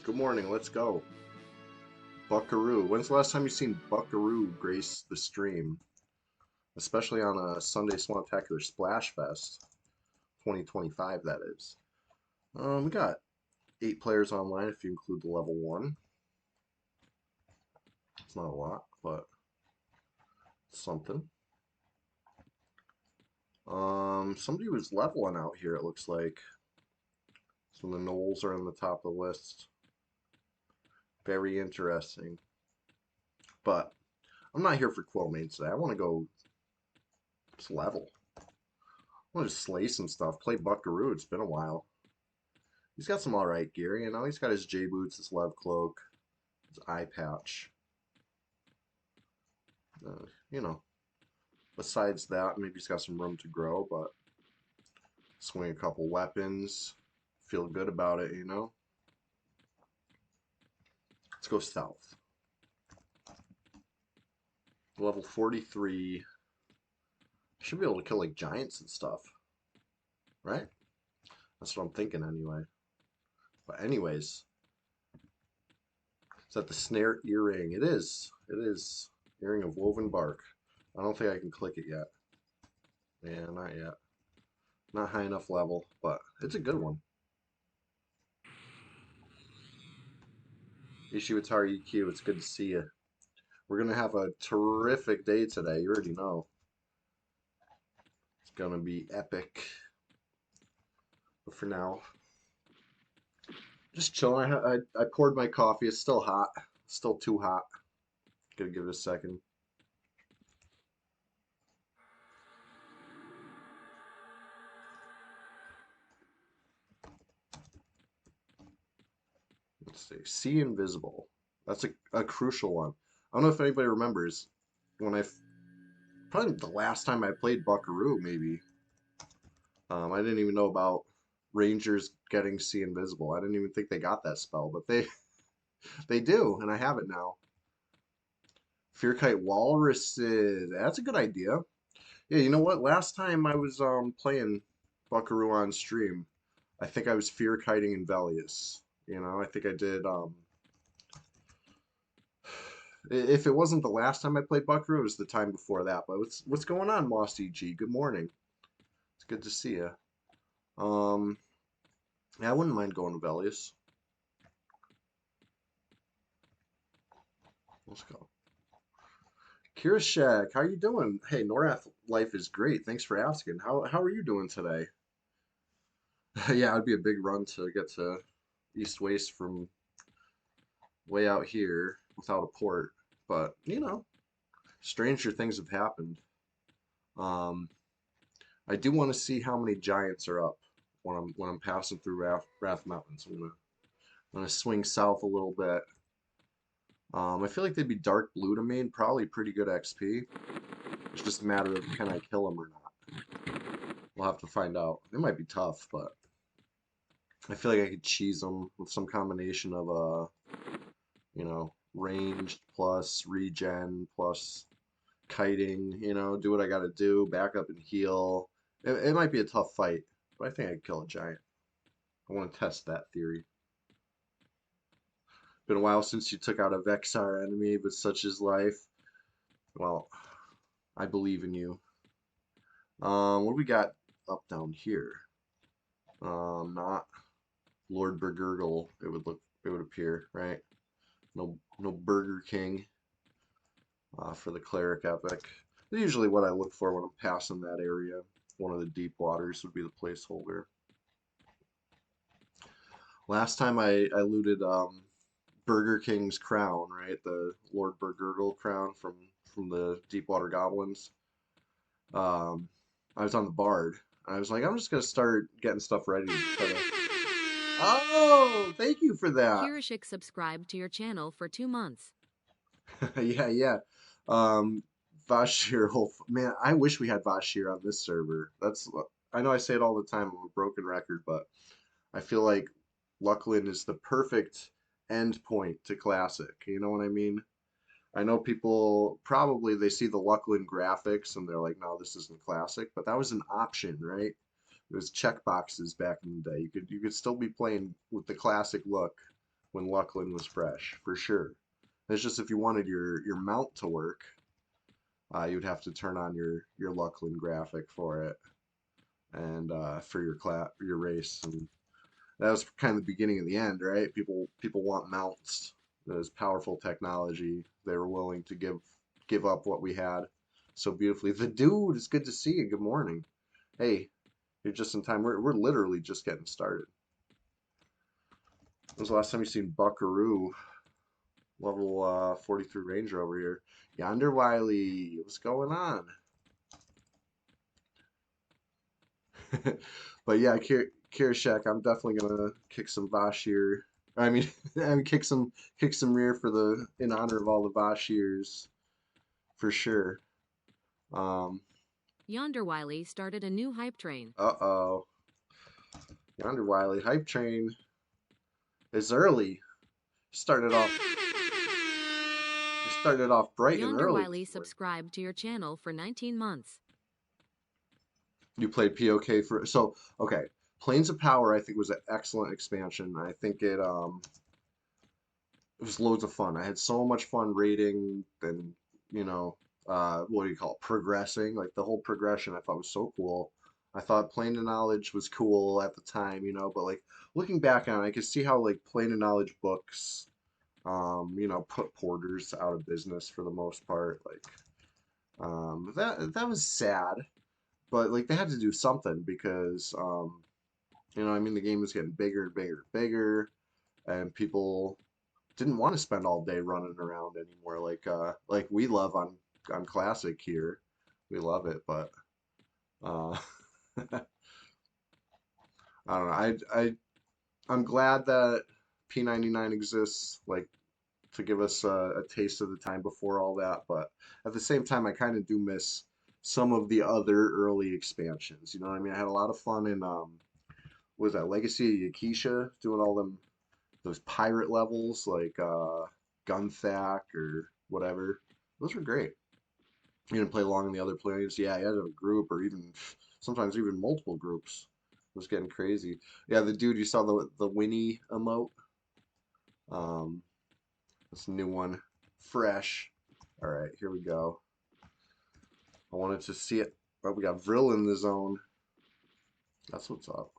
Good morning, let's go. Buckaroo. When's the last time you seen Buckaroo grace the stream? Especially on a Sunday Swamptacular Splashfest 2025, that is. We got 8 players online if you include the level 1. It's not a lot, but it's something. Somebody was leveling out here, it looks like. So the Knolls are on the top of the list. Very interesting. But I'm not here for Quill mains today. I want to go just level. I want to just slay some stuff. Play Buckaroo. It's been a while. He's got some alright gear. You know, he's got his J boots, his lev cloak, his eye patch. You know, besides that, maybe he's got some room to grow, but swing a couple weapons. Feel good about it, you know? Let's go south. Level 43. Should be able to kill like giants and stuff. Right? That's what I'm thinking anyway. But anyways. Is that the snare earring? It is. It is. Earring of woven bark. I don't think I can click it yet. Yeah, not yet. Not high enough level, but it's a good one. Ishiwatari EQ, it's good to see you. We're going to have a terrific day today. You already know. It's going to be epic. But for now, just chilling. I poured my coffee. It's still hot. Still too hot. Gotta give it a second. Let's see. See invisible. That's a crucial one. I don't know if anybody remembers when probably the last time I played Buckaroo, maybe. I didn't even know about Rangers getting See Invisible. I didn't even think they got that spell, but they do, and I have it now. Fearkite Walruses. That's a good idea. Yeah, you know what? Last time I was playing Buckaroo on stream, I think I was fear kiting in Velius. You know, I think I did. If it wasn't the last time I played Buckaroo, it was the time before that. But what's going on, Mossy G? Good morning. It's good to see you. Yeah, I wouldn't mind going to Velius. Let's go. Kirishak, how you doing? Hey, Norath life is great. Thanks for asking. How are you doing today? Yeah, it'd be a big run to get to East West from way out here without a port. But, you know, stranger things have happened. Um, I do want to see how many giants are up when I'm passing through Wrath Mountains. I'm gonna swing south a little bit. I feel like they'd be dark blue to me and probably pretty good XP. It's just a matter of can I kill them or not. We'll have to find out. It might be tough, but I feel like I could cheese them with some combination of you know, ranged plus regen plus kiting, you know, do what I gotta do, back up and heal. It might be a tough fight, but I think I could kill a giant. I want to test that theory. Been a while since you took out a Vexar enemy, but such is life. Well, I believe in you. What do we got up down here? Not Lord Burgurgle, it would appear, right? No Burger King for the Cleric Epic. That's usually what I look for when I'm passing that area. One of the deep waters would be the placeholder. Last time I looted Burger King's crown, right? The Lord Burgurgle crown from the Deepwater Goblins. I was on the Bard. I was like, I'm just gonna start getting stuff ready to try to... Oh, thank you for that. Kirishik subscribed to your channel for 2 months. Yeah. Vashir, man, I wish we had Vashir on this server. I know I say it all the time. I'm a broken record, but I feel like Lucklin is the perfect end point to Classic. You know what I mean? I know people probably they see the Lucklin graphics and they're like, no, this isn't Classic, but that was an option, right? It was checkboxes back in the day. You could still be playing with the Classic look when Luckland was fresh, for sure. It's just if you wanted your mount to work, you'd have to turn on your Luckland graphic for it and for your race. And that was kind of the beginning of the end, right? People want mounts. There's powerful technology. They were willing to give up what we had so beautifully. The dude, it's good to see you. Good morning. Hey, you're just in time. We're literally just getting started. When was the last time you seen Buckeroo? Level 43 Ranger over here. Yonder Wiley, what's going on? But yeah, Kirishek, I'm definitely gonna kick some Vashir. I mean, kick some rear for the in honor of all the Vashirs, for sure. Um, Yonder Wiley started a new hype train. uh-oh. Yonder Wiley hype train is early. Started off you started off bright and Yonder early Wiley this morning. subscribed to your channel for 19 months. You played POK for so okay. Planes of Power I think was an excellent expansion. I think it was loads of fun. I had so much fun raiding and you know what do you call it? Progressing. Like the whole progression I thought was so cool. I thought Plane of Knowledge was cool at the time, but like looking back on it, I could see how like Plane of Knowledge books put porters out of business for the most part. Like that was sad, but like they had to do something because I mean the game was getting bigger and bigger and bigger, and people didn't want to spend all day running around anymore like we love on classic here. We love it, but uh I don't know. I'm glad that P99 exists, like to give us a taste of the time before all that, but at the same time I kind of do miss some of the other early expansions. You know what I mean? I had a lot of fun in was that Legacy of Yakisha doing all those pirate levels like Gunthack or whatever. Those were great. You didn't play along in the other planes. Yeah, you had to have a group or even sometimes even multiple groups. It was getting crazy. Yeah, the dude you saw the Winnie emote. Um, that's a new one, fresh. All right, here we go. I wanted to see it, but we got Vril in the zone. That's what's up.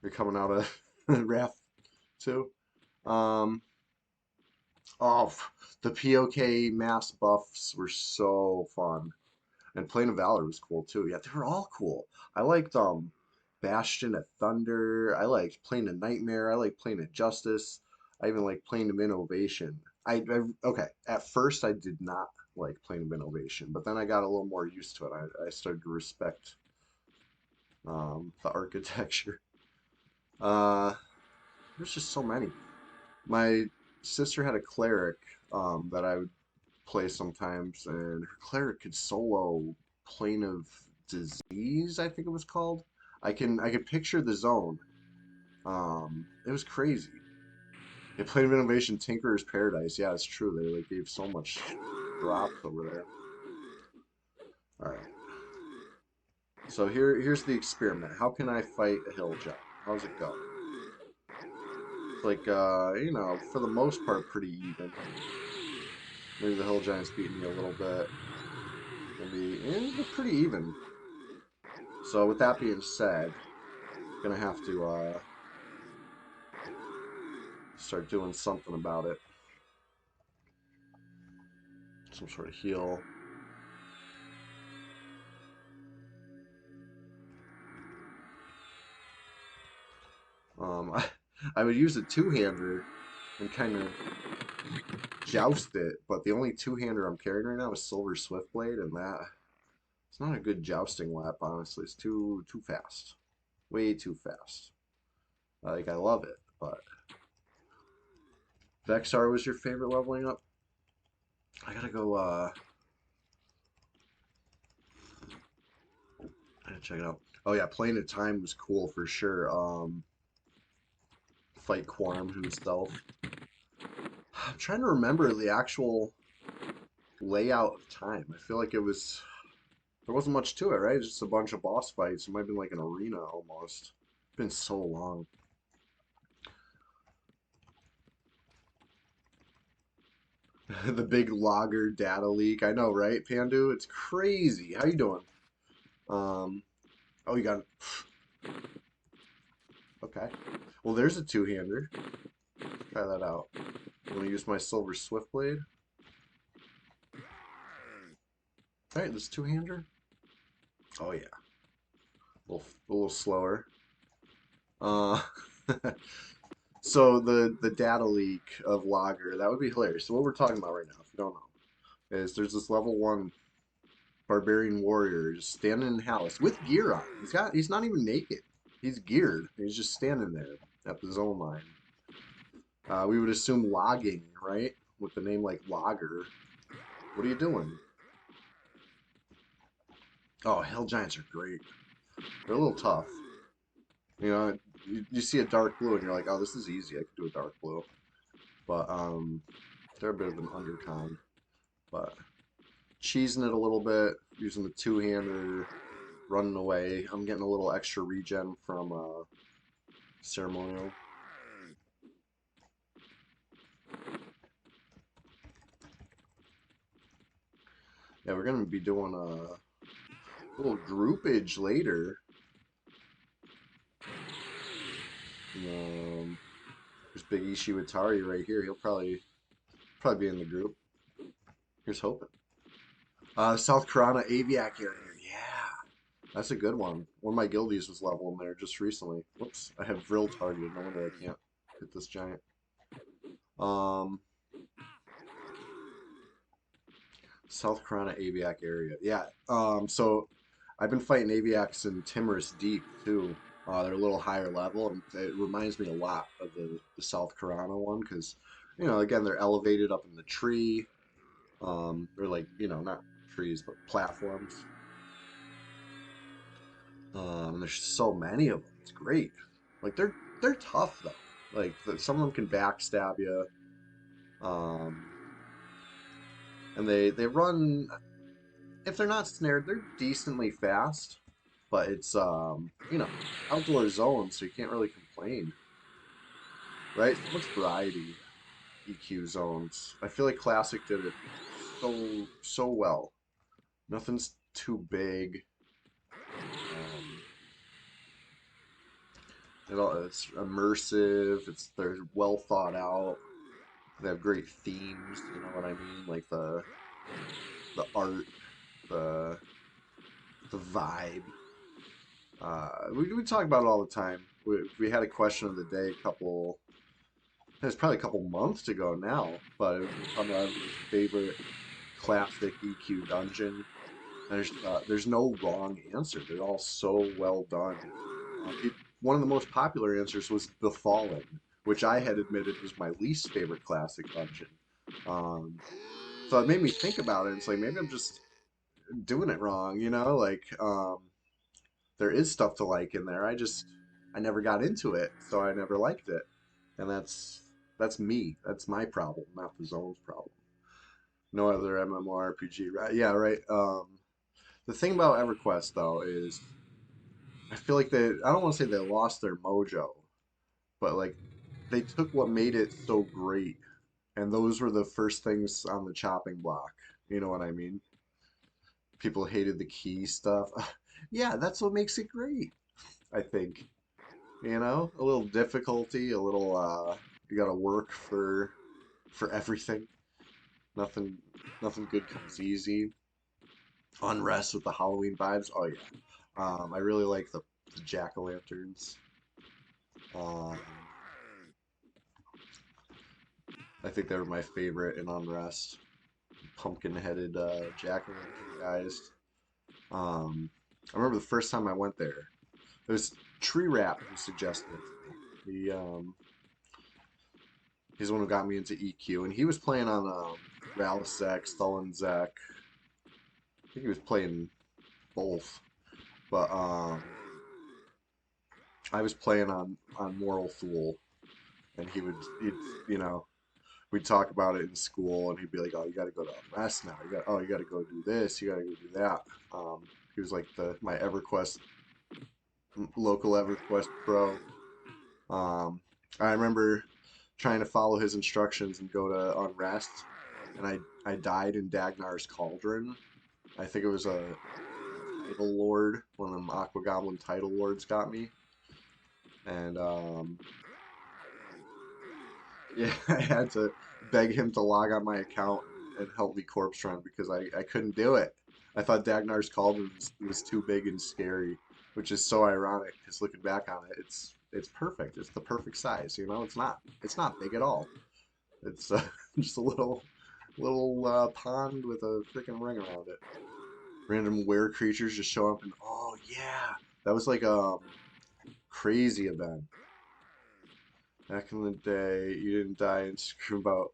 You're coming out of Wrath too. Um, Oh, the POK mass buffs were so fun. And Plane of Valor was cool too. Yeah, they were all cool. I liked Bastion of Thunder. I liked Plane of Nightmare. I liked Plane of Justice. I even liked Plane of Innovation. Okay, at first I did not like Plane of Innovation, but then I got a little more used to it. I started to respect the architecture. Uh, there's just so many. My sister had a cleric that I would play sometimes, and her cleric could solo Plane of Disease, I think it was called. I could picture the zone. It was crazy. Yeah, Plane of Innovation, Tinkerer's Paradise. Yeah, it's true. They like gave so much drops over there. All right. So here's the experiment. How can I fight a hill giant? How's it go? It's like for the most part pretty even. Maybe the hill giant's beating me a little bit. Maybe but pretty even. So with that being said, gonna have to start doing something about it. Some sort of heal. I, I would use a two-hander and kind of joust it, but the only two-hander I'm carrying right now is Silver Swiftblade, and that it's not a good jousting weapon, honestly. It's too fast. Way too fast. Like I love it, but Vexar was your favorite leveling up? I gotta go I gotta check it out. Oh yeah, Plane of Time was cool for sure. Fight Quorum himself. I'm trying to remember the actual layout of time. I feel like there wasn't much to it, right? It's just a bunch of boss fights. It might have been like an arena almost. It's been so long. The big logger data leak. I know, right, Pandu? It's crazy. How you doing? Um, oh, you got okay. Well, there's a two-hander. Try that out. I'm gonna use my silver swift blade. All right, this two-hander. Oh yeah, a little slower. Uh, so the data leak of logger, that would be hilarious. So what we're talking about right now, if you don't know, is there's this level one barbarian warrior just standing in house with gear on. He's not even naked. He's geared. He's just standing there at the zone line. We would assume logging, right? With the name like Logger. What are you doing? Oh, Hell Giants are great. They're a little tough. You know, you see a dark blue and you're like, oh, this is easy. I could do a dark blue. But they're a bit of an undercon. But cheesing it a little bit, using the two-hander, running away. I'm getting a little extra regen from ceremonial. Yeah, we're gonna be doing a little groupage later. There's Big Ishiwatari right here. He'll probably be in the group. Here's hoping. South Karana Aviac area. Yeah, that's a good one. One of my guildies was leveling there just recently. Whoops, I have Vril targeted. No wonder I can't hit this giant. Um, South Karana Aviac area. Yeah. So I've been fighting Aviacs in Timorous Deep too. They're a little higher level, and it reminds me a lot of the South Karana one because, again, they're elevated up in the tree. They're like, not trees, but platforms. There's so many of them. It's great. Like they're tough though. Like some of them can backstab you. Um, and they run if they're not snared, they're decently fast. But it's outdoor zone, so you can't really complain, right? So much variety. EQ zones. I feel like Classic did it so well. Nothing's too big. Um, it's immersive. They're well thought out. They have great themes. You know what I mean? Like the art, the the vibe. We talk about it all the time. We had a question of the day it's probably a couple months ago now, but it was talking about everybody's favorite classic EQ dungeon. There's no wrong answer. They're all so well done. One of the most popular answers was The Fallen, which I had admitted was my least favorite classic dungeon. Um, so it made me think about it. It's like maybe I'm just doing it wrong, Like there is stuff to like in there. I never got into it, so I never liked it, and that's me. That's my problem, not the zone's problem. No other MMORPG, right? Yeah, right. The thing about EverQuest though is I feel like I don't want to say they lost their mojo, but like they took what made it so great, and those were the first things on the chopping block. You know what I mean? People hated the key stuff. Yeah, that's what makes it great, I think. A little difficulty, a little you gotta work for everything. Nothing nothing good comes easy. Unrest with the Halloween vibes. Oh yeah. I really like the jack-o'-lanterns. Um, I think they were my favorite in Unrest. Pumpkin-headed jack-o'-lantern guys. I remember the first time I went there. It was Tree Rat who suggested it to me. He's the one who got me into EQ, and he was playing on Ralisek, Sullenzek. I think he was playing both, but I was playing on Moral Fool, and he'd you know we'd talk about it in school, and he'd be like, "Oh, you got to go to Unrest now. You got to go do this. You got to go do that." He was like my EverQuest local EverQuest pro. I remember trying to follow his instructions and go to Unrest, and I died in Dagnar's Cauldron. I think it was a title lord, one of them Aqua Goblin title lords got me, and yeah, I had to beg him to log on my account and help me corpse run because I couldn't do it. I thought Dagnar's Cauldron was too big and scary, which is so ironic because looking back on it, it's perfect. It's the perfect size, you know. It's not big at all. It's just a little pond with a freaking ring around it. Random were creatures just show up and oh yeah, that was like a crazy event. Back in the day, you didn't die and scream about.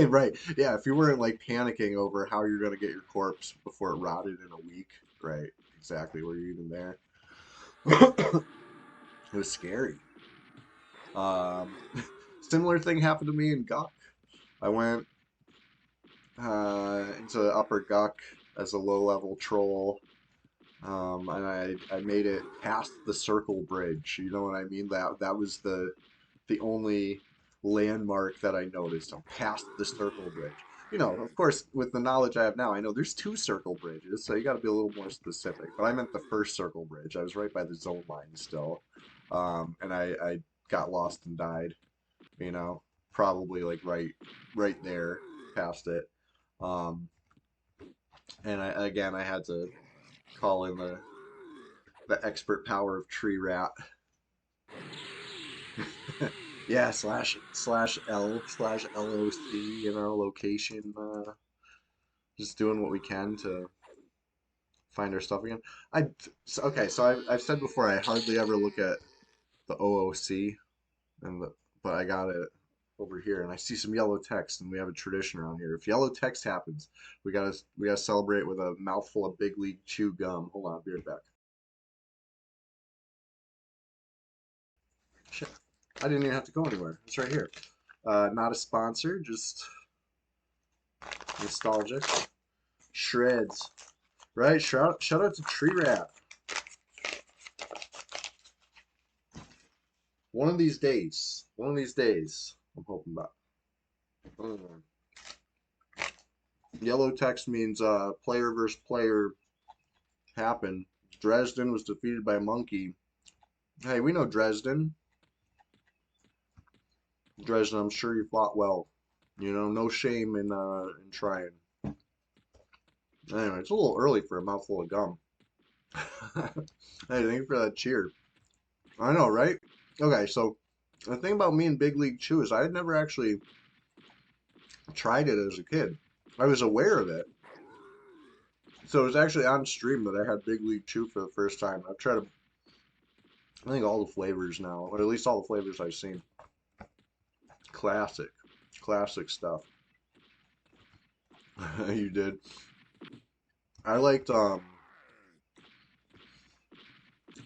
Right. Yeah, if you weren't like panicking over how you're gonna get your corpse before it rotted in a week, right? Exactly. Were you even there? It was scary. Um, similar thing happened to me in Guck. I went into Upper Guck as a low-level troll, and I made it past the Circle Bridge. You know what I mean? That was the only landmark that I noticed. I'm past the Circle Bridge. You know, of course, with the knowledge I have now, I know there's two Circle Bridges, so you got to be a little more specific. But I meant the first Circle Bridge. I was right by the zone line still, and I got lost and died. You know, probably like right there, past it. Um, and I had to call in the expert power of Tree Rat. Yeah, slash L slash LOC, you know, location. Just doing what we can to find our stuff again. Okay, so I've said before I hardly ever look at the OOC but I got it over here and I see some yellow text and we have a tradition around here. If yellow text happens, we gotta celebrate with a mouthful of Big League Chew gum. Hold on, I'll be right back. Shit, I didn't even have to go anywhere. It's right here. Not a sponsor, just nostalgic. Shreds. Right, shout out to Tree Rat. One of these days, I'm hoping about. Mm. Yellow text means player versus player happened. Dresden was defeated by Monkey. Hey, we know Dresden. Dresden, I'm sure you fought well. You know, no shame in trying. Anyway, it's a little early for a mouthful of gum. Hey, thank you for that cheer. I know, right? Okay, so the thing about me and Big League Chew is I had never actually tried it as a kid. I was aware of it. So it was actually on stream that I had Big League Chew for the first time. I've tried, I think, all the flavors now, or at least all the flavors I've seen. Classic, classic stuff. You did. I liked I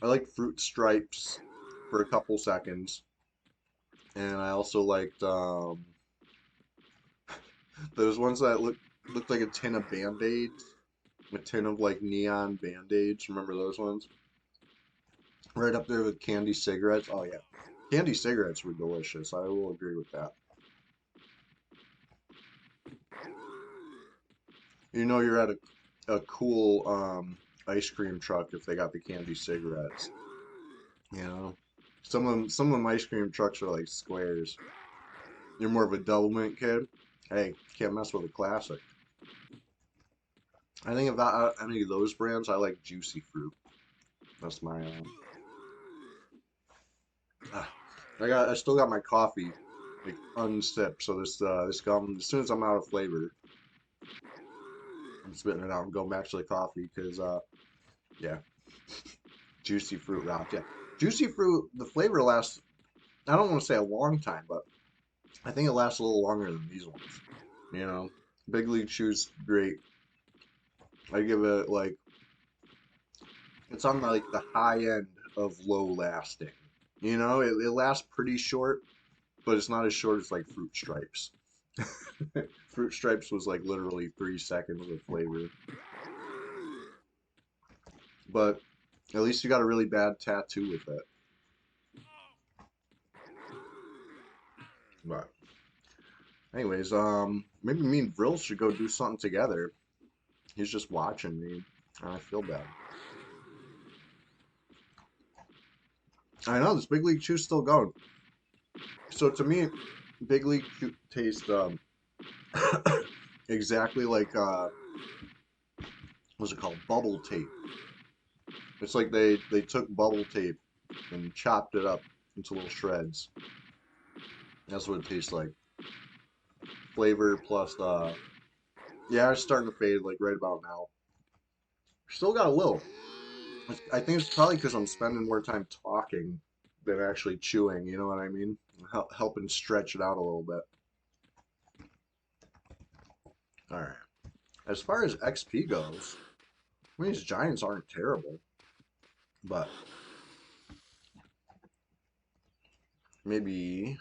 liked Fruit Stripes for a couple seconds, and I also liked those ones that looked like a tin of Band-Aids, a tin of like neon Band-Aids. Remember those ones? Right up there with candy cigarettes. Oh yeah, candy cigarettes were delicious. I will agree with that. You know you're at a cool ice cream truck if they got the candy cigarettes. You know, some of them ice cream trucks are like squares. You're more of a double mint kid. Hey, can't mess with a classic. I think if any of those brands, I like Juicy Fruit. That's my ah, I still got my coffee like unsipped. So this gum as soon as I'm out of flavor, I'm spitting it out and going back to the coffee because yeah, Juicy Fruit rock. Yeah, Juicy Fruit. The flavor lasts. I don't want to say a long time, but I think it lasts a little longer than these ones. You know, Big League Chew's great. I give it like it's on like the high end of low lasting. You know, it lasts pretty short, but it's not as short as like Fruit Stripes. Fruit Stripes was like literally 3 seconds of flavor, but at least you got a really bad tattoo with it. But Anyways, maybe me and Vril should go do something together. He's just watching me, and I feel bad. I know this Big League Chew's still going. So to me, Big League Chew tastes exactly like what's it called? Bubble tape. It's like they took bubble tape and chopped it up into little shreds. That's what it tastes like. Flavor plus yeah, it's starting to fade like right about now. Still got a little. I think it's probably because I'm spending more time talking than actually chewing, you know what I mean? Helping stretch it out a little bit. All right. As far as XP goes, I mean, these giants aren't terrible, but maybe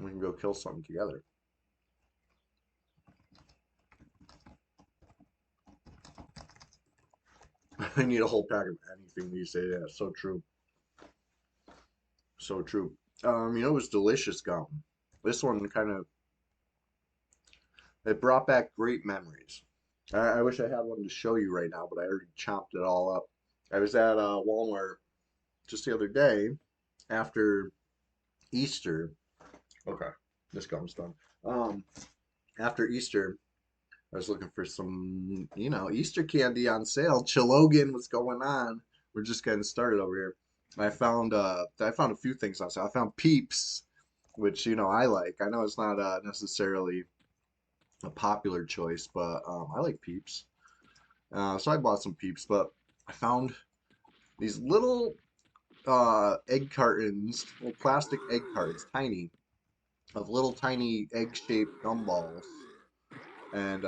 we can go kill something together. I need a whole pack of anything these days. Yeah, so true. So true. It was delicious gum. This one kind of it brought back great memories. I wish I had one to show you right now, but I already chopped it all up. I was at Walmart just the other day after Easter. Okay, this gum's done. Um, After Easter, I was looking for some, Easter candy on sale. Chilogan, what's going on? We're just getting started over here. I found a few things on sale. I found Peeps, which I like. I know it's not necessarily a popular choice, but I like Peeps. So I bought some Peeps, but I found these little egg cartons, little plastic egg cartons, tiny, of little tiny egg-shaped gumballs. And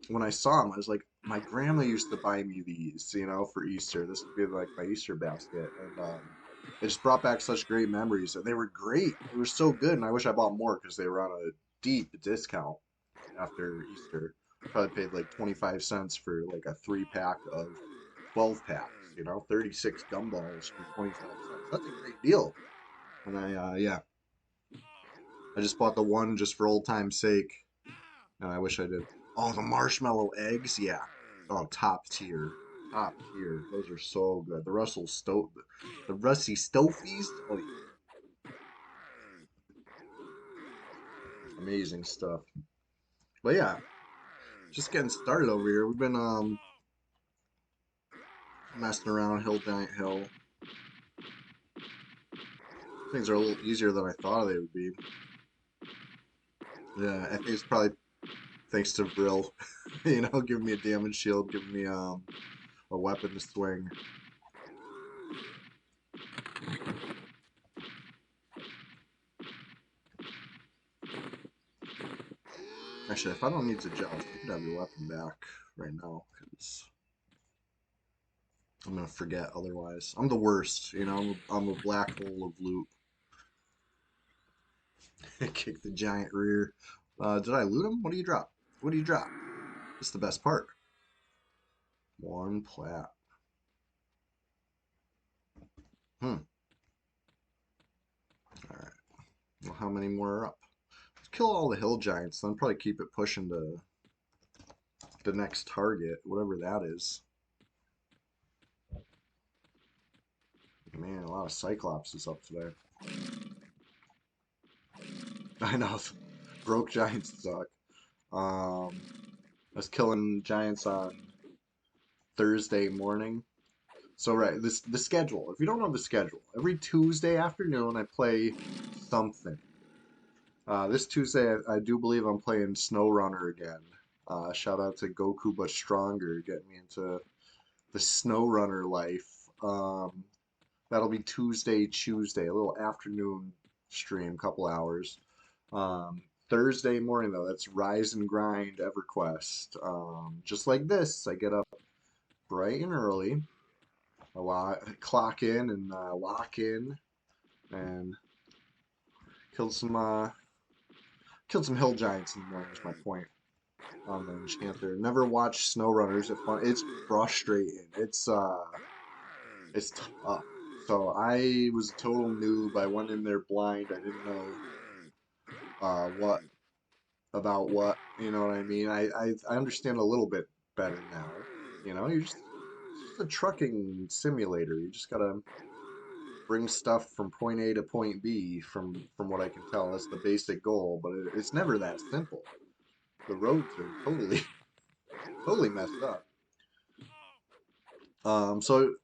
when I saw them, I was like, my grandma used to buy me these, for Easter. This would be like my Easter basket. And it just brought back such great memories. And they were great. They were so good. And I wish I bought more because they were on a deep discount after Easter. Probably paid like 25 cents for like a 3 pack of 12 packs, 36 gumballs for 25 cents. That's a great deal. And yeah, I just bought the one just for old time's sake. And I wish I did. Oh, the marshmallow eggs, yeah. Oh, top tier, top tier. Those are so good. The Rusty Stofies. Oh yeah, amazing stuff. But yeah, just getting started over here. We've been messing around Hill Giant Hill. Things are a little easier than I thought they would be. Yeah, I think it's probably thanks to Brill. Giving me a damage shield, giving me a weapon to swing. Actually, if I don't need to joust, you could have your weapon back right now, because I'm gonna forget otherwise. I'm the worst, I'm a black hole of loot. Kick the giant rear. Did I loot him? What do you drop? What do you drop? This is the best part. One plat. Hmm. All right. Well, how many more are up? Let's kill all the hill giants, then probably keep it pushing to the next target, whatever that is. Man, a lot of Cyclops is up today. I know. Broke giants suck. I was killing giants on Thursday morning. So right, the schedule. If you don't know the schedule, every Tuesday afternoon I play something. This Tuesday I do believe I'm playing Snow Runner again. Shout out to Goku but Stronger, getting me into the Snow Runner life. That'll be Tuesday, a little afternoon stream, couple hours. Thursday morning though, that's Rise and Grind EverQuest. Just like this, I get up bright and early. Clock in and lock in, and killed some uh, killed some hill giants in the morning. Is my point on the enchanter. Never watched snow runners. It's frustrating. It's tough. So I was a total noob. I went in there blind. I didn't know what about what, you know what I mean? I understand a little bit better now. You know, it's just a trucking simulator. You just gotta bring stuff from point A to point B from what I can tell. That's the basic goal, but it's never that simple. The roads are totally totally messed up. So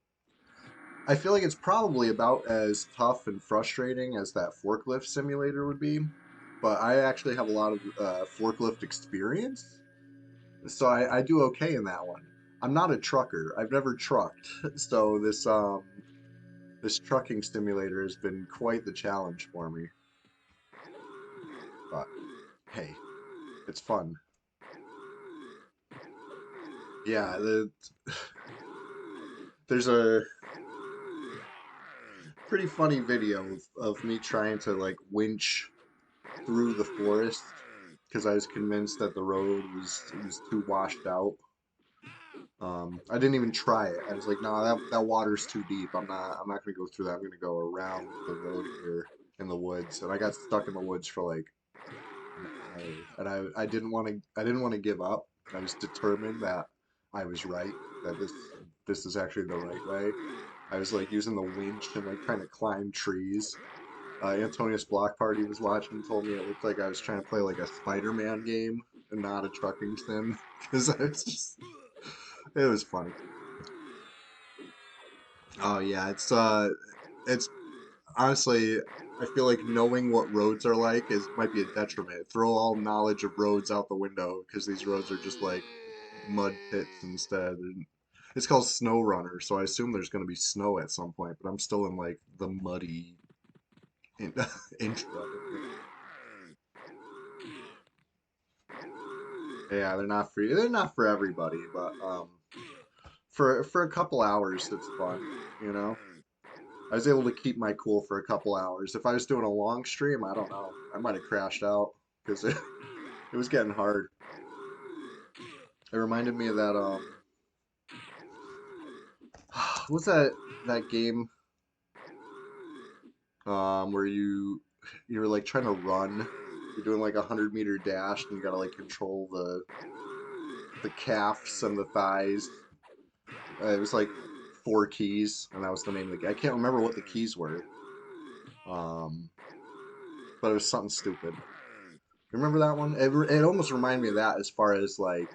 I feel like it's probably about as tough and frustrating as that forklift simulator would be, but I actually have a lot of forklift experience, so I do okay in that one. I'm not a trucker. I've never trucked, so this trucking simulator has been quite the challenge for me. But hey, it's fun. Yeah, there's a pretty funny video of me trying to like winch through the forest because I was convinced that the road was too washed out. I didn't even try it. I was like, no, that water's too deep. I'm not gonna go through that. I'm gonna go around the road here in the woods. And I got stuck in the woods for like an hour. And I didn't want to give up. I was determined that I was right, that this is actually the right way. I was like using the winch and like trying to climb trees. Antonius Block Party was watching and told me it looked like I was trying to play like a Spider-Man game and not a trucking sim because it was funny. Oh yeah, it's honestly I feel like knowing what roads are like is might be a detriment. Throw all knowledge of roads out the window because these roads are just like mud pits instead. And it's called Snow Runner, so I assume there's going to be snow at some point, but I'm still in like the muddy in, intro. Yeah, they're not for everybody, but for a couple hours it's fun, you know. I was able to keep my cool for a couple hours. If I was doing a long stream, I don't know. I might have crashed out because it was getting hard. It reminded me of that what's that game where you're like trying to run. You're doing like 100-meter dash and you gotta like control the calves and the thighs. It was like four keys, and that was the name of the game. I can't remember what the keys were, um, but it was something stupid. Remember that one? It almost reminded me of that as far as like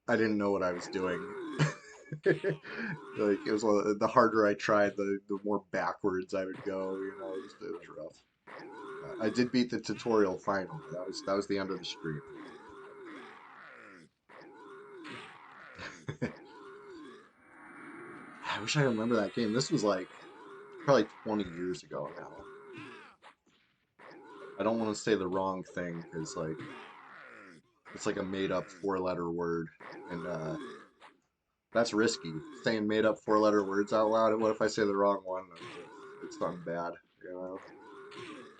I didn't know what I was doing. Like it was the harder I tried, the more backwards I would go. You know, it was rough. I did beat the tutorial finally. That was the end of the stream. I wish I remember that game. This was like probably 20 years ago now. I don't want to say the wrong thing because like it's like a made up four-letter word, and that's risky. Saying made up four-letter words out loud. What if I say the wrong one? It's something bad, you know.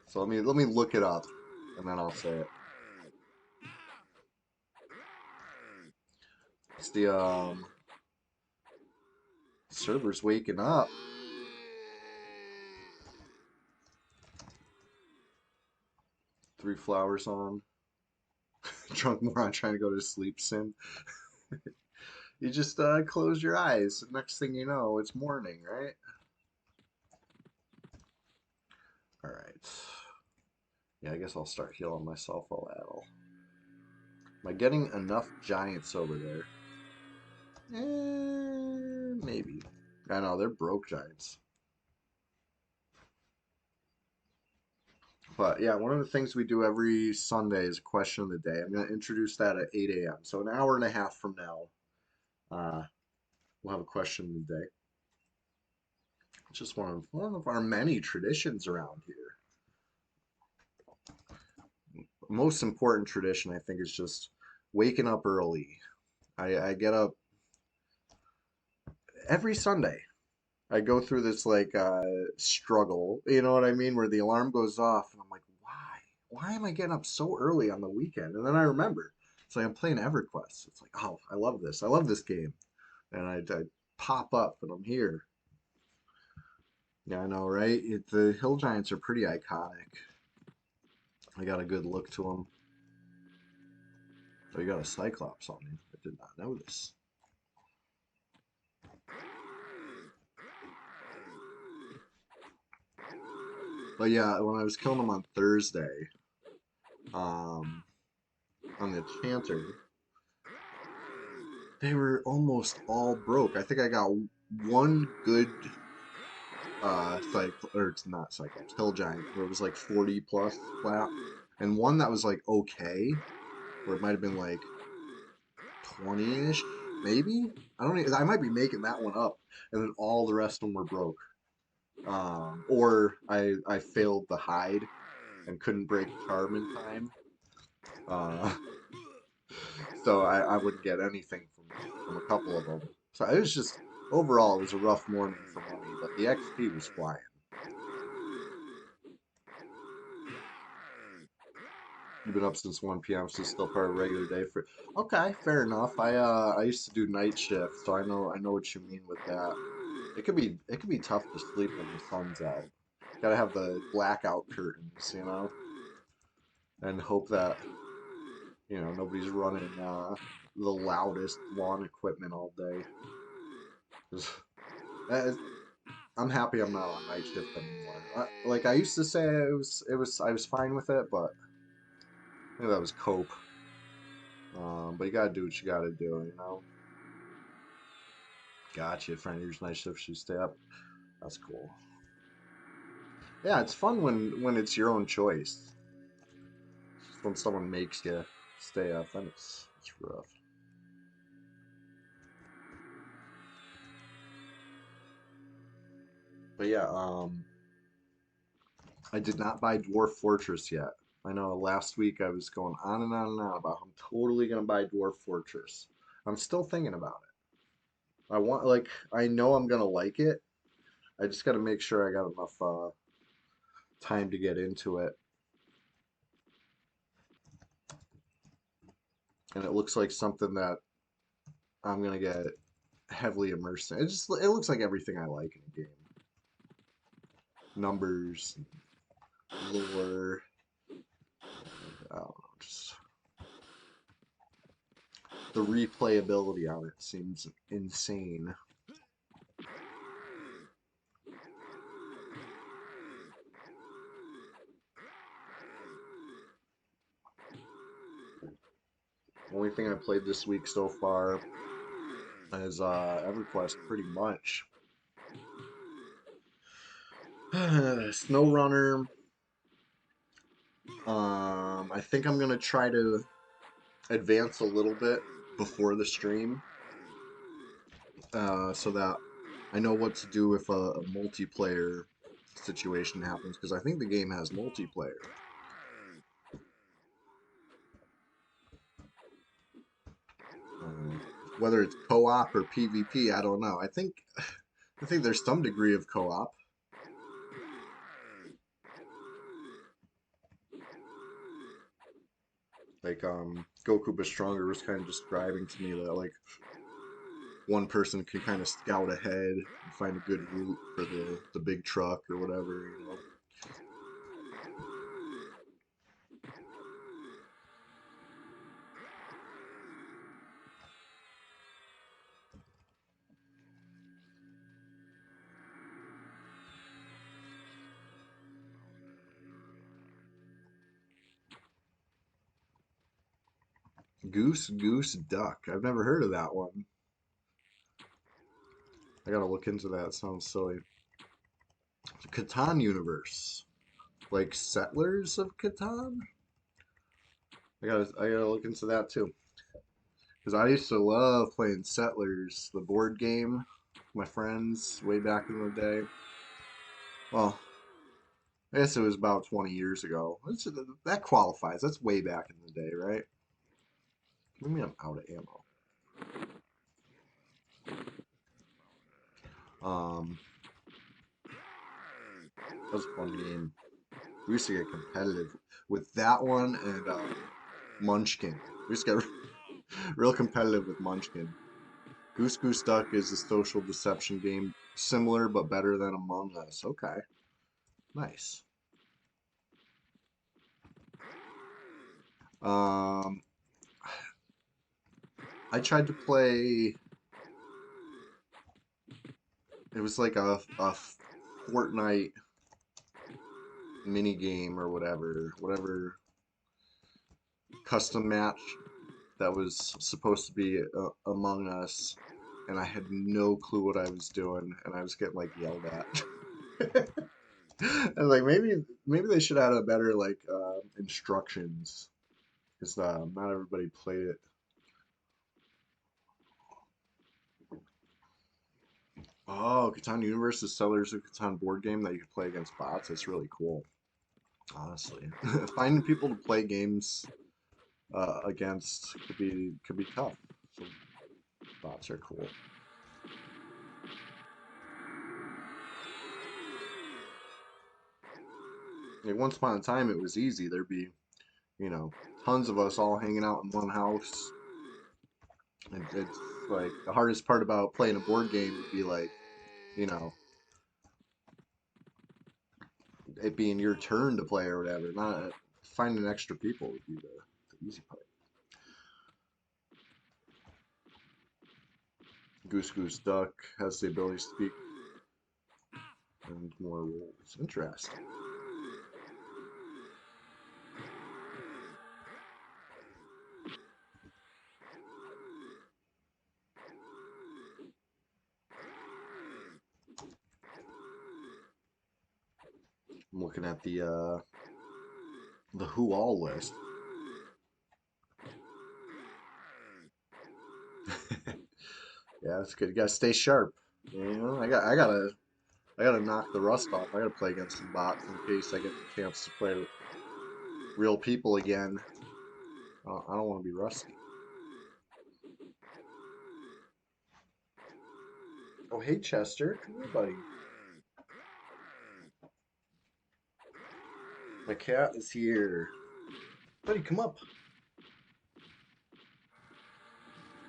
So let me look it up, and then I'll say it. It's the server's waking up. Three flowers on. Drunk moron trying to go to sleep sim. You just close your eyes. Next thing you know, it's morning, right? All right. Yeah, I guess I'll start healing myself while at all. Am I getting enough giants over there? Maybe. I know, they're broke giants. But yeah, one of the things we do every Sunday is a question of the day. I'm going to introduce that at 8 a.m. So an hour and a half from now, uh, we'll have a question of the day. It's just one of our many traditions around here. Most important tradition, I think, is just waking up early. I get up every Sunday. I go through this like struggle, you know what I mean, where the alarm goes off and I'm like, why? Why am I getting up so early on the weekend? And then I remember, it's like I'm playing EverQuest. It's like, oh, I love this. I love this game. And I pop up and I'm here. Yeah, I know, right? The Hill Giants are pretty iconic. I got a good look to him. Oh, you got a Cyclops on you. I did not know this. But yeah, when I was killing them on Thursday, on the Chanter, they were almost all broke. I think I got one good or it's not Cyclops, Hill Giant, where it was like 40 plus flat, and one that was like okay, where it might have been like 20-ish, maybe. I don't even, I might be making that one up, and then all the rest of them were broke. Or I failed the hide and couldn't break charm in time. Uh, so I wouldn't get anything from a couple of them. So it was just overall it was a rough morning for money, but the XP was flying. You've been up since 1 p.m., so it's still part of a regular day for. Okay, fair enough. I used to do night shift, so I know what you mean with that. It could be tough to sleep when the sun's out. Gotta have the blackout curtains, and hope that nobody's running the loudest lawn equipment all day. 'Cause I'm happy I'm not on night shift anymore. Like I used to say, I was fine with it, but I think that was cope. But you gotta do what you gotta do. Gotcha. Friend, your night shift should stay up. That's cool. Yeah, it's fun when it's your own choice. Just when someone makes you stay up, then it's rough. But yeah, I did not buy Dwarf Fortress yet. I know last week I was going on and on and on about how I'm totally gonna buy Dwarf Fortress. I'm still thinking about it. I know I'm gonna like it. I just gotta make sure I got enough time to get into it. And it looks like something that I'm gonna get heavily immersed in. It looks like everything I like in a game. Numbers, lore, I don't know, just the replayability on it seems insane. Only thing I played this week so far is EverQuest pretty much. SnowRunner. I think I'm gonna try to advance a little bit before the stream, so that I know what to do if a multiplayer situation happens, because I think the game has multiplayer. Whether it's co-op or PvP, I don't know. I think there's some degree of co-op. Like Goku but Stronger was kind of describing to me that like one person can kind of scout ahead and find a good route for the big truck or whatever. Goose Goose Duck. I've never heard of that one. I gotta look into that. It sounds silly. Catan universe, like Settlers of Catan. I gotta look into that too. Because I used to love playing Settlers, the board game, with my friends way back in the day. Well, I guess it was about 20 years ago. That qualifies. That's way back in the day, right? What do you mean I'm out of ammo? Um, that was a fun game. We used to get competitive with that one and Munchkin. We used to get real competitive with Munchkin. Goose Goose Duck is a social deception game, similar but better than Among Us. Okay, nice. Um, I tried to play. It was like a Fortnite mini game or whatever custom match that was supposed to be Among Us, and I had no clue what I was doing, and I was getting like yelled at. And like maybe they should add a better like instructions because not everybody played it. Oh, Catan Universe is Settlers of Catan board game that you can play against bots. That's really cool, honestly. Finding people to play games against could be tough. So bots are cool. Like once upon a time, it was easy. There'd be tons of us all hanging out in one house. And it's like the hardest part about playing a board game would be like, you know, it being your turn to play or whatever. Not finding extra people would be the easy part. Goose Goose Duck has the ability to speak and more rules. Interesting. I'm looking at the who all list. Yeah, that's good. You gotta stay sharp. I gotta knock the rust off. I gotta play against some bots in case I get the chance to play real people again. I don't want to be rusty. Oh, hey Chester, come here, buddy. My cat is here. Buddy, come up.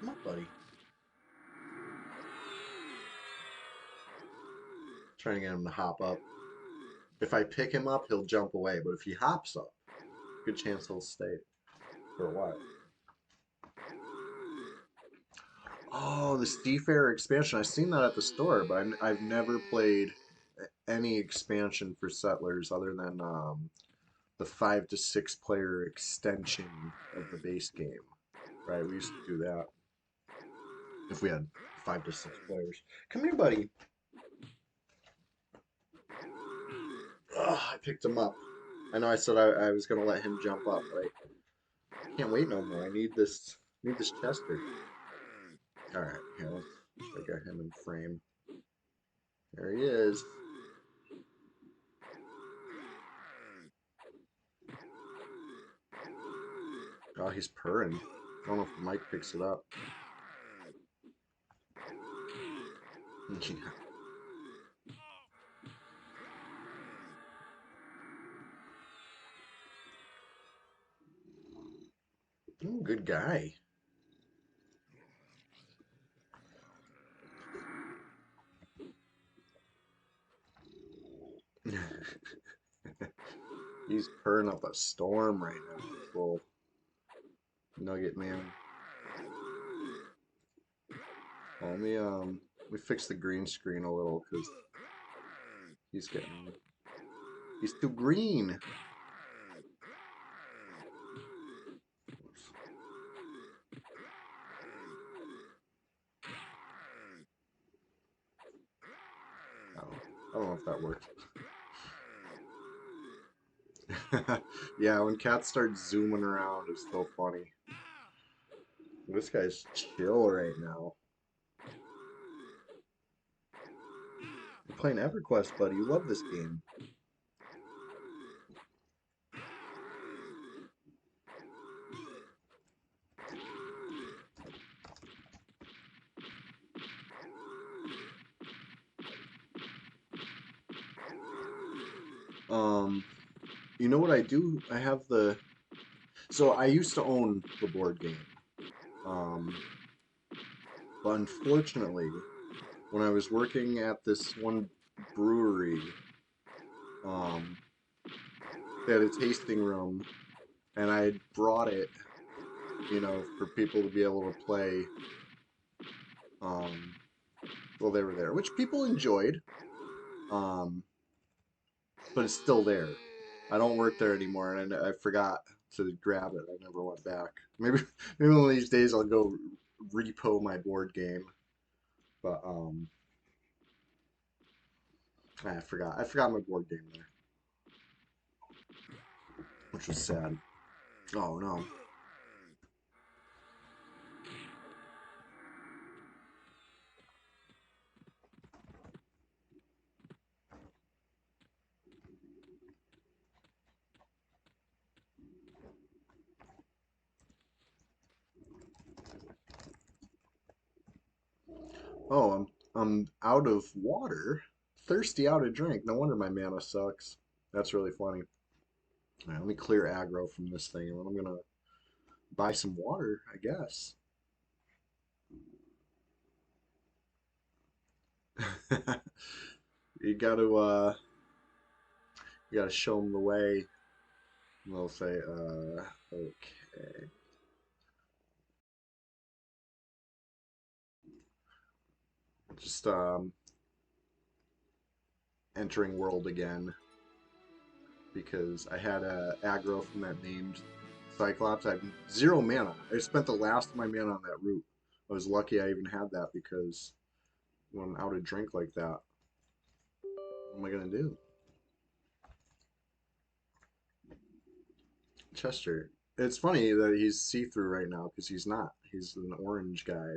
Come up, buddy. Trying to get him to hop up. If I pick him up, he'll jump away, but if he hops up, good chance he'll stay for a while. Oh, the Seafarer expansion. I've seen that at the store, but I've never played any expansion for Settlers other than the 5 to 6 player extension of the base game. Right, we used to do that if we had 5 to 6 players. Come here, buddy. I picked him up. I know I said I was gonna let him jump up, but I can't wait no more. I need this Chester. All right, here let's get him in frame. There he is. Oh, he's purring. I don't know if the mic picks it up. Yeah. Ooh, good guy. He's purring up a storm right now. This little nugget man. Well, let me fix the green screen a little because he's getting he's too green. I don't know if that worked. Yeah, when cats start zooming around, it's so funny. This guy's chill right now. You're playing EverQuest, buddy. You love this game. Um, you know what I do? I have the so I used to own the board game. Um, but unfortunately, when I was working at this one brewery, um, they had a tasting room and I brought it, for people to be able to play um, while they were there, which people enjoyed. Um, but it's still there. I don't work there anymore, and I forgot to grab it. I never went back. Maybe maybe one of these days I'll go repo my board game. But I forgot. I forgot my board game there, which was sad. Oh no. Oh, I'm out of water. Thirsty out of drink. No wonder my mana sucks. That's really funny. All right, let me clear aggro from this thing, and then I'm gonna buy some water, I guess. You gotta show them the way. And they'll say, okay. Just entering world again because I had a aggro from that named Cyclops. I have zero mana. I spent the last of my mana on that route. I was lucky I even had that because when I'm out of drink like that, what am I gonna do? Chester. It's funny that he's see-through right now because he's not. He's an orange guy,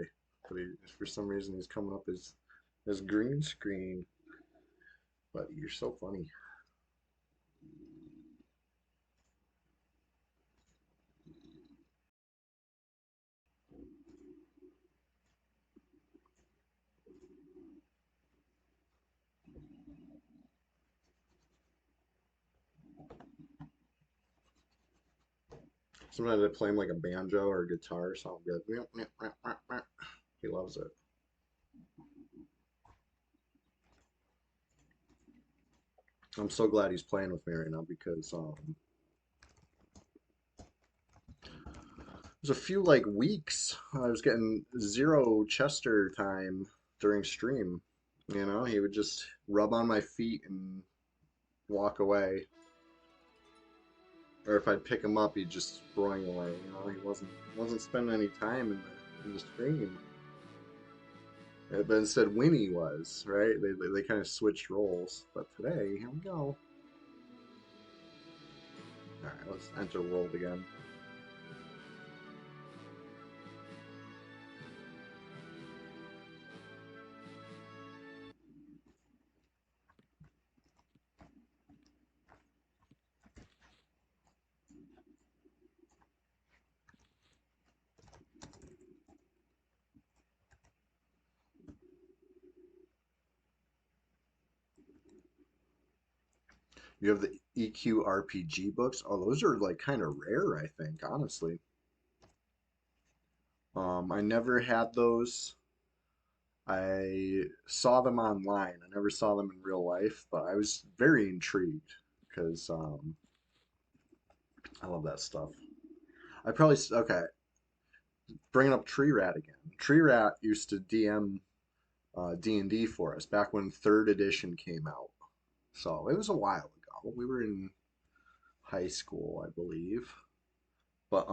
but for some reason he's coming up as green screen. But you're so funny. Sometimes I play him like a banjo or a guitar or something good. He loves it. I'm so glad he's playing with me right now because there's a few like weeks I was getting zero Chester time during stream. He would just rub on my feet and walk away. Or if I'd pick him up, he'd just throwing away. He wasn't spending any time in the stream. But instead, Winnie was right. They kind of switched roles. But today, here we go. All right, let's enter world again. You have the EQ RPG books. Oh, those are like kind of rare, I think, honestly. I never had those. I saw them online. I never saw them in real life, but I was very intrigued because I love that stuff. Okay, bringing up Tree Rat again. Tree Rat used to DM D&D for us back when third edition came out. So it was a while ago. We were in high school, I believe. But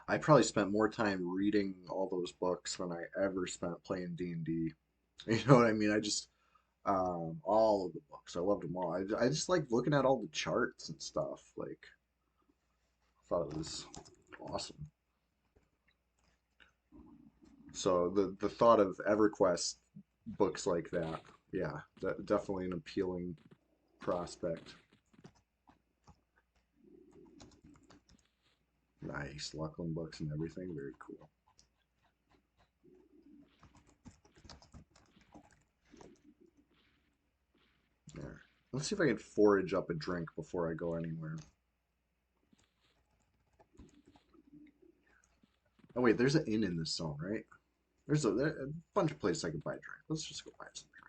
I probably spent more time reading all those books than I ever spent playing D&D. You know what I mean? I just all of the books. I loved them all. I just like looking at all the charts and stuff. Like, I thought it was awesome. So the thought of EverQuest books like that, yeah, definitely an appealing prospect. Nice, Lucklin books and everything. Very cool. There. Let's see if I can forage up a drink before I go anywhere. Oh wait, there's an inn in this zone, right? There's a bunch of places I can buy a drink. Let's just go buy some drink.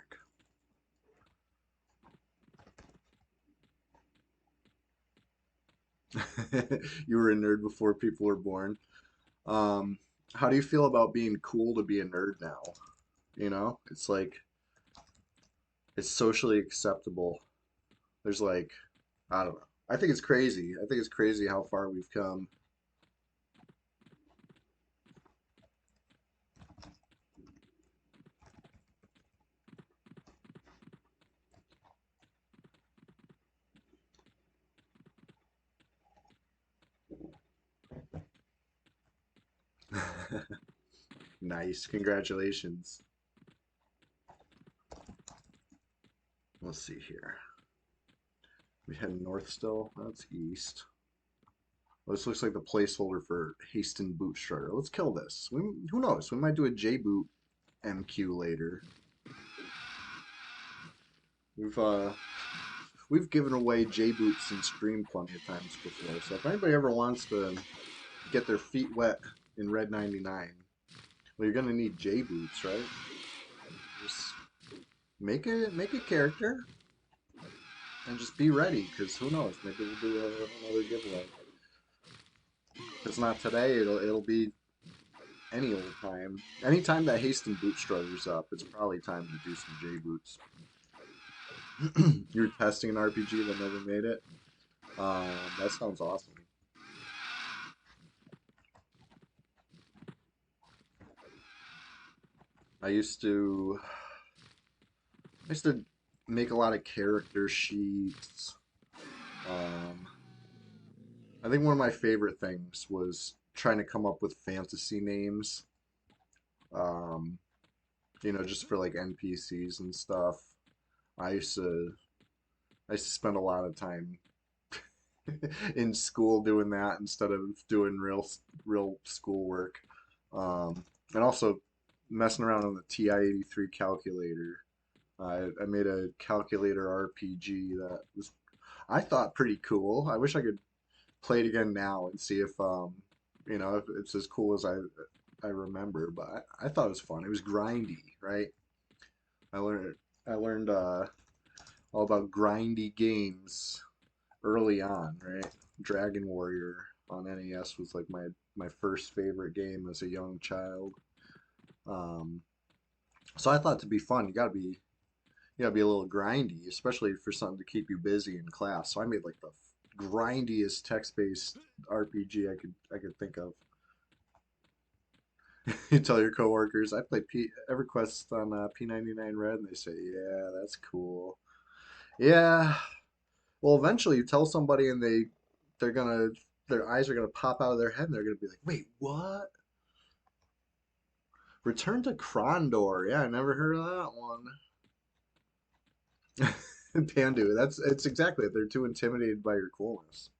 You were a nerd before people were born. Um, how do you feel about being cool to be a nerd now? You know, it's like it's socially acceptable. There's like, I don't know. I think it's crazy. I think it's crazy how far we've come. Nice. Congratulations. Let's see here. We head north still. That's east. Well, this looks like the placeholder for Hasten Boot Strutter. Let's kill this. Who knows? We might do a J-Boot MQ later. We've uh we've given away J-Boots in stream plenty of times before. So if anybody ever wants to get their feet wet in Red 99, well, you're gonna need J-Boots, right? Just make a character and just be ready, because who knows? Maybe we'll do another giveaway. If it's not today, it'll be any old time. Anytime that Hasten Boot Strutter's up, it's probably time to do some J Boots. You're testing an RPG that never made it. That sounds awesome. I used to I used to make a lot of character sheets. Um, I think one of my favorite things was trying to come up with fantasy names. Um, just for like NPCs and stuff. I used to I used to spend a lot of time in school doing that instead of doing real schoolwork. And also messing around on the TI-83 calculator. I made a calculator RPG that was I thought pretty cool. I wish I could play it again now and see if it's as cool as I remember. But I thought it was fun. It was grindy, right? I learned I learned all about grindy games early on, right? Dragon Warrior on NES was like my first favorite game as a young child. Um, so I thought to be fun, you gotta be a little grindy, especially for something to keep you busy in class. So I made like the grindiest text-based RPG I could think of. You tell your coworkers, I play EverQuest on P99 Red, and they say, "Yeah, that's cool." Yeah. Well, eventually you tell somebody, and they're gonna their eyes are gonna pop out of their head, and they're gonna be like, "Wait, what?" Return to Krondor. Yeah, I never heard of that one. Pandu. It's exactly it. They're too intimidated by your coolness.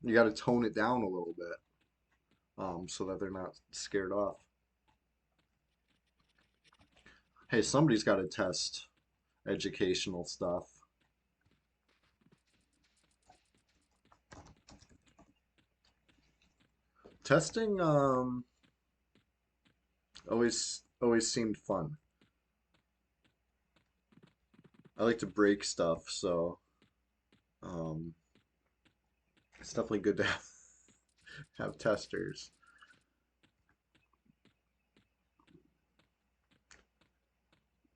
You got to tone it down a little bit, so that they're not scared off. Hey, somebody's got to test educational stuff. Testing always seemed fun. I like to break stuff, so um, it's definitely good to have testers.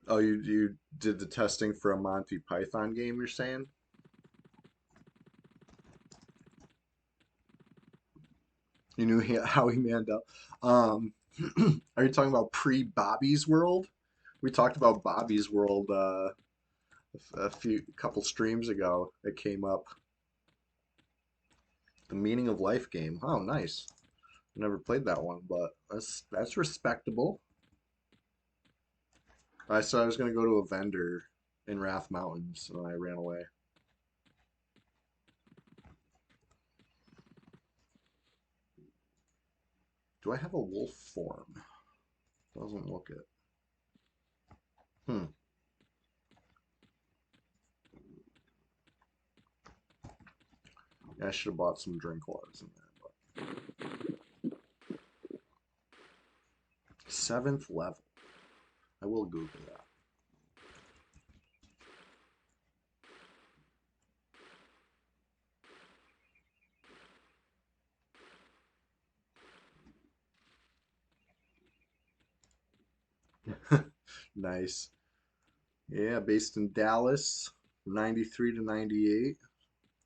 Oh, you did the testing for a Monty Python game, you're saying? You knew how he manned up. Um, are you talking about pre-Bobby's World? We talked about Bobby's World a few couple streams ago. It came up. The Meaning of Life game. Oh, nice. Never played that one, but that's respectable. I said I was gonna go to a vendor in Wrath Mountains, and I ran away. Do I have a wolf form? Doesn't look it. Hmm. Yeah, I should have bought some drink waters in there, but seventh level. I will Google that. Nice. Yeah, based in Dallas, 93 to 98,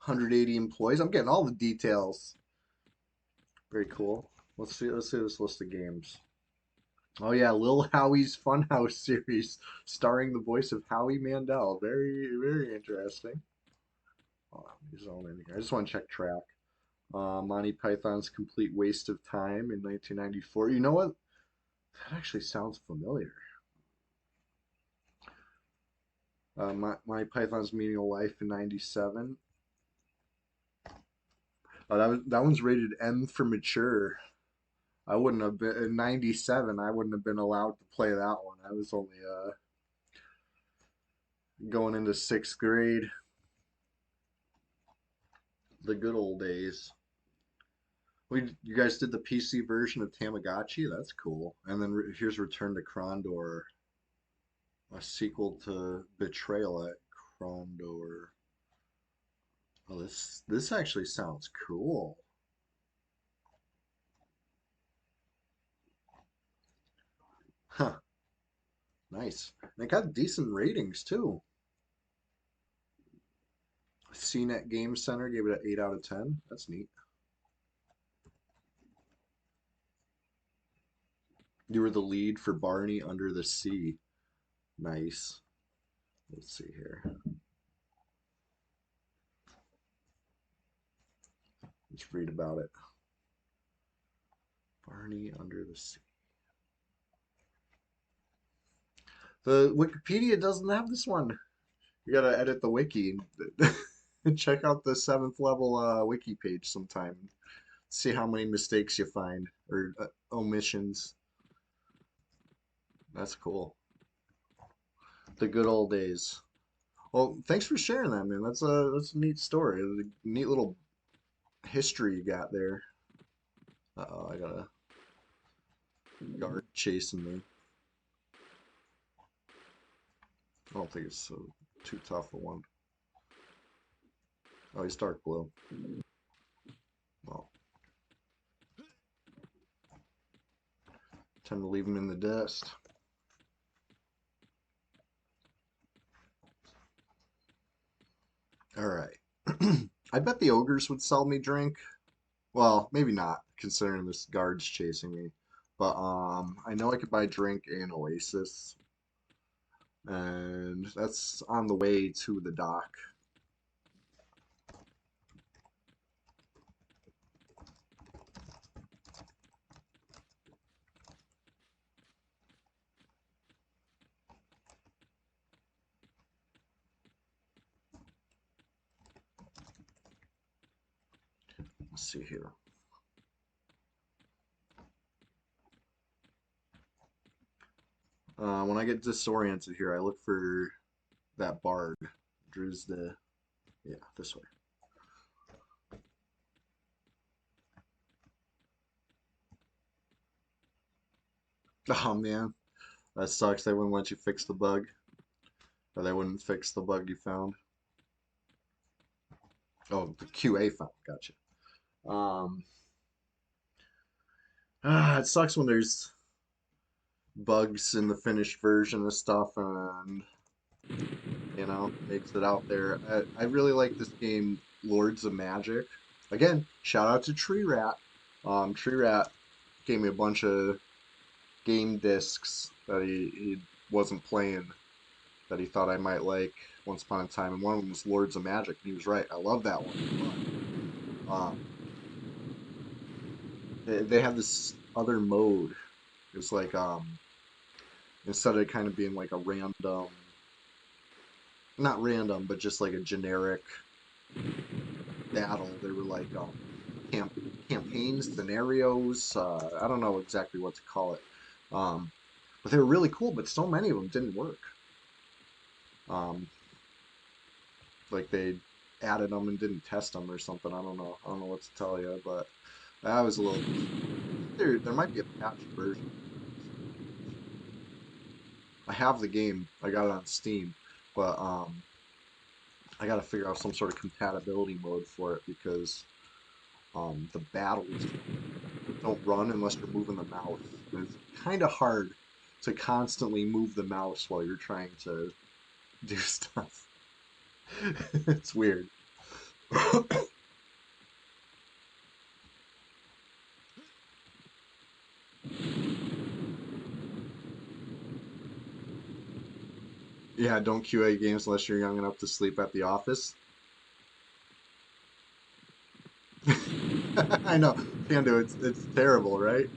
180 employees. I'm getting all the details. Very cool. Let's see this list of games. Oh yeah, Lil Howie's Funhouse series, starring the voice of Howie Mandel. Very interesting. Oh, he's all in here. I just want to check track. Monty Python's Complete Waste of Time in 1994. You know what? That actually sounds familiar. Monty Python's Meaning of Life in 97. That one's rated M for mature. I wouldn't have been in 97. I wouldn't have been allowed to play that one. I was only going into sixth grade. The good old days. You guys did the PC version of Tamagotchi. That's cool. And then here's Return to Krondor, a sequel to Betrayal at Krondor. Oh, this actually sounds cool. Huh. Nice. And it got decent ratings too. CNET Game Center gave it an 8 out of 10. That's neat. You were the lead for Barney Under the Sea. Nice. Let's see here. Let's read about it. Barney Under the Sea. The Wikipedia doesn't have this one. You gotta edit the wiki and check out the seventh level wiki page sometime. See how many mistakes you find or omissions. That's cool. The good old days. Well, thanks for sharing that, man. That's a neat story. A neat little history you got there. Uh-oh, I got a guard chasing me. I don't think it's too tough a one. Oh, he's dark blue. Well, time to leave him in the dust. All right. I bet the ogres would sell me drink. Well, maybe not, considering this guard's chasing me. But I know I could buy drink and Oasis, and that's on the way to the dock. Let's see here. When I get disoriented here, I look for that bard. Drew's the, yeah, this way. Oh man, that sucks. They wouldn't let you fix the bug, or they wouldn't fix the bug you found. Oh, the QA found. Gotcha. Um, it sucks when there's bugs in the finished version of stuff and makes it out there. I really like this game, Lords of Magic. Again, shout out to Tree Rat. Tree Rat gave me a bunch of game discs that he wasn't playing that he thought I might like once upon a time, and one of them was Lords of Magic. And he was right. I love that one. But, they have this other mode. It's like instead of kind of being like a random, not random, but just like a generic battle. They were like camp campaigns, scenarios. I don't know exactly what to call it, um, but they were really cool. But so many of them didn't work. Um, like they added them and didn't test them or something. I don't know. I don't know what to tell you, but that was a little. There might be a patched version. I have the game. I got it on Steam, but I got to figure out some sort of compatibility mode for it because the battles don't run unless you're moving the mouse. And it's kind of hard to constantly move the mouse while you're trying to do stuff. It's weird. Yeah, don't QA games unless you're young enough to sleep at the office. I know, can't do it. It's terrible, right?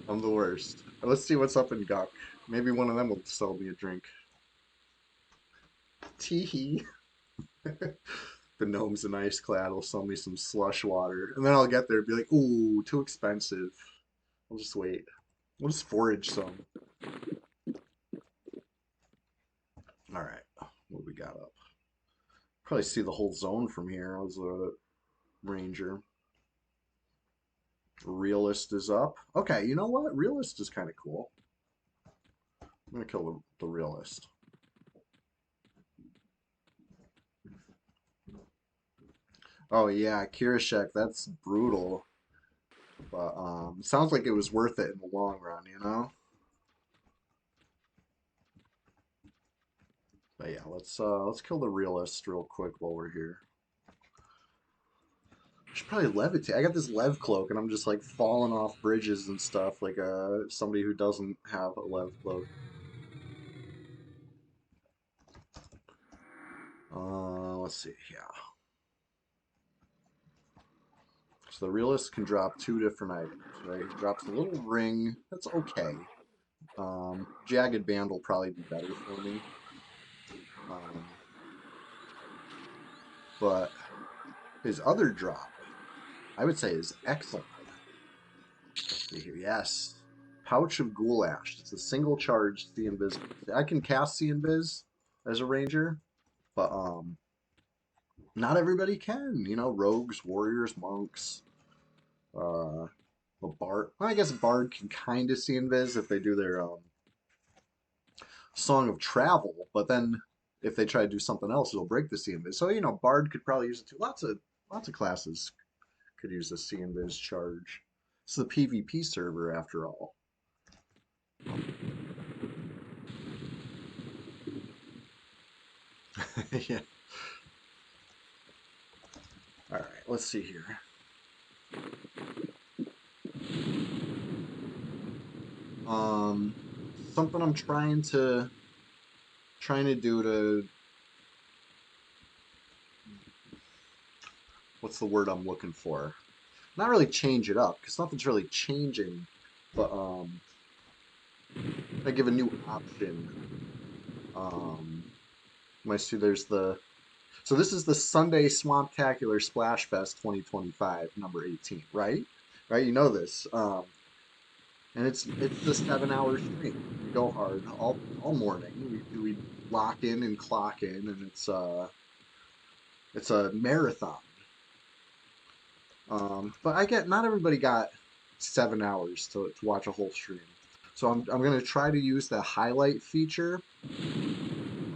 I'm the worst. Let's see what's up in Gunk. Maybe one of them will sell me a drink. Teehee. The gnomes in Ice Clad will sell me some slush water. And then I'll get there and be like, ooh, too expensive. I'll just wait. We'll just forage some. All right. What do we got up? Probably see the whole zone from here as a ranger. Realist is up. Okay, you know what? Realist is kind of cool. I'm gonna kill the realist. Oh yeah, Kirishek, that's brutal. But sounds like it was worth it in the long run, you know? But yeah, let's kill the realist real quick while we're here. I should probably levitate. I got this lev cloak and I'm just like falling off bridges and stuff like somebody who doesn't have a lev cloak. Let's see. Yeah. So the realist can drop two different items, right? He drops a little ring. That's okay. Jagged band will probably be better for me. Um, but his other drop, I would say, is excellent. Let's see here. Yes. Pouch of Goulash. It's a single charge See Invisible. I can cast See Invis as a ranger, but not everybody can. You know, rogues, warriors, monks, uh, a bard. Well, I guess bard can kind of see invis if they do their song of travel, but then if they try to do something else, it'll break the see invis. So you know, bard could probably use it too. Lots of classes could use the see invis charge. It's the PvP server after all. Yeah. All right. Let's see here. Um, something I'm trying to do to what's the word I'm looking for? Not really change it up because nothing's really changing, but I give a new option. Um, my see there's the so this is the Sunday Swamptacular Splash Fest 2025, number 18, right? Right, you know this. And it's the 7 hour stream. We go hard all morning. We lock in and clock in, and it's a marathon. But I get not everybody got 7 hours to watch a whole stream. So I'm gonna try to use the highlight feature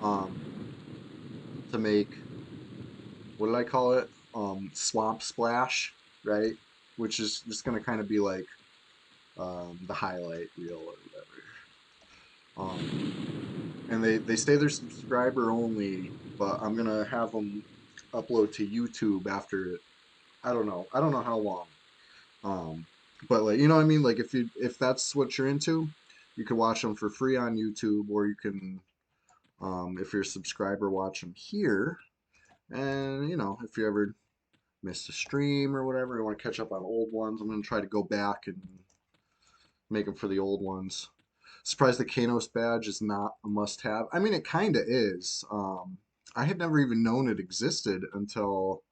um, to make what did I call it? Swamp Splash, right? Which is just gonna kind of be like the highlight reel or whatever. And they say they're subscriber only, but I'm gonna have them upload to YouTube after I don't know how long. Um, but like you know what I mean? Like if that's what you're into, you can watch them for free on YouTube, or you can if you're a subscriber, watch them here. And you know if you ever missed a stream or whatever, you want to catch up on old ones, I'm gonna try to go back and make them for the old ones. Surprised the Kanos badge is not a must-have. I mean, it kind of is. I had never even known it existed until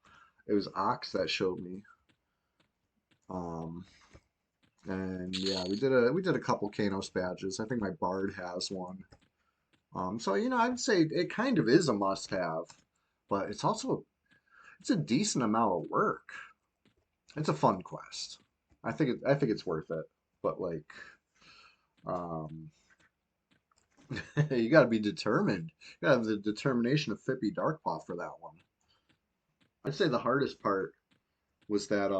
it was Ox that showed me. Um, and yeah, we did a couple Kanos badges. I think my Bard has one. So you know, I'd say it kind of is a must-have, but it's a decent amount of work. It's a fun quest. I think it's worth it. But like, um, you got to be determined. You got to have the determination of Fippy Darkpaw for that one. I'd say the hardest part was that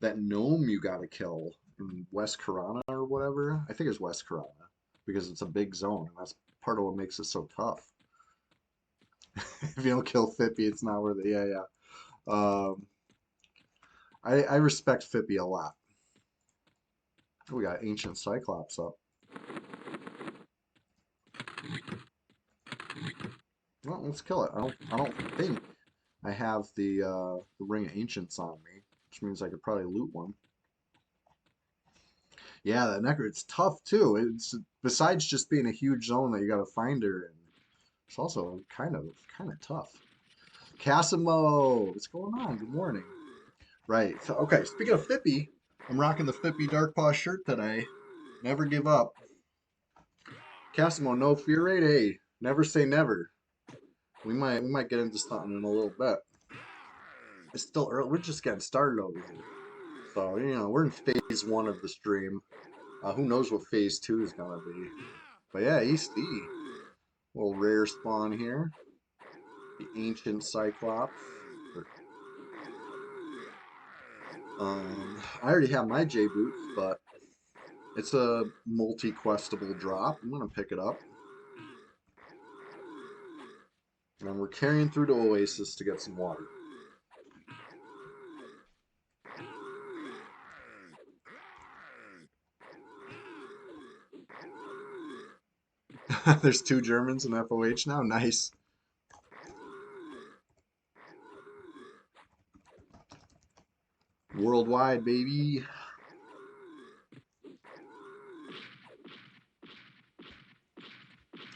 gnome you got to kill in West Karana or whatever. I think it's West Karana. because it's a big zone, and that's part of what makes it so tough. If you don't kill Fippy, it's not worth it. Yeah, yeah. I respect Fippy a lot. We got Ancient Cyclops up. Well, let's kill it. I don't think I have the Ring of Ancients on me, which means I could probably loot one. Yeah, that Necro, it's tough too. It's besides just being a huge zone that you got to find her in, it's also kind of tough. Casimo, what's going on? Good morning. Right. So, okay, speaking of Fippy, I'm rocking the Fippy Darkpaw shirt today. Never give up. Casimo, no fear rate. Hey, never say never. We might get into something in a little bit. It's still early. We're just getting started over here. So, we're in phase one of the stream. Who knows what phase two is gonna be? But yeah, East E. Little rare spawn here. The ancient Cyclops. I already have my J boots, but it's a multi-questable drop. I'm gonna pick it up. And we're carrying through to Oasis to get some water. There's 2 Germans in FOH now. Nice. Worldwide, baby.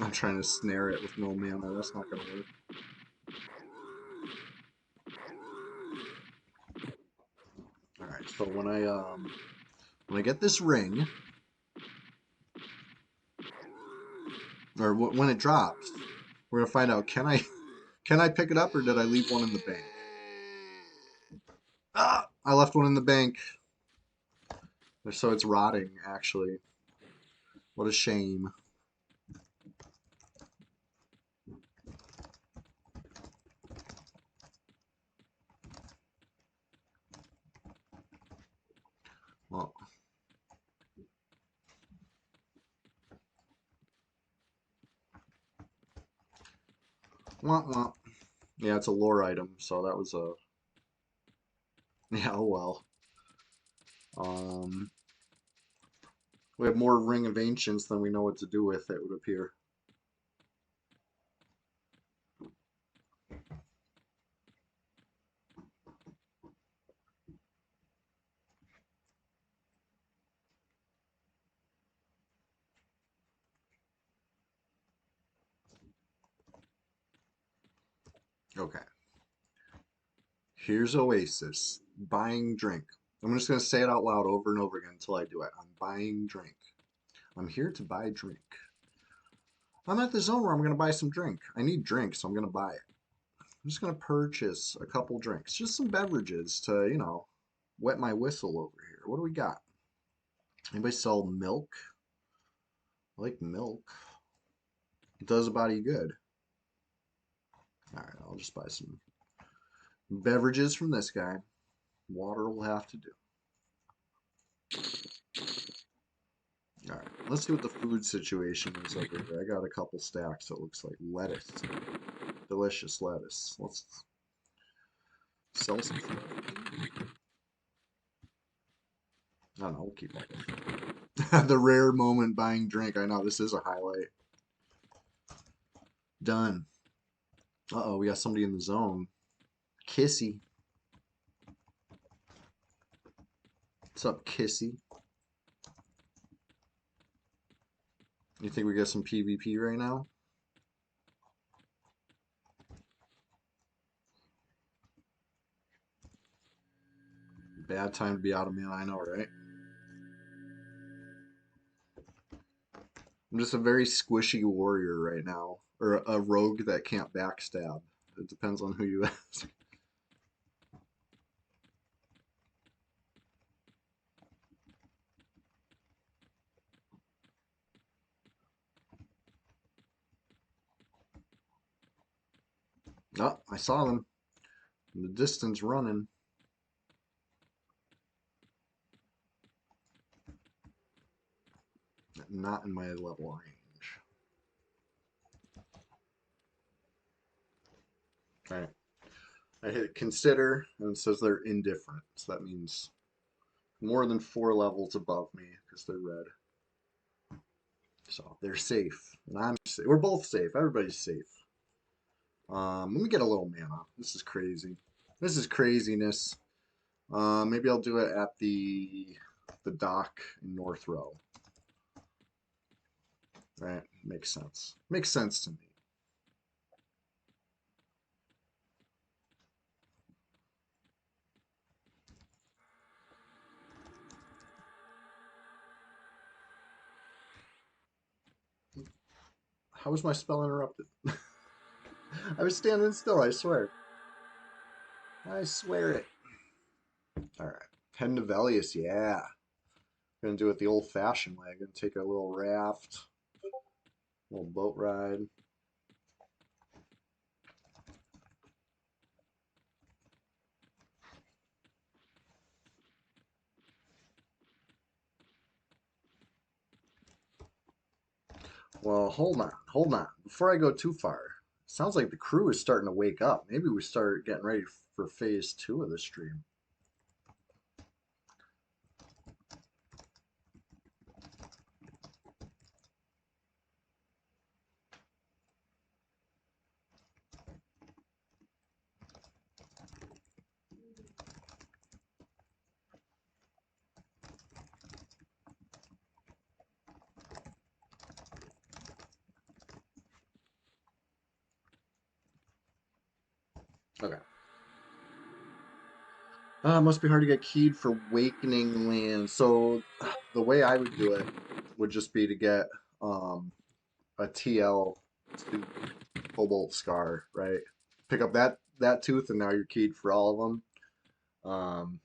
I'm trying to snare it with no mana. That's not gonna work. All right. So when I get this ring, or when it drops, we're gonna find out can I pick it up or did I leave one in the bank? Ah, I left one in the bank. So it's rotting, actually. What a shame. Well, wah, wah. Yeah, it's a lore item, so that was a yeah. Oh well. Um, we have more Ring of Ancients than we know what to do with. It would appear. Okay. Here's Oasis. Buying drink. I'm just going to say it out loud over and over again until I do it. I'm buying drink. I'm here to buy drink. I'm at the zone where I'm going to buy some drink. I need drink, so I'm going to buy it. I'm just going to purchase a couple drinks. Just some beverages to, wet my whistle over here. What do we got? Anybody sell milk? I like milk. It does a body good. All right, I'll just buy some beverages from this guy. Water will have to do. All right, let's see what the food situation is over here. I got a couple stacks. It looks like lettuce, delicious lettuce. Let's sell some stuff. I don't know. We'll keep that. The rare moment buying drink. I know this is a highlight. Done. Uh-oh, we got somebody in the zone. Kissy. What's up, Kissy? You think we got some PvP right now? Bad time to be out of mana, I know, right? I'm just a very squishy warrior right now. Or a rogue that can't backstab. It depends on who you ask. Oh, I saw them in the distance running. not in my level range. All right. I hit consider, and it says they're indifferent. So that means more than 4 levels above me because they're red. So they're safe, and I'm safe. We're both safe. Everybody's safe. Let me get a little mana. This is crazy. This is craziness. Maybe I'll do it at the dock in North Row. Right? Makes sense. Makes sense to me. How was my spell interrupted? I was standing still, I swear. I swear it. Alright. Heading to Velius, yeah. Gonna do it the old fashioned way. Gonna take a little raft, little boat ride. Well, hold on, hold on. Before I go too far, sounds like the crew is starting to wake up. Maybe we start getting ready for phase 2 of the stream. Okay. Must be hard to get keyed for Wakening Land. So the way I would do it would just be to get a TL to Cobalt Scar, right? Pick up that tooth, and now you're keyed for all of them.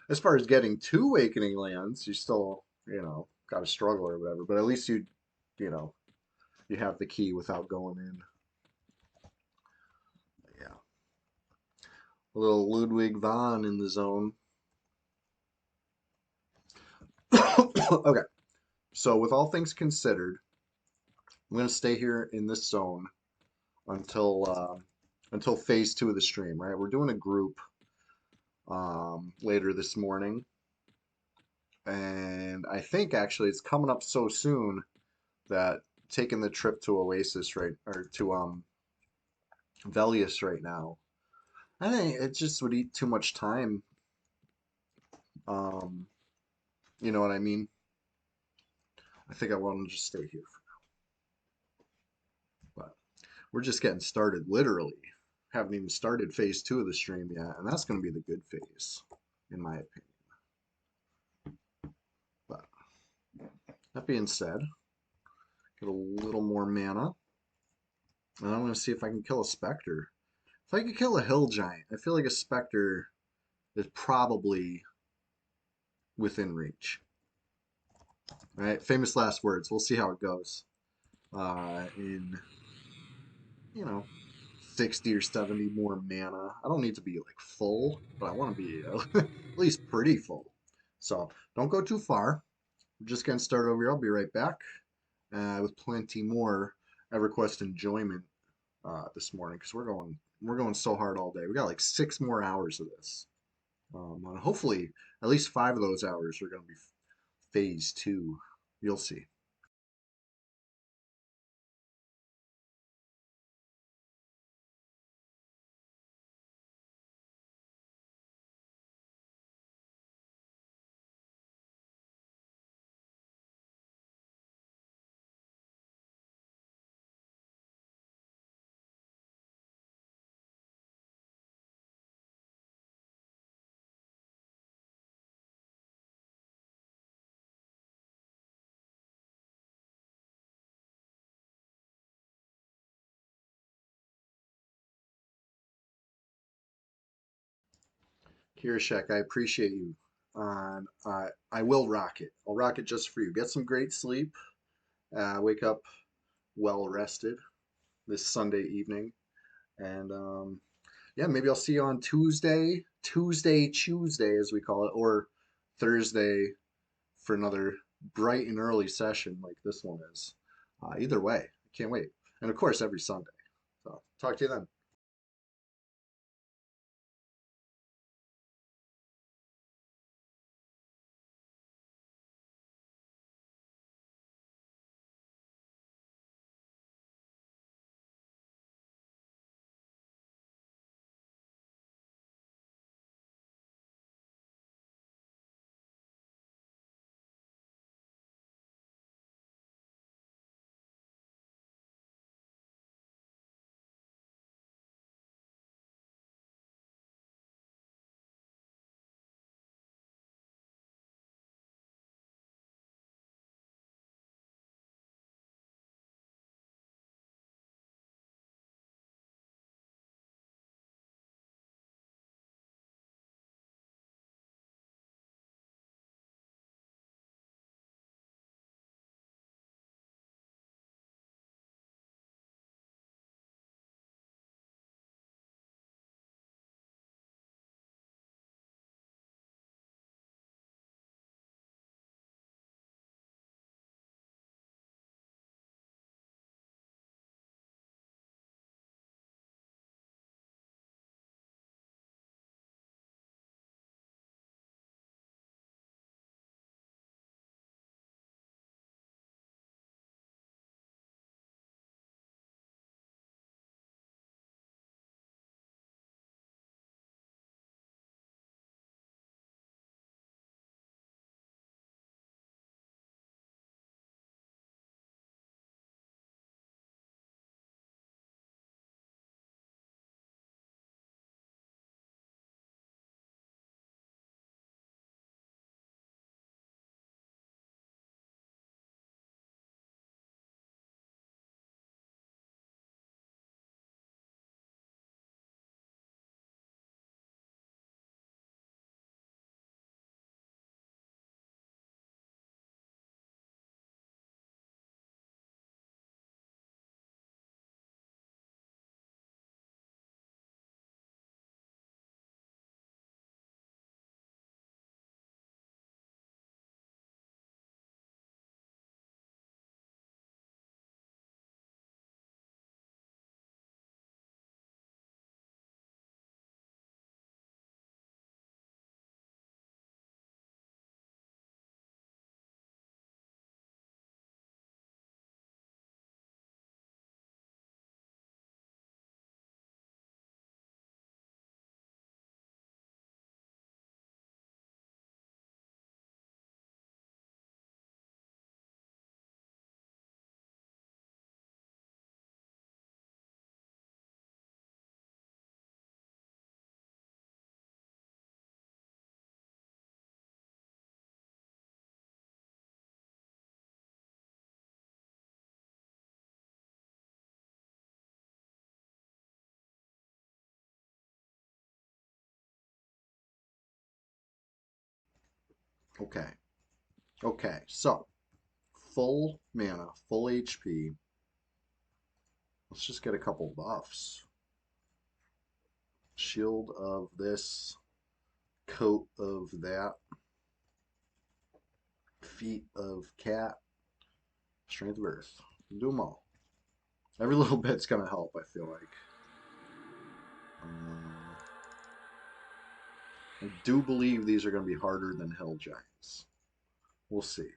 As far as getting 2 Awakening Lands, you still, got to struggle or whatever. But at least you know, you have the key without going in. Yeah, a little Ludwig von in the zone. Okay, so with all things considered, I'm gonna stay here in this zone until phase 2 of the stream. Right, we're doing a group later this morning, and I think actually it's coming up so soon that taking the trip to Oasis right or to Velius right now, I think it just would eat too much time. Um, you know what I mean? I think I want to just stay here for now. But we're just getting started, literally. Haven't even started phase 2 of the stream yet, and that's going to be the good phase, in my opinion. But that being said, get a little more mana. And I'm going to see if I can kill a Spectre. If I could kill a Hill Giant, I feel like a Spectre is probably within reach. All right, famous last words. We'll see how it goes. In, you know, 60 or 70 more mana. I don't need to be like full, but I want to be at least pretty full. So don't go too far. We're just getting started over here. I'll be right back with plenty more EverQuest enjoyment this morning because we're going so hard all day. We got like 6 more hours of this. Hopefully, at least 5 of those hours are going to be phase 2. You'll see. Kirishek, I appreciate you. I will rock it. I'll rock it just for you. Get some great sleep. Wake up well rested this Sunday evening. And yeah, maybe I'll see you on Tuesday, as we call it, or Thursday for another bright and early session like this one is. Either way, I can't wait. And of course, every Sunday. So talk to you then. Okay. Okay. So full mana, full HP. Let's just get a couple buffs. Shield of this, coat of that, feet of cat, strength of earth. Do them all. Every little bit's gonna help, I feel like. I do believe these are gonna be harder than Hell Giants. We'll see.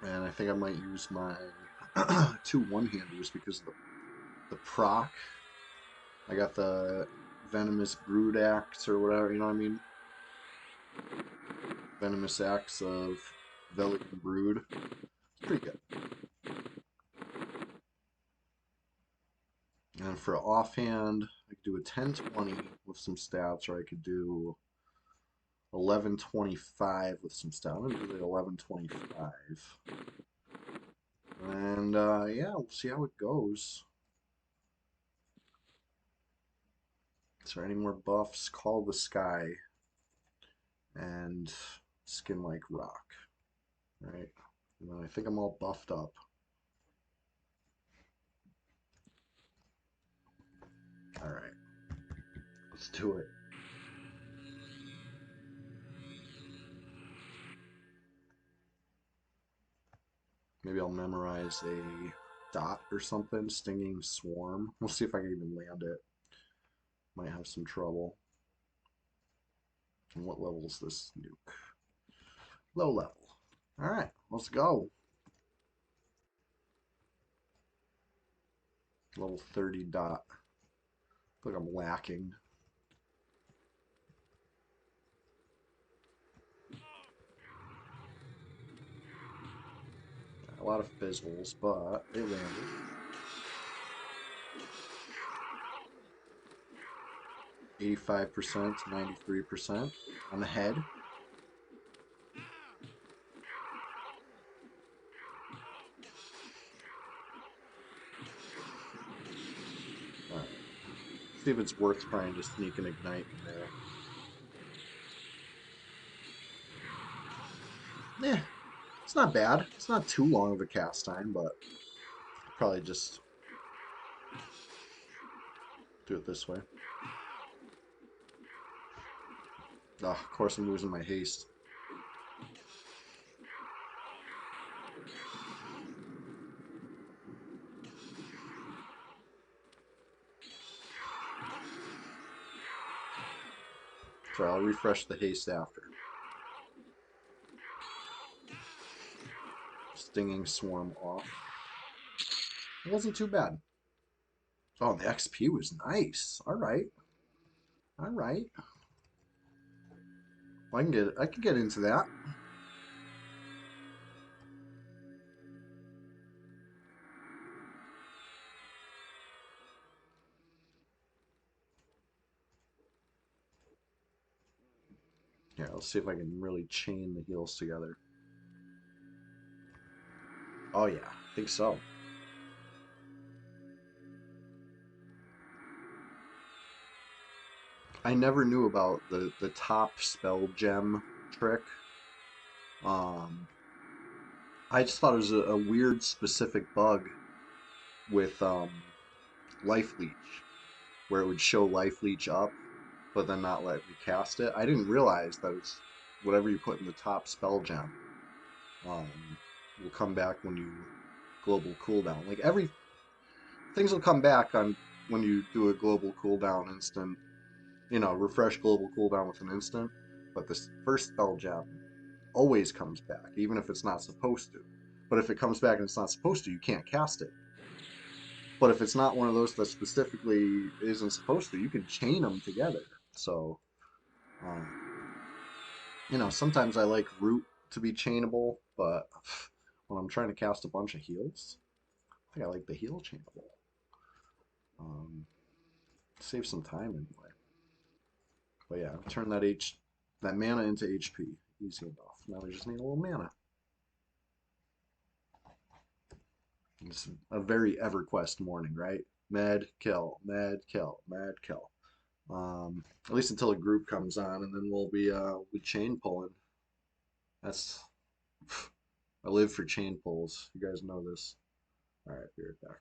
And I think I might use my two one-handers because of the proc. I got the Venomous Brood Axe or whatever, you know what I mean? Venomous Axe of Velican Brood. It's pretty good. And for offhand, I could do a 10-20 with some stats, or I could do 11-25 with some stats. I'm going to do the 11-25. And yeah, we'll see how it goes. Is there any more buffs? Call the Sky and Skin Like Rock. Right? And then I think I'm all buffed up. All right. Let's do it. Maybe I'll memorize a dot or something. Stinging swarm. We'll see if I can even land it. Might have some trouble. And what level is this nuke? Low level. Alright, let's go. Level 30 dot. I feel like I'm lacking. A lot of fizzles, but it landed. 85%, 93% on the head. Alright. See if it's worth trying to sneak and ignite in there. Yeah, it's not bad. It's not too long of a cast time, but probably just do it this way. Oh, of course I'm losing my haste. So I'll refresh the haste after. Stinging swarm off. It wasn't too bad. Oh, the XP was nice. All right. All right. I can get into that. Yeah, let's see if I can really chain the heals together. Oh yeah, I think so. I never knew about the top spell gem trick. Um, I just thought it was a weird specific bug with life leech, where it would show life leech up, but then not let me cast it. I didn't realize that it's whatever you put in the top spell gem um, will come back when you global cooldown. Like things will come back on when you do a global cooldown instant. You know, refresh global cooldown with an instant. But this first spell gem always comes back, even if it's not supposed to. But if it comes back and it's not supposed to, you can't cast it. But if it's not one of those that specifically isn't supposed to, you can chain them together. So, um, you know, sometimes I like root to be chainable, but when I'm trying to cast a bunch of heals, I think I like the heal chainable. Um, Save some time anyway. But yeah, turn that mana into HP. Easy enough. Now we just need a little mana. It's a very EverQuest morning, right? Med, kill, med, kill, med, kill. At least until a group comes on, and then we'll be with chain pulling. That's I live for chain pulls. You guys know this. All right, be right back.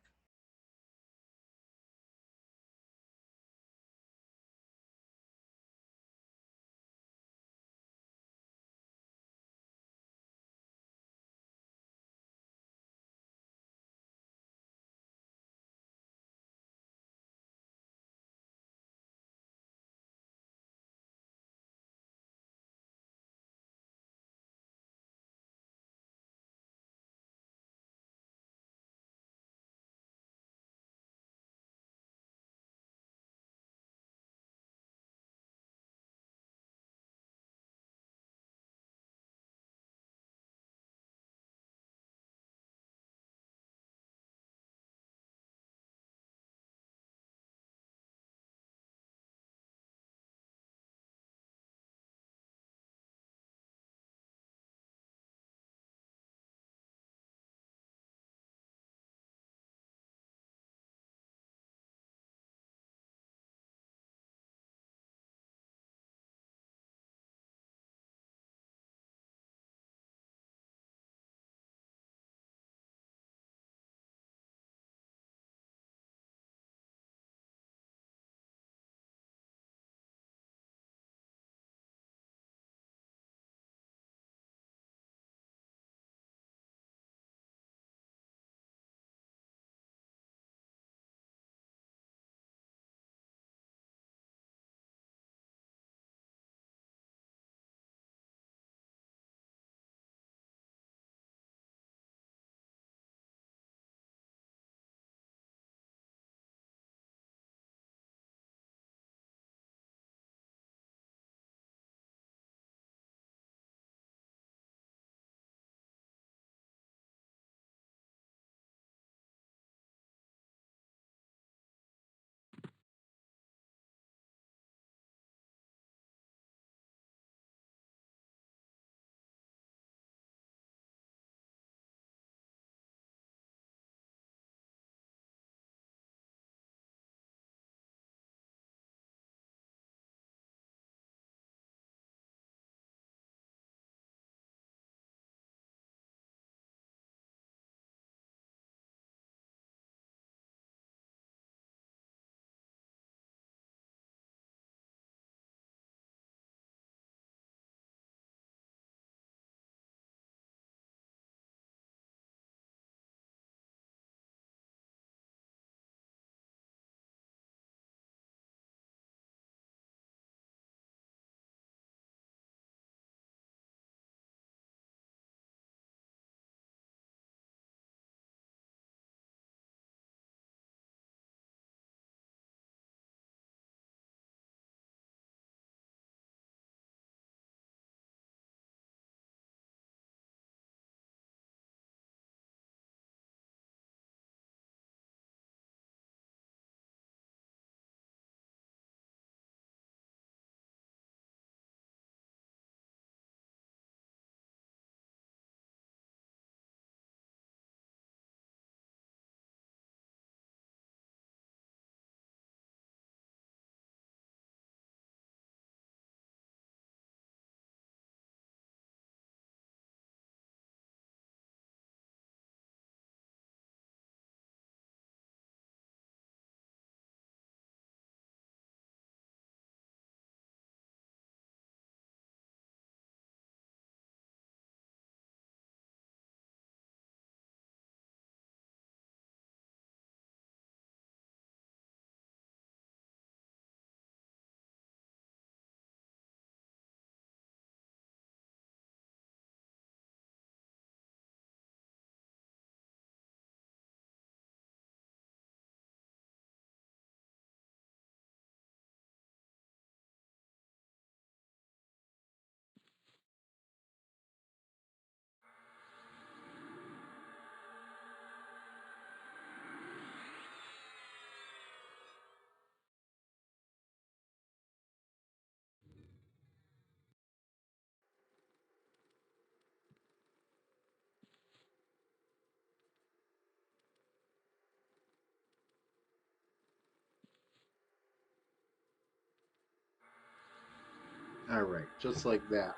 All right, just like that.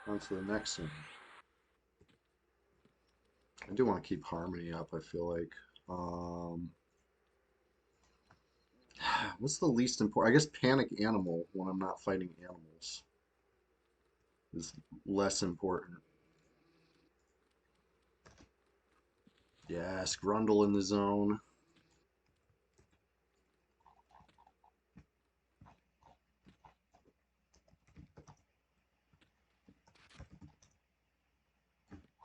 On to the next one. I do want to keep harmony up, I feel like. Um, what's the least important? I guess panic animal when I'm not fighting animals is less important. Yes, Grundle in the zone.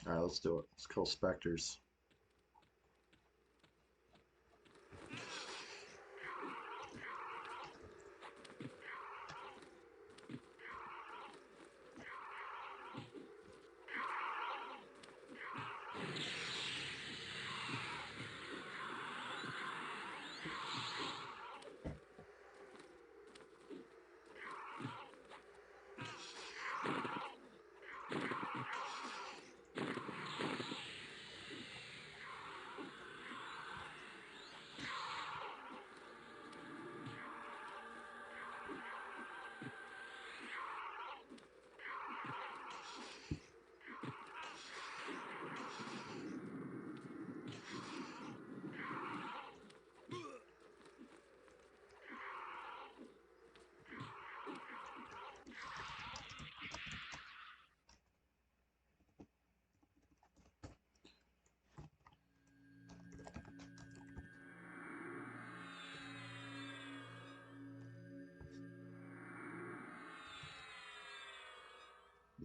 All right, let's do it. Let's kill specters.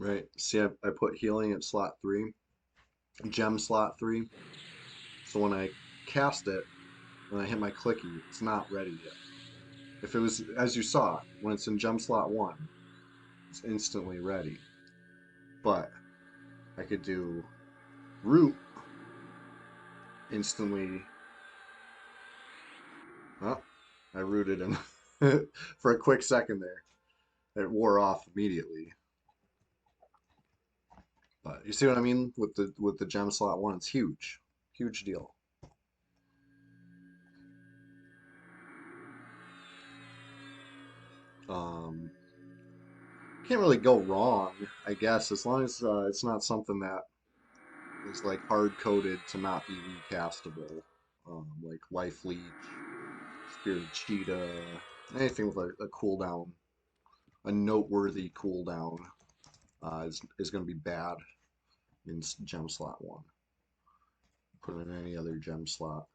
Right. See, I put healing at slot 3, gem slot 3. So when I cast it, when I hit my clicky, it's not ready yet. If it was, as you saw, when it's in gem slot 1, it's instantly ready. But I could do root instantly. Oh, I rooted him for a quick second there. It wore off immediately. But you see what I mean with the gem slot 1? It's huge, huge deal. Um, can't really go wrong, I guess, as long as it's not something that is like hard coded to not be recastable, like Life Leech, Spirit Cheetah, anything with a cooldown, a noteworthy cooldown, is going to be bad in gem slot 1. Put it in any other gem slot.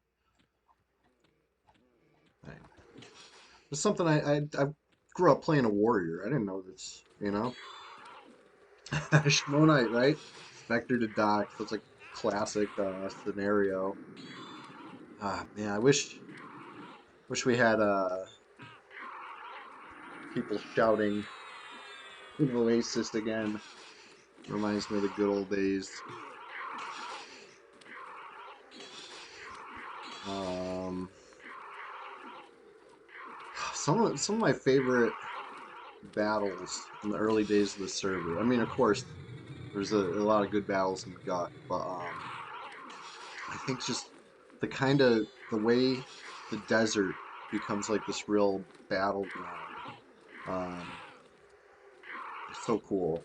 Right. It's something I grew up playing a warrior. I didn't know this, you know. Shmonite, right? Spectre to dock. That's a classic scenario. Ah, man, I wish we had people shouting in Oasis again. Reminds me of the good old days. Um, some of my favorite battles in the early days of the server. I mean, of course, there's a lot of good battles in Gut, but I think just the way the desert becomes like this real battleground. Um, it's so cool.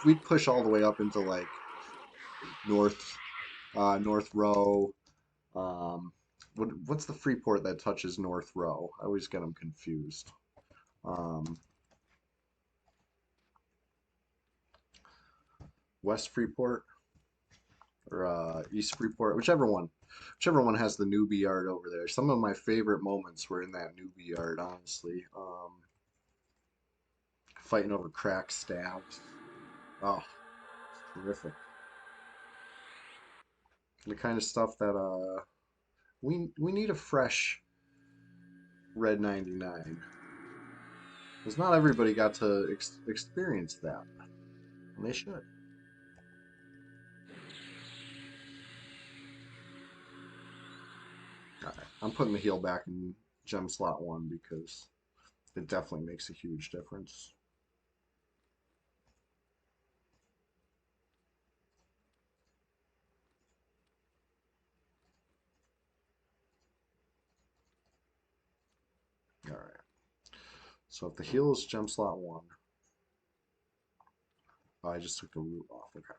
We'd push all the way up into like North North Row. Um, what's the Freeport that touches North Row? I always get them confused. Um, West Freeport or East Freeport, whichever one has the newbie yard over there. Some of my favorite moments were in that newbie yard, honestly. Fighting over cracked stabs. Oh, it's terrific. The kind of stuff that we need a fresh Red 99. Because not everybody got to experience that. And they should. Alright, I'm putting the heal back in gem slot 1 because it definitely makes a huge difference. Alright. So if the heal is gem slot 1. Oh, I just took the root off. Okay.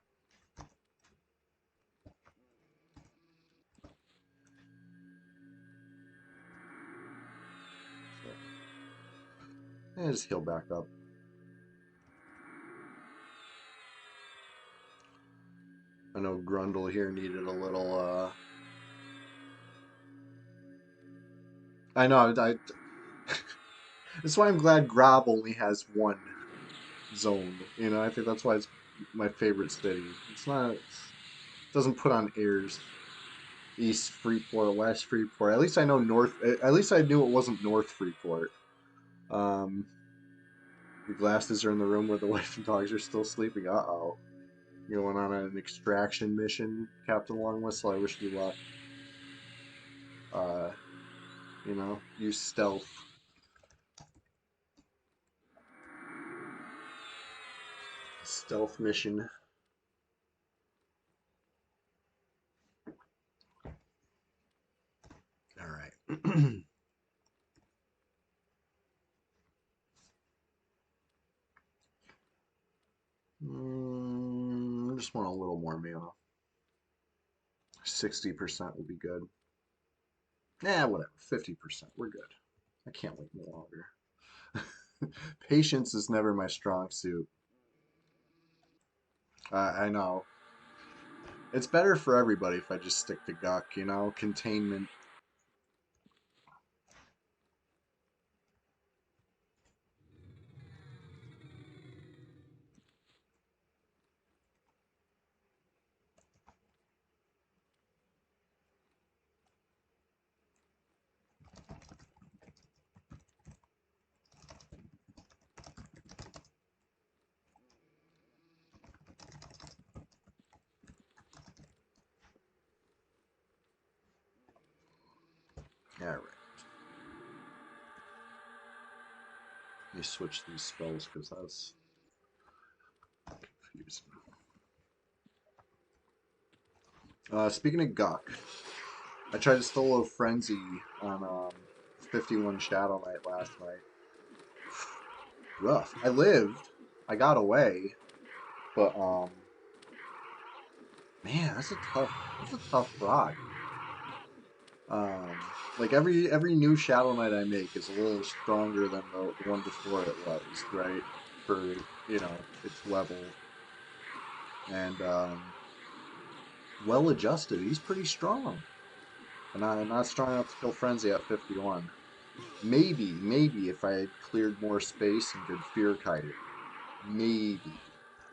And just heal back up. I know Grundle here needed a little, I know, that's why I'm glad Grob only has one zone. You know, I think that's why it's my favorite city. It's not, it doesn't put on airs. East Freeport, West Freeport. At least I know North, at least I knew it wasn't North Freeport. Um, your glasses are in the room where the wife and dogs are still sleeping. Uh-oh. Going on an extraction mission, Captain Longwhistle. I wish you luck. Uh, use stealth. Stealth mission. All right. I just want a little more mana. 60% would be good. Whatever. 50%. We're good. I can't wait no longer. Patience is never my strong suit. I know. It's better for everybody if I just stick to Guck, you know? Containment. Alright. Let me switch these spells because that's confusing. Speaking of Guck, I tried to solo Frenzy on 51 Shadow Knight last night. Rough. I lived. I got away. But, man, that's a tough rock. Um, like every new Shadow Knight I make is a little stronger than the one before it was, right? For, its level. And, well adjusted. He's pretty strong. And I'm not strong enough to kill Frenzy at 51. Maybe if I had cleared more space and could fear kite it. Maybe.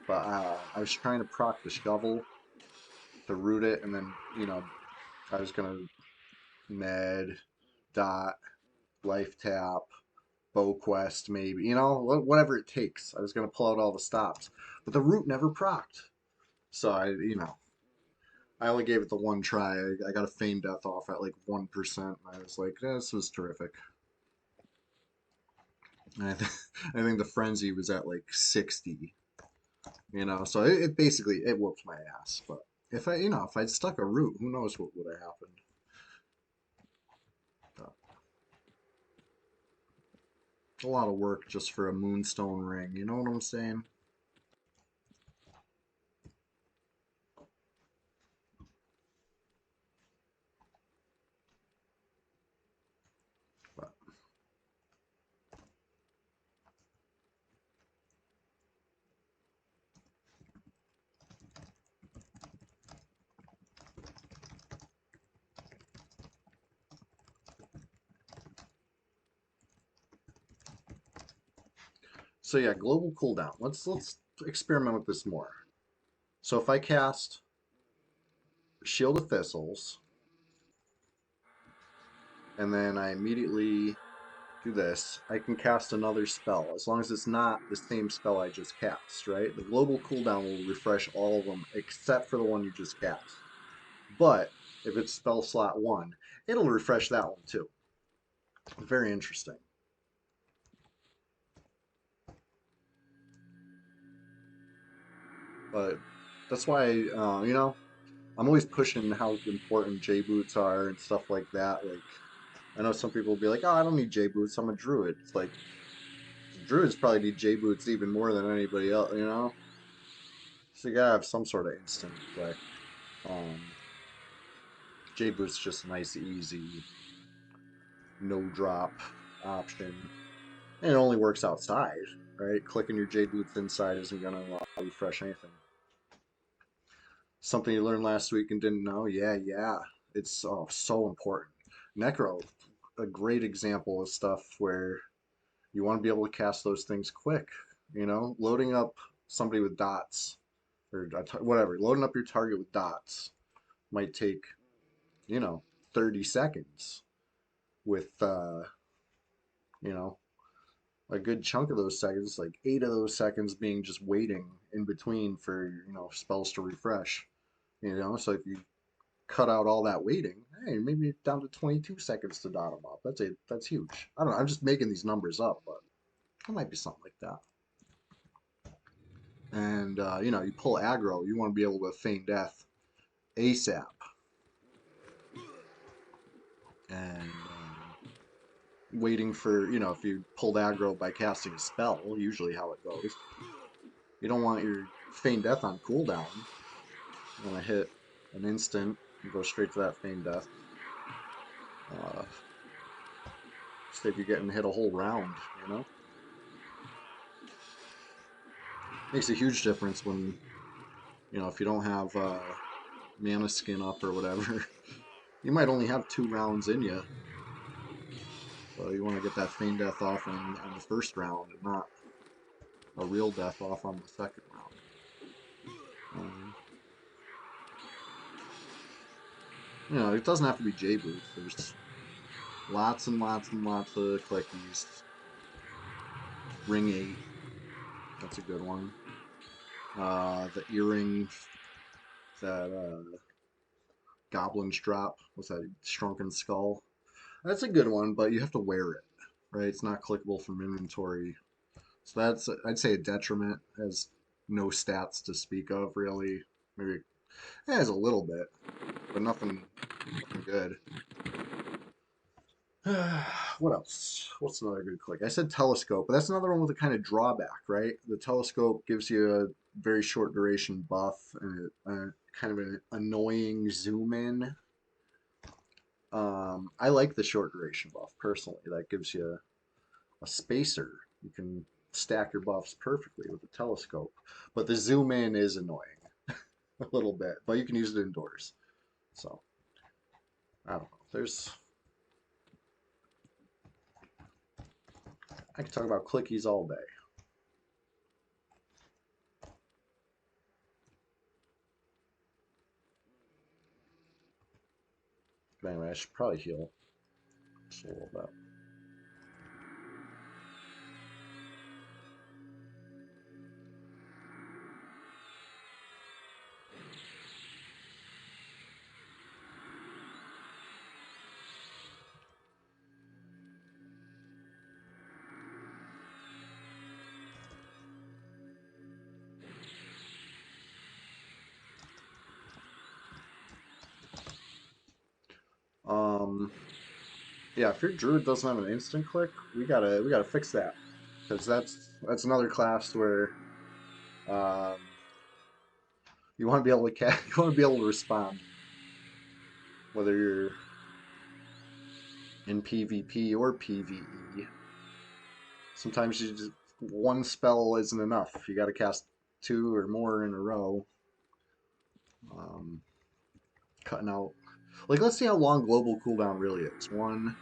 But I was trying to proc the shovel to root it, and then, I was gonna med, dot, life tap, bow quest, maybe, whatever it takes. I was gonna pull out all the stops. But the root never procced. So I only gave it the one try. I got a feign death off at like 1%. And I was like, this was terrific. And I think the frenzy was at like 60. So it basically it whooped my ass. But if I'd stuck a root, who knows what would have happened. But a lot of work just for a moonstone ring. You know what I'm saying? But so yeah, global cooldown. Let's experiment with this more. So if I cast Shield of Thistles, and then I immediately do this, I can cast another spell, as long as it's not the same spell I just cast, right? The global cooldown will refresh all of them except for the one you just cast. But if it's spell slot 1, it'll refresh that one too. Very interesting. But that's why, I'm always pushing how important J boots are and stuff like that. Like, I know some people will be like, "Oh, I don't need J boots. I'm a druid." It's like, Druids probably need J boots even more than anybody else, you know? So you gotta have some sort of instant click. Um, J boot's just a nice, easy, no drop option. And it only works outside, right? Clicking your J boots inside isn't gonna refresh anything. Something you learned last week and didn't know? Yeah, yeah. It's so important. Necro, a great example of stuff where you want to be able to cast those things quick. You know, loading up somebody with dots or whatever, loading up your target with dots might take, you know, 30 seconds with, you know, a good chunk of those seconds, like 8 of those seconds being just waiting in between for, spells to refresh. So if you cut out all that waiting, hey, maybe down to 22 seconds to dot them up. That's huge. I don't know. I'm just making these numbers up, but it might be something like that. And you pull aggro, you want to be able to feign death ASAP. And waiting for, if you pulled aggro by casting a spell, usually how it goes, you don't want your feign death on cooldown. You want to hit an instant and go straight to that feign death. Save you getting hit a whole round. Makes a huge difference when, if you don't have mana skin up or whatever, you might only have 2 rounds in you. So you want to get that feign death off on the first round and not a real death off on the second round. Um, it doesn't have to be J boots. There's lots and lots and lots of clickies. Ring 8, that's a good one. The earring that goblins drop. What's that? Shrunken Skull. That's a good one, but you have to wear it, right? It's not clickable from inventory. So that's, I'd say, a detriment. Has no stats to speak of, really. Maybe it has a little bit, but nothing good. What else? What's another good click? I said telescope, but that's another one with a kind of drawback, right? The telescope gives you a very short duration buff and kind of an annoying zoom in. I like the short duration buff personally. That gives you a spacer. You can stack your buffs perfectly with the telescope, but the zoom in is annoying a little bit. But you can use it indoors. So I don't know. I could talk about clickies all day. But anyway, I should probably heal just a little bit. Yeah, if your druid doesn't have an instant click, we gotta fix that because that's another class where um, you want to be able to you want to be able to respond whether you're in PvP or PvE. Sometimes one spell isn't enough. You got to cast 2 or more in a row. Um, Cutting out, like, let's see how long global cooldown really is. 1,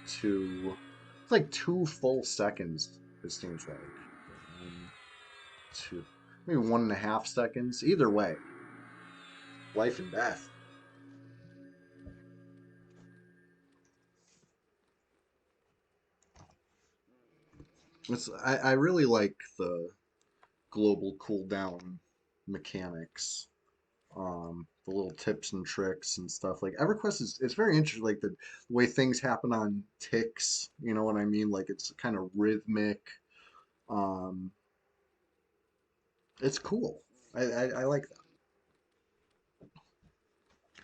2, it's like 2 full seconds. It seems like 1, 2, maybe 1.5 seconds. Either way, life and death. I really like the global cooldown mechanics. The little tips and tricks and stuff. Like EverQuest is it's very interesting. Like the way things happen on ticks. You know what I mean? Like it's kind of rhythmic. Um, it's cool. I like that.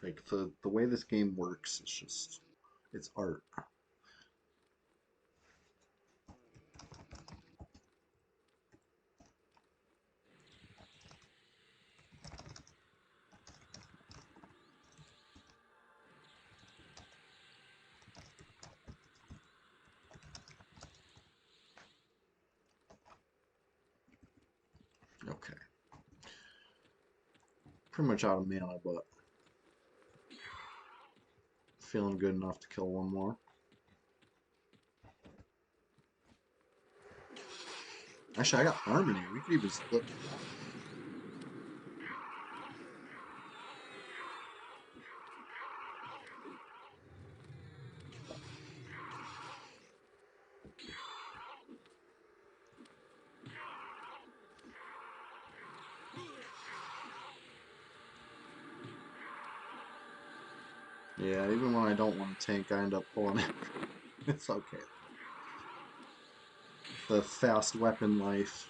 Like the way this game works, it's art. Okay. Pretty much out of mana, but feeling good enough to kill one more. Actually, I got Harmony. We could even split that. Yeah, even when I don't want to tank, I end up pulling it. It's okay. The fast weapon life.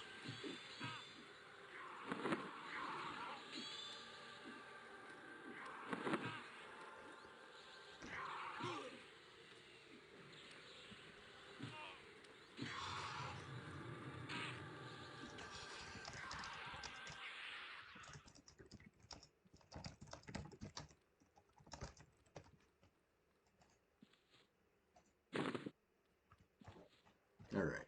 All right.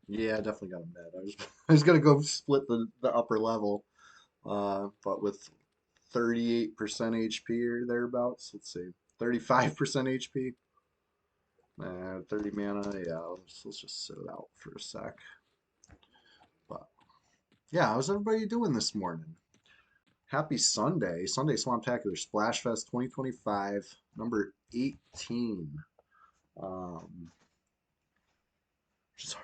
Yeah, I definitely got a med. I was gonna go split the upper level, but with 38% HP or thereabouts. Let's see, 35% HP. 30 mana. Yeah, let's just sit it out for a sec. But yeah, how's everybody doing this morning? Happy Sunday. Sunday Swamptacular Splash Fest 2025, number 18. Um, just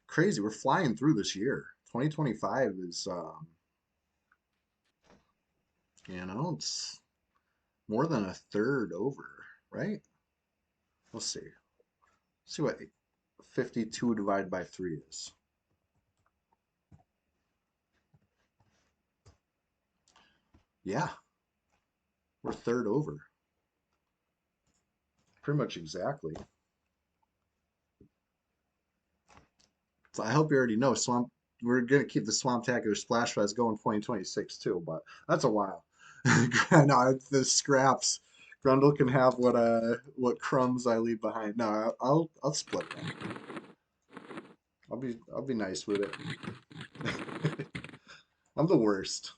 crazy. We're flying through this year. 2025 is, it's more than a third over, right? Let's see. See what 52 divided by 3 is. Yeah, we're third over. Pretty much exactly. So I hope you already know we're gonna keep the Swamptacular Splash Fest going 2026 too, but that's a while. No, the scraps. Grundle can have what crumbs I leave behind. No, I'll split them. I'll be nice with it. I'm the worst.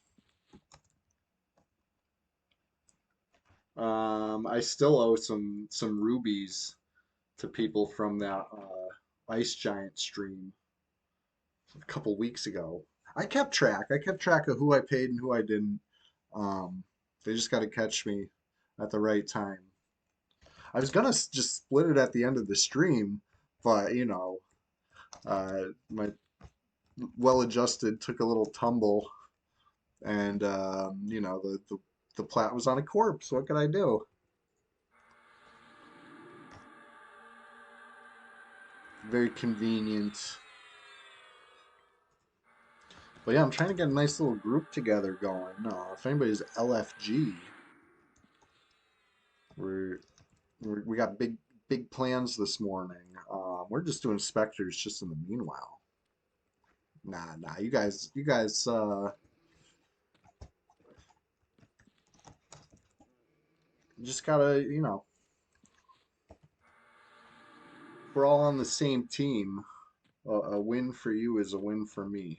I still owe some rubies to people from that Ice Giant stream a couple weeks ago. I kept track. I kept track of who I paid and who I didn't. Um, they just got to catch me at the right time. I was gonna just split it at the end of the stream, but my well-adjusted took a little tumble, and the plat was on a corpse. What could I do? Very convenient. But yeah, I'm trying to get a nice little group together going. If anybody's LFG, we're, we got big plans this morning. We're just doing specters just in the meanwhile. Nah, you guys, just gotta, we're all on the same team. A win for you is a win for me.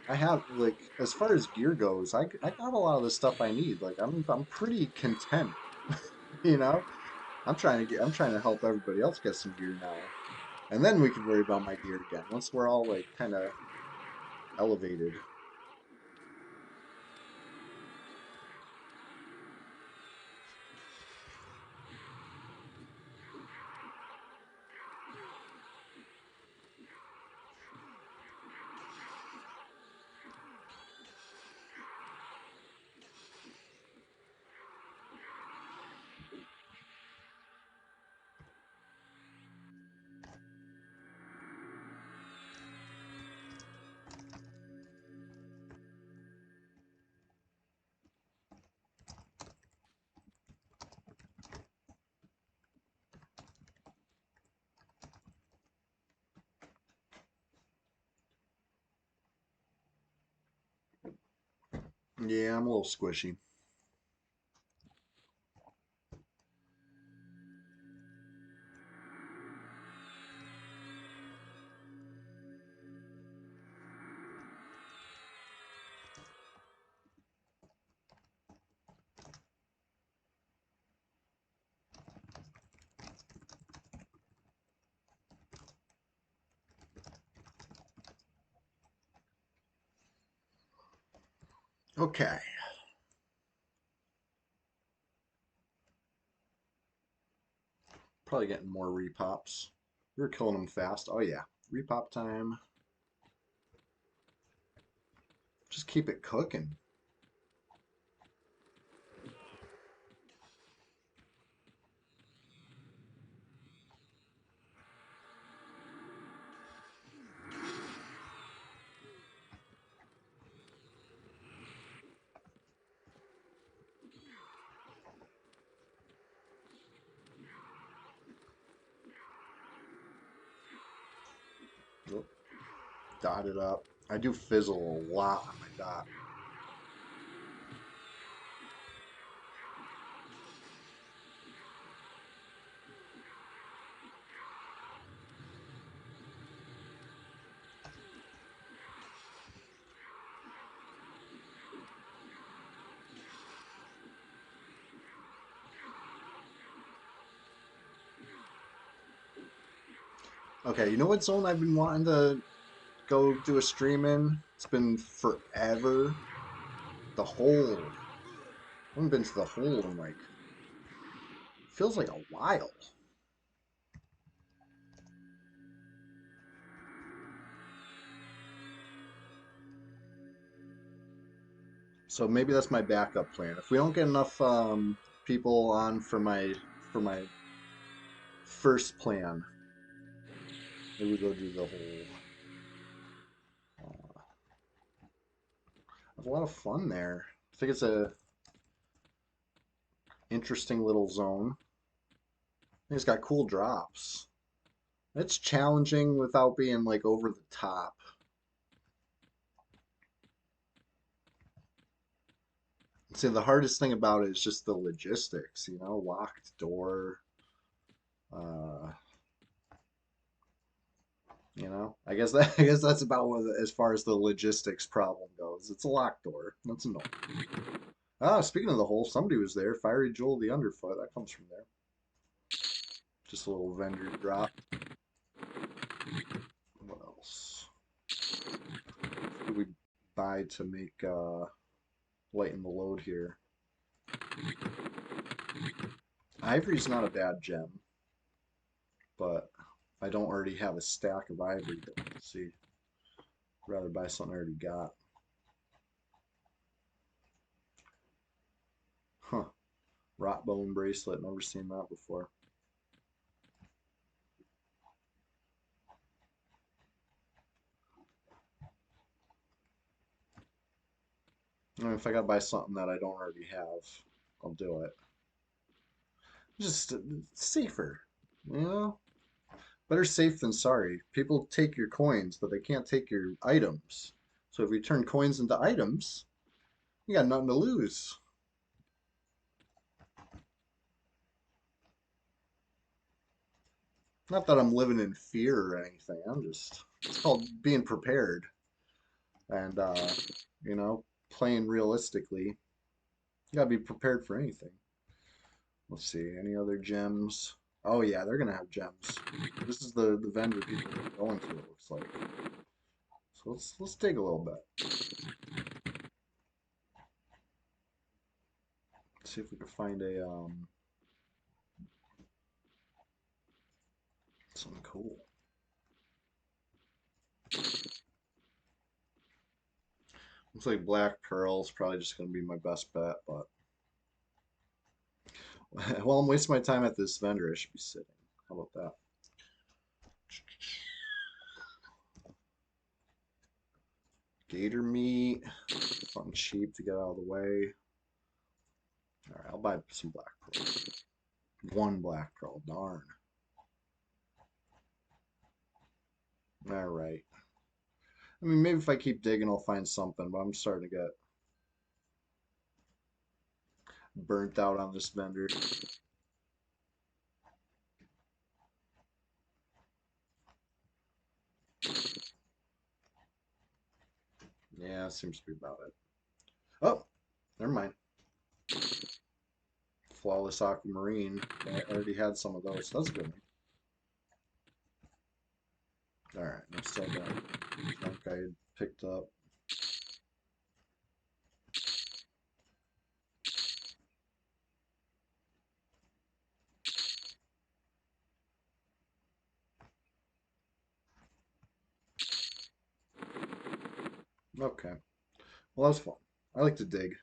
I have like as far as gear goes, I got a lot of the stuff I need. Like I'm pretty content, you know. I'm trying to help everybody else get some gear now, and then we can worry about my gear again once we're all like kind of elevated. Yeah, I'm a little squishy. Okay. Probably getting more repops. We were killing them fast. Oh yeah. Repop time. Just keep it cooking. Oh, dot it up. I do fizzle a lot on my dot. Okay, you know what zone I've been wanting to go do a stream in? It's been forever. The hole. I haven't been to the hole in like, feels like a while. So maybe that's my backup plan. If we don't get enough people on for my first plan, maybe we go do the whole. Have a lot of fun there. I think it's a interesting little zone. I think it's got cool drops. It's challenging without being like over the top. See, the hardest thing about it is just the logistics, you know, locked door. Uh, you know, I guess that's about as far as the logistics problem goes. It's a locked door. That's annoying. Ah, speaking of the hole, somebody was there. Fiery Joel the Underfoot. That comes from there. Just a little vendor drop. What else? What do we buy to make lighten the load here? Ivory's not a bad gem, but I don't already have a stack of ivory. Let's see. Rather buy something I already got. Huh. Rot bone bracelet. Never seen that before. I mean, if I gotta buy something that I don't already have, I'll do it. Just safer, you know? Better safe than sorry. People take your coins, but they can't take your items. So if we turn coins into items, you got nothing to lose. Not that I'm living in fear or anything. It's called being prepared and, you know, playing realistically. You gotta be prepared for anything. Let's see, any other gems? Oh yeah, they're gonna have gems. This is the vendor people are going to, it looks like. So let's dig a little bit. See if we can find a something cool. Looks like Black Pearl's probably just gonna be my best bet, but while I'm wasting my time at this vendor, I should be sitting. How about that? Gator meat, something cheap to get out of the way. All right, I'll buy some Black Pearl. One Black Pearl, darn. All right. I mean, maybe if I keep digging, I'll find something, but I'm starting to get burnt out on this vendor. Yeah, seems to be about it. Oh, never mind. Flawless Aquamarine. I already had some of those. That's good. All right, I'm still got junk I picked up. Okay. Well, that was fun. I like to dig.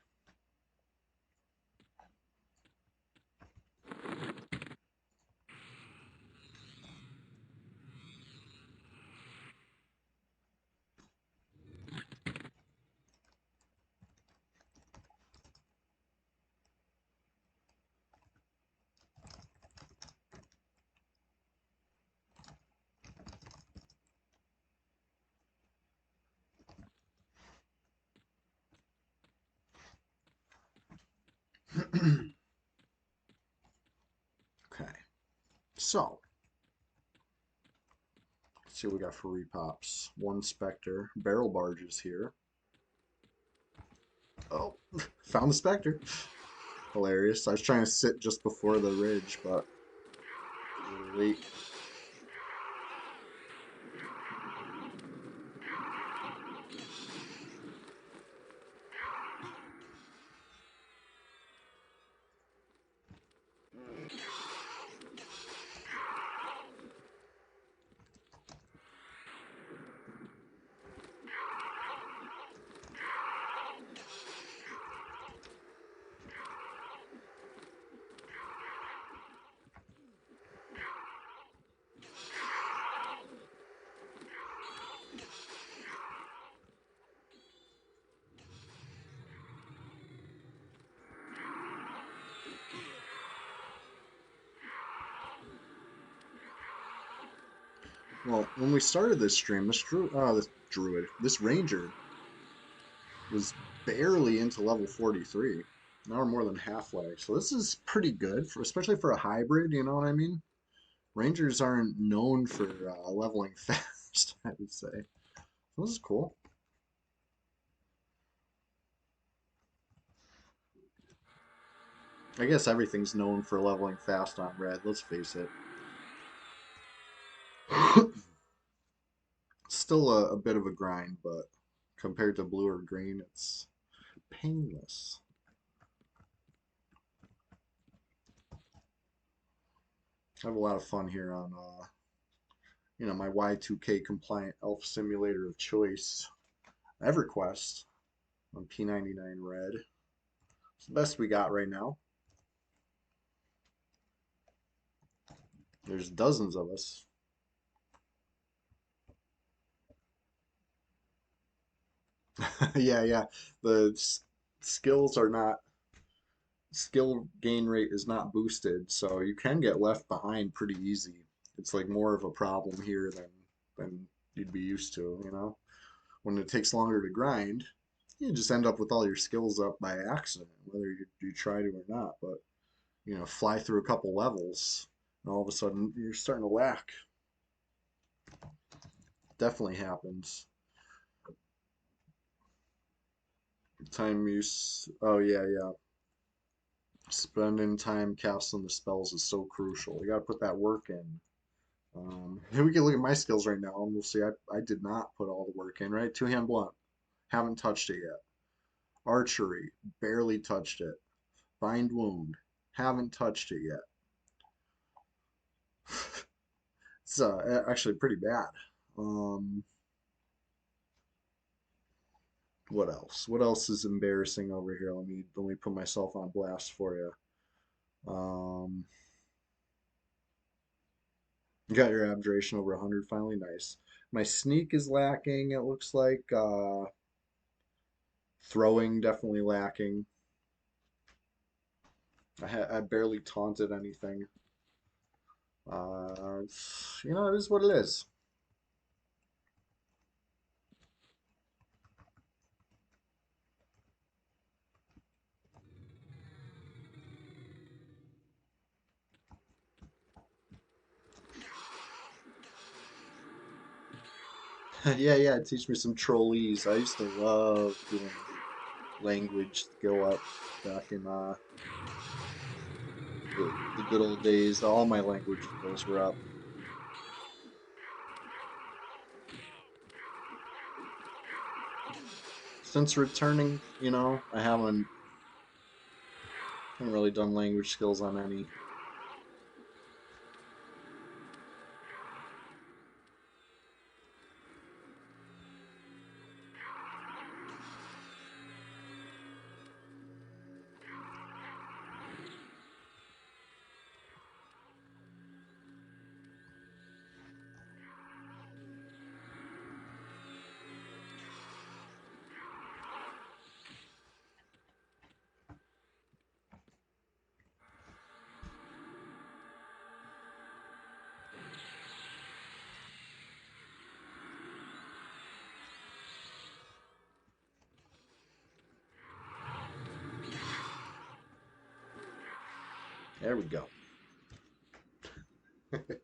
Okay. So, let's see what we got for repops. One Spectre. Barrel barges here. Oh, found the Spectre. Hilarious. I was trying to sit just before the ridge, but a little late. Well, when we started this stream, this ranger was barely into level 43. Now we're more than halfway. So this is pretty good, especially for a hybrid, you know what I mean? Rangers aren't known for leveling fast, I would say. This is cool. I guess everything's known for leveling fast on red, let's face it. Still a bit of a grind, but compared to blue or green, it's painless. I have a lot of fun here on my Y2K compliant elf simulator of choice, EverQuest on P99 red. It's the best we got right now. There's dozens of us. Yeah, yeah. The skills are not, skill gain rate is not boosted, so you can get left behind pretty easy. It's like more of a problem here than you'd be used to, you know? When it takes longer to grind, you just end up with all your skills up by accident, whether you try to or not. But fly through a couple levels, and all of a sudden you're starting to lack. Definitely happens. Time use. Oh yeah, yeah. Spending time casting the spells is so crucial. You got to put that work in. We can look at my skills right now, and we'll see. I did not put all the work in. Right, two-hand blunt, haven't touched it yet. Archery, barely touched it. Bind wound, haven't touched it yet. It's actually pretty bad. Um, what else? What else is embarrassing over here? Let me put myself on blast for you. Um, you got your abjuration over 100 finally, nice. My sneak is lacking. It looks like throwing definitely lacking. I barely taunted anything. It is what it is. Yeah, yeah. Teach me some trollese. I used to love doing language skill up back in the good old days. All my language skills were up. Since returning, I haven't really done language skills on any. There we go. That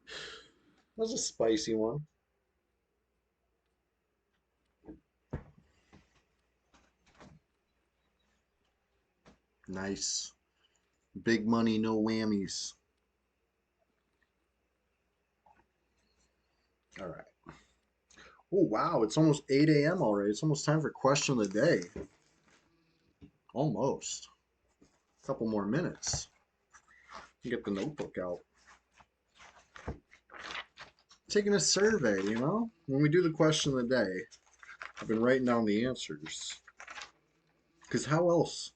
was a spicy one. Nice. Big money, no whammies. All right. Oh, wow. It's almost 8 a.m. already. It's almost time for question of the day. Almost. A couple more minutes. Get the notebook out. Taking a survey, you know? When we do the question of the day, I've been writing down the answers. Because how else?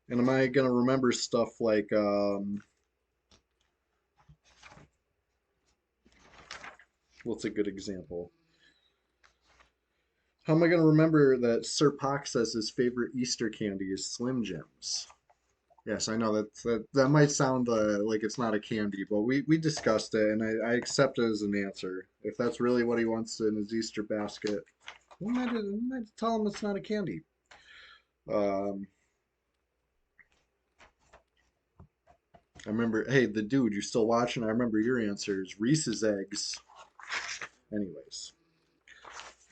And am I going to remember stuff like, what's a good example? How am I going to remember that Sir Pock says his favorite Easter candy is Slim Jims? Yes, I know that might sound like it's not a candy, but we discussed it, and I accept it as an answer. If that's really what he wants in his Easter basket, we might tell him it's not a candy. Um, I remember, hey, the dude, you still watching? I remember your answers. Reese's eggs. Anyways,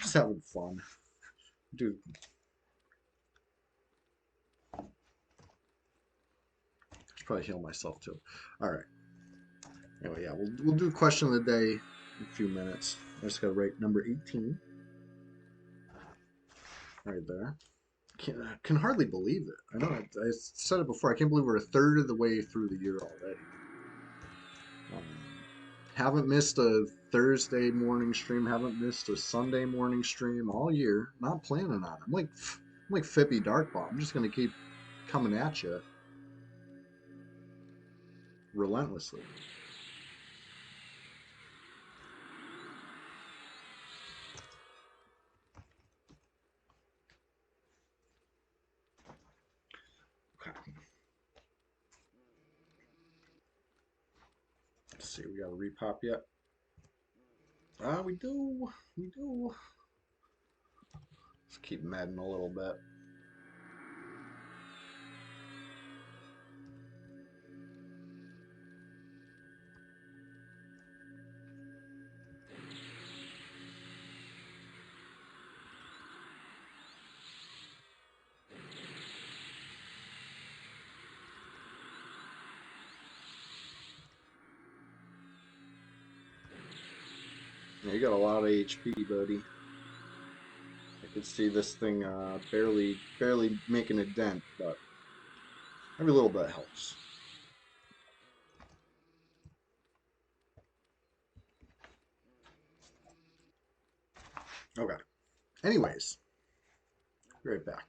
just having fun, dude. Should probably heal myself too. All right. Anyway, yeah, we'll do question of the day in a few minutes. I just gotta write number 18 right there. Can hardly believe it. I know I said it before. I can't believe we're a third of the way through the year already. Um, haven't missed a Thursday morning stream. Haven't missed a Sunday morning stream all year. Not planning on it. I'm like Fippy Darkball. I'm just gonna keep coming at you relentlessly. Okay. Let's see. We got a repop yet? Ah, we do. We do. Let's keep medding a little bit. Yeah, you got a lot of HP, buddy. I can see this thing barely making a dent, but every little bit helps. Okay. Anyways, be right back.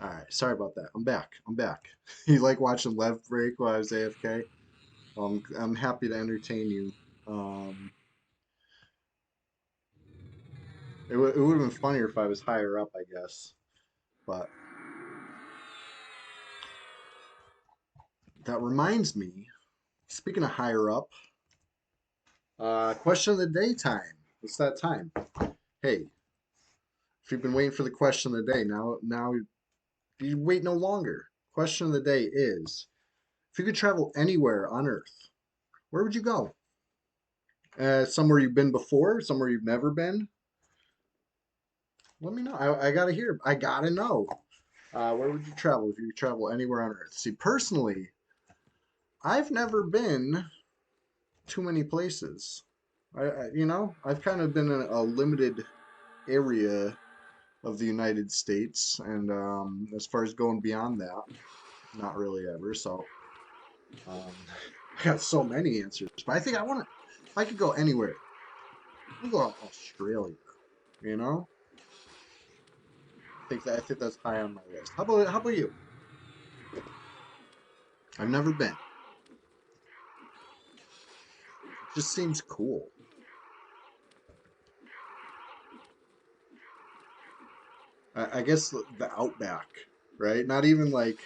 All right, sorry about that. I'm back. I'm back. You like watching Left Break while I was AFK? Well, I'm happy to entertain you. Um, it would have been funnier if I was higher up, I guess. But that reminds me, speaking of higher up, question of the day time. It's that time. Hey, if you've been waiting for the question of the day, now you wait no longer. Question of the day is, if you could travel anywhere on Earth, where would you go? Somewhere you've been before, somewhere you've never been? Let me know. I gotta hear. I gotta know. Where would you travel if you could travel anywhere on Earth? See, personally, I've never been too many places. I've kind of been in a limited area of the United States, and as far as going beyond that, not really ever. So um, I got so many answers, but I think I want to. If I could go anywhere, I'm going to Australia. You know, I think that's high on my list. How about you? I've never been. It just seems cool. I guess the outback, right? Not even like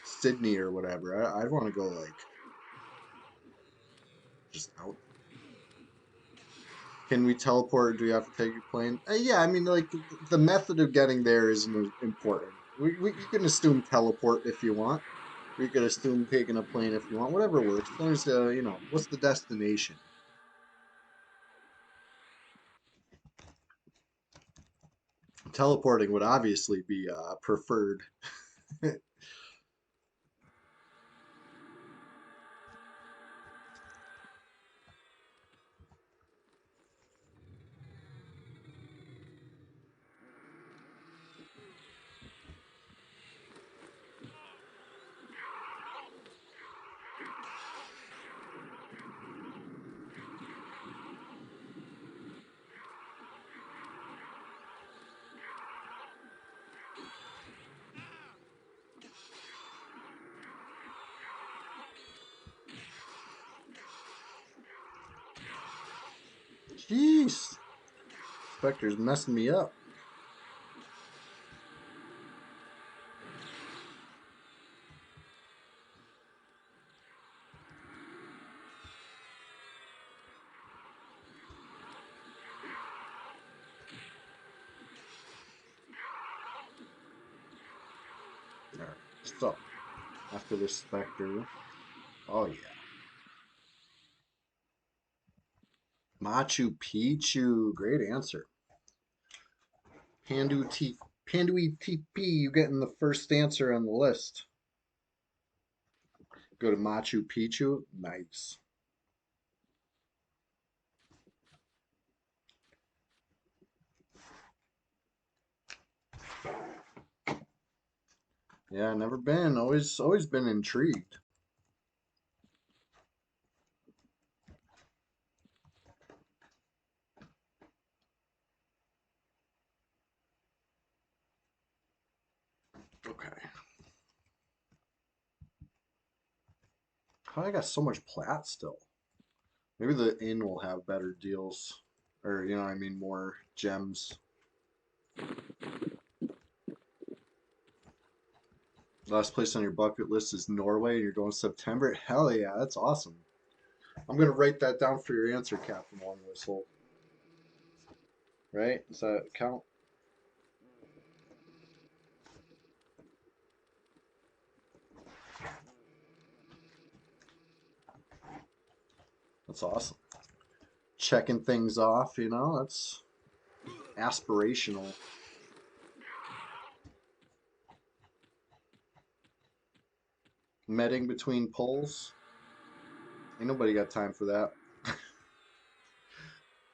Sydney or whatever. I'd want to go like just out. Can we teleport? Do we have to take a plane? Yeah, I mean, like the method of getting there isn't as important. You can assume teleport if you want. We could assume taking a plane if you want. Whatever works. As long as what's the destination? Teleporting would obviously be preferred. Jeez, Spectre's messing me up. All right, so after this Spectre, oh yeah, Machu Picchu. Great answer. Pandu T Pandui TP, you getting the first answer on the list. Go to Machu Picchu. Nice. Yeah, never been. Always been intrigued. Okay. How I got so much plat still? Maybe the inn will have better deals. Or, I mean, more gems. Last place on your bucket list is Norway, and you're going September. Hell yeah, that's awesome. I'm gonna write that down for your answer, Captain Long Whistle. Right? Does that count? That's awesome. Checking things off, that's aspirational. Medding between poles. Ain't nobody got time for that.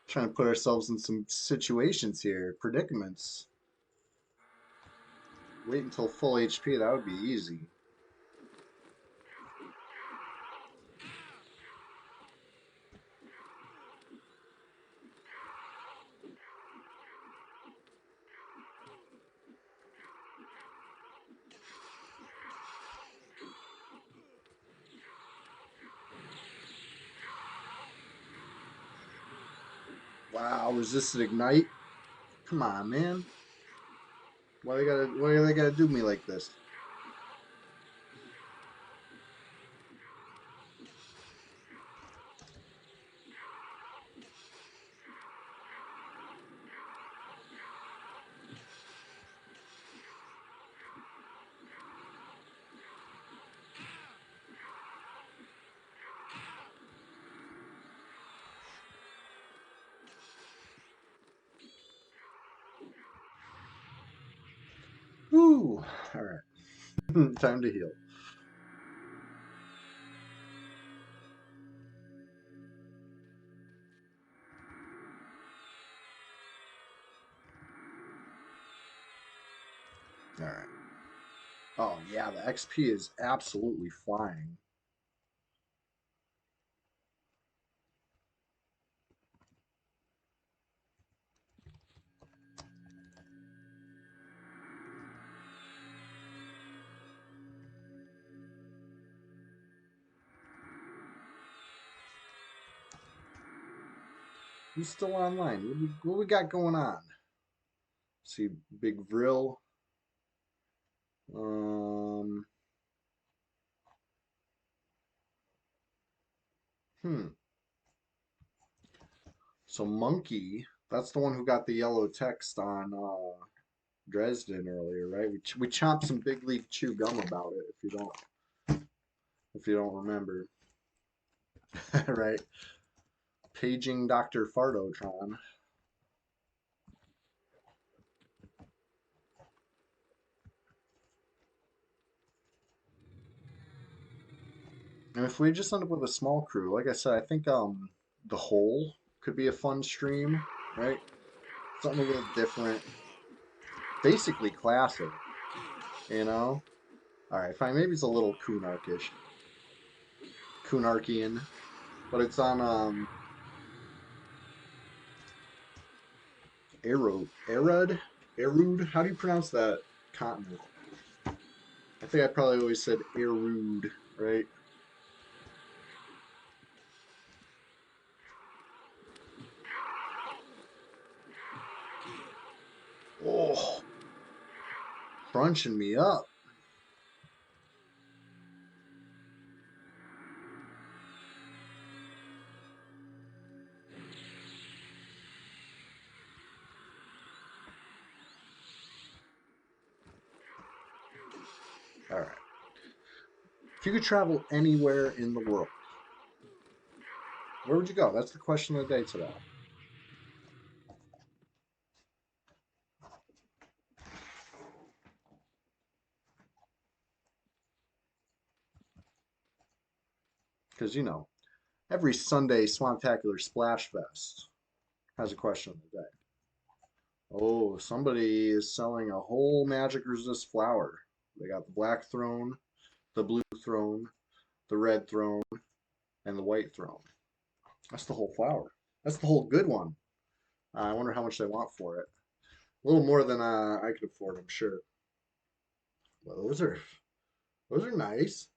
Trying to put ourselves in some situations here, predicaments. Wait until full HP, that would be easy. Wow, resisted ignite. Come on, man. Why do they gotta do me like this? Whew. All right. Time to heal. All right. Oh yeah, the XP is absolutely flying. Who's still online? What we got going on? See, Big Vril. Um. Hmm. So Monkey, that's the one who got the yellow text on Dresden earlier, right? We chomped some big league chew gum about it. If you don't remember, right? Paging Dr. Fardotron. And if we just end up with a small crew, like I said, I think the whole could be a fun stream, right? Something a little different, basically classic, you know? All right, fine. Maybe it's a little Kunarkish, Kunarkian, but it's on Erud. How do you pronounce that continent? I think I probably always said Erud, right? Oh, crunching me up. All right. If you could travel anywhere in the world, where would you go? That's the question of the day today. Because, every Sunday Swamptacular Splash Fest has a question of the day. Oh, somebody is selling a whole magic resist flower. They got the black throne, the blue throne, the red throne, and the white throne. That's the whole flower. That's the whole good one. I wonder how much they want for it. A little more than I could afford, I'm sure. Well, those are nice.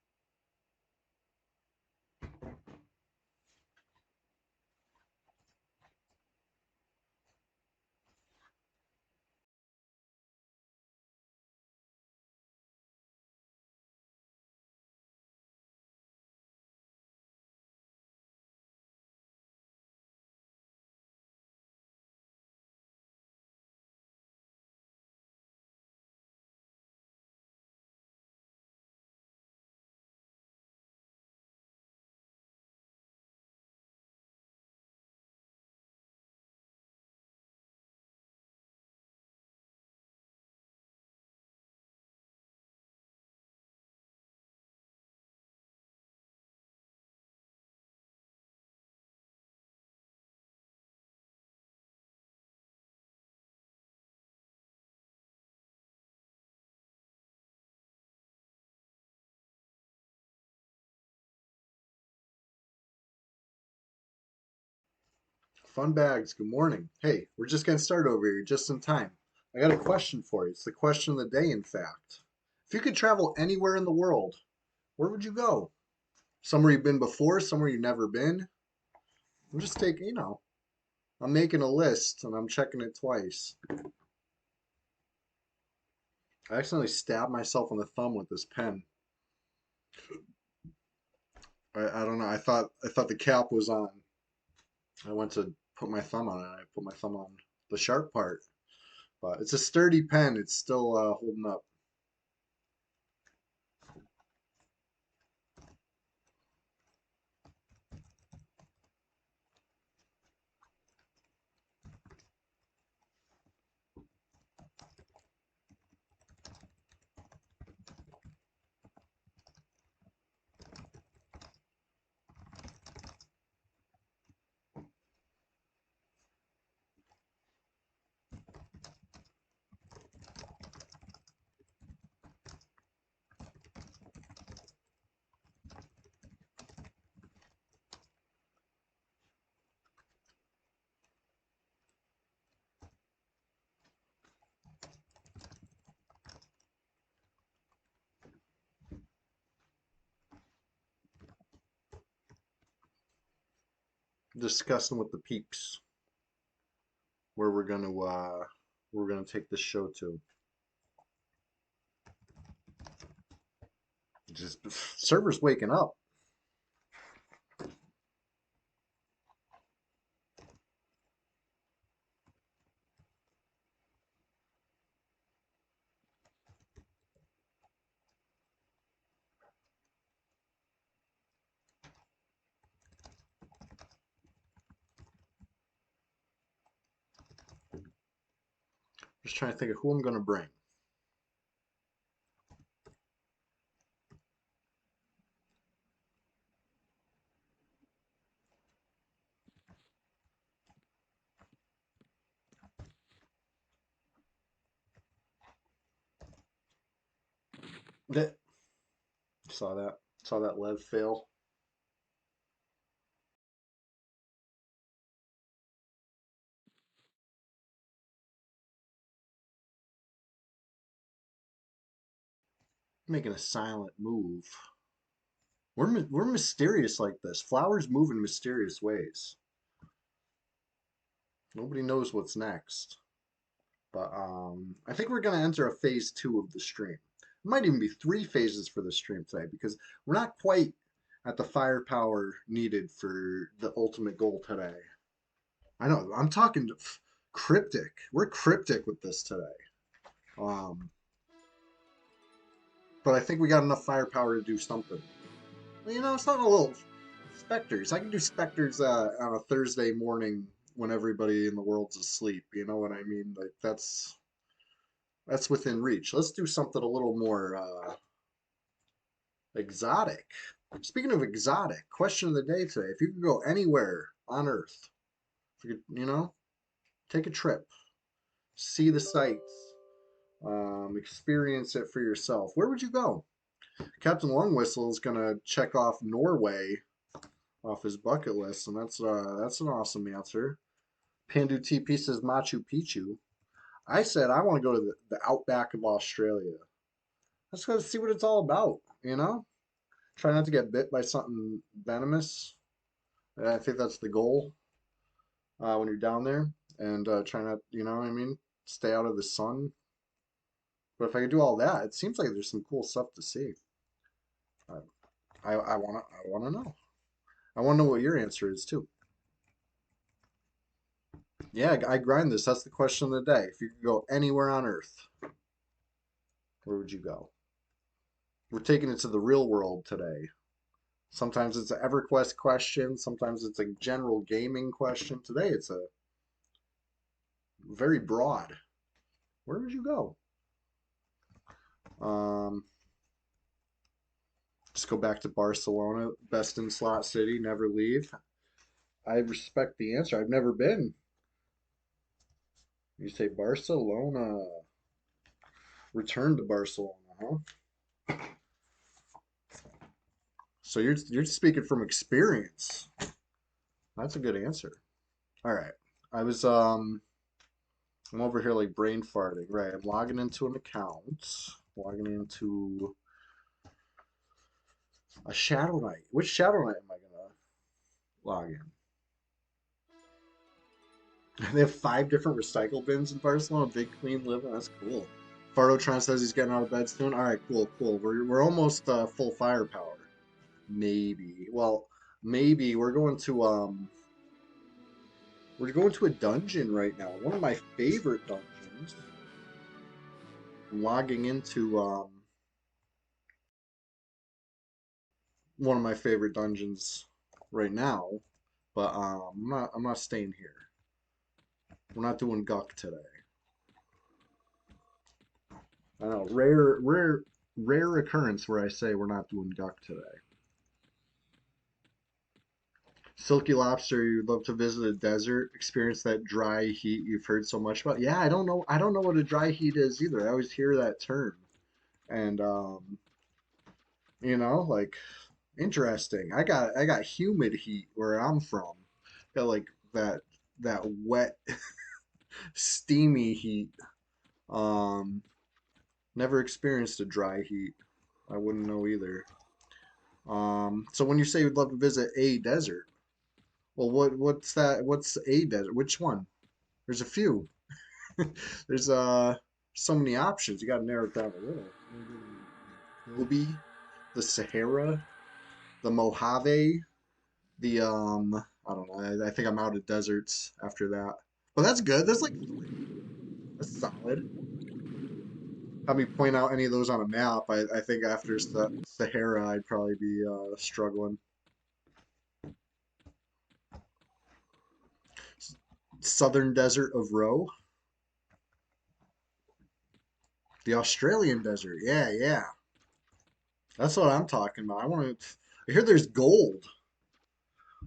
Fun bags, good morning. Hey, we're just getting started over here, just in time. I got a question for you. It's the question of the day, in fact. If you could travel anywhere in the world, where would you go? Somewhere you've been before, somewhere you've never been? We'll just take. I'm making a list and I'm checking it twice. I accidentally stabbed myself in the thumb with this pen. I don't know. I thought the cap was on. I went to put my thumb on it. I put my thumb on the sharp part, but it's a sturdy pen. It's still holding up. Discussing with the peeps where we're gonna take this show to. Just servers waking up. Just trying to think of who I'm gonna bring. That saw that. Saw that lev fail. Making a silent move. We're mysterious like this. Flowers move in mysterious ways. Nobody knows what's next. But I think we're gonna enter a phase 2 of the stream. It might even be 3 phases for the stream today because we're not quite at the firepower needed for the ultimate goal today. I know I'm talking cryptic. We're cryptic with this today. Um, but I think we got enough firepower to do something. Well, it's not a little specters. I can do specters on a Thursday morning when everybody in the world's asleep. You know what I mean? Like that's within reach. Let's do something a little more exotic. Speaking of exotic, question of the day today: if you could go anywhere on Earth, if you could, take a trip, see the sights, experience it for yourself, where would you go? Captain Longwhistle is gonna check off Norway off his bucket list, and that's an awesome answer. Pandu TP says Machu Picchu. I said I want to go to the outback of Australia. Let's go see what it's all about, Try not to get bit by something venomous. I think that's the goal when you're down there. And try not, what I mean? Stay out of the sun. But if I could do all that, it seems like there's some cool stuff to see. I, I wanna know. I wanna know what your answer is too. Yeah, I grind this. That's the question of the day. If you could go anywhere on Earth, where would you go? We're taking it to the real world today. Sometimes it's an EverQuest question. Sometimes it's a general gaming question. Today it's a very broad. Where would you go? Um, just go back to Barcelona, best in slot city, never leave. I respect the answer. I've never been. You say Barcelona. Return to Barcelona, huh? So you're speaking from experience. That's a good answer. All right. I was I'm over here like brain farting. Right. I'm logging into an account. Logging into a Shadow Knight. Which Shadow Knight am I gonna log in? They have 5 different recycle bins in Barcelona. Big clean living. That's cool. Fardo says he's getting out of bed soon. All right, cool, cool. We're almost full firepower. Maybe. Well, maybe we're going to a dungeon right now. One of my favorite dungeons. I'm logging into one of my favorite dungeons right now, but I'm not staying here. We're not doing Guck today. I know, rare occurrence where I say we're not doing Guck today. Silky Lobster, you'd love to visit a desert, experience that dry heat you've heard so much about. Yeah, I don't know what a dry heat is either. I always hear that term. And like interesting. I got humid heat where I'm from. Got like that wet, steamy heat. Um, Never experienced a dry heat. I wouldn't know either. So when you say you'd love to visit a desert, well, what's that? What's a desert? Which one? There's a few. There's so many options. You got to narrow it down a little. Gobi, the Sahara, the Mojave, the I don't know. I think I'm out of deserts after that. But that's good. That's solid. Have me point out any of those on a map. I think after Sahara, I'd probably be struggling. Southern Desert of Roe, the Australian desert. Yeah, yeah. That's what I'm talking about. I hear there's gold.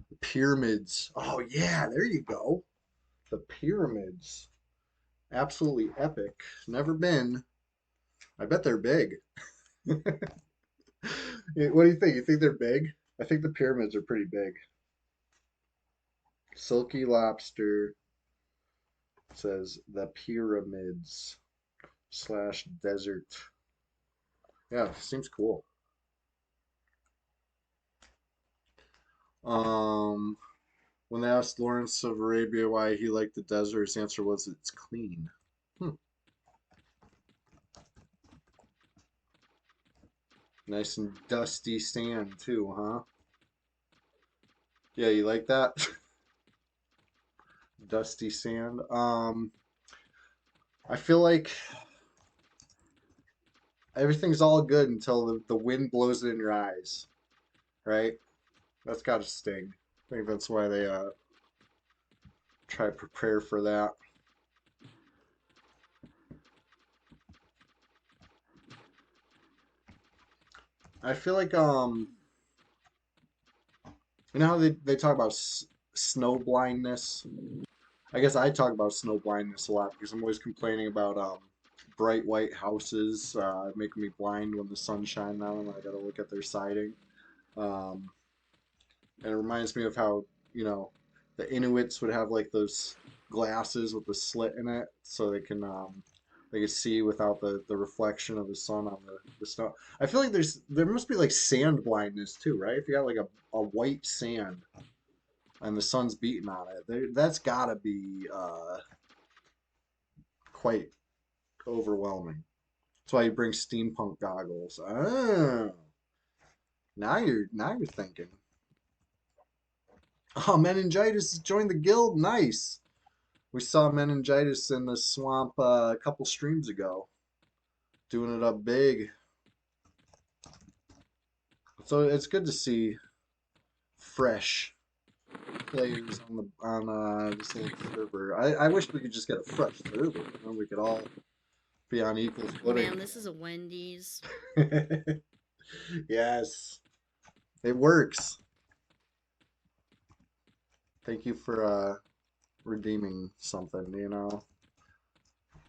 The pyramids. Oh yeah, there you go. The pyramids. Absolutely epic. Never been. I bet they're big. What do you think? You think they're big? I think the pyramids are pretty big. Silky Lobster says the pyramids slash desert. Yeah, seems cool. Um, when they asked Lawrence of Arabia why he liked the desert, his answer was it's clean. Hmm. Nice and dusty sand too, huh? Yeah, you like that? Dusty sand. I feel like everything's all good until the wind blows it in your eyes, right? That's gotta sting. I think that's why they try to prepare for that. I feel like you know how they talk about snow blindness? I guess I talk about snow blindness a lot because I'm always complaining about bright white houses making me blind when the sun's shining on them. I gotta look at their siding. Um, and it reminds me of how, you know, the Inuits would have like those glasses with the slit in it so they can see without the reflection of the sun on the snow. I feel like there must be like sand blindness too, right? If you got like a white sand and the sun's beating on it, that's gotta be quite overwhelming. That's why you bring steampunk goggles. Oh, now you're thinking. Oh, meningitis has joined the guild. Nice. We saw meningitis in the swamp a couple streams ago, doing it up big. So it's good to see fresh players on the same server. I wish we could just get a fresh server, and we could all be on equal footing. Man, this is a Wendy's. Yes, it works. Thank you for redeeming something, you know.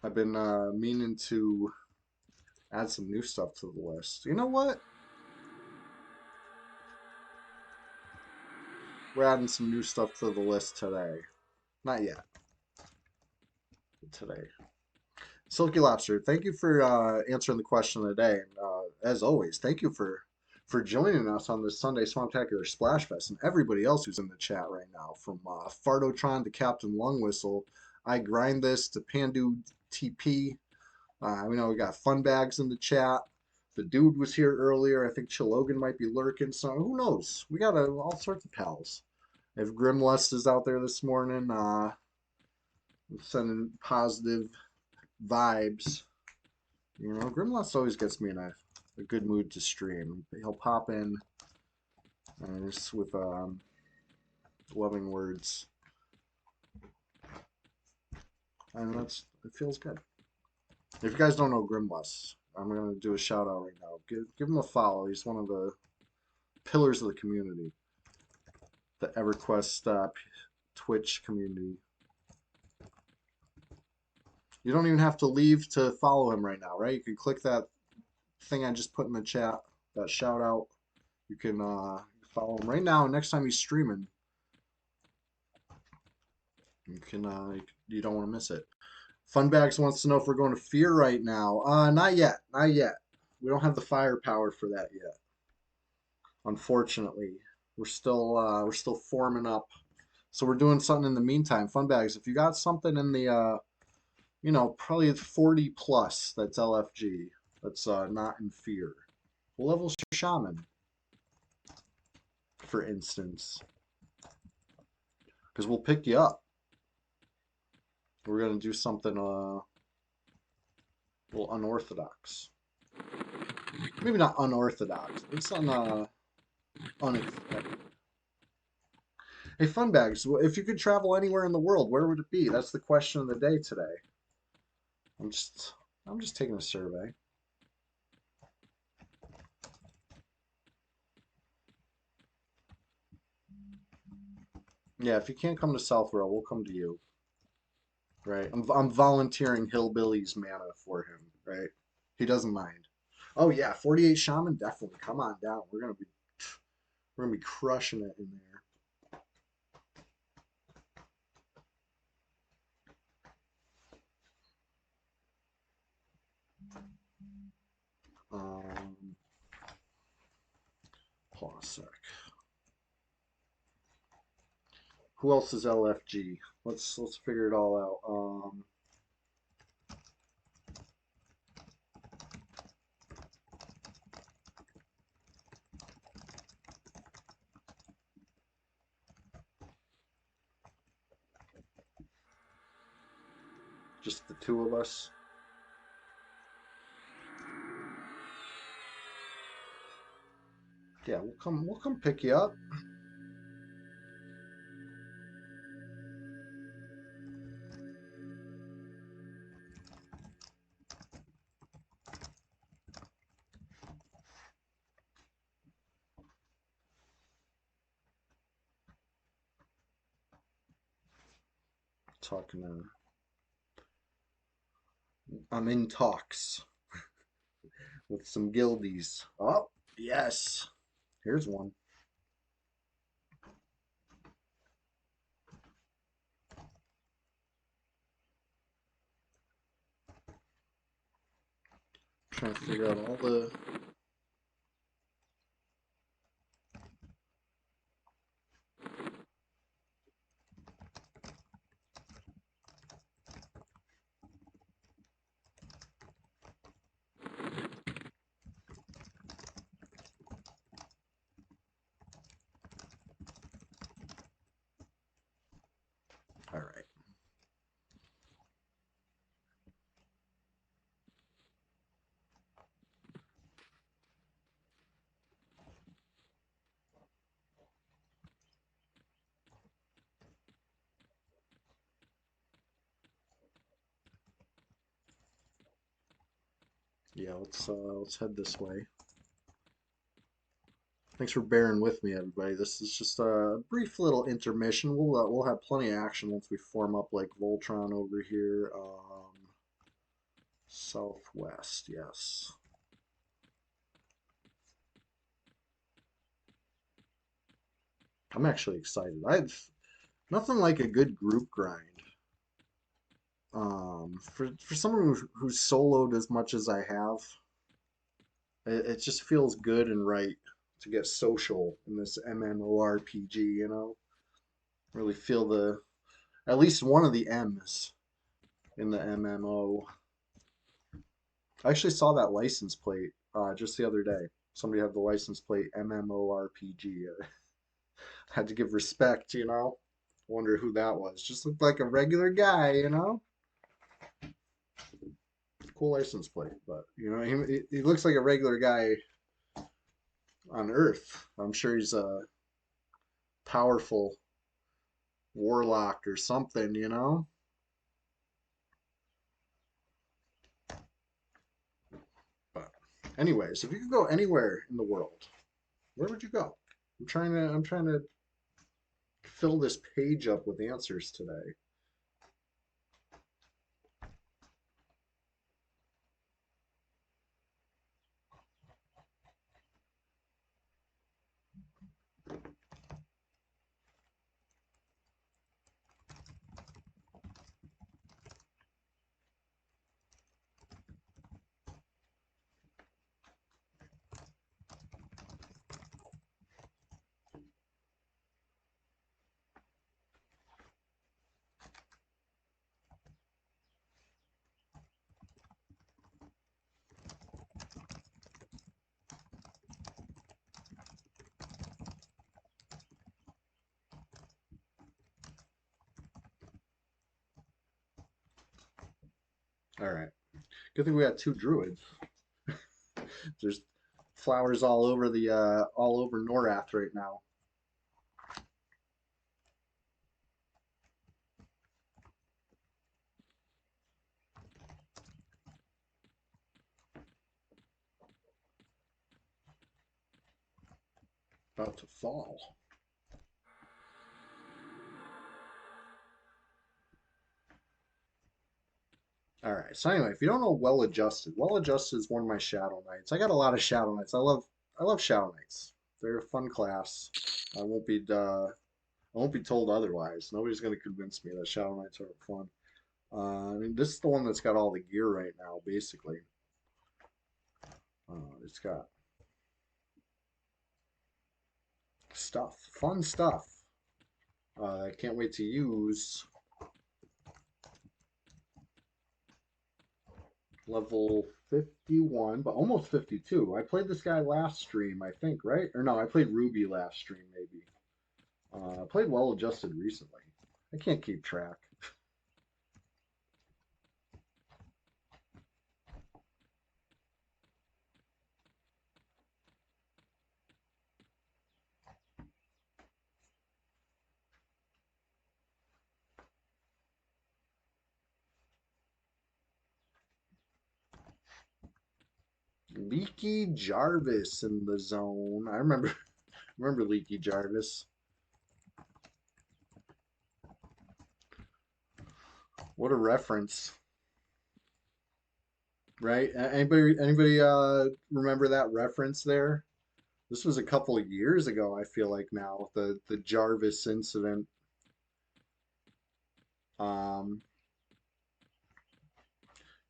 I've been meaning to add some new stuff to the list. You know what? We're adding some new stuff to the list today. Not yet, but today. Silky Lobster, thank you for answering the question of the day. And as always, thank you for for joining us on this Sunday Swamptacular Splash Fest, and everybody else who's in the chat right now, from Fardotron to Captain Lungwhistle, I Grind This to Pandu TP. We know we got Fun Bags in the chat. The dude was here earlier. I think Chilogan might be lurking, so who knows? We got all sorts of pals. If Grimlust is out there this morning, sending positive vibes. You know, Grimlust always gets me in a good mood to stream. He'll pop in just with loving words, and it feels good. If you guys don't know Grimlust, I'm gonna do a shout out right now. Give him a follow. He's one of the pillars of the community, the EverQuest Twitch community. You don't even have to leave to follow him right now, right? You can click that thing I just put in the chat, that shout out. You can follow him right now. Next time he's streaming, you don't want to miss it. Funbags wants to know if we're going to Fear right now. Not yet, not yet. We don't have the firepower for that yet. Unfortunately, we're still forming up. So we're doing something in the meantime. Funbags, if you got something in the probably 40 plus, that's LFG. That's not in Fear. What level's your shaman, for instance? Because we'll pick you up. We're gonna do something a little unorthodox. Maybe not unorthodox, but something unexpected. Hey, Funbags, if you could travel anywhere in the world, where would it be? That's the question of the day today. I'm just taking a survey. Yeah, if you can't come to Southrow, we'll come to you. Right? I'm volunteering Hillbilly's mana for him, right? He doesn't mind. Oh yeah, 48 Shaman, definitely. Come on down. We're gonna be crushing it in there. Hold on a sec. Who else is LFG? Let's figure it all out. Just the two of us. Yeah, we'll come pick you up. I'm in talks with some guildies. Oh, yes. Here's one. Trying to figure out all the all right. Yeah, let's head this way. Thanks for bearing with me, everybody. This is just a brief little intermission. We'll have plenty of action once we form up like Voltron over here. Southwest, yes. I'm actually excited. I've nothing like a good group grind. For someone who's soloed as much as I have, it just feels good and right to get social in this MMORPG, you know? Really feel the at least one of the M's in the MMO. I actually saw that license plate just the other day. Somebody had the license plate MMORPG. Had to give respect, you know? Wonder who that was. Just looked like a regular guy, you know? Cool license plate, but you know, he looks like a regular guy on Earth. I'm sure he's a powerful warlock or something, you know? But anyways, if you could go anywhere in the world, where would you go? I'm trying to fill this page up with answers today. All right. Good thing we got two druids. There's flowers all over Norath right now. About to fall. All right. So anyway, if you don't know Well Adjusted is one of my Shadow Knights. I got a lot of Shadow Knights. I love Shadow Knights. They're a fun class. I won't be told otherwise. Nobody's gonna convince me that Shadow Knights aren't fun. I mean, this is the one that's got all the gear right now, basically. It's got stuff, fun stuff. I can't wait to use level 51, but almost 52. I played this guy last stream, I think, right? Or no, I played Ruby last stream, maybe. I played Well Adjusted recently. I can't keep track. Leaky Jarvis in the zone. I remember Leaky Jarvis. What a reference, right? Anybody remember that reference there? This was a couple of years ago, I feel like now, the Jarvis incident. Um,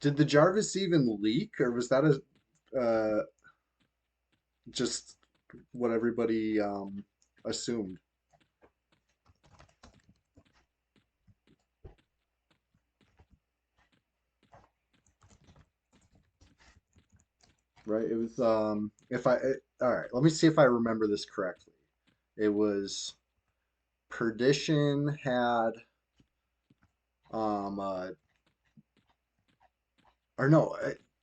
did the Jarvis even leak, or was that just what everybody assumed? Right? It was if I all right, let me see if I remember this correctly. It was Perdition had um or no,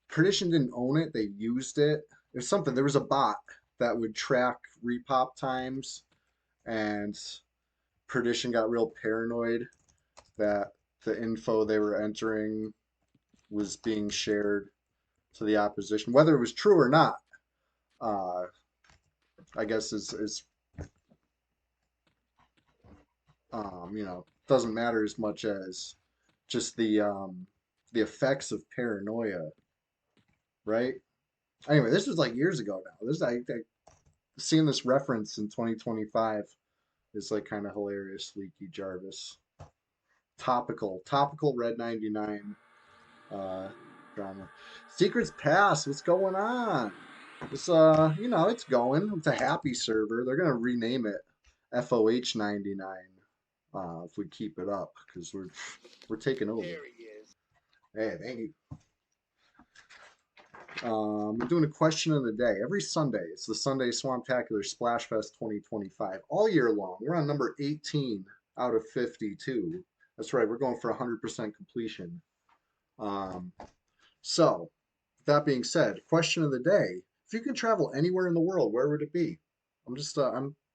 Perdition didn't own it, they used it. There's something, there was a bot that would track repop times, and Perdition got real paranoid that the info they were entering was being shared to the opposition, whether it was true or not. Uh, I guess is you know, doesn't matter as much as just the effects of paranoia, right? Anyway, this was like years ago now. This seeing this reference in 2025 is like kind of hilarious. Leaky Jarvis, topical Red 99 uh, drama. Secrets Pass, what's going on? It's you know, it's going. It's a happy server. They're gonna rename it FOH 99 if we keep it up because we're taking over. Hey, thank you. We're doing a question of the day every Sunday. It's the Sunday Swamptacular Splashfest 2025 all year long. We're on number 18 out of 52. That's right. We're going for 100% completion. Um, so, that being said, question of the day: if you could travel anywhere in the world, where would it be?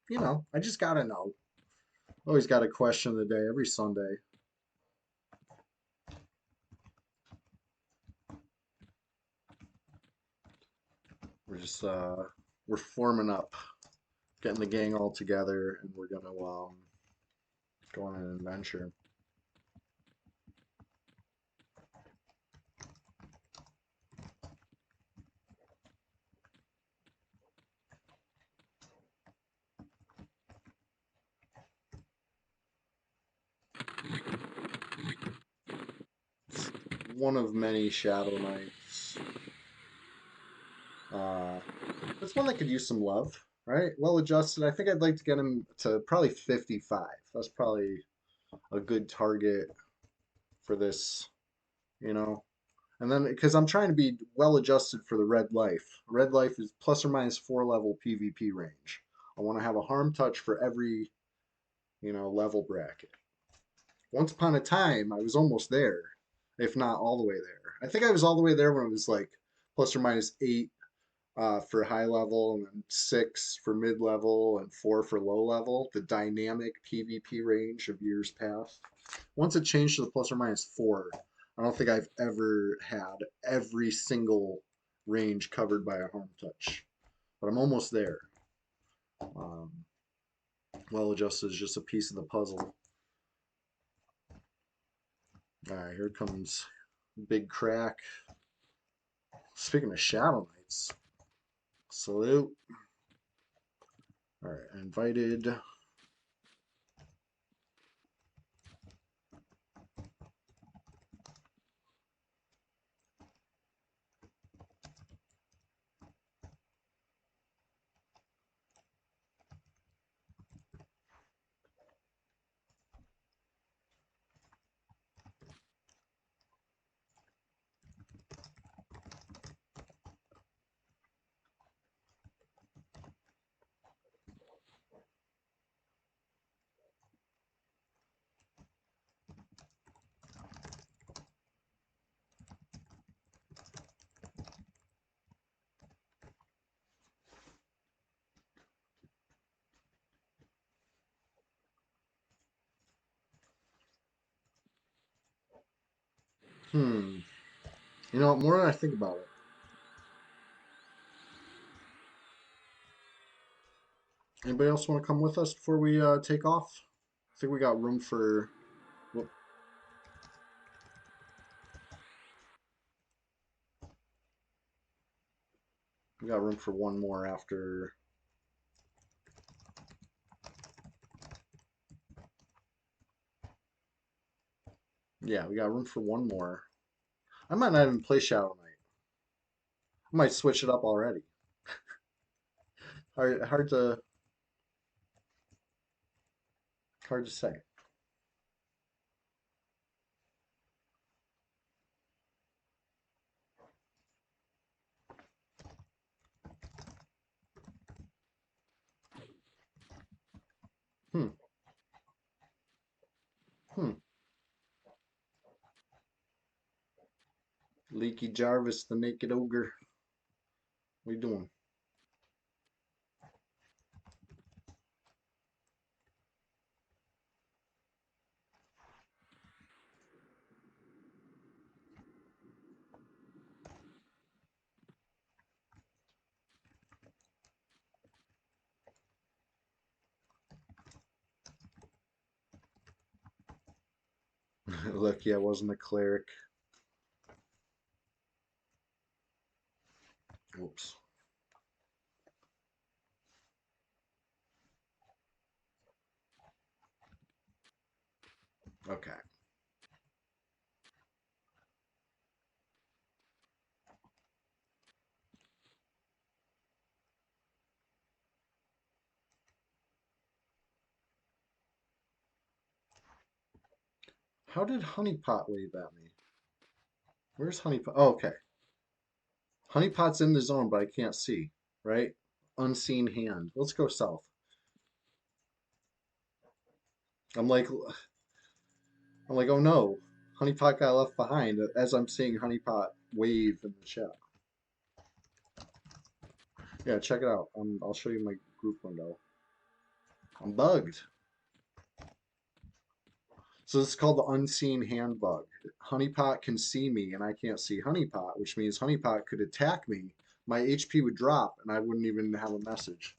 You know, I just gotta know. Always got a question of the day every Sunday. We're just we're forming up, getting the gang all together, and we're gonna go on an adventure. It's one of many Shadow Knights. Uh, it's one that could use some love, right? Well adjusted. I think I'd like to get him to probably 55. That's probably a good target for this, you know. And then because I'm trying to be well adjusted for the red life. Red life is plus or minus 4 level PvP range. I want to have a harm touch for every, you know, level bracket. Once upon a time, I was almost there, if not all the way there. I think I was all the way there when it was like plus or minus 8 for high level, and then 6 for mid level, and 4 for low level. The dynamic PvP range of years past. Once it changed to the plus or minus 4, I don't think I've ever had every single range covered by a harm touch, but I'm almost there. Um, well adjusted is just a piece of the puzzle. All right, here comes Big Crack. Speaking of Shadow Knights, salute. All right, invited. Hmm. You know, more than I think about it. Anybody else want to come with us before we take off? I think we got room for. Well, we got room for one more after. Yeah, we got room for one more. I might not even play Shadow Knight. I might switch it up already. Hard to say. Hmm. Hmm. Leaky Jarvis, the Naked Ogre. What you doing? Lucky I wasn't a cleric. Whoops. Okay. How did Honeypot wave at me? Where's Honeypot? Oh, okay. Honeypot's in the zone, but I can't see, right? Unseen hand. Let's go south. I'm like, oh no, Honeypot got left behind as I'm seeing Honeypot wave in the chat. Yeah, check it out. I'll show you my group window. I'm bugged. So this is called the unseen hand bug. Honeypot can see me and I can't see Honeypot, which means Honeypot could attack me. My HP would drop and I wouldn't even have a message.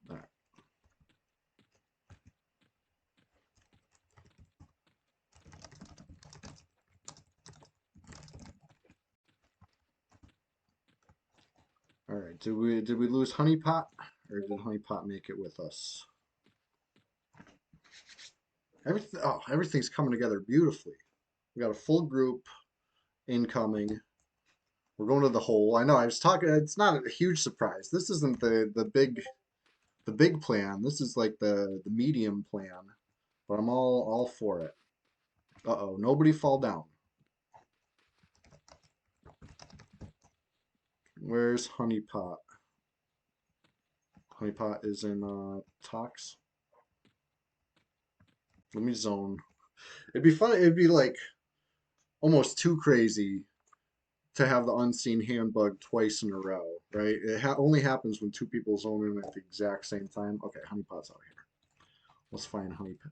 All right. All right. Did we lose Honeypot or did Honeypot make it with us? Everything's coming together beautifully. We got a full group incoming. We're going to the hole. I know I was talking. It's not a huge surprise. This isn't the big plan. This is like the medium plan. But I'm all for it. Uh-oh, nobody fall down. Where's Honeypot? Honeypot is in Tox. Let me zone. It'd be fun. It'd be like almost too crazy to have the unseen hand bug twice in a row, right? It only happens when two people zone in at the exact same time. Okay, Honeypot's out here. Let's find Honeypot.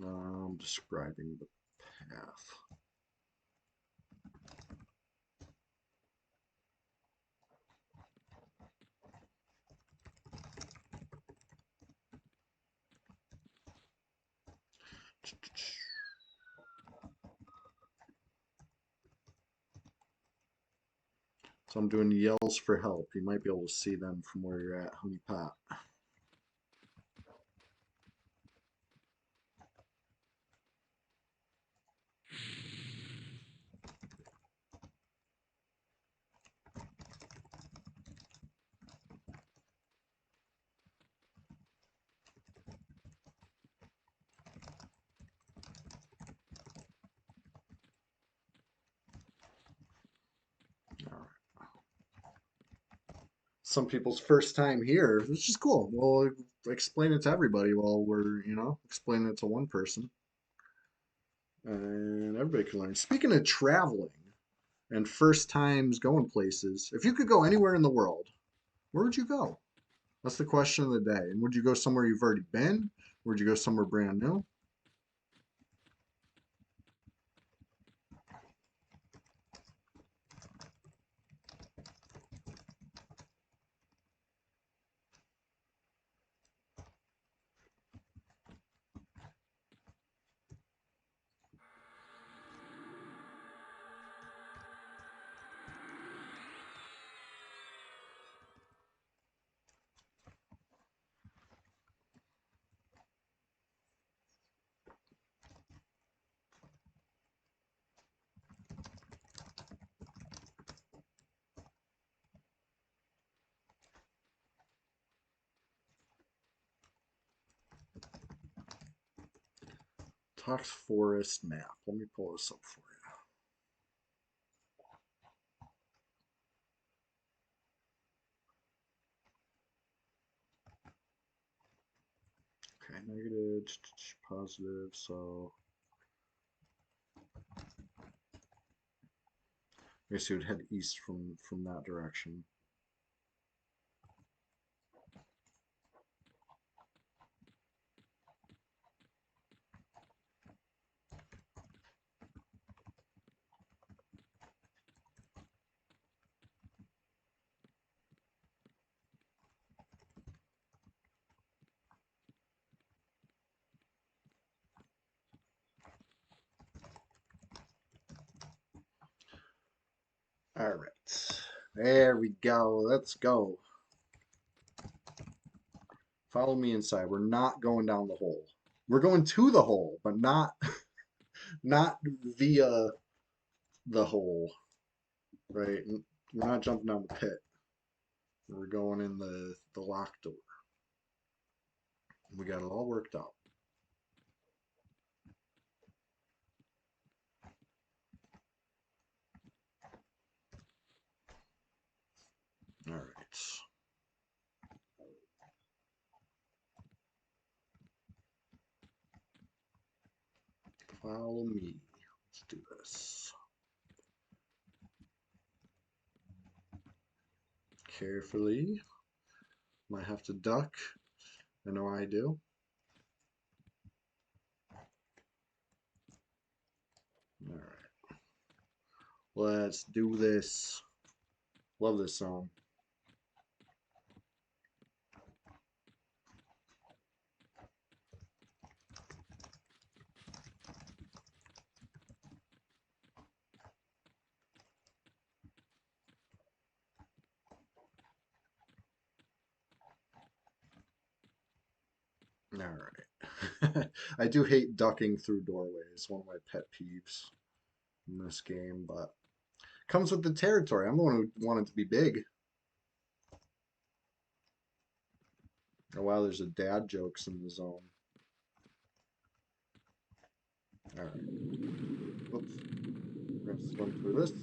I'm describing the path. So I'm doing yells for help. You might be able to see them from where you're at, Honeypot. All right. Some people's first time here, which is cool. We'll explain it to everybody while we're, explaining it to one person. And everybody can learn. Speaking of traveling and first times going places, if you could go anywhere in the world, where would you go? That's the question of the day. And would you go somewhere you've already been? Or would you go somewhere brand new? Fox Forest map. Let me pull this up for you. Okay, negative, positive, so I guess you would head east from that direction. All right, there we go. Let's go. Follow me inside. We're not going down the hole. We're going to the hole, but not not via the hole, right? We're not jumping down the pit. We're going in the locked door. We got it all worked out. All right. Follow me. Let's do this. Carefully. Might have to duck. I know I do. All right. Let's do this. Love this song. All right. I do hate ducking through doorways. One of my pet peeves in this game, but comes with the territory. I'm the one who wanted to be big. Oh wow, there's a dad jokes in the zone. All right. Whoops. We're gonna swim through this.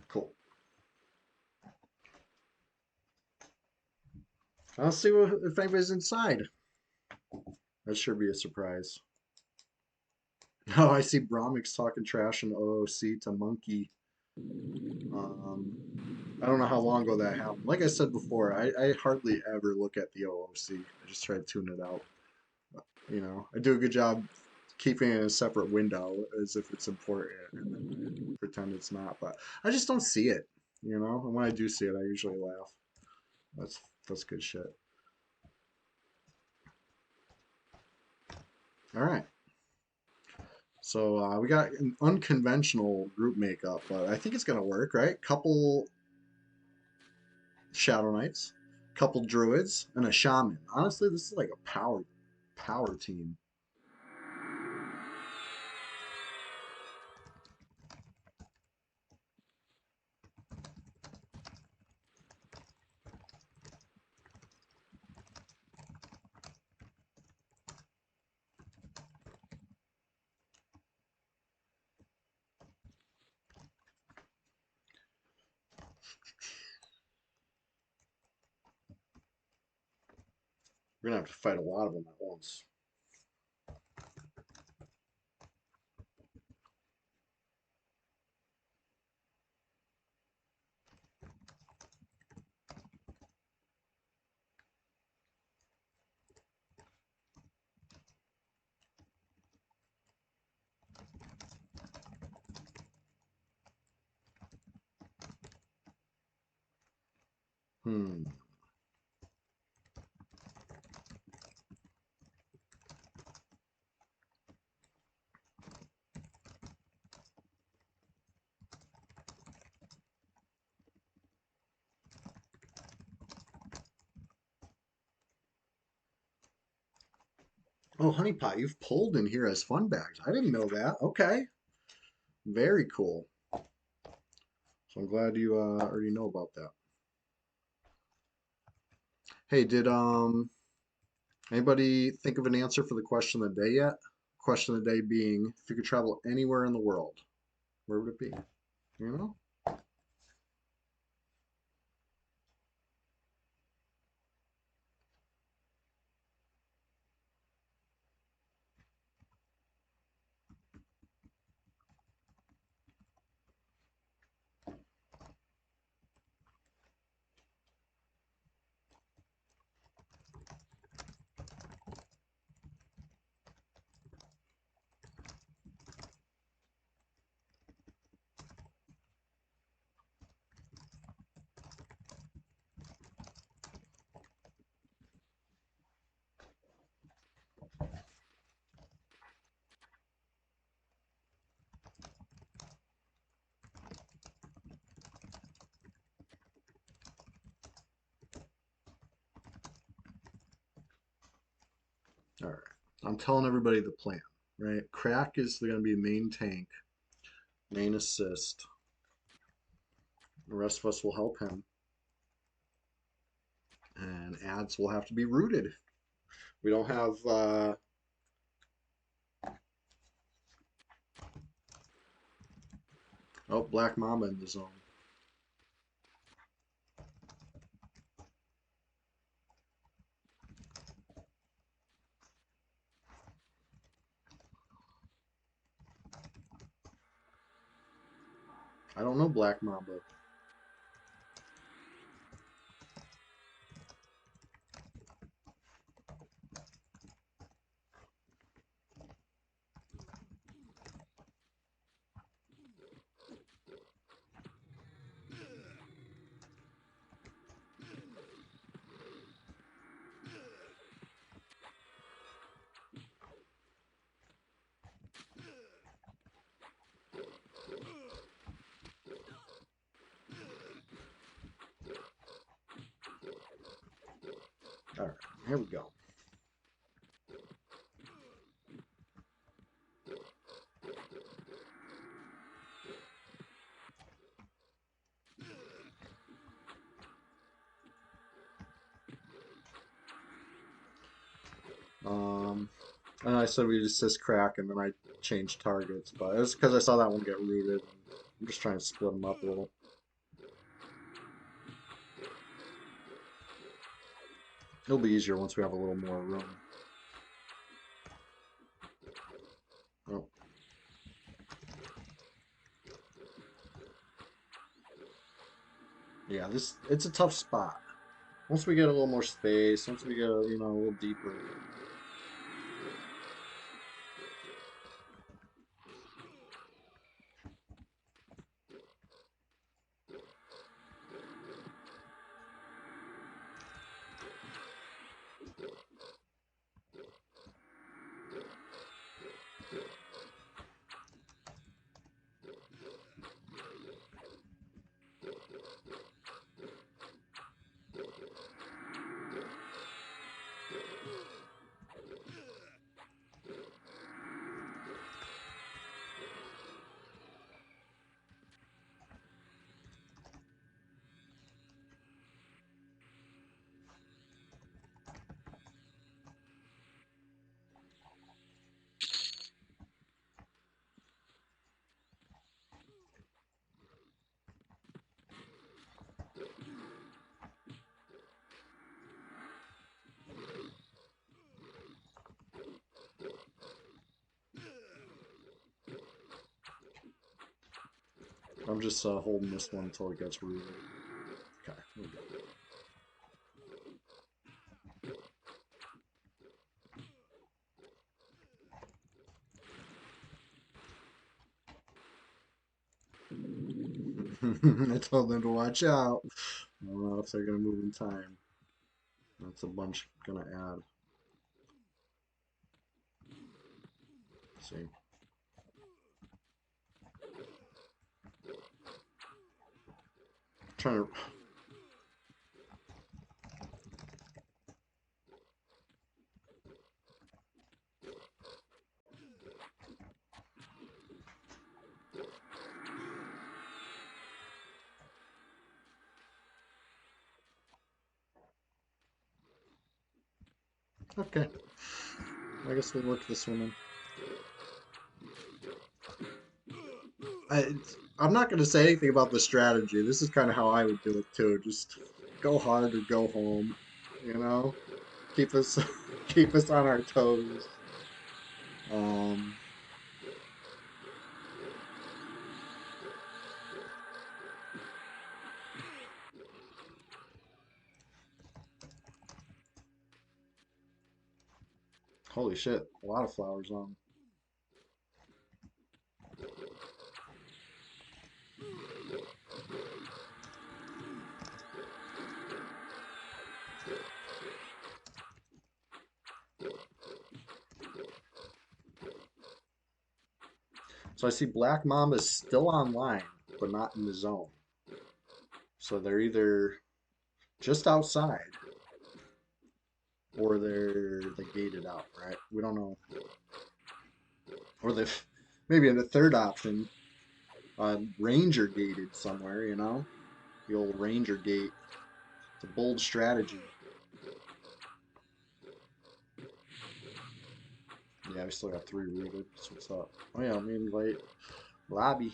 Cool. I'll see if anybody's inside. That should be a surprise. Oh, I see Bromix talking trash in OOC to Monkey. I don't know how long ago that happened. Like I said before, I hardly ever look at the OOC. I just try to tune it out. You know, I do a good job keeping it in a separate window as if it's important and then pretend it's not. But I just don't see it, you know? And when I do see it, I usually laugh. That's good shit. All right. So we got an unconventional group makeup, but I think it's gonna work, right? Couple Shadow Knights, couple Druids, and a Shaman. Honestly, this is like a power team. We're gonna have to fight a lot of them at once. Hmm. Oh, honeypot, you've pulled in here as fun bags. I didn't know that. Okay. Very cool. So I'm glad you already know about that. Hey, did anybody think of an answer for the question of the day yet? Question of the day being, if you could travel anywhere in the world, where would it be? You know? All right. I'm telling everybody the plan, right? Crack is going to be main tank, main assist. The rest of us will help him. And ads will have to be rooted. We don't have oh, Black Mamba in the zone. I don't know Black Mamba. All right, here we go. And I said we'd assist Crack, and then I changed targets, but it's because I saw that one get rooted. I'm just trying to split them up a little. It'll be easier once we have a little more room. Oh. Yeah, it's a tough spot. Once we get a little more space, once we get a little deeper. I'm just holding this one until it gets rooted. Okay, here we go. I told them to watch out. I don't know if they're gonna move in time. That's a bunch gonna add. See. Trying to. Okay. I guess we'll work this one in. I'm not going to say anything about the strategy. This is kind of how I would do it too. Just go hard or go home. You know, keep us keep us on our toes. Um, Holy shit, a lot of flowers on. So I see Black Mamba's still online, but not in the zone. So they're either just outside or they gated out, right? We don't know. Or they maybe in the third option, Ranger gated somewhere, you know? The old Ranger gate. It's a bold strategy. Yeah, we still got 3 rooted. That's what's up. Oh yeah, let me invite Lobby.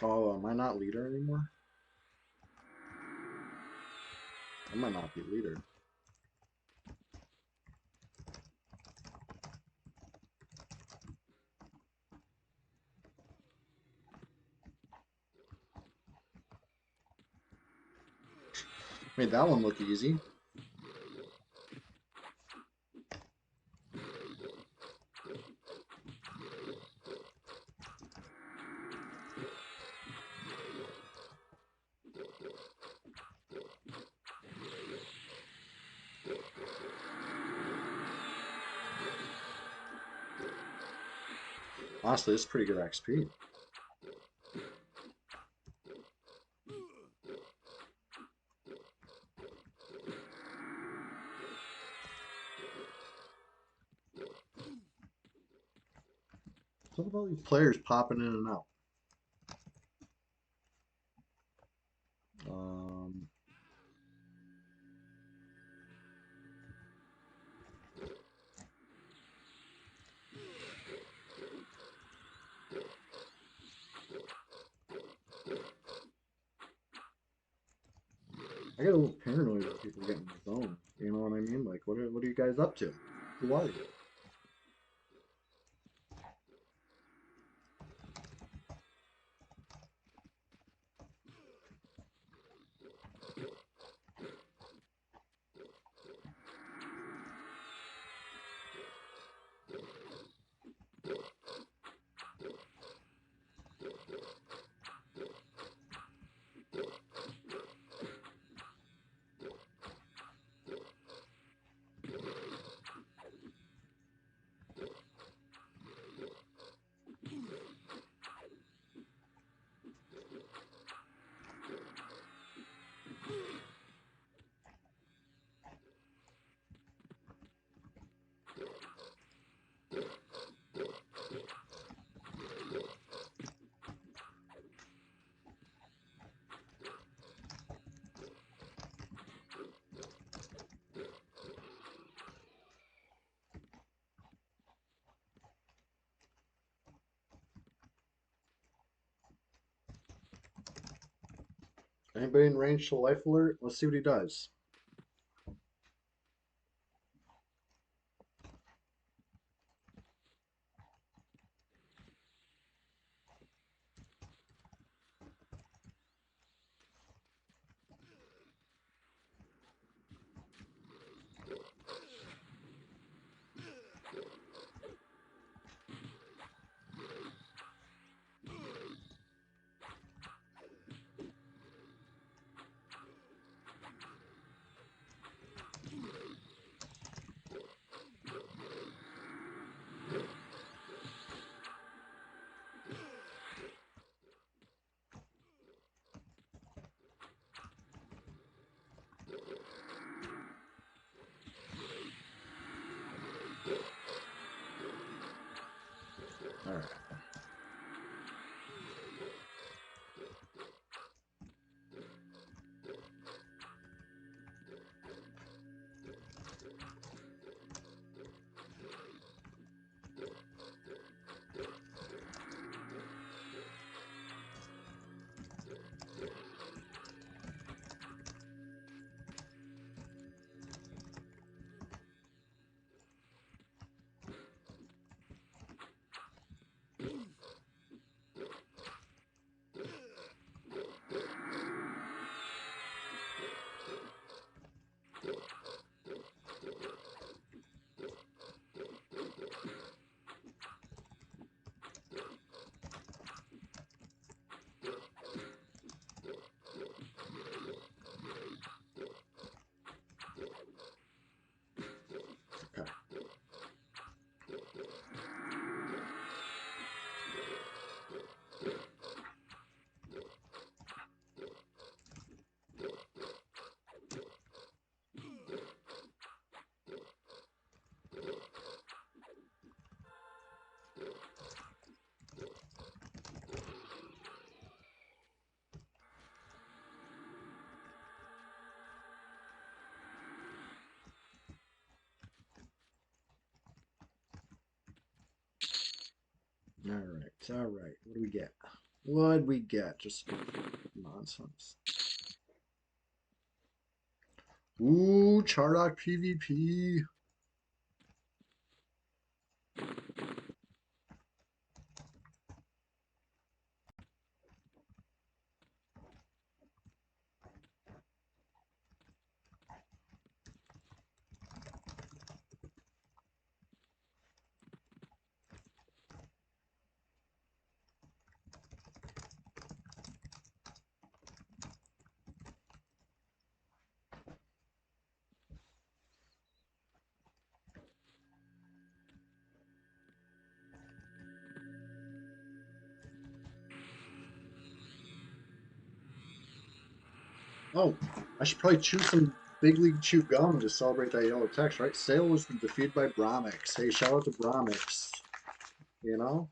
Oh, am I not leader anymore? I might not be leader. Made that one look easy. Honestly, it's pretty good XP. What about these players popping in and out? Um, I get a little paranoid when people get in the zone. You know what I mean? Like, what are you guys up to? Who are you? Anybody in range to life alert? Let's see what he does. All right, all right. What do we get? What we get? Just nonsense. Ooh, Chardock PvP. Oh, I should probably chew some Big League Chew gum to celebrate that yellow text, right? Sale was defeated by Bromix. Hey, shout out to Bromix. You know?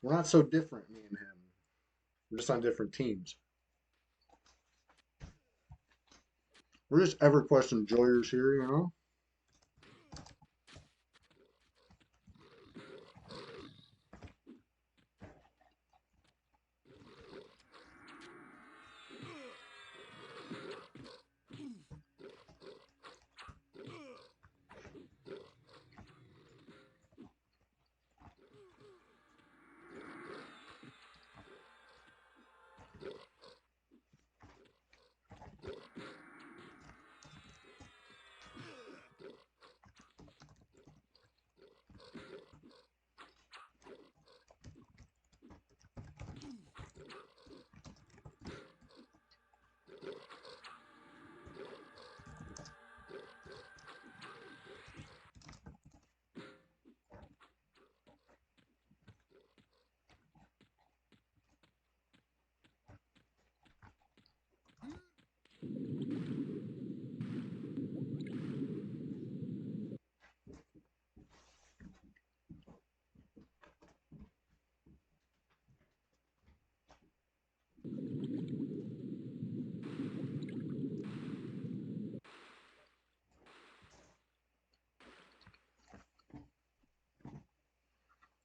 We're not so different, me and him. We're just on different teams. We're just EverQuest enjoyers here, you know?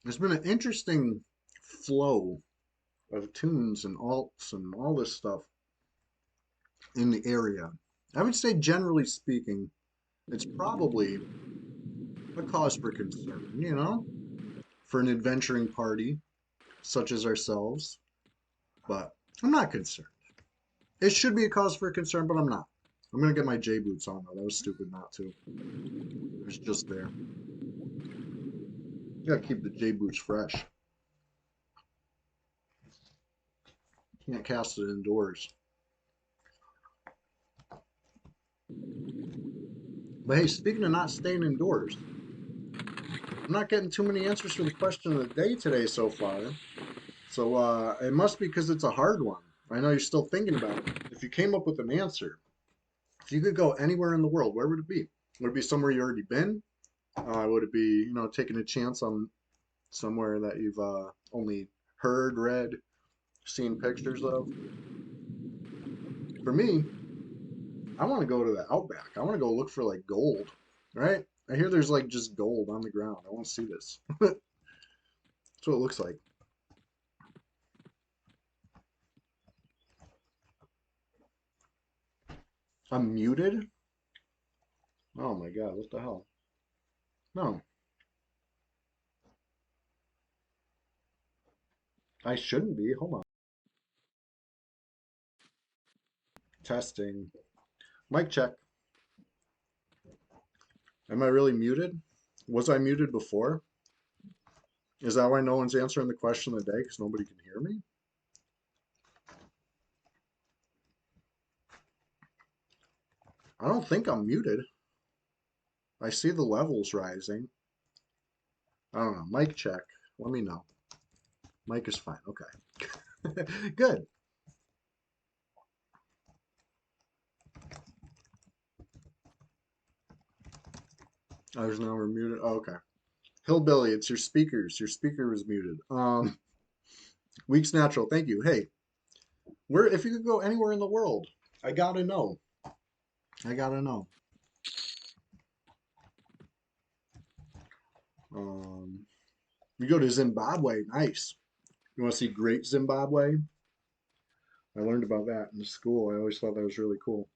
There's been an interesting flow of tunes and alts and all this stuff in the area. I would say, generally speaking, it's probably a cause for concern, you know, for an adventuring party such as ourselves. But I'm not concerned. It should be a cause for concern, but I'm not. I'm gonna get my J boots on though. That was stupid not to. It was just there. You gotta keep the J boots fresh. Can't cast it indoors. But hey, speaking of not staying indoors, I'm not getting too many answers for the question of the day today so far. So it must be because it's a hard one. I know you're still thinking about it. If you came up with an answer, if you could go anywhere in the world, where would it be? Would it be somewhere you already been? Would it be, you know, taking a chance on somewhere that you've only heard, read, seen pictures of? For me, I want to go to the outback. I want to go look for like gold, right? I hear there's like just gold on the ground. I want to see this. That's what it looks like. I'm muted? Oh my God, what the hell? No, I shouldn't be. Hold on. Testing. Mic check. Am I really muted? Was I muted before? Is that why no one's answering the question of the day? Because nobody can hear me? I don't think I'm muted. I see the levels rising. I don't know. Mic check. Let me know. Mic is fine. Okay. Good. I was now muted. Oh, okay. Hillbilly, it's your speakers. Your speaker was muted. Weeks Natural, thank you. Hey, where if you could go anywhere in the world, I gotta know. I gotta know. Um, We go to Zimbabwe. Nice. You want to see Great Zimbabwe? I learned about that in school. I always thought that was really cool.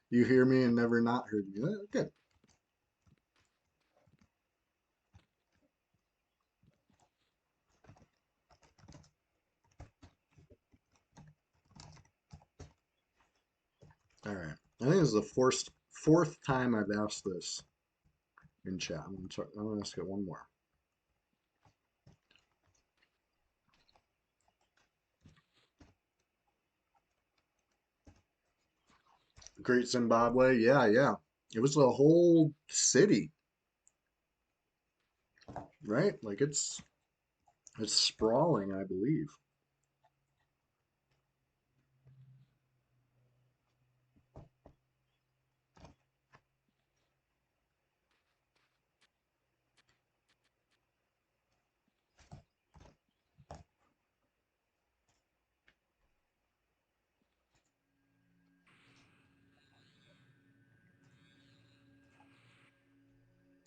You hear me and never not heard you. Good. All right. I think this is the fourth time I've asked this in chat. I'm gonna ask it one more. Great Zimbabwe. Yeah, yeah. It was a whole city, right? Like it's sprawling, I believe.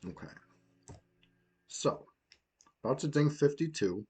Okay. So, about to ding 52.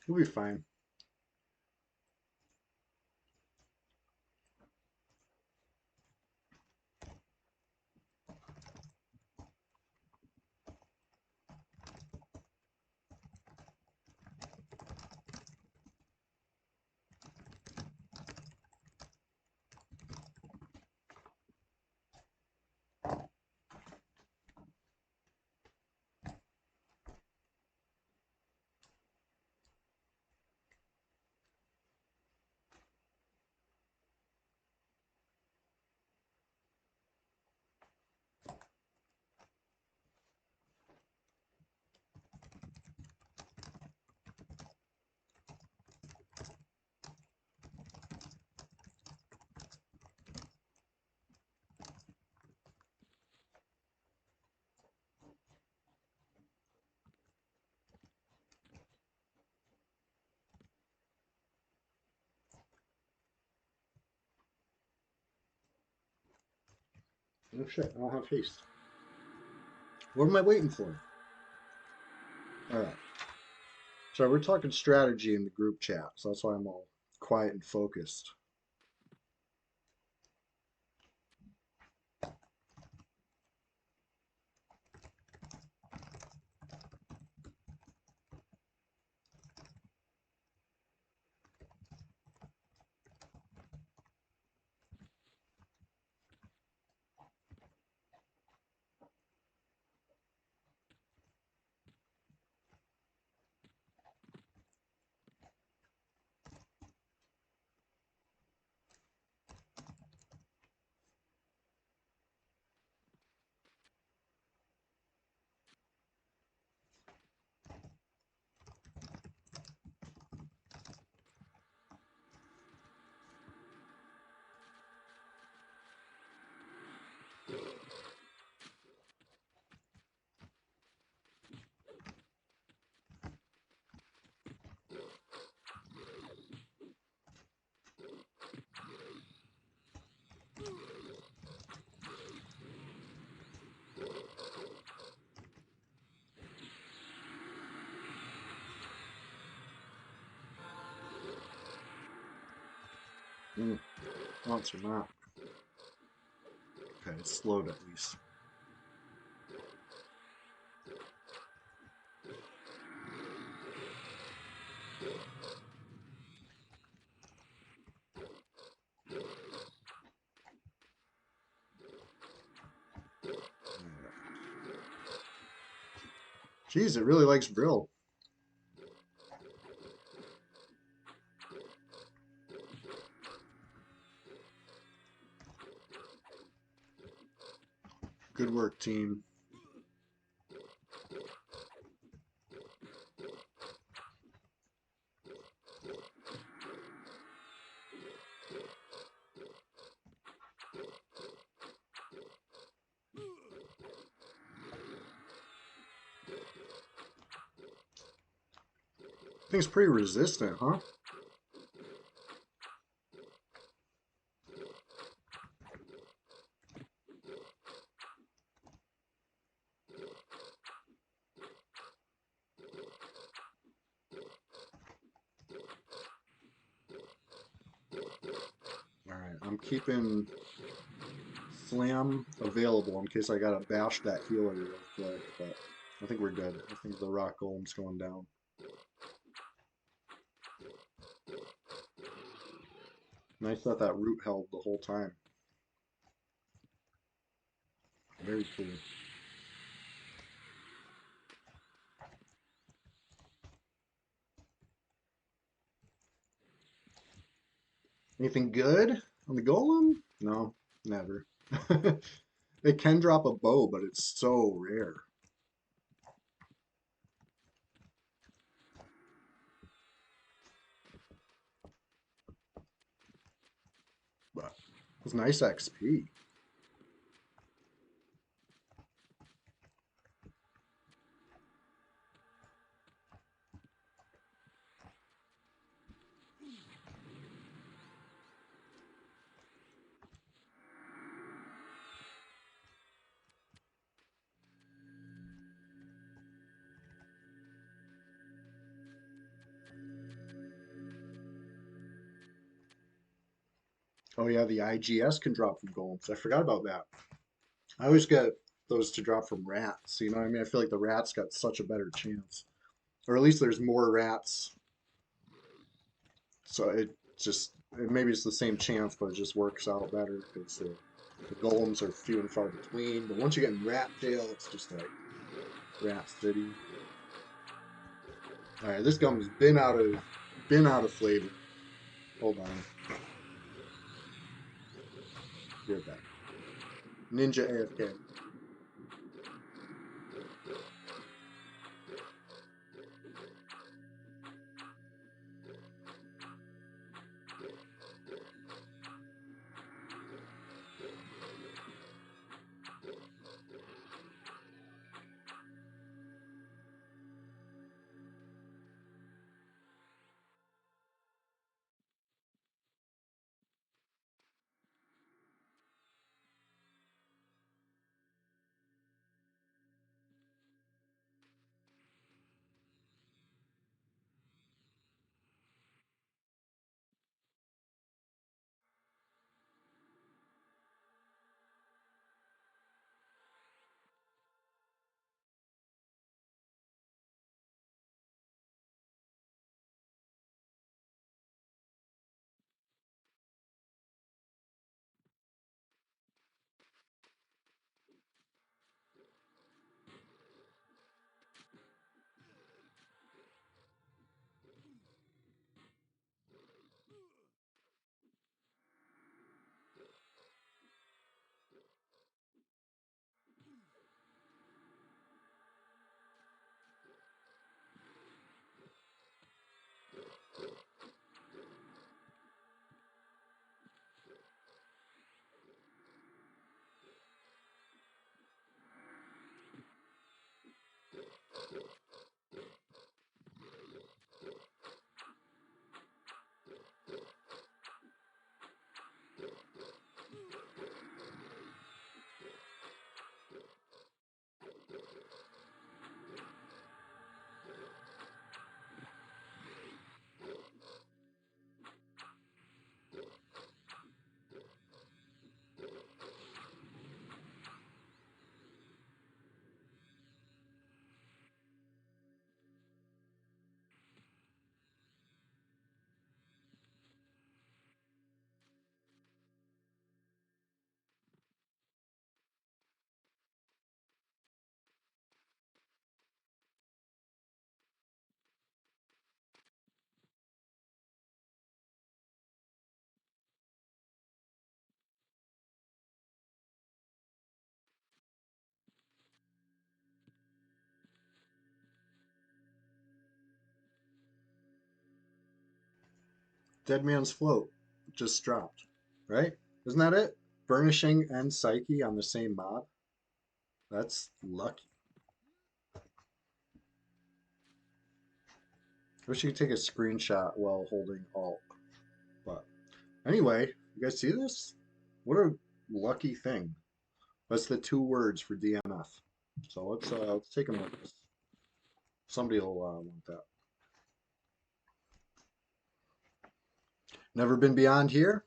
We'll be fine. Oh shit, I don't have haste. What am I waiting for? All right. So we're talking strategy in the group chat, so that's why I'm all quiet and focused. Answer not. Okay, it's slowed at least. Geez, it really likes Brill. Good work, team. Thing's pretty resistant, huh? Alright, I'm keeping Slam available in case I gotta bash that healer real quick, but I think we're good. I think the rock golem's going down. Nice that that root held the whole time. Very cool. Anything good on the golem? No, never. It can drop a bow, but it's so rare. But it's nice XP. Oh yeah, the IGS can drop from golems. I forgot about that. I always get those to drop from rats. You know what I mean? I feel like the rats got such a better chance. Or at least there's more rats. So maybe it's the same chance, but it just works out better because the golems are few and far between. But once you get in rat jail, it's just like rat city. All right, this gum's been out of flavor. Hold on, you're back. Ninja AFK. Dead Man's Float just dropped, right? Isn't that it? Burnishing and Psyche on the same mob. That's lucky. Wish you could take a screenshot while holding Alt. But anyway, you guys see this? What a lucky thing. That's the 2 words for DNF. So let's take a look at this. Somebody will want that. Never been beyond here?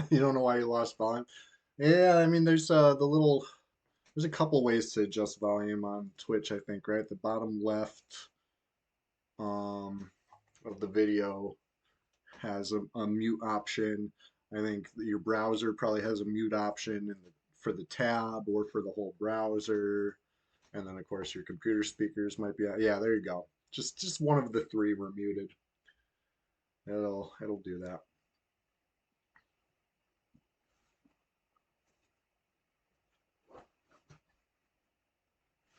You don't know why you lost volume? Yeah, I mean there's there's a couple ways to adjust volume on Twitch, I think, right? The bottom left of the video has a mute option. I think your browser probably has a mute option for the tab or for the whole browser. And then of course your computer speakers might be out. Yeah, there you go. Just one of the 3 were muted. It'll do that.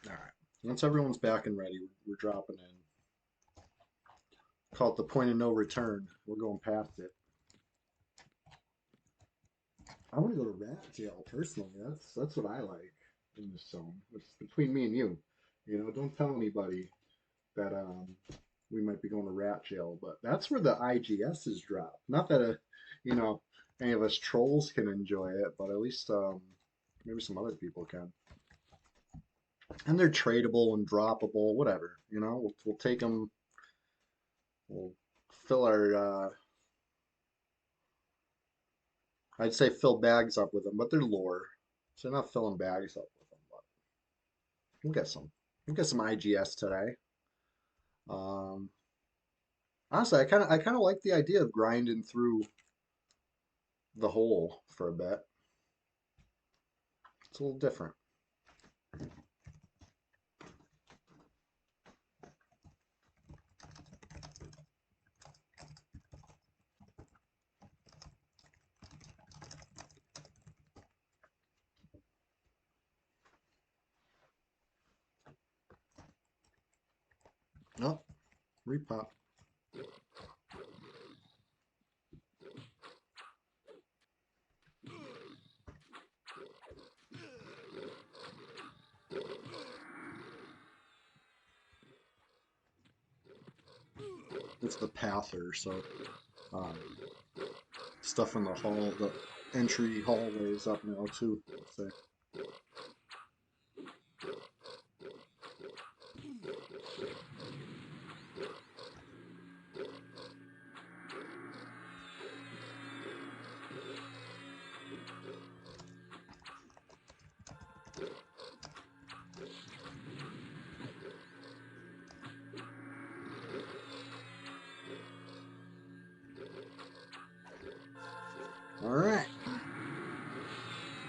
All right. Once everyone's back and ready, we're dropping in. Call it the point of no return. We're going past it. I want to go to rat jail personally. That's what I like in this zone. It's between me and you. You know, don't tell anybody that we might be going to rat jail. But that's where the IGSs drop. Not that you know, any of us trolls can enjoy it, but at least maybe some other people can. And they're tradable and droppable, whatever. You know, we'll take them. We'll fill our I'd say fill bags up with them, but they're lore, so not filling bags up with them. But we'll get some. We'll get some IGS today. Um, Honestly, I kind of like the idea of grinding through the hole for a bit. It's a little different. Oh, repop. It's the pather, so um, stuff in the hall, the entry hallways up now too. So. All right.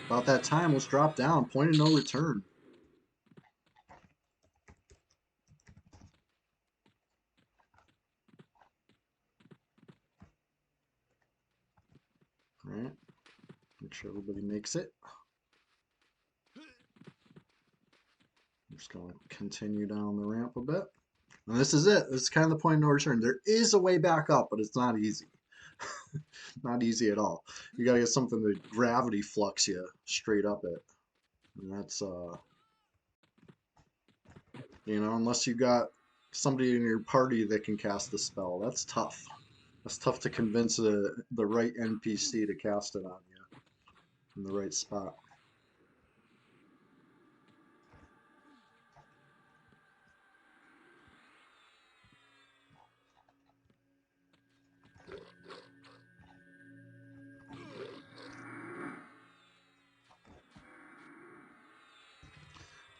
About that time, let's drop down. Point of no return. All right. Make sure everybody makes it. I'm just going to continue down the ramp a bit. And this is it. This is kind of the point of no return. There is a way back up, but it's not easy. Not easy at all. You got to get something that gravity flux you straight up it. And that's, you know, unless you got somebody in your party that can cast the spell. That's tough. That's tough to convince the right NPC to cast it on you in the right spot.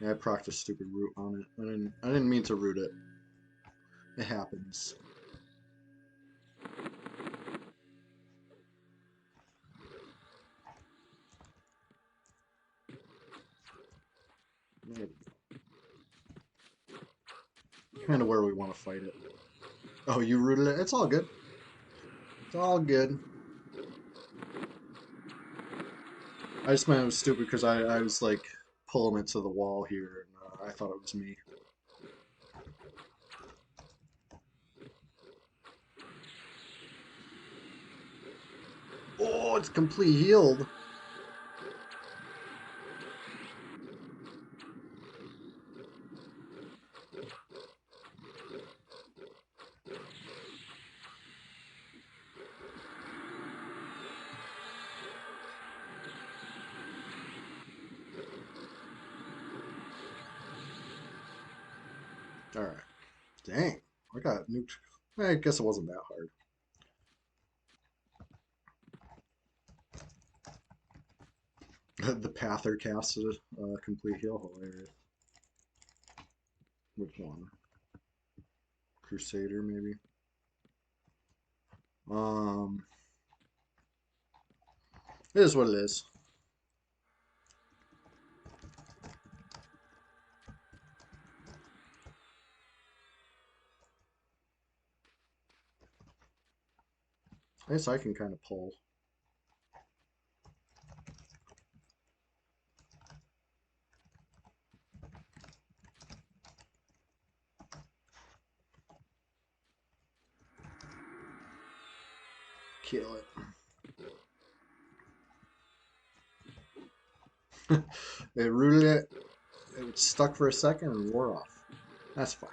Yeah, I procced a stupid root on it. I didn't mean to root it. It happens. Kind of where we want to fight it. Oh, you rooted it? It's all good. It's all good. I just meant it was stupid because I was like pulling it to the wall here, and I thought it was me. Oh, it's complete healed. All right. Dang. I got nuked. I guess it wasn't that hard. The Pather casted complete heal. Hilarious. Which one? Crusader, maybe? Um, it is what it is. I guess I can kind of pull. Kill it. It rooted it. It was stuck for a second and wore off. That's fine.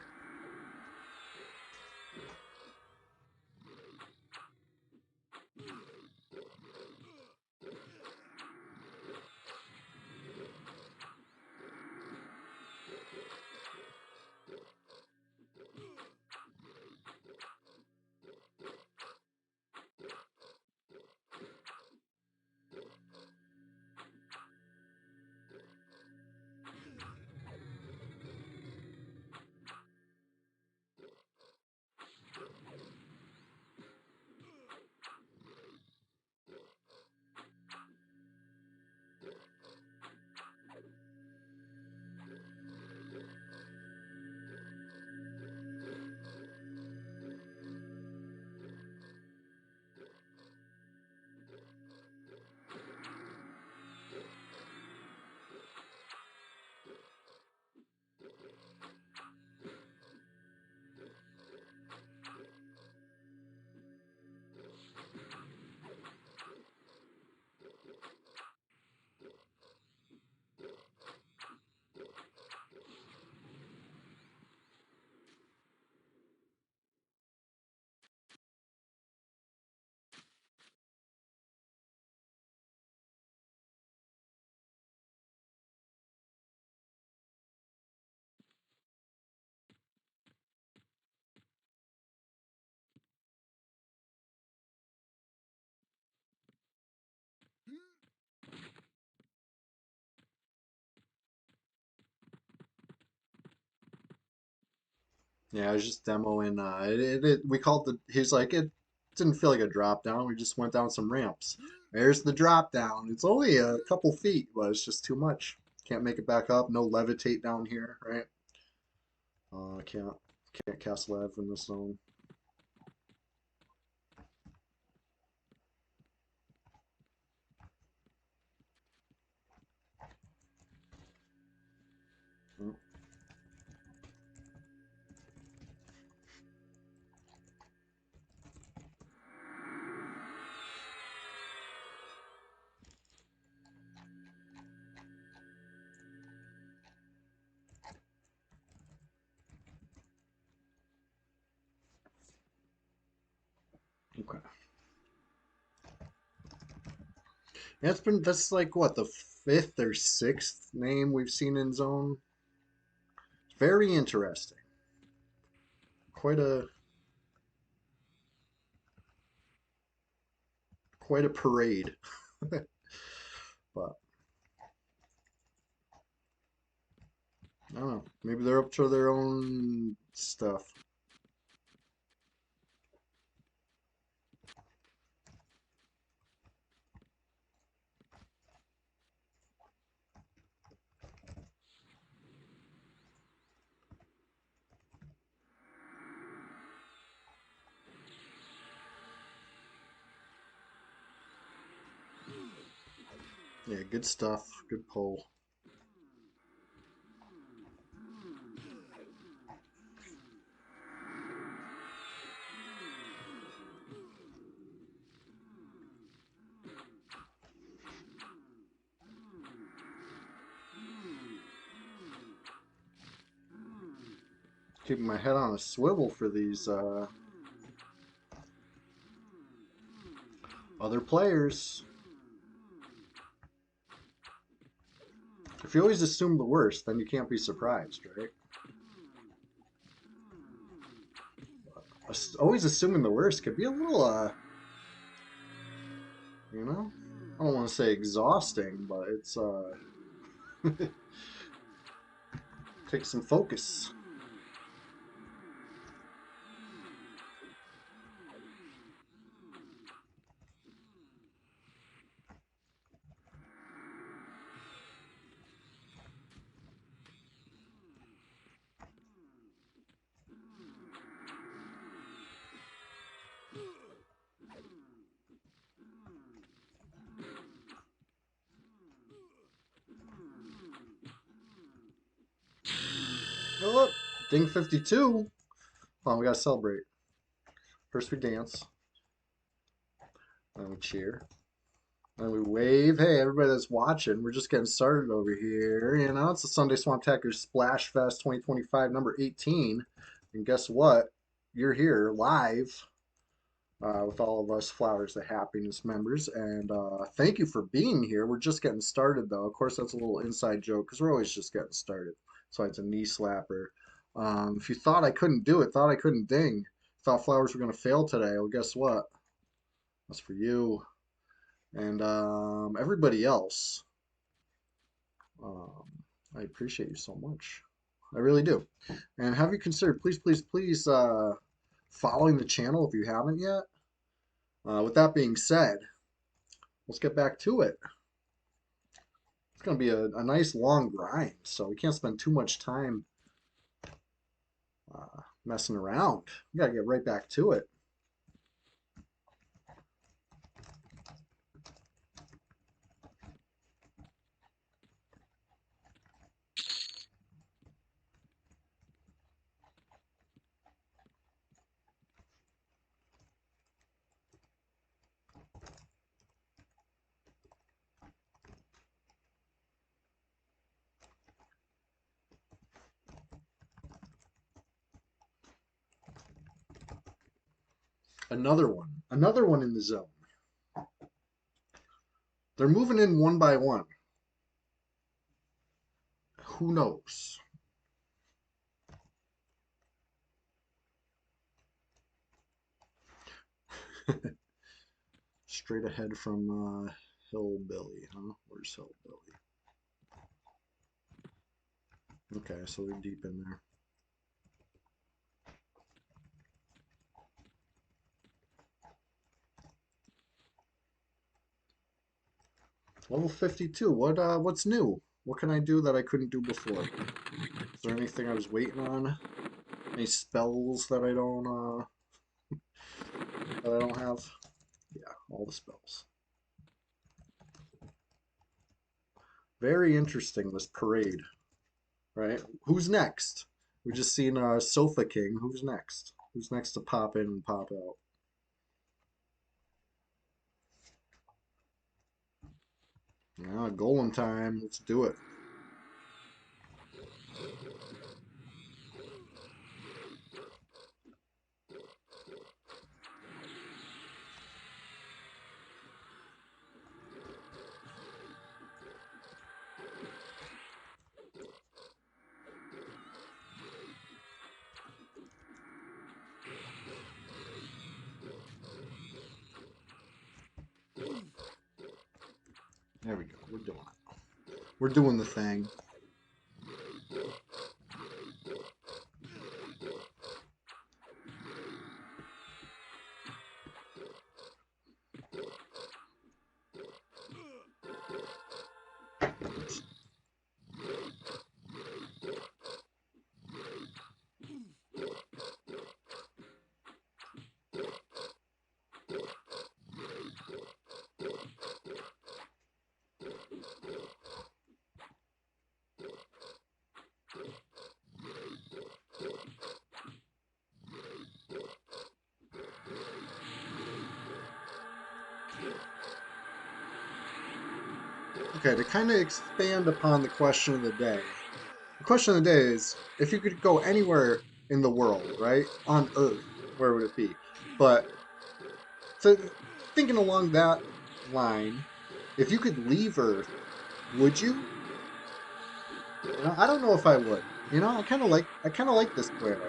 Yeah, I was just demoing. We called the. He's like, it didn't feel like a drop down. We just went down some ramps. There's the drop down. It's only a couple feet, but it's just too much. Can't make it back up. No levitate down here, right? Can't cast lev in this zone. Oh, okay. That's like what, the fifth or sixth name we've seen in zone. Very interesting. Quite a quite a parade. But I don't know. Maybe they're up to their own stuff. Yeah, good stuff. Good pull. Keeping my head on a swivel for these other players. If you always assume the worst, then you can't be surprised, right? Always assuming the worst could be a little, you know, I don't want to say exhausting, but it's, takes some focus. Oh, look, ding 52. Hold on, we gotta celebrate. First we dance, then we cheer, then we wave. Hey, everybody that's watching, we're just getting started over here. You know, it's the Sunday Swamptacular Splash Fest 2025, number 18. And guess what? You're here live with all of us Flowers the Happiness members. And thank you for being here. We're just getting started, though. Of course, that's a little inside joke because we're always just getting started. So it's a knee slapper. If you thought I couldn't do it, thought I couldn't ding, thought Flowers were going to fail today, well, guess what? That's for you. And everybody else, um, I appreciate you so much. I really do. And have you considered, please, please, please, following the channel if you haven't yet? With that being said, let's get back to it. It's going to be a nice long grind, so we can't spend too much time messing around. We got to get right back to it. Another one in the zone. They're moving in one by one. Who knows? Straight ahead from Hillbilly, huh? Where's Hillbilly? Okay, so they're deep in there. Level 52. What's new? What can I do that I couldn't do before? Is there anything I was waiting on? Any spells that I don't have? Yeah, all the spells. Very interesting, this parade, right? Who's next? We just seen Sofa King. Who's next? Who's next to pop in and pop out? Yeah, golem time. Let's do it. There we go. We're doing it. We're doing the thing. Okay, to kind of expand upon the question of the day. The question of the day is if you could go anywhere in the world, right? On Earth, where would it be? But so thinking along that line, if you could leave Earth, would you? You know, I don't know if I would. You know, I kind of like this planet.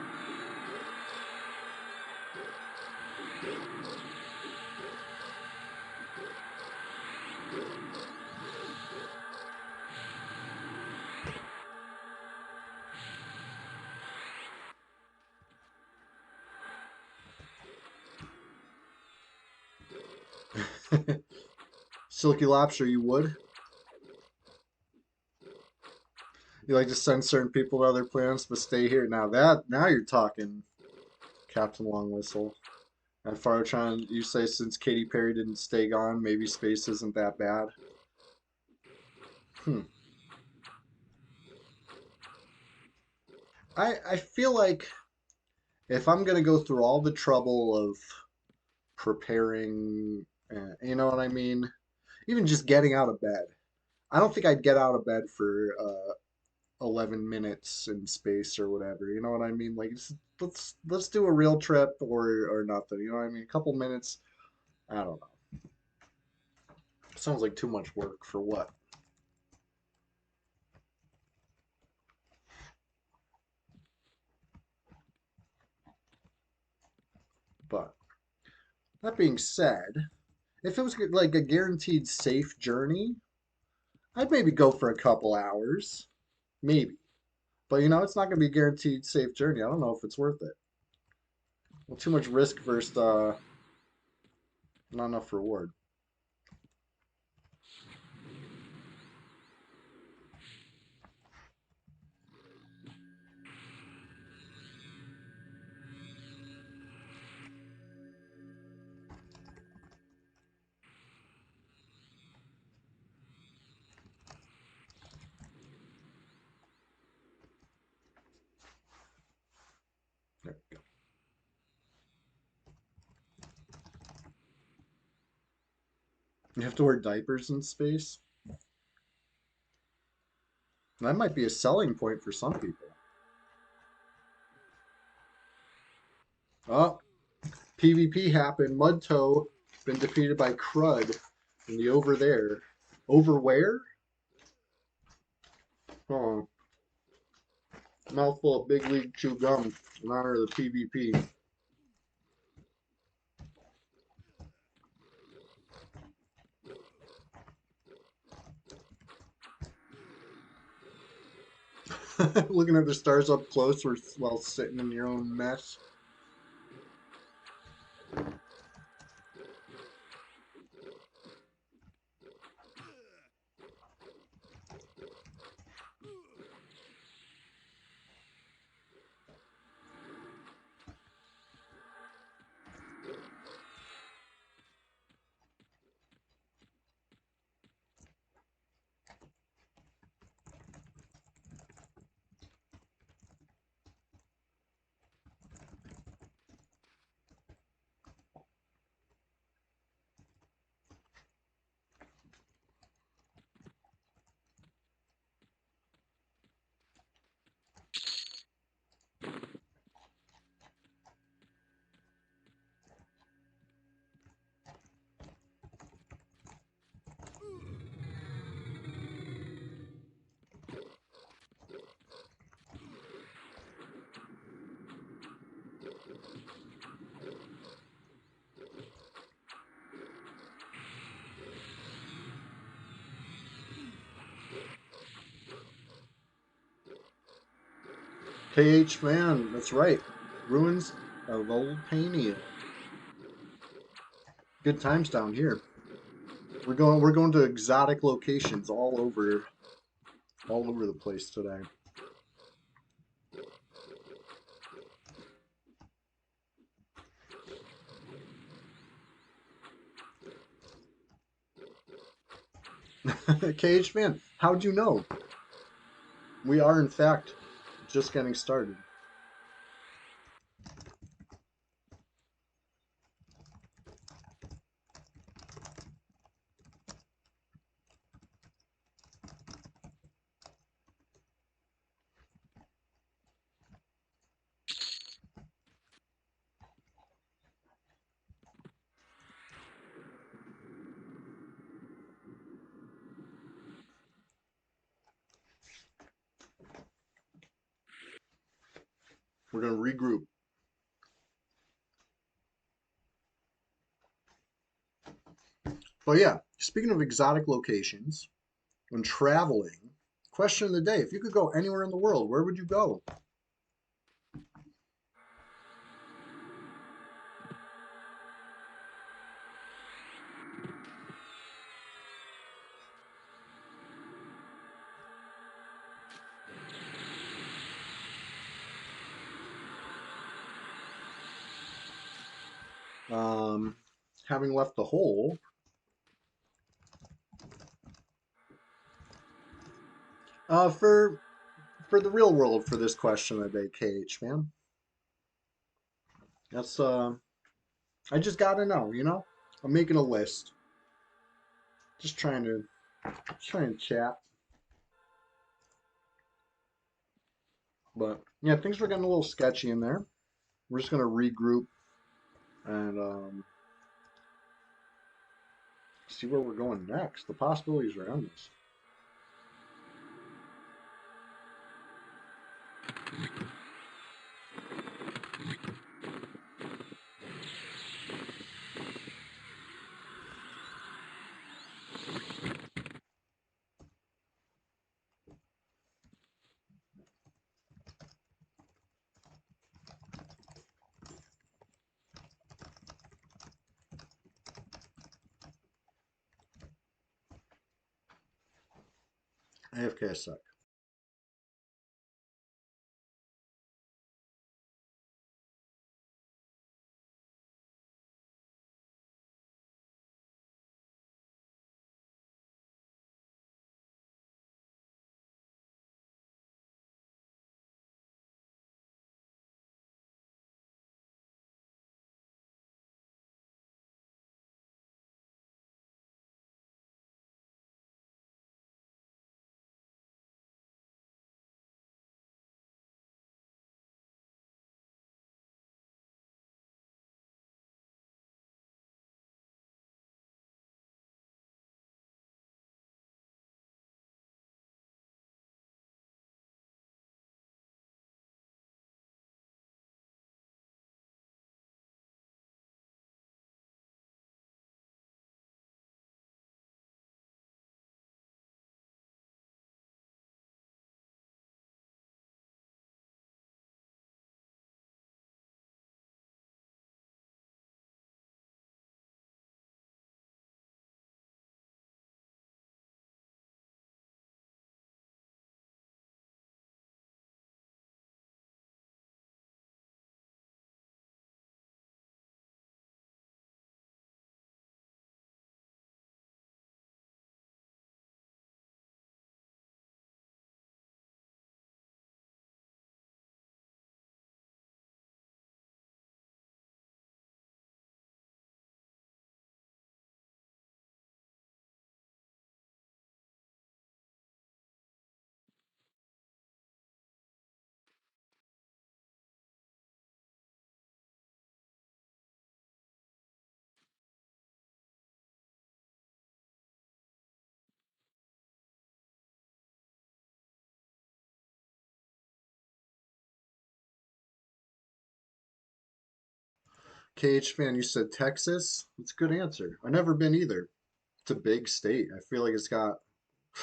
Silky lobster, you would? You like to send certain people to other planets but stay here. Now you're talking, Captain Long Whistle. And Fartron, you say since Katy Perry didn't stay gone, maybe space isn't that bad. Hmm. I feel like if I'm gonna go through all the trouble of preparing, you know what I mean? Even just getting out of bed. I don't think I'd get out of bed for 11 minutes in space or whatever. You know what I mean? Like let's do a real trip or nothing. You know what I mean? A couple minutes. I don't know. Sounds like too much work for what? But that being said, if it was like a guaranteed safe journey, I'd maybe go for a couple hours, maybe. But you know, it's not going to be a guaranteed safe journey. I don't know if it's worth it. Well, too much risk versus not enough reward. There we go. You have to wear diapers in space. That might be a selling point for some people. Oh, PvP happened. Mudtoe been defeated by Crud in the over there. Over where? Oh, mouthful of big league chew gum in honor of the PvP. Looking at the stars up close while sitting in your own mess. KH man, that's right. Ruins of Old Pania. Good times down here. We're going to exotic locations all over the place today. KH man, how'd you know? We are in fact just getting started. We're gonna regroup. But yeah, speaking of exotic locations, when traveling, question of the day: if you could go anywhere in the world, where would you go? Um, Having left the hole, uh, for for the real world for this question of the day, KH man. That's I just gotta know, you know? I'm making a list. Just trying to chat. But yeah, things were getting a little sketchy in there. We're just gonna regroup and see where we're going next. The possibilities are endless. AFK a sec. KH fan, you said Texas? That's a good answer. I've never been either. It's a big state. I feel like it's got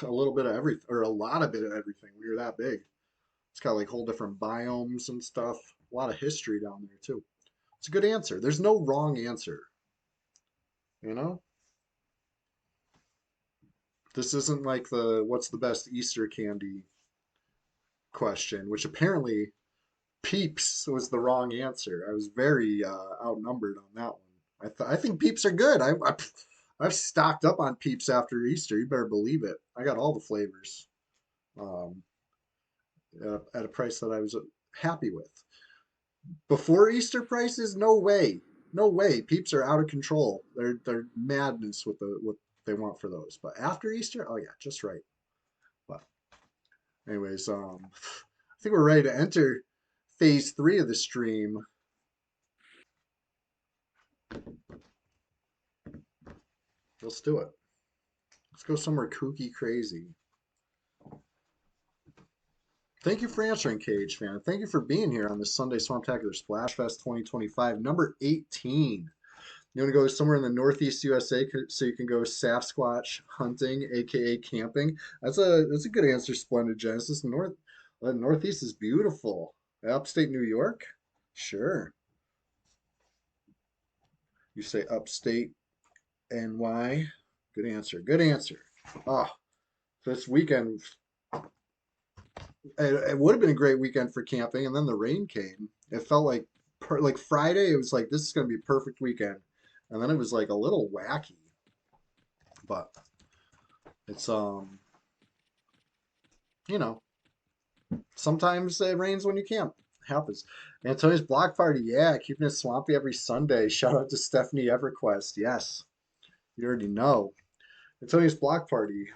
a little bit of everything, or a lot of bit of everything. We were that big. It's got like whole different biomes and stuff. A lot of history down there too. It's a good answer. There's no wrong answer. You know, this isn't like the what's the best Easter candy question, which apparently Peeps was the wrong answer. I was very outnumbered on that one. I think Peeps are good. I've stocked up on Peeps after Easter. You better believe it. I got all the flavors um, at a price that I was happy with. Before Easter prices, no way, no way. Peeps are out of control. They're madness with what they want for those. But after Easter, oh yeah, just right. But anyways, I think we're ready to enter phase 3 of the stream. Let's do it. Let's go somewhere kooky crazy. Thank you for answering, Cage fan. Thank you for being here on this Sunday Swamptacular Splash Fest 2025, number 18. You want to go somewhere in the Northeast USA so you can go Sasquatch hunting, aka camping? That's a good answer, Splendid Genesis. Northeast is beautiful. Upstate New York? Sure. You say upstate NY? Good answer. Good answer. Oh, this weekend it would have been a great weekend for camping, and then the rain came. It felt like like Friday. It was like this is going to be a perfect weekend, and then it was like a little wacky. But it's you know, sometimes it rains when you camp. It happens. Antonia's block party, yeah, keeping it swampy every Sunday. Shout out to Stephanie EverQuest. Yes, you already know. Antonia's block party.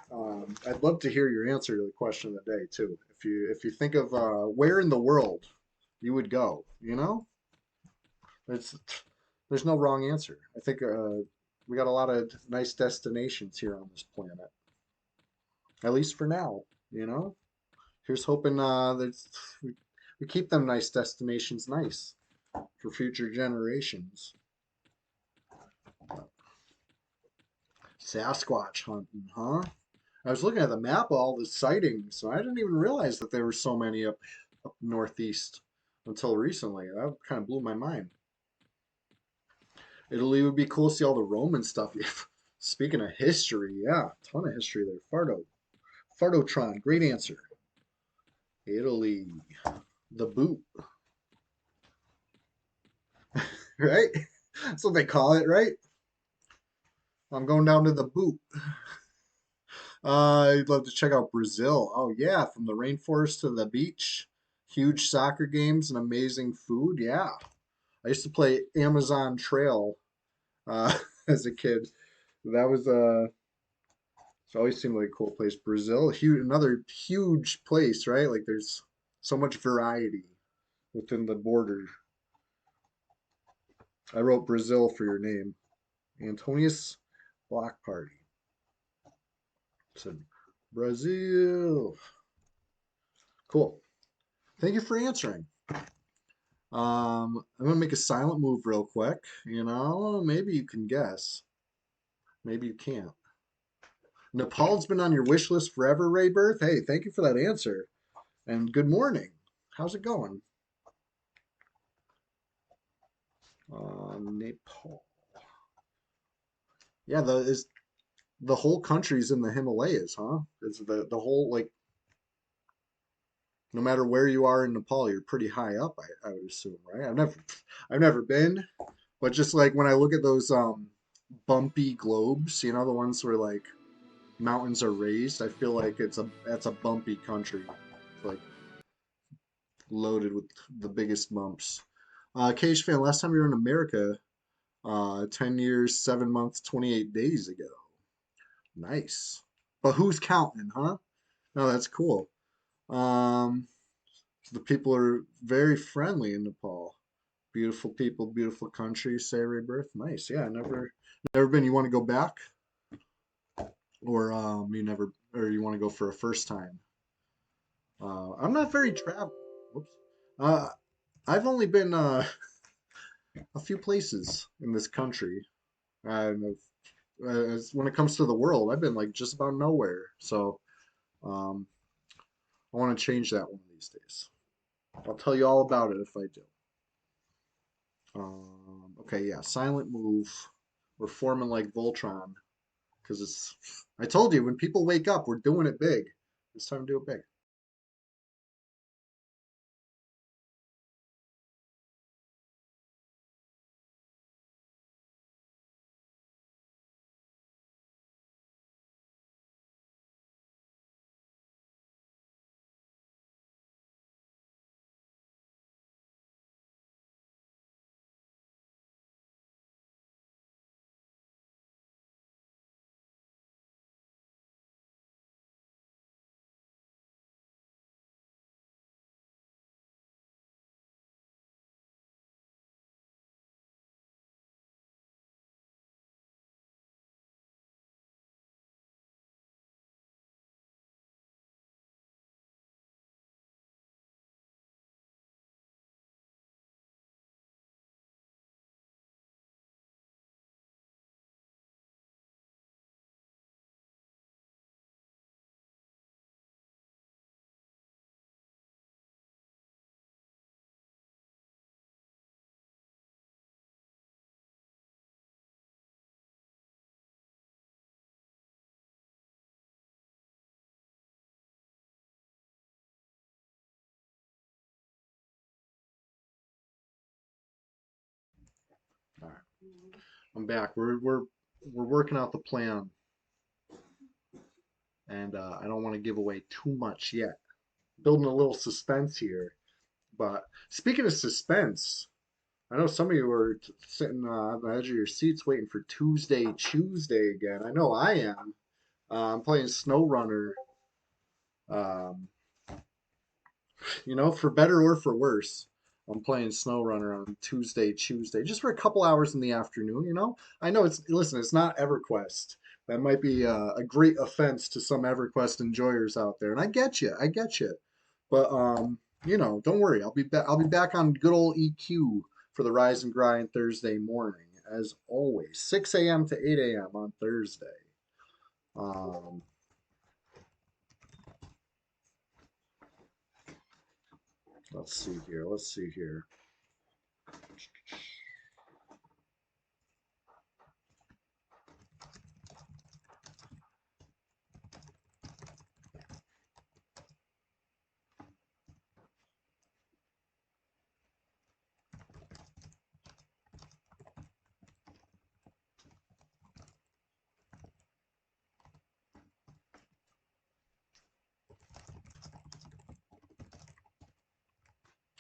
I'd love to hear your answer to the question of the day too. If you think of where in the world you would go, it's there's no wrong answer. I think we got a lot of nice destinations here on this planet, at least for now. You know, here's hoping we, we keep them nice destinations nice for future generations. Sasquatch hunting, huh? I was looking at the map of all the sightings, so I didn't even realize that there were so many up northeast until recently. That kind of blew my mind. Italy would be cool to see all the Roman stuff. Speaking of history, yeah, ton of history there. Fardotron, great answer. Italy, the boot, right? That's what they call it, right? I'm going down to the boot. I'd love to check out Brazil. Oh yeah, from the rainforest to the beach, huge soccer games and amazing food. Yeah, I used to play Amazon Trail as a kid. That was it's always seemed like a cool place. Brazil, huge, another huge place, right? Like there's so much variety within the border. I wrote Brazil for your name. Antonius Block Party. Said Brazil. Cool. Thank you for answering. I'm gonna make a silent move real quick. Maybe you can guess. Maybe you can't. Nepal's been on your wish list forever, Ray Birth. Hey, thank you for that answer. And good morning. How's it going? Nepal. Yeah, the whole country's in the Himalayas, huh? It's the whole like no matter where you are in Nepal, you're pretty high up, I would assume, right? I've never been, but just like when I look at those bumpy globes, the ones where like mountains are raised, I feel like that's a bumpy country. Like loaded with the biggest bumps. Cage fan, last time you were in America, 10 years, 7 months, 28 days ago. Nice. But who's counting, huh? No, that's cool. Um, the people are very friendly in Nepal. Beautiful people, beautiful country, say rebirth. Nice. Yeah, never been. You want to go back? Or you never or you want to go for a first time? I'm not very travel. Whoops. Uh, I've only been a few places in this country. And when it comes to the world, I've been like just about nowhere. So um, I want to change that one of these days. I'll tell you all about it if I do. Okay, yeah, silent move. We're forming like Voltron because it's. I told you when people wake up, we're doing it big. It's time to do it big. I'm back. We're working out the plan, and I don't want to give away too much yet. Building a little suspense here. But speaking of suspense, I know some of you are sitting on the edge of your seats waiting for Tuesday again. I know I am. I'm playing SnowRunner. Um, for better or for worse, I'm playing SnowRunner on Tuesday, just for a couple hours in the afternoon. I know listen, it's not EverQuest. That might be a great offense to some EverQuest enjoyers out there, and I get you. But don't worry, I'll be back on good old EQ for the Rise and Grind Thursday morning, as always, 6 a.m. to 8 a.m. on Thursday. Um, let's see here. Let's see here.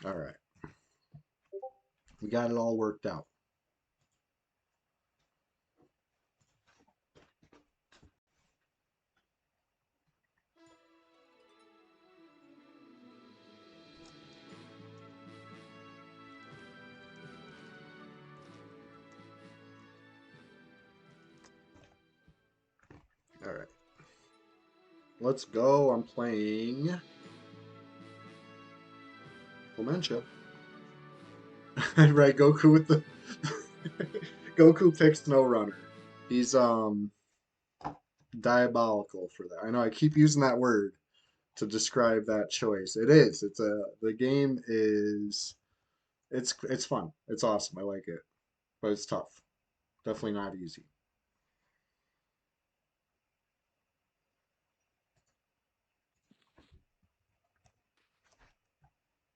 All right, we got it all worked out. All right, let's go. I'm playing Clementia. Right, Goku with the Goku picks No Runner. He's diabolical for that. I know I keep using that word to describe that choice. It is. The game is it's fun. It's awesome. I like it. But it's tough. Definitely not easy.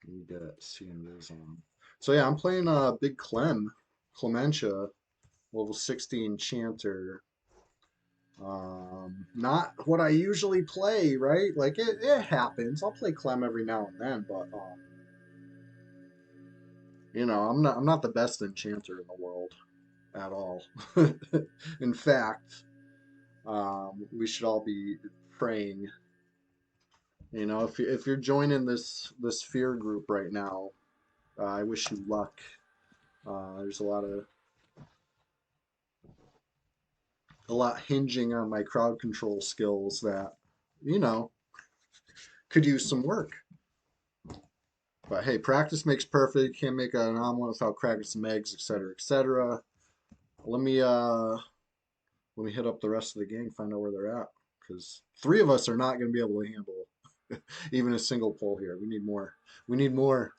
Need to see it is on. So yeah, I'm playing Big Clementia, level 16 Chanter. Not what I usually play, right? Like it happens. I'll play Clem every now and then, but I'm not the best enchanter in the world at all. In fact, we should all be praying. If you're joining this fear group right now, I wish you luck. There's a lot hinging on my crowd control skills that you know could use some work. But hey, practice makes perfect. Can't make an omelet without cracking some eggs, etc., etc. Let me uh let me hit up the rest of the gang, find out where they're at, because three of us are not going to be able to handle even a single pull here. We need more. We need more.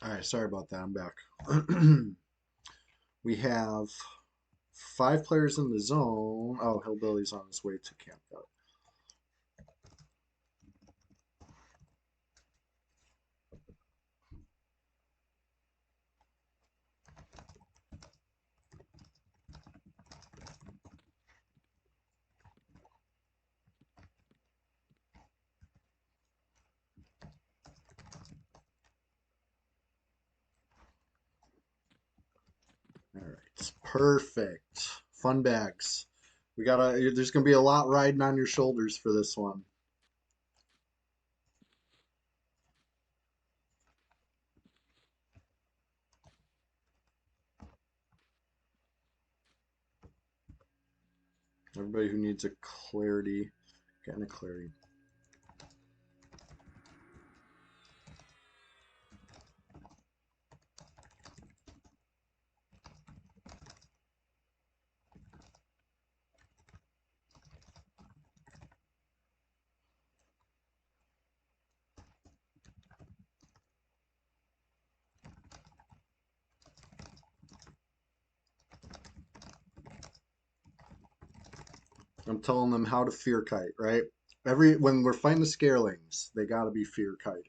All right, sorry about that. I'm back. We have 5 players in the zone. Oh, Hillbilly's on his way to camp. Got it. All right, perfect. Fun bags. We gotta. There's gonna be a lot riding on your shoulders for this one. Everybody who needs a clarity, getting a clarity. I'm telling them how to fear kite, right? When we're fighting the scarelings, they got to be fear kited.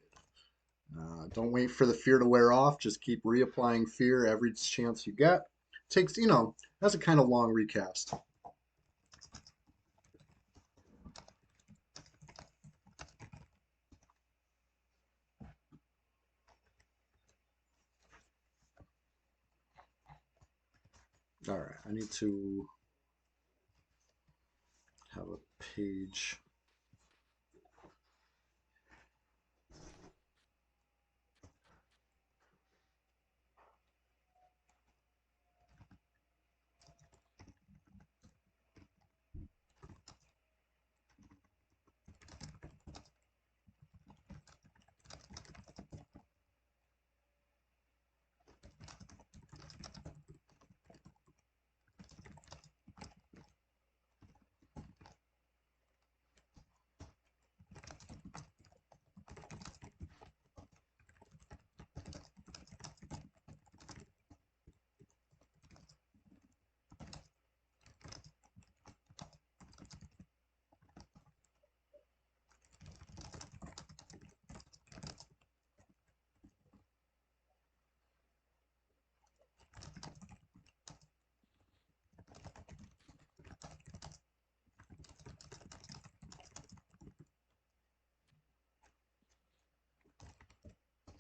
Don't wait for the fear to wear off. Just keep reapplying fear every chance you get. Takes, that's a kind of long recast. All right, I need to have a page.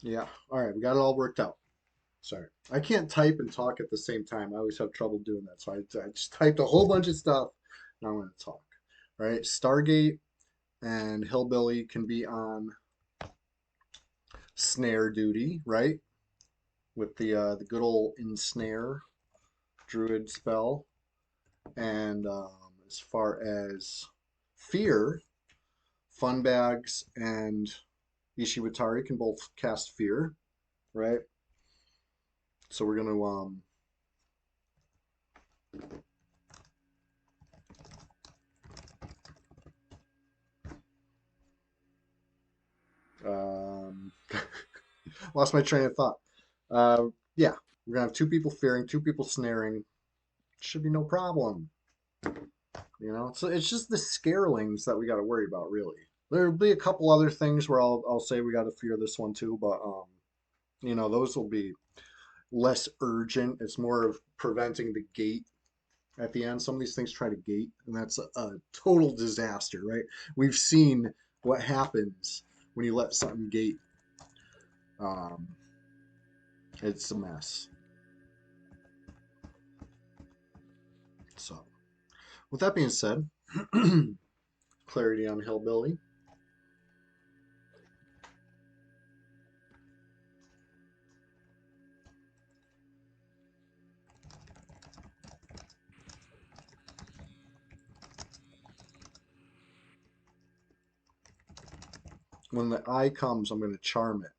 Yeah, all right, we got it all worked out. Sorry. I can't type and talk at the same time. I always have trouble doing that. So I just typed a whole bunch of stuff. Now I'm going to talk. All right. Stargate and Hillbilly can be on snare duty, right? With the good old ensnare druid spell. And as far as fear, Funbags and Ishiwatari can both cast fear, right? So we're going to lost my train of thought. Yeah, we're gonna have 2 people fearing, 2 people snaring. Should be no problem. So it's just the scarelings that we got to worry about, really. There'll be a couple other things where I'll say we got to fear this one too, but those will be less urgent. It's more of preventing the gate at the end. Some of these things try to gate, and that's a total disaster, right? We've seen what happens when you let something gate. Um, it's a mess. So, with that being said, clarity on Hillbilly. When the eye comes, I'm going to charm it.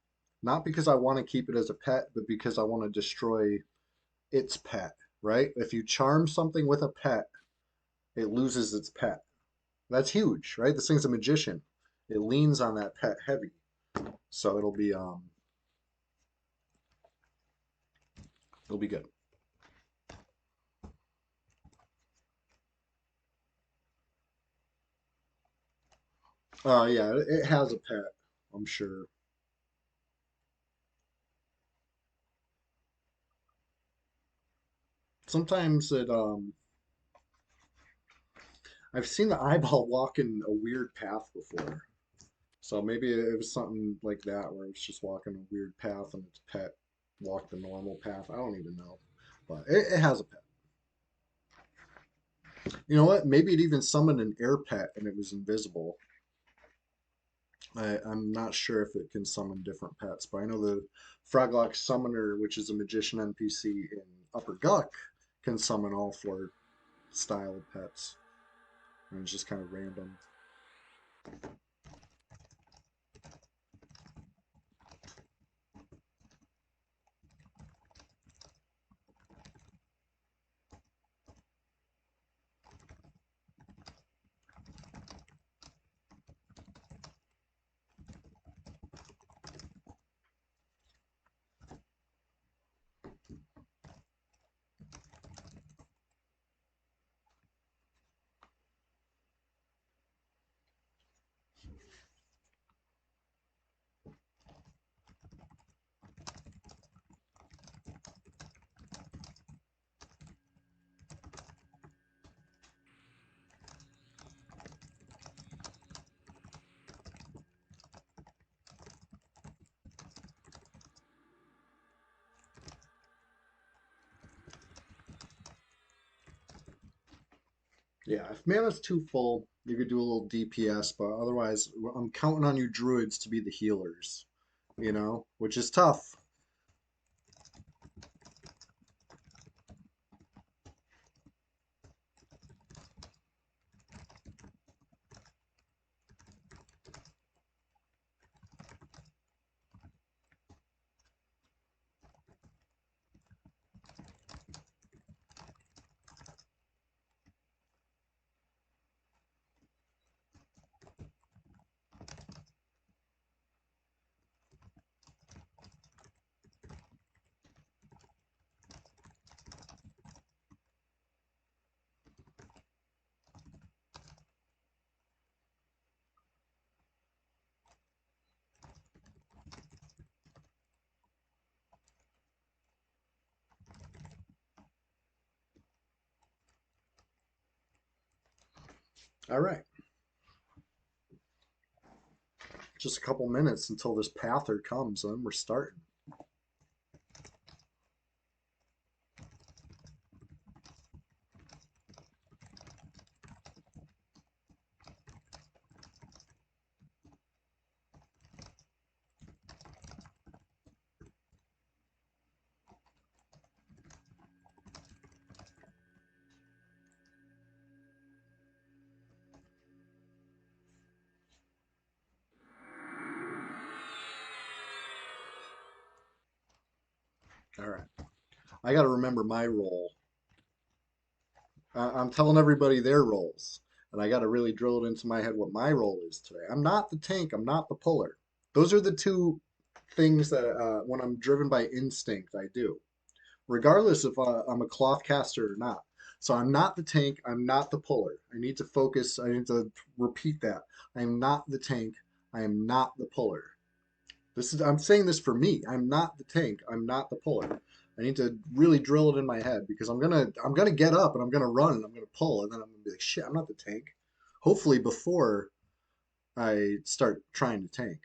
Not because I want to keep it as a pet, but because I want to destroy its pet, right? If you charm something with a pet, it loses its pet. That's huge, right? This thing's a magician. It leans on that pet heavy. So it'll be It'll be good. Yeah, it has a pet, I'm sure. Sometimes I've seen the eyeball walk in a weird path before. So maybe it was something like that where it's just walking a weird path and its pet walked the normal path. I don't even know. But it has a pet. You know what? Maybe it even summoned an air pet and it was invisible. I'm not sure if it can summon different pets, but I know the Froglock Summoner, which is a magician NPC in Upper Guck, can summon all four style of pets. And it's just kind of random. Yeah, if mana's too full, you could do a little DPS, but otherwise, I'm counting on you druids to be the healers, which is tough. All right, just a couple minutes until this pather comes, and then we're starting. All right, I got to remember my role. I'm telling everybody their roles, and I got to really drill it into my head what my role is today. I'm not the tank. I'm not the puller. Those are the two things that when I'm driven by instinct, I do, regardless if I'm a cloth caster or not. So I'm not the tank. I'm not the puller. I need to focus. I need to repeat that. I am not the tank. I am not the puller. I'm saying this for me. I'm not the tank. I'm not the puller. I need to really drill it in my head because I'm gonna get up and I'm gonna run and I'm gonna pull and then I'm gonna be like, shit, I'm not the tank. Hopefully before I start trying to tank,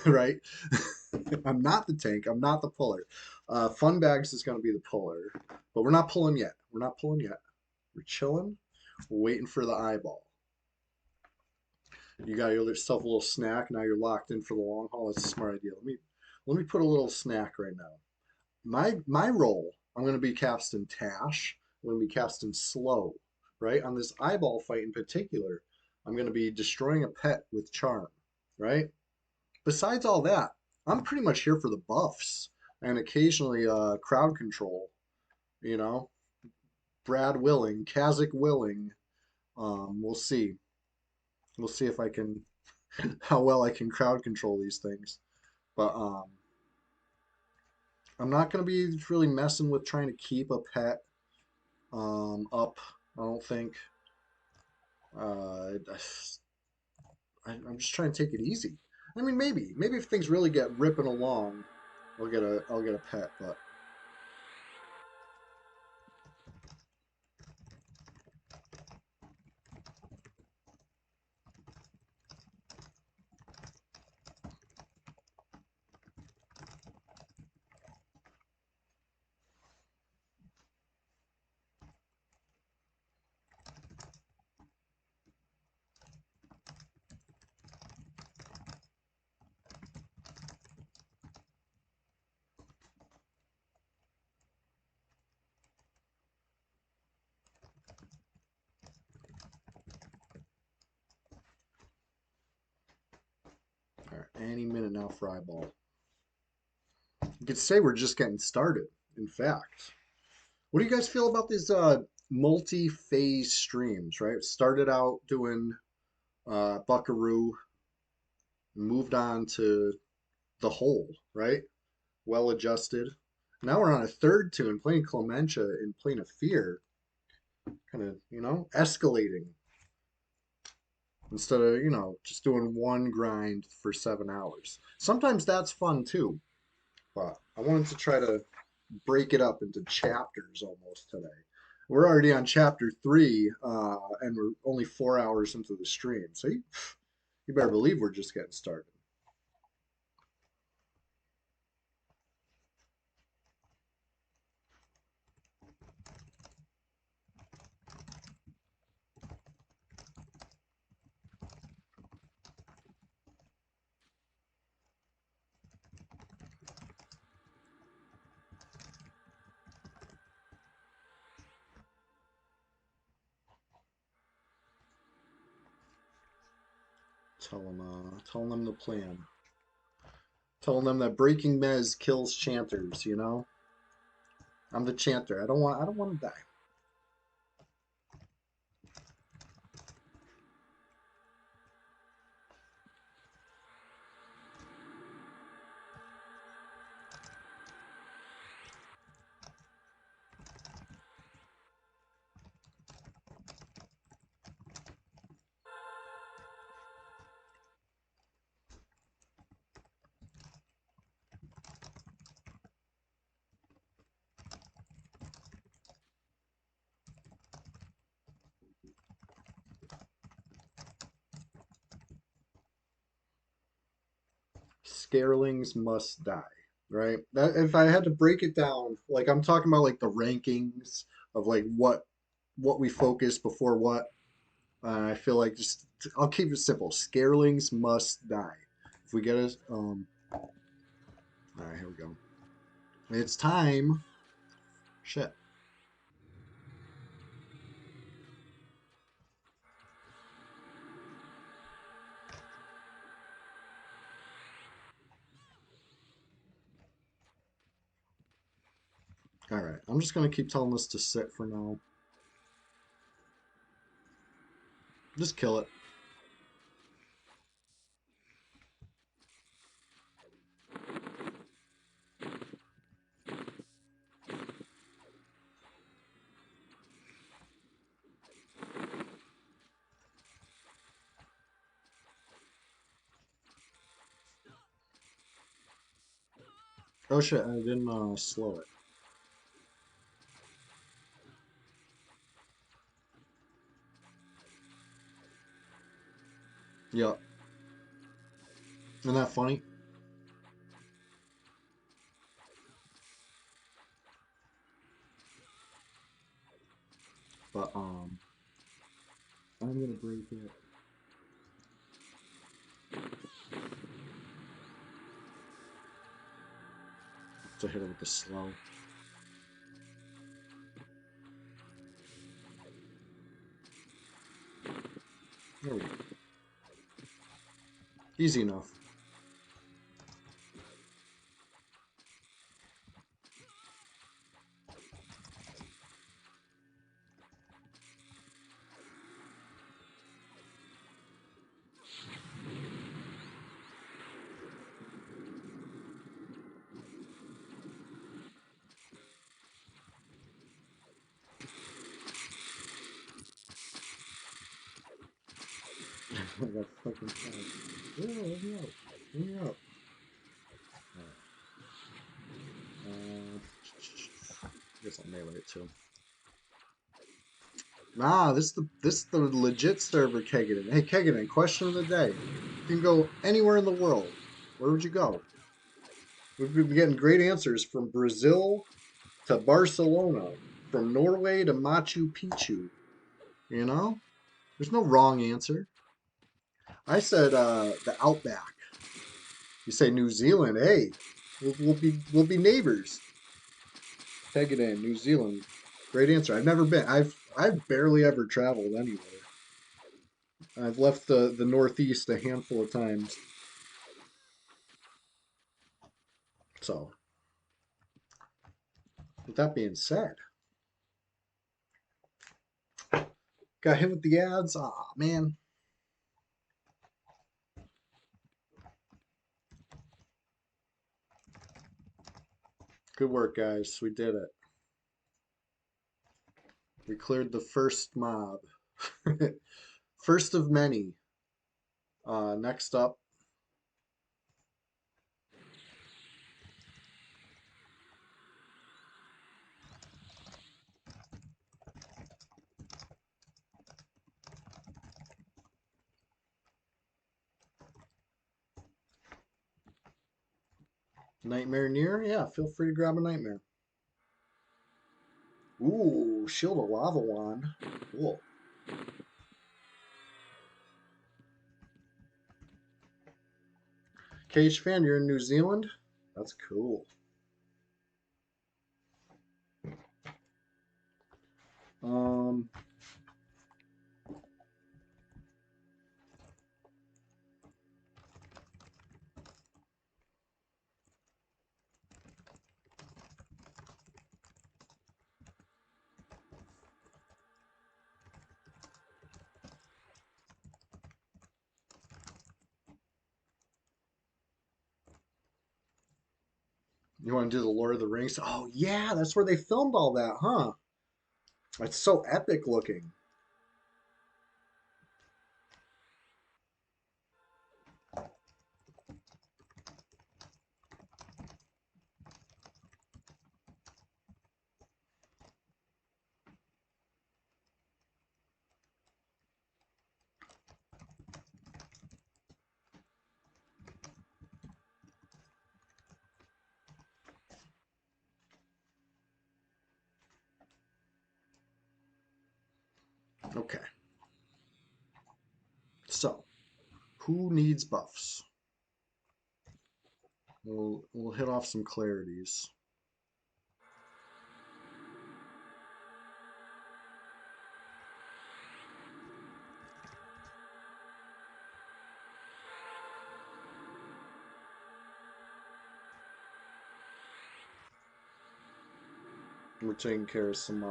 right? I'm not the tank. I'm not the puller. Fun bags is gonna be the puller, but we're not pulling yet. We're not pulling yet. We're chilling. We're waiting for the eyeball. You got yourself a little snack. Now you're locked in for the long haul. That's a smart idea. Let me put a little snack right now. My role, I'm going to be casting Tash. I'm going to be casting Slow, right? On this eyeball fight in particular, I'm going to be destroying a pet with Charm, right? Besides all that, I'm pretty much here for the buffs and occasionally crowd control, you know? Brad willing, Kazakh willing. We'll see. We'll see if I can, how well I can crowd control these things. But I'm not going to be really messing with trying to keep a pet up. I don't think. I'm just trying to take it easy. I mean, maybe if things really get ripping along, I'll get a pet. But all right, any minute now, fry ball. You could say we're just getting started. In fact, what do you guys feel about these multi-phase streams? Right, started out doing Buckeroo, moved on to the whole. Right, well adjusted. Now we're on a third tune, playing Clementia and playing a Fear, kind of, escalating instead of, just doing one grind for 7 hours. Sometimes that's fun too, but I wanted to try to break it up into chapters almost today. We're already on chapter three, and we're only 4 hours into the stream, so you better believe we're just getting started. Telling them the plan. Telling them that breaking mez kills chanters. I'm the chanter. I don't want to die. Scarelings must die, right? That if I had to break it down, like I'm talking about like the rankings of like what we focus before what. I feel like just I'll keep it simple. Scarelings must die. If we get a all right, here we go. It's time. Shit. All right, I'm just gonna keep telling this to sit for now. Just kill it. Oh shit, I didn't slow it. Yup. Isn't that funny? But I'm gonna break it. To hit it with the slow. There we go. Easy enough. I got fucking fast. Yeah, let me out. Let me out. Alright. I guess I'll melee it too. Nah, this the legit server, Kegaden. Hey, Kegaden, question of the day. You can go anywhere in the world. Where would you go? We've been getting great answers from Brazil to Barcelona, from Norway to Machu Picchu. You know, there's no wrong answer. I said the Outback. You say New Zealand. Hey, we'll be neighbors. Take it in, New Zealand. Great answer. I've never been. I've barely ever traveled anywhere. I've left the Northeast a handful of times. So, with that being said, got hit with the ads. Ah, man. Good work, guys. We did it. We cleared the first mob. First of many. Next up, Nightmare Near. Yeah, feel free to grab a Nightmare. Ooh, Shield of Lava Wand. Cool. Cage fan, you're in New Zealand? That's cool. Um, you want to do the Lord of the Rings? Oh yeah, that's where they filmed all that, huh? It's so epic looking. Okay. So, who needs buffs? We'll hit off some clarities. We're taking care of some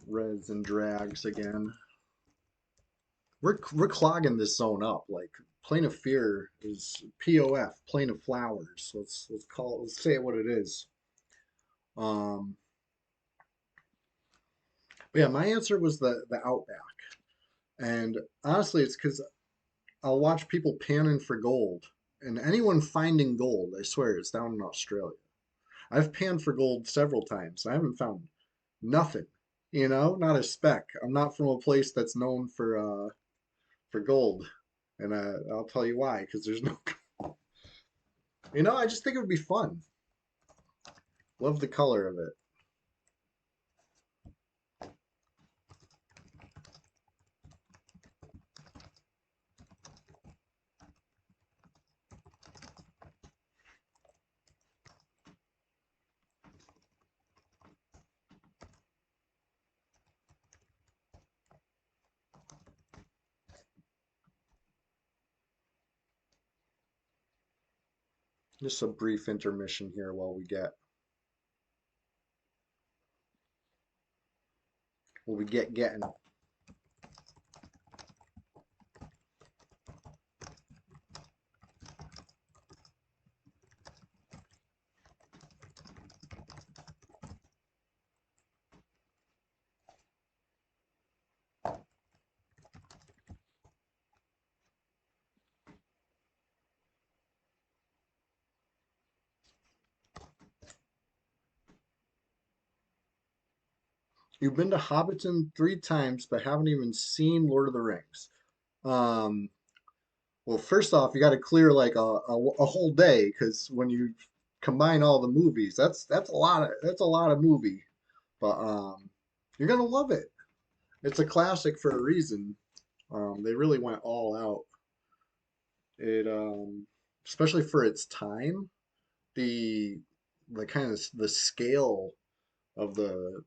reds and drags again. We're clogging this zone up. Like Plane of Fear is POF, Plane of Flowers. Let's say it what it is. Um, yeah, my answer was the Outback, and honestly, it's because I'll watch people panning for gold, and anyone finding gold, I swear, it's down in Australia. I've panned for gold several times. I haven't found nothing. Not a speck. I'm not from a place that's known for gold, and I'll tell you why. Because there's no. I just think it would be fun. Love the color of it. Just a brief intermission here while we get getting. You've been to Hobbiton 3 times, but haven't even seen Lord of the Rings. Um, well, first off, you got to clear like a whole day because when you combine all the movies, that's a lot of movie. But you're gonna love it. It's a classic for a reason. They really went all out. It especially for its time, the the kind of the scale of the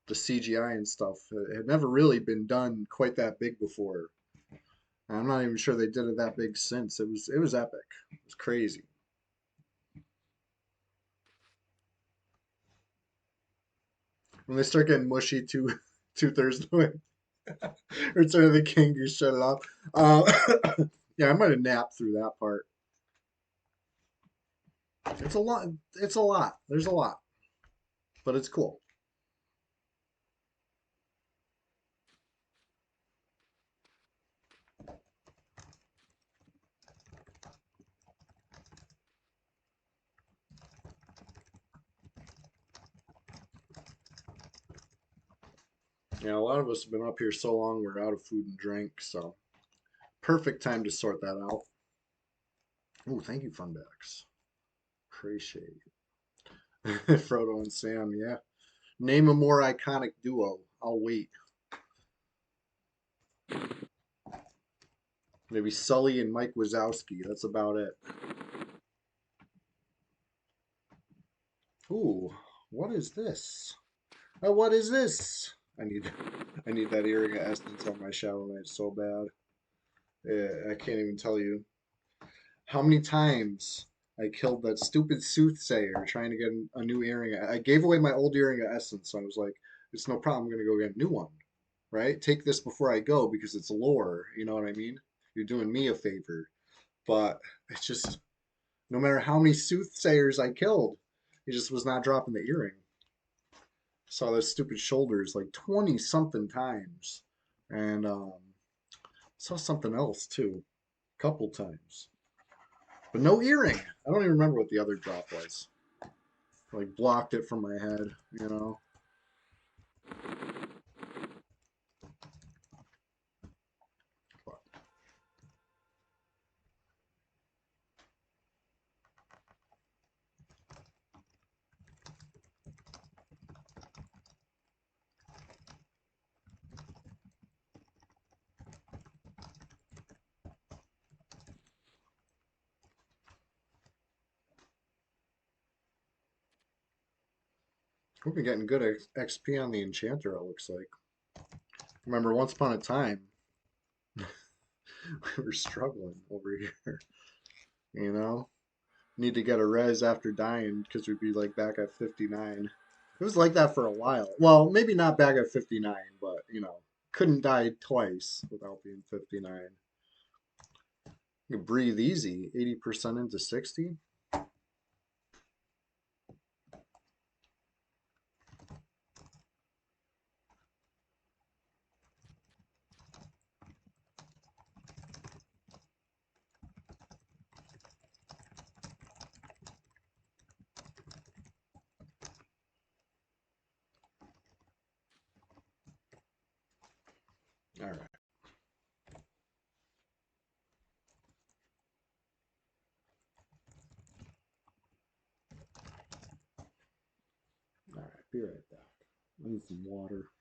CGI and stuff had never really been done quite that big before. I'm not even sure they did it that big since. It was epic. It was crazy. When they start getting mushy two-thirds of the way, Return of the King, you shut it off. Yeah, I might have napped through that part. It's a lot. It's a lot. There's a lot, but it's cool. Yeah, a lot of us have been up here so long we're out of food and drink, so perfect time to sort that out. Oh, thank you, Funbacks. Appreciate it. Frodo and Sam, yeah. Name a more iconic duo. I'll wait. Maybe Sully and Mike Wazowski. That's about it. Ooh, what is this? Oh, what is this? I need I need that earring of essence on my Shovel Knight so bad. Yeah, I can't even tell you how many times I killed that stupid soothsayer trying to get a new earring. I gave away my old earring of essence, so I was like, it's no problem. I'm gonna go get a new one, right? Take this before I go because it's lore. You know what I mean? You're doing me a favor. But it's just no matter how many soothsayers I killed, he just was not dropping the earring. Saw those stupid shoulders like 20 something times. And saw something else too, a couple times. But no earring. I don't even remember what the other drop was. Like blocked it from my head, you know. But, we've been getting good XP on the Enchanter, it looks like. Remember, once upon a time, we were struggling over here, you know? Need to get a res after dying because we'd be like back at 59. It was like that for a while. Well, maybe not back at 59, but couldn't die twice without being 59. You can breathe easy, 80% into 60. All right. All right. Be right back. I need some water.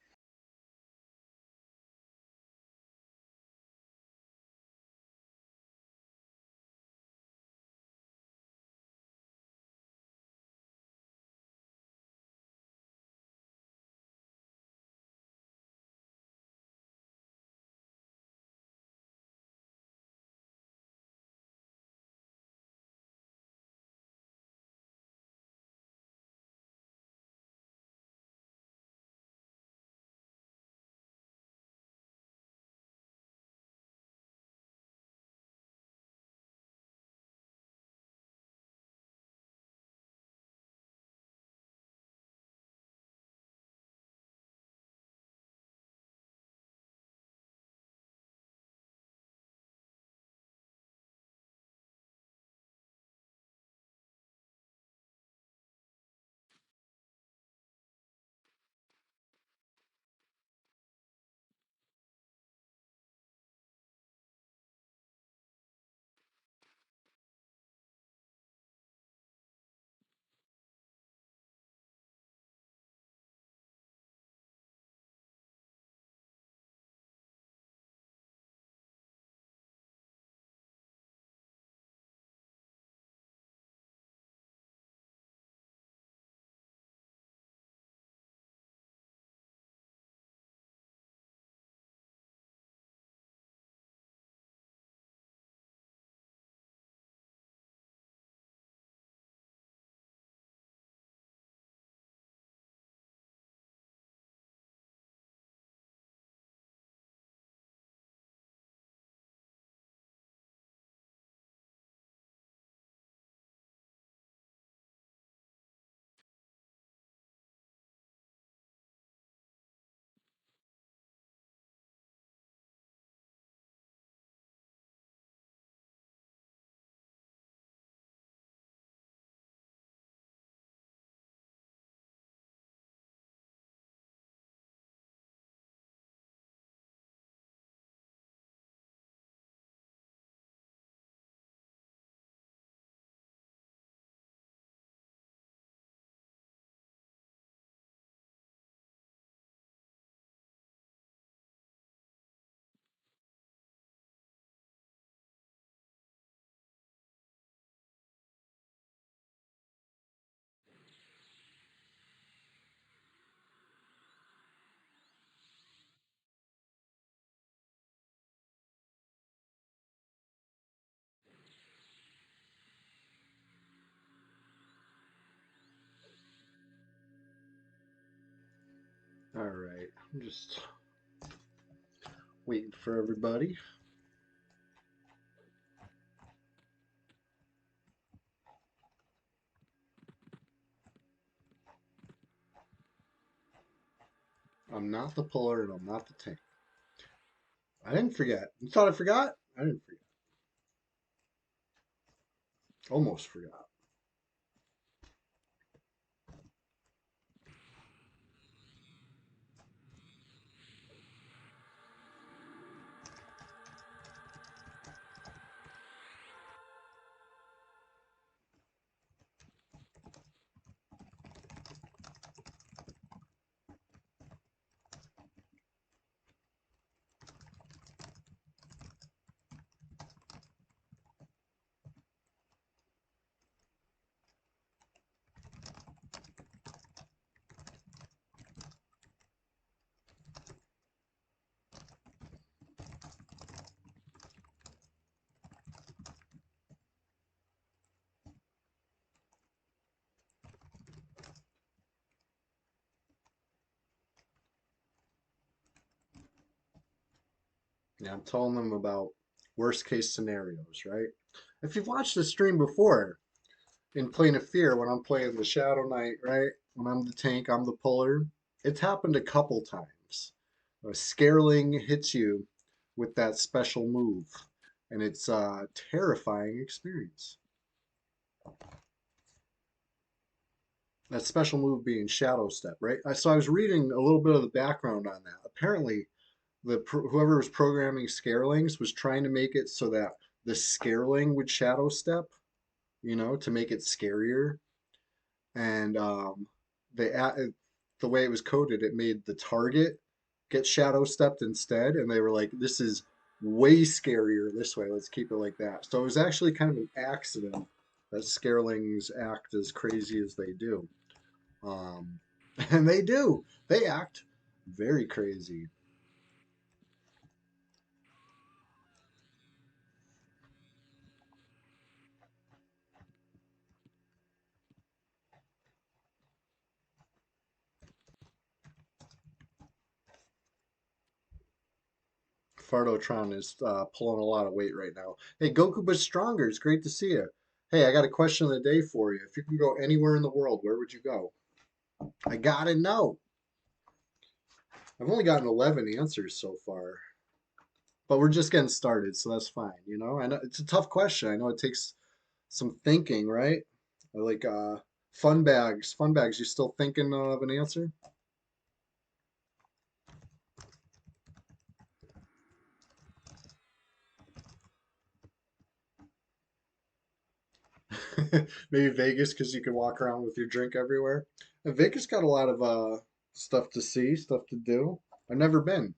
All right, I'm just waiting for everybody. I'm not the puller and I'm not the tank. I didn't forget. You thought I forgot? I didn't forget. Almost forgot. Yeah, I'm telling them about worst case scenarios, right? If you've watched the stream before in Plane of Fear, when I'm playing the Shadow Knight, right? When I'm the tank, I'm the puller. It's happened a couple times. A Scareling hits you with that special move, and it's a terrifying experience. That special move being Shadow Step, right? So I was reading a little bit of the background on that. Apparently, whoever was programming Scarelings was trying to make it so that the Scareling would Shadow Step, to make it scarier. And they the way it was coded, it made the target get Shadow Stepped instead, and they were like, "This is way scarier this way. Let's keep it like that." So it was actually kind of an accident that Scarelings act as crazy as they do. Um, and they do. They act very crazy. Fardotron is pulling a lot of weight right now. Hey, Goku but stronger. It's great to see you. Hey, I got a question of the day for you. If you could go anywhere in the world, where would you go? I gotta know. I've only gotten 11 answers so far, but we're just getting started, so that's fine. I know it's a tough question. I know it takes some thinking, right? I like fun bags. Fun bags. You still thinking of an answer? Maybe Vegas because you can walk around with your drink everywhere. And Vegas got a lot of stuff to see, stuff to do. I've never been.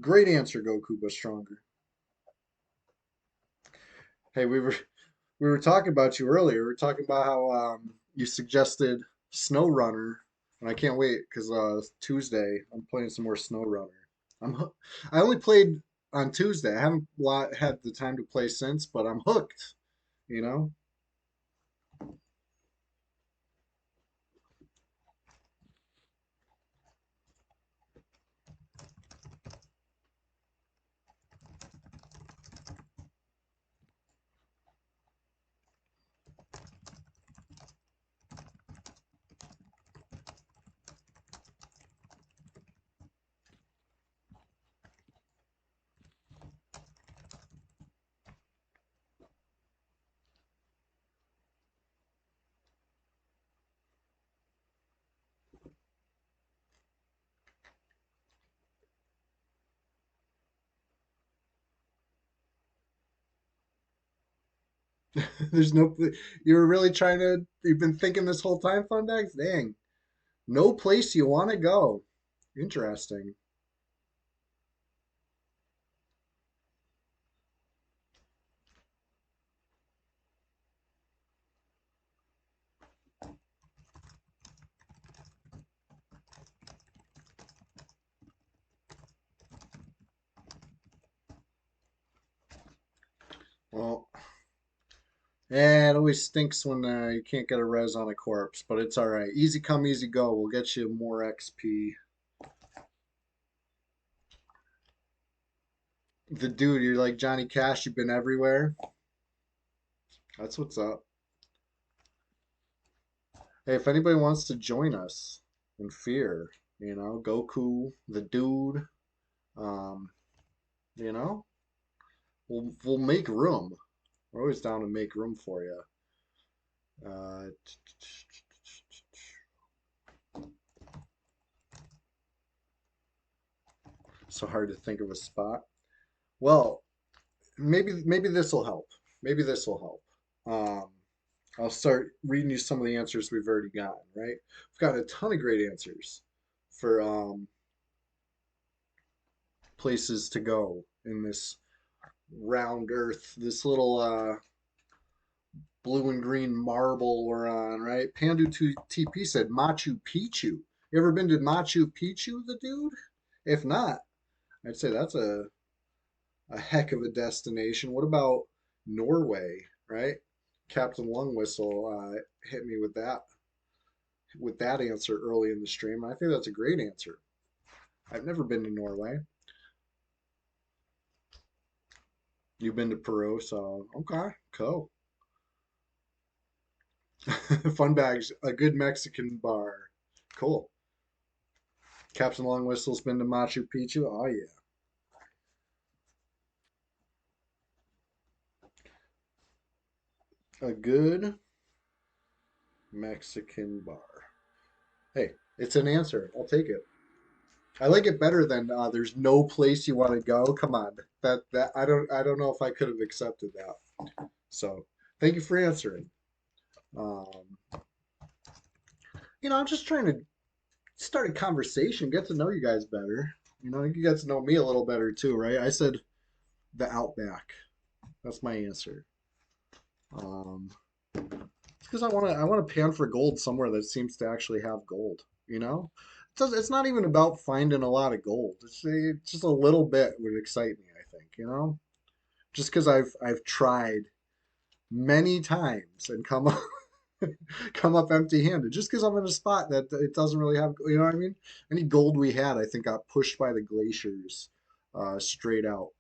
Great answer, Goku, but stronger. Hey, we were talking about you earlier. We were talking about how you suggested Snow Runner, and I can't wait because Tuesday I'm playing some more Snow Runner. I only played on Tuesday. I haven't had the time to play since, but I'm hooked. You know. There's no. You were really trying to. You've been thinking this whole time, Fun Bags. Dang. No place you want to go. Interesting. Well, Yeah, it always stinks when you can't get a res on a corpse, but it's all right. Easy come, easy go. We'll get you more XP. The dude, you're like Johnny Cash. You've been everywhere. That's what's up. Hey, if anybody wants to join us in Fear, Goku, the dude, um, you know, we'll make room. We're always down to make room for you. Uh, so hard to think of a spot. Well, maybe this will help. Maybe this will help. I'll start reading you some of the answers we've already gotten, right? We've got a ton of great answers for places to go in this round earth, this little blue and green marble we're on, right? Pandu2TP said Machu Picchu. You ever been to Machu Picchu, the dude? If not, I'd say that's a heck of a destination. What about Norway, right? Captain Lung Whistle hit me with that answer early in the stream. I think that's a great answer. I've never been to Norway. You've been to Peru, so okay, cool. Fun bags, a good Mexican bar. Cool. Captain Long Whistle's been to Machu Picchu. Oh yeah. A good Mexican bar. Hey, it's an answer. I'll take it. I like it better than there's no place you want to go. Come on. That I don't know if I could have accepted that. So, thank you for answering. Um, I'm just trying to start a conversation, get to know you guys better. You get to know me a little better too, right? I said the Outback. That's my answer. Um, it's because I want to pan for gold somewhere that seems to actually have gold. It's not even about finding a lot of gold. It's just a little bit would excite me. I think just because I've tried many times and come up empty-handed. Just because I'm in a spot that it doesn't really have, you know what I mean? Any gold we had, I think, got pushed by the glaciers straight out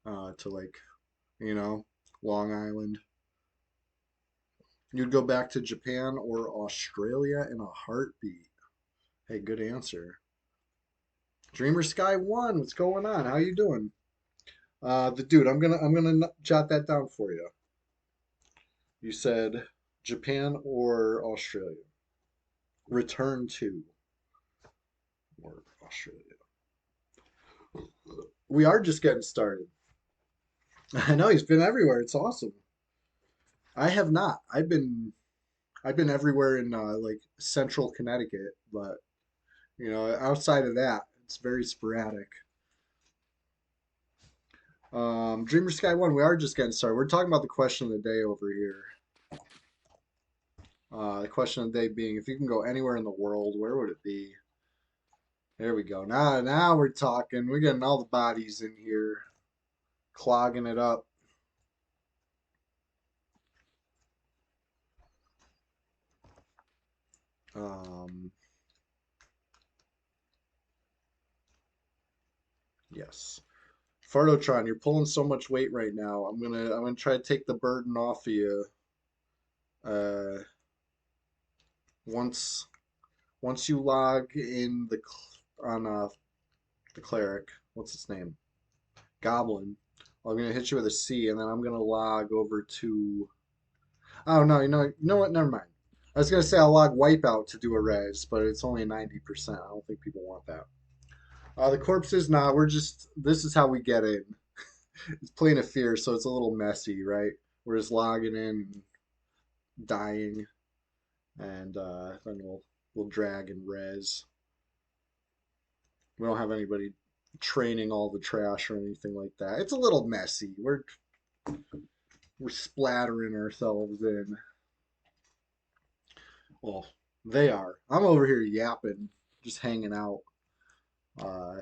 to you know, Long Island. You'd go back to Japan or Australia in a heartbeat. Hey, good answer. Dreamer Sky One, what's going on? How you doing? The dude, I'm gonna jot that down for you. You said Japan or Australia. Return to or Australia. We are just getting started. I know he's been everywhere. It's awesome. I have not. I've been everywhere in like central Connecticut, but outside of that, it's very sporadic. Dreamer Sky One, we are just getting started. We're talking about the question of the day over here. The question of the day being, if you can go anywhere in the world, where would it be? There we go. Now we're talking. We're getting all the bodies in here, clogging it up. Um, yes. Fartotron, you're pulling so much weight right now. I'm gonna try to take the burden off of you. Uh, once once you log in on the cleric, what's its name? Goblin. I'm gonna hit you with a C, and then I'm gonna log over to. Oh no, you know what? Never mind. I was gonna say I'll log Wipeout to do a res, but it's only 90%. I don't think people want that. The corpses, nah, we're just. This is how we get in. It's playing a fear, so it's a little messy, right? We're just logging in, dying, and then we'll drag and res. We don't have anybody training all the trash or anything like that. It's a little messy. We're splattering ourselves in. Well, they are. I'm over here yapping, just hanging out. Uh,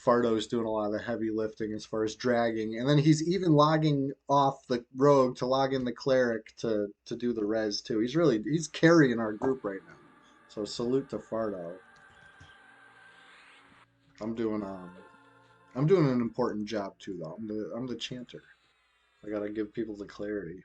Fardo's doing a lot of the heavy lifting as far as dragging, and then he's even logging off the rogue to log in the cleric to do the res too. He's carrying our group right now. So salute to Fardo. I'm doing I'm doing an important job too though. I'm the chanter. I gotta give people the clarity.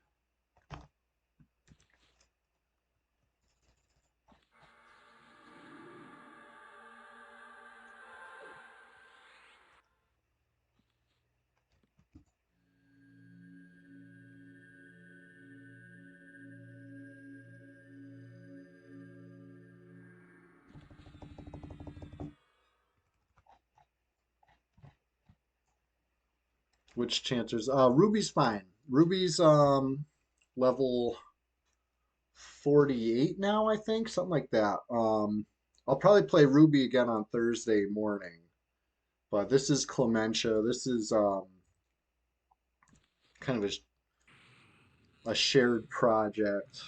Which chanters? Ruby's fine. Ruby's level 48 now, I think, something like that. I'll probably play Ruby again on Thursday morning. But this is Clementia. This is kind of a shared project.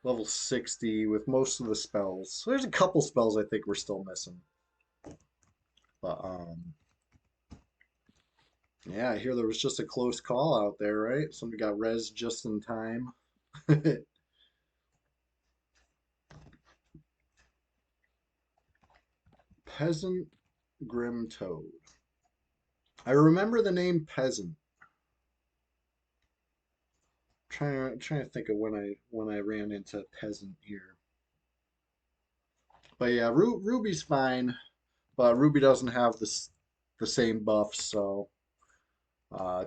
Level 60 with most of the spells. So there's a couple spells I think we're still missing. But yeah, I hear there was just a close call out there, right? Somebody got res just in time. Peasant Grim Toad. I remember the name Peasant. Trying to think of when I ran into Peasant here. But yeah, Ruby's fine, but Ruby doesn't have the same buffs, so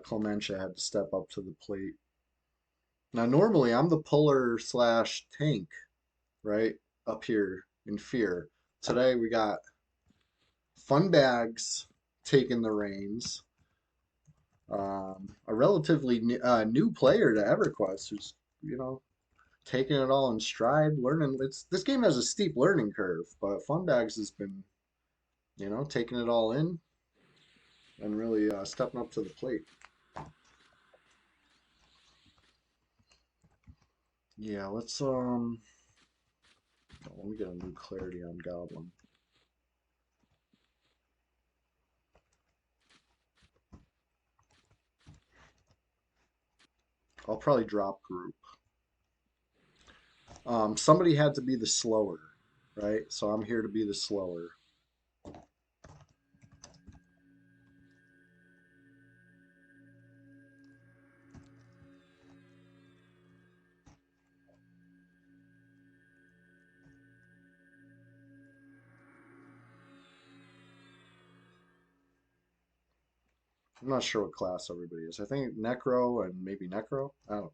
Clementia had to step up to the plate. Now normally I'm the puller slash tank, right? Up here in Fear. Today we got Fun Bags taking the reins. A relatively new player to EverQuest who's, you know, taking it all in stride, learning. This game has a steep learning curve, but Funbags has been, you know, taking it all in and really stepping up to the plate. Yeah, let me get a new clarity on Goblin. I'll probably drop group. Somebody had to be the slower, right? So I'm here to be the slower. I'm not sure what class everybody is. I think Necro and maybe Necro. I don't know.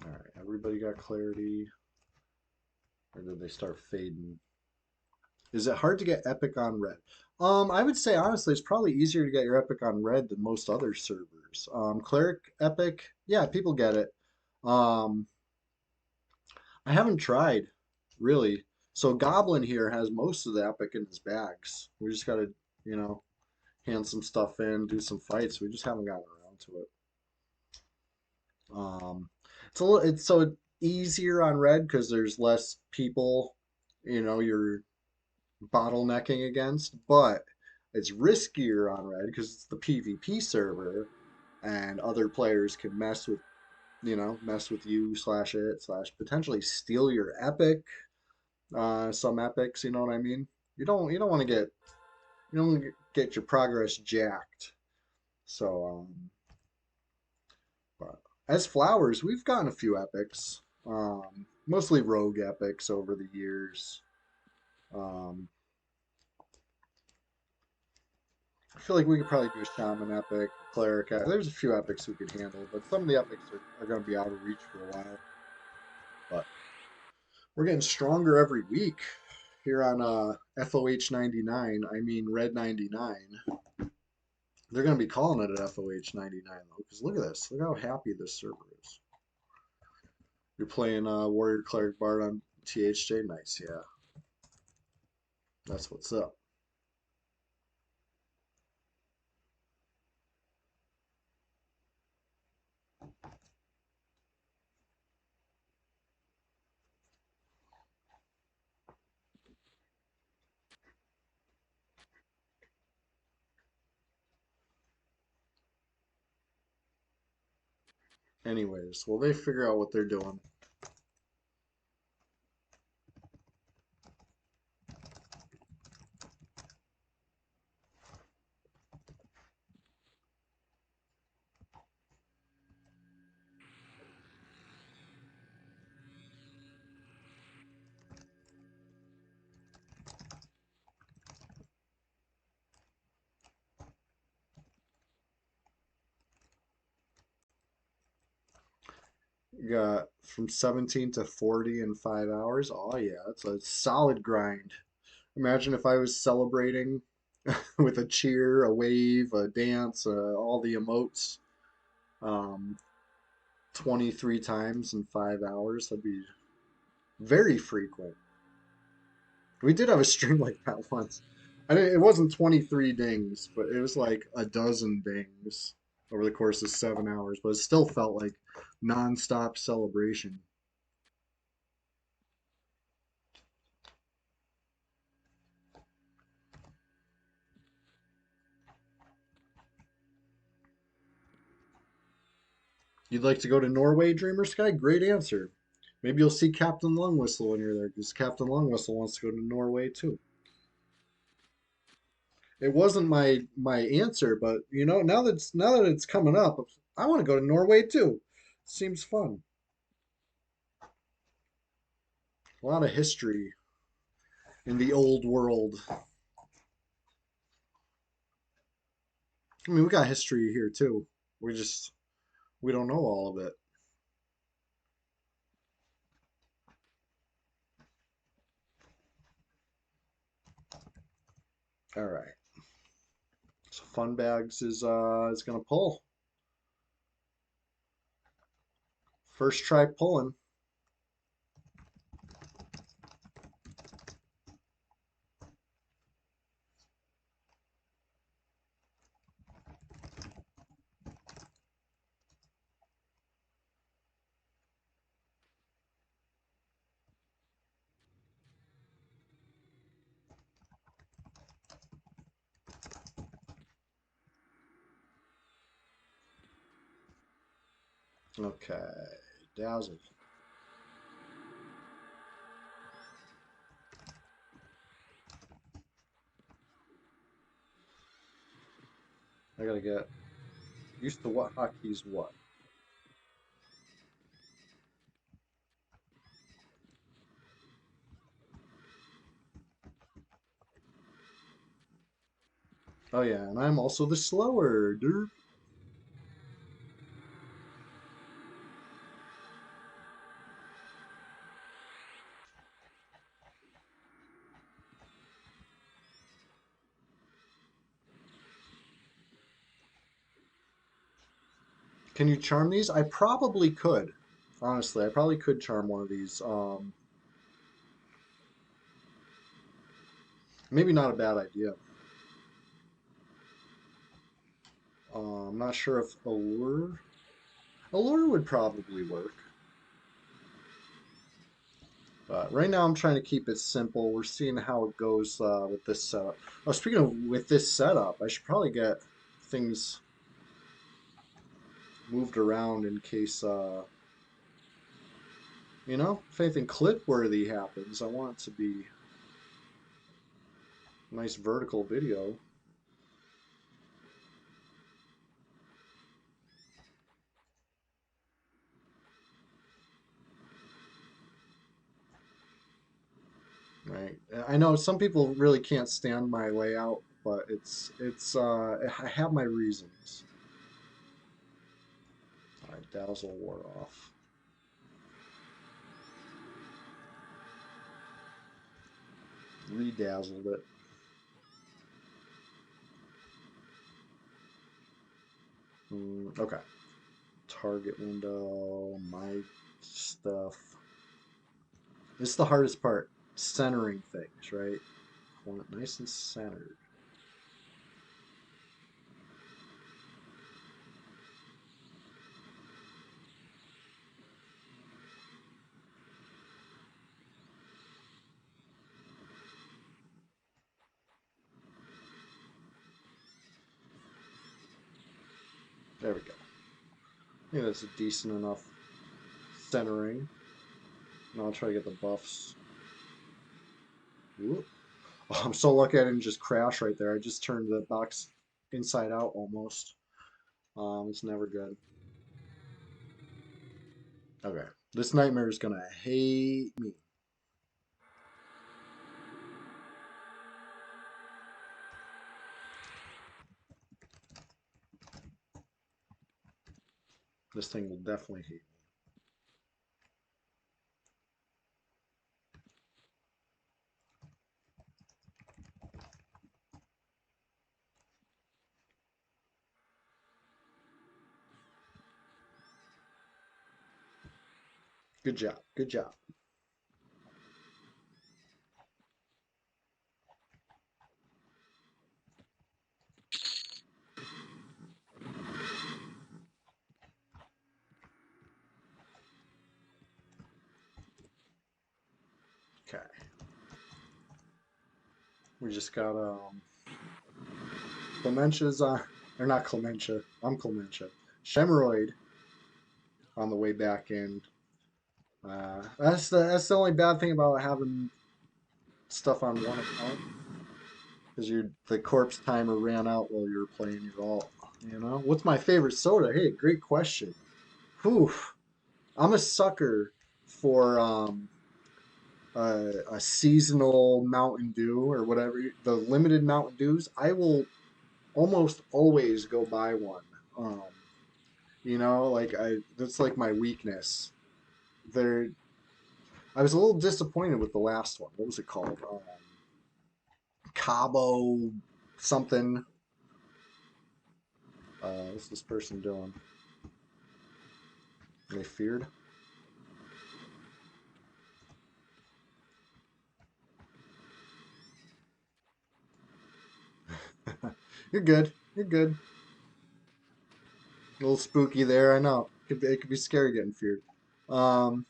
All right, everybody got clarity, or did they start fading? Is it hard to get epic on red? I would say honestly, it's probably easier to get your epic on red than most other servers. Cleric epic, yeah, people get it. Um, I haven't tried really. So Goblin here has most of the epic in his bags. We just gotta, you know, hand some stuff in, do some fights. We just haven't gotten around to it. Um, it's so easier on red because there's less people, you know, you're bottlenecking against, but it's riskier on red because it's the PvP server and other players can mess with, you know, mess with you slash it slash potentially steal your epic. Some epics, you know what I mean? You don't want to get you don't get your progress jacked. So but as flowers, we've gotten a few epics. Mostly rogue epics over the years. Um, I feel like we could probably do a shaman epic, cleric. There's a few epics we could handle, but some of the epics are going to be out of reach for a while. But we're getting stronger every week here on FOH 99. I mean Red 99. They're going to be calling it an FOH 99 though, because look at this. Look how happy this server is. You're playing Warrior Cleric Bard on THJ, nice, yeah. That's what's up. Anyways, well, they figure out what they're doing. You got from 17 to 40 in 5 hours. Oh, yeah, that's a solid grind. Imagine if I was celebrating with a cheer, a wave, a dance, all the emotes, um, 23 times in 5 hours. That'd be very frequent. We did have a stream like that once. It wasn't 23 dings, but it was like a dozen dings over the course of 7 hours, but it still felt like nonstop celebration. You'd like to go to Norway, Dreamer Sky? Great answer. Maybe you'll see Captain Longwhistle when you're there, because Captain Longwhistle wants to go to Norway too. It wasn't my answer, but now that it's coming up, I want to go to Norway too. Seems fun. A lot of history in the old world. I mean, we got history here too. We don't know all of it. All right. So Fun Bags is gonna pull. First try pulling. Okay. Dazzle. I gotta get used to what hotkey's what. Oh yeah, and I'm also the slower, derp. Can you charm these? I probably could. Honestly, I probably could charm one of these. Maybe not a bad idea. I'm not sure if allure would probably work. But right now I'm trying to keep it simple. We're seeing how it goes with this setup. Oh, speaking of with this setup, I should probably get things moved around in case if anything clip-worthy happens. I want it to be a nice vertical video. Right. I know some people really can't stand my layout, but I have my reasons. All right, dazzle wore off. Redazzled it. Okay. Target window, my stuff. This is the hardest part. Centering things, right? Want it nice and centered. There we go. I think that's a decent enough centering. And I'll try to get the buffs. Ooh. Oh, I'm so lucky I didn't just crash right there. I just turned the box inside out almost. It's never good. Okay. This nightmare is gonna hate me. This thing will definitely hate me. Good job. Good job. Okay. We just got Clementia's on, or not Clementia. I'm Clementia. Shemeroid on the way back in. That's the only bad thing about having stuff on one account, because the corpse timer ran out while you were playing your alt. You know, what's my favorite soda? Hey, great question. Whew, I'm a sucker for a seasonal Mountain Dew or whatever the limited Mountain Dews. I will almost always go buy one. Um, like that's like my weakness. There, I was a little disappointed with the last one. What was it called? Cabo something. What's this person doing? They feared. You're good. You're good. A little spooky there. I know. It could be scary getting feared. Um,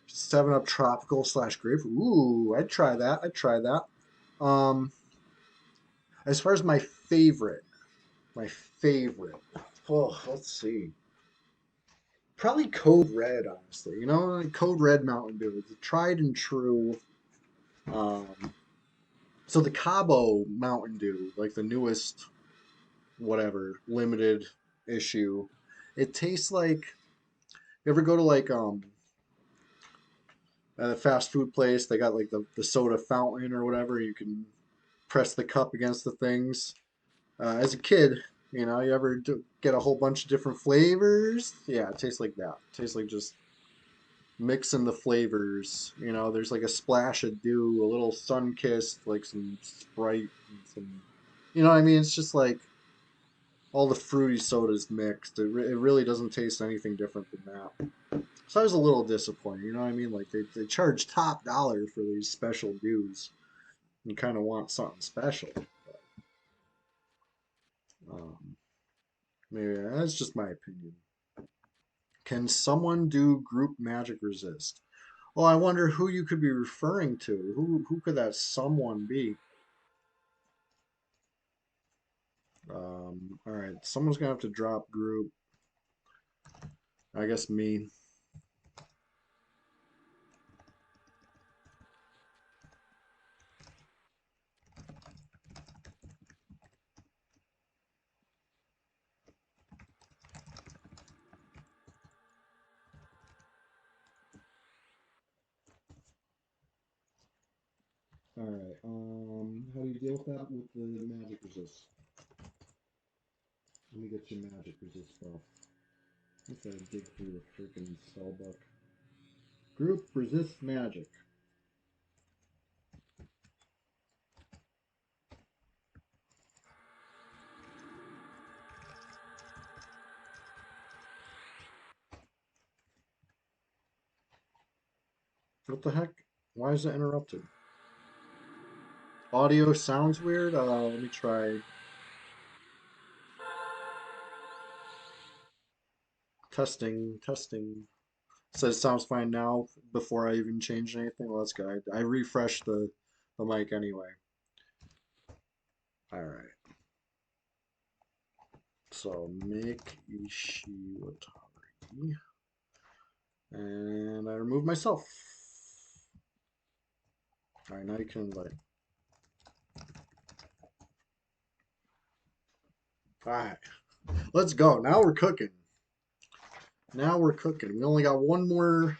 7 Up Tropical / Grape. Ooh, I'd try that. I'd try that. Um, as far as my favorite. Oh, let's see. Probably Code Red, honestly. Like Code Red Mountain Dew. It's a tried and true. Um, so the Cabo Mountain Dew, like the newest, whatever, limited issue, it tastes like. You ever go to like at a fast food place? They got like the soda fountain or whatever. You can press the cup against the things. As a kid, you ever get a whole bunch of different flavors? Yeah, it tastes like that. It tastes like just mixing the flavors. There's like a splash of dew, a little sun kissed, like some Sprite, and some. You know what I mean? It's just like all the fruity sodas mixed. It really doesn't taste anything different than that. So I was a little disappointed. You know what I mean? Like they charge top dollar for these special dews. You kind of want something special. Um, Maybe that's just my opinion. Can someone do group magic resist? Well, I wonder who you could be referring to. Who could that someone be? All right, someone's gonna have to drop group. I guess me. All right. How do you deal with that with the magic resist? Let me get your magic resist buff. Let's dig through the freaking spellbook. Group resist magic. What the heck? Why is it interrupted? Audio sounds weird. Let me try testing, testing. Says sounds fine now before I even changed anything. Well, that's good. I refreshed the mic anyway. All right. So make Ishiwatari. And I remove myself. All right, now you can invite. All right, let's go. Now we're cooking. Now we're cooking. We only got one more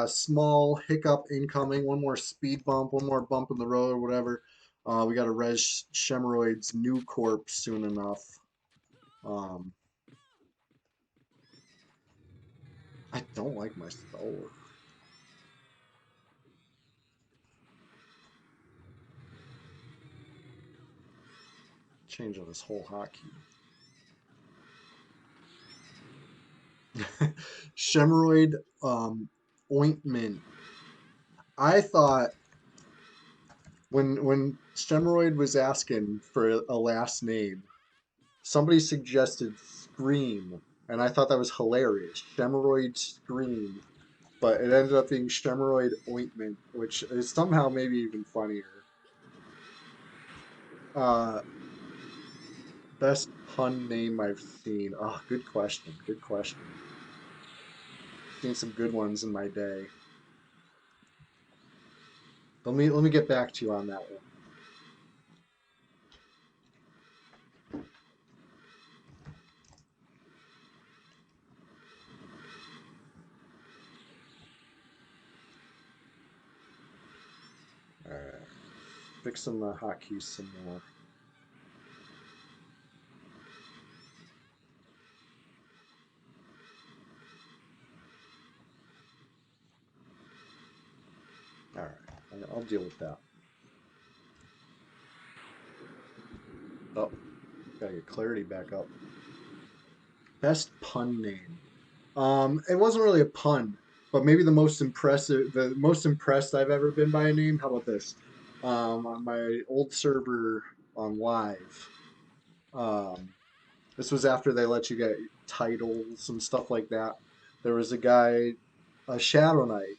small hiccup incoming, one more speed bump, one more bump in the road or whatever. We got to res Shemeroid's new corpse soon enough. Um, I don't like my spell work. Changing this whole hotkey. Shemeroid ointment. I thought when Shemeroid was asking for a last name, somebody suggested Scream, and I thought that was hilarious. Shemeroid Scream, but it ended up being Shemeroid Ointment, which is somehow maybe even funnier. Uh, Best pun name I've seen. Oh, good question. Good question. Seen some good ones in my day. Let me get back to you on that one. All right, fixing the hotkeys some more. All right, I'll deal with that. Oh, gotta get clarity back up. Best pun name. It wasn't really a pun, but maybe the most impressed I've ever been by a name. How about this? On my old server on live, um, this was after they let you get titles and stuff like that. There was a guy, a Shadow Knight,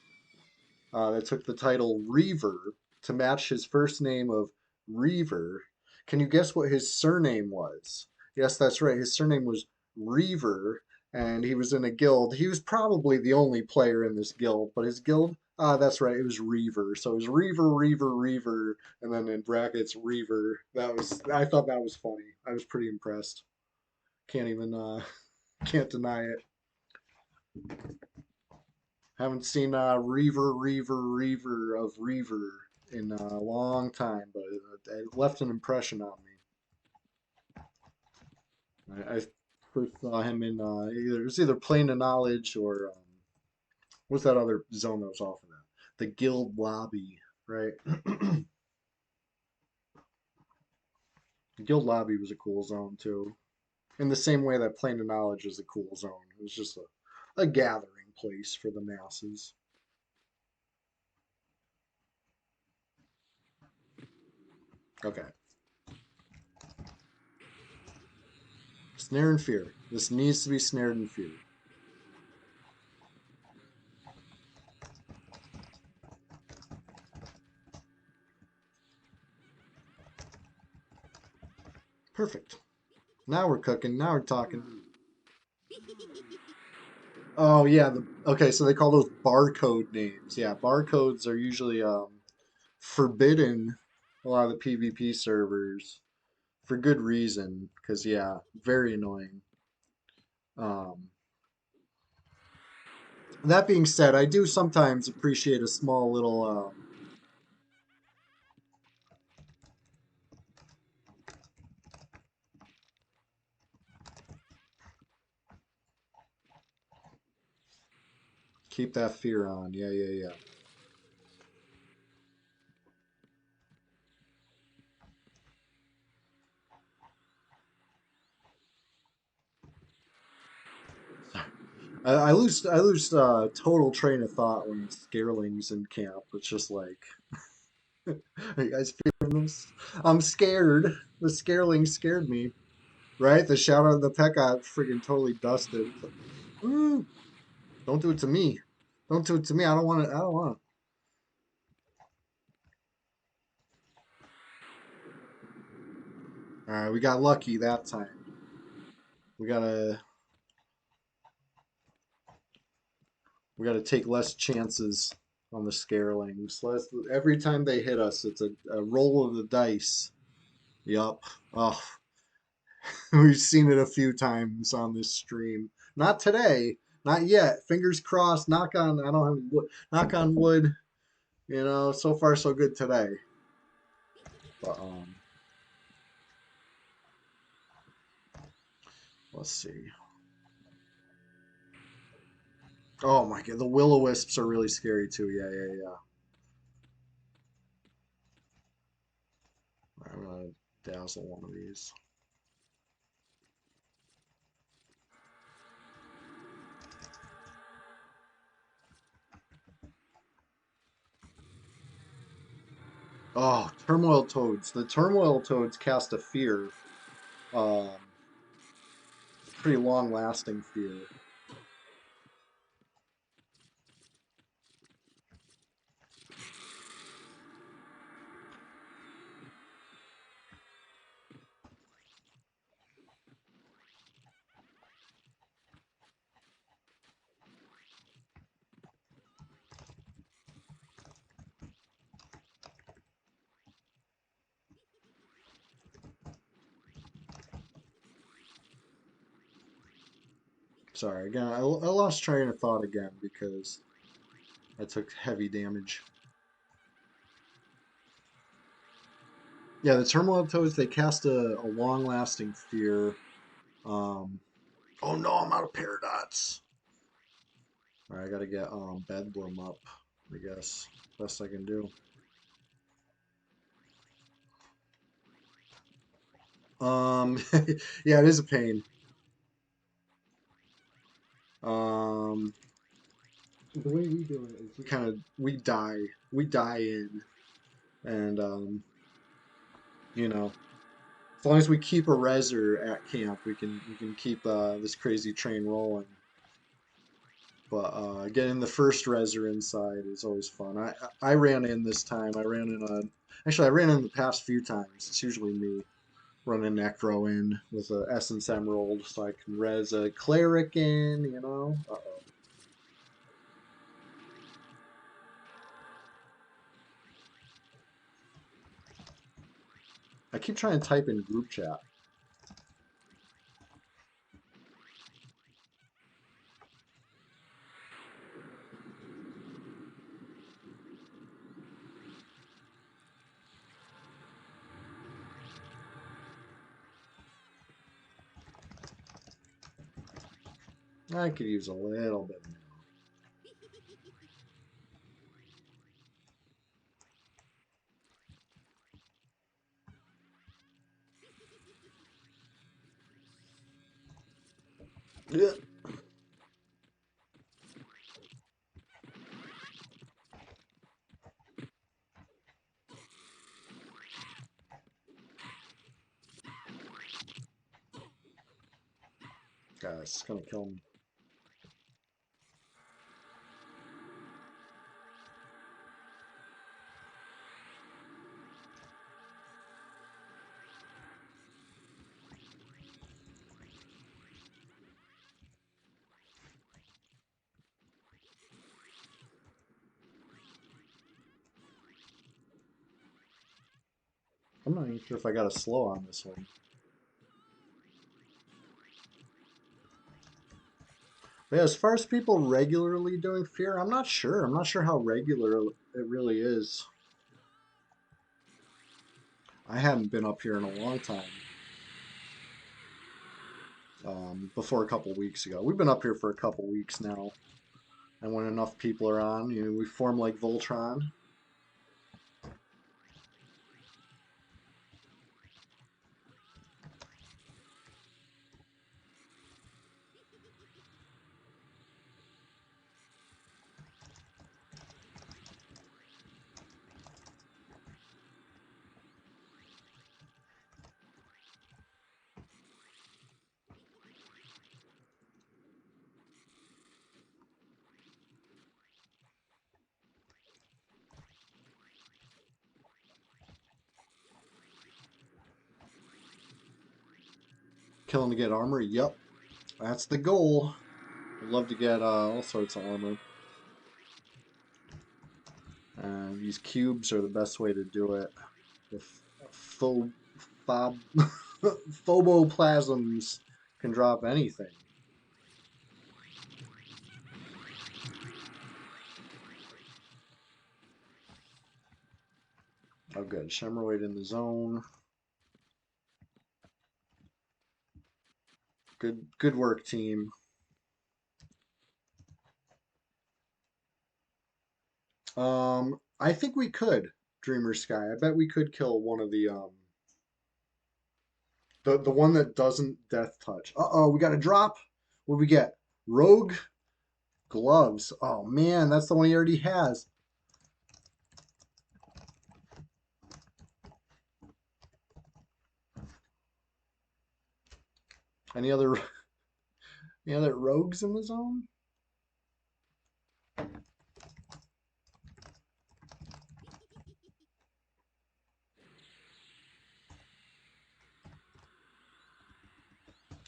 that took the title Reaver to match his first name of Reaver. Can you guess what his surname was? Yes, that's right. His surname was Reaver, and he was in a guild. He was probably the only player in this guild, but his guild, that's right, it was Reaver. So it was Reaver, Reaver, Reaver, and then in brackets Reaver. I thought that was funny. I was pretty impressed. Can't even, can't deny it. Haven't seen Reaver of Reaver in a long time, but it left an impression on me. I first saw him in it was either Plane of Knowledge or what's that other zone that was off of that? The Guild Lobby, right? The Guild Lobby was a cool zone too. In the same way that Plane of Knowledge is a cool zone. It was just a gathering place for the masses. Okay. Snare and Fear. This needs to be snared in fear. Perfect. Now we're cooking. Now we're talking. Oh yeah. Okay, so they call those barcode names. Yeah, barcodes are usually forbidden a lot of the PvP servers for good reason. Because yeah, very annoying. Um, that being said, I do sometimes appreciate a small little keep that fear on. Yeah, yeah, yeah. I lose total train of thought when it's scarelings in camp. It's just like, are you guys feeling this? I'm scared. The scareling scared me, right? The shout out of the pet got freaking totally dusted. It's like, "Ooh, don't do it to me. Don't do it to me. I don't want it. I don't want it." All right, we got lucky that time. We gotta we gotta take less chances on the scarelings. Every time they hit us, it's a roll of the dice. Yup. Oh, we've seen it a few times on this stream. Not today. Not yet. Fingers crossed. Knock on. I don't have wood. Knock on wood. You know, so far so good today. But let's see. Oh my god, the will-o-wisps are really scary too. Yeah, yeah, yeah. I'm gonna dazzle one of these. Oh, turmoil toads. The turmoil toads cast a fear. Um, it's a pretty long-lasting fear. Sorry, again, I lost train of thought again because I took heavy damage. Yeah, the turmoil toads, they cast a long-lasting fear. Um, oh no, I'm out of paradots. All right, I gotta get Bedlam up, I guess. Best I can do. Yeah, it is a pain. Um, the way we do it is we die in, and you know, as long as we keep a reser at camp, we can keep this crazy train rolling. But getting the first reser inside is always fun. I ran in this time. I ran in actually I ran in the past few times. It's usually me running Necro in with a Essence Emerald so I can res a cleric in, you know. Uh-oh. I keep trying to type in group chat. I could use a little bit more. Yeah. Guys, it's gonna kill me. I'm not even sure if I got a slow on this one. But yeah, as far as people regularly doing fear, I'm not sure. I'm not sure how regular it really is. I haven't been up here in a long time. Before a couple weeks ago. We've been up here for a couple weeks now. And when enough people are on, you know, we form like Voltron. Killing to get armor? Yep. That's the goal. I'd love to get all sorts of armor. These cubes are the best way to do it. The phob phoboplasms can drop anything. Oh, good. Shemroid in the zone. Good work, team. I think we could, Dreamer Sky. I bet we could kill one of the one that doesn't death touch. Uh-oh, we got a drop. What do we get? Rogue gloves. Oh man, that's the one he already has. Any other any other rogues in the zone?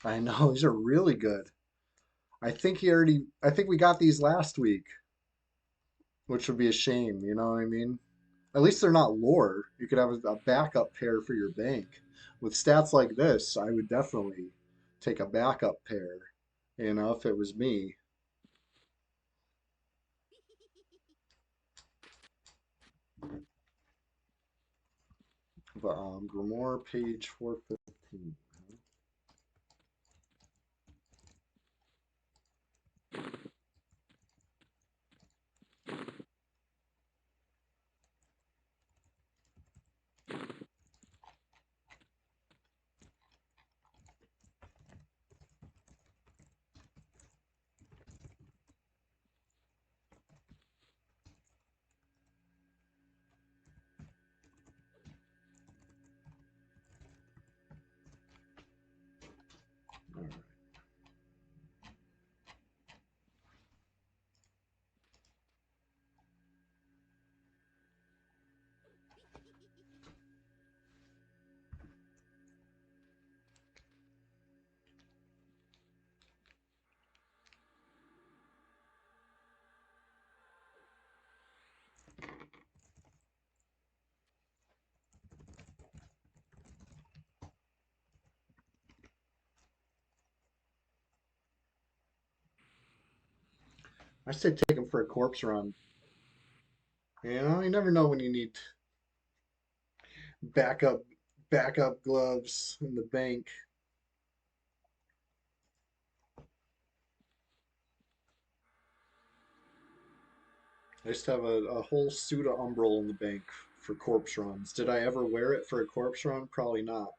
I know, these are really good. I think we got these last week, which would be a shame, you know what I mean? At least they're not lore. You could have a backup pair for your bank. With stats like this, I would definitely take a backup pair, you know, if it was me. But Grimoire page 415. All right. I say take them for a corpse run. You know, you never know when you need backup backup gloves in the bank. I used to have a whole suit of Umbral in the bank for corpse runs. Did I ever wear it for a corpse run? Probably not.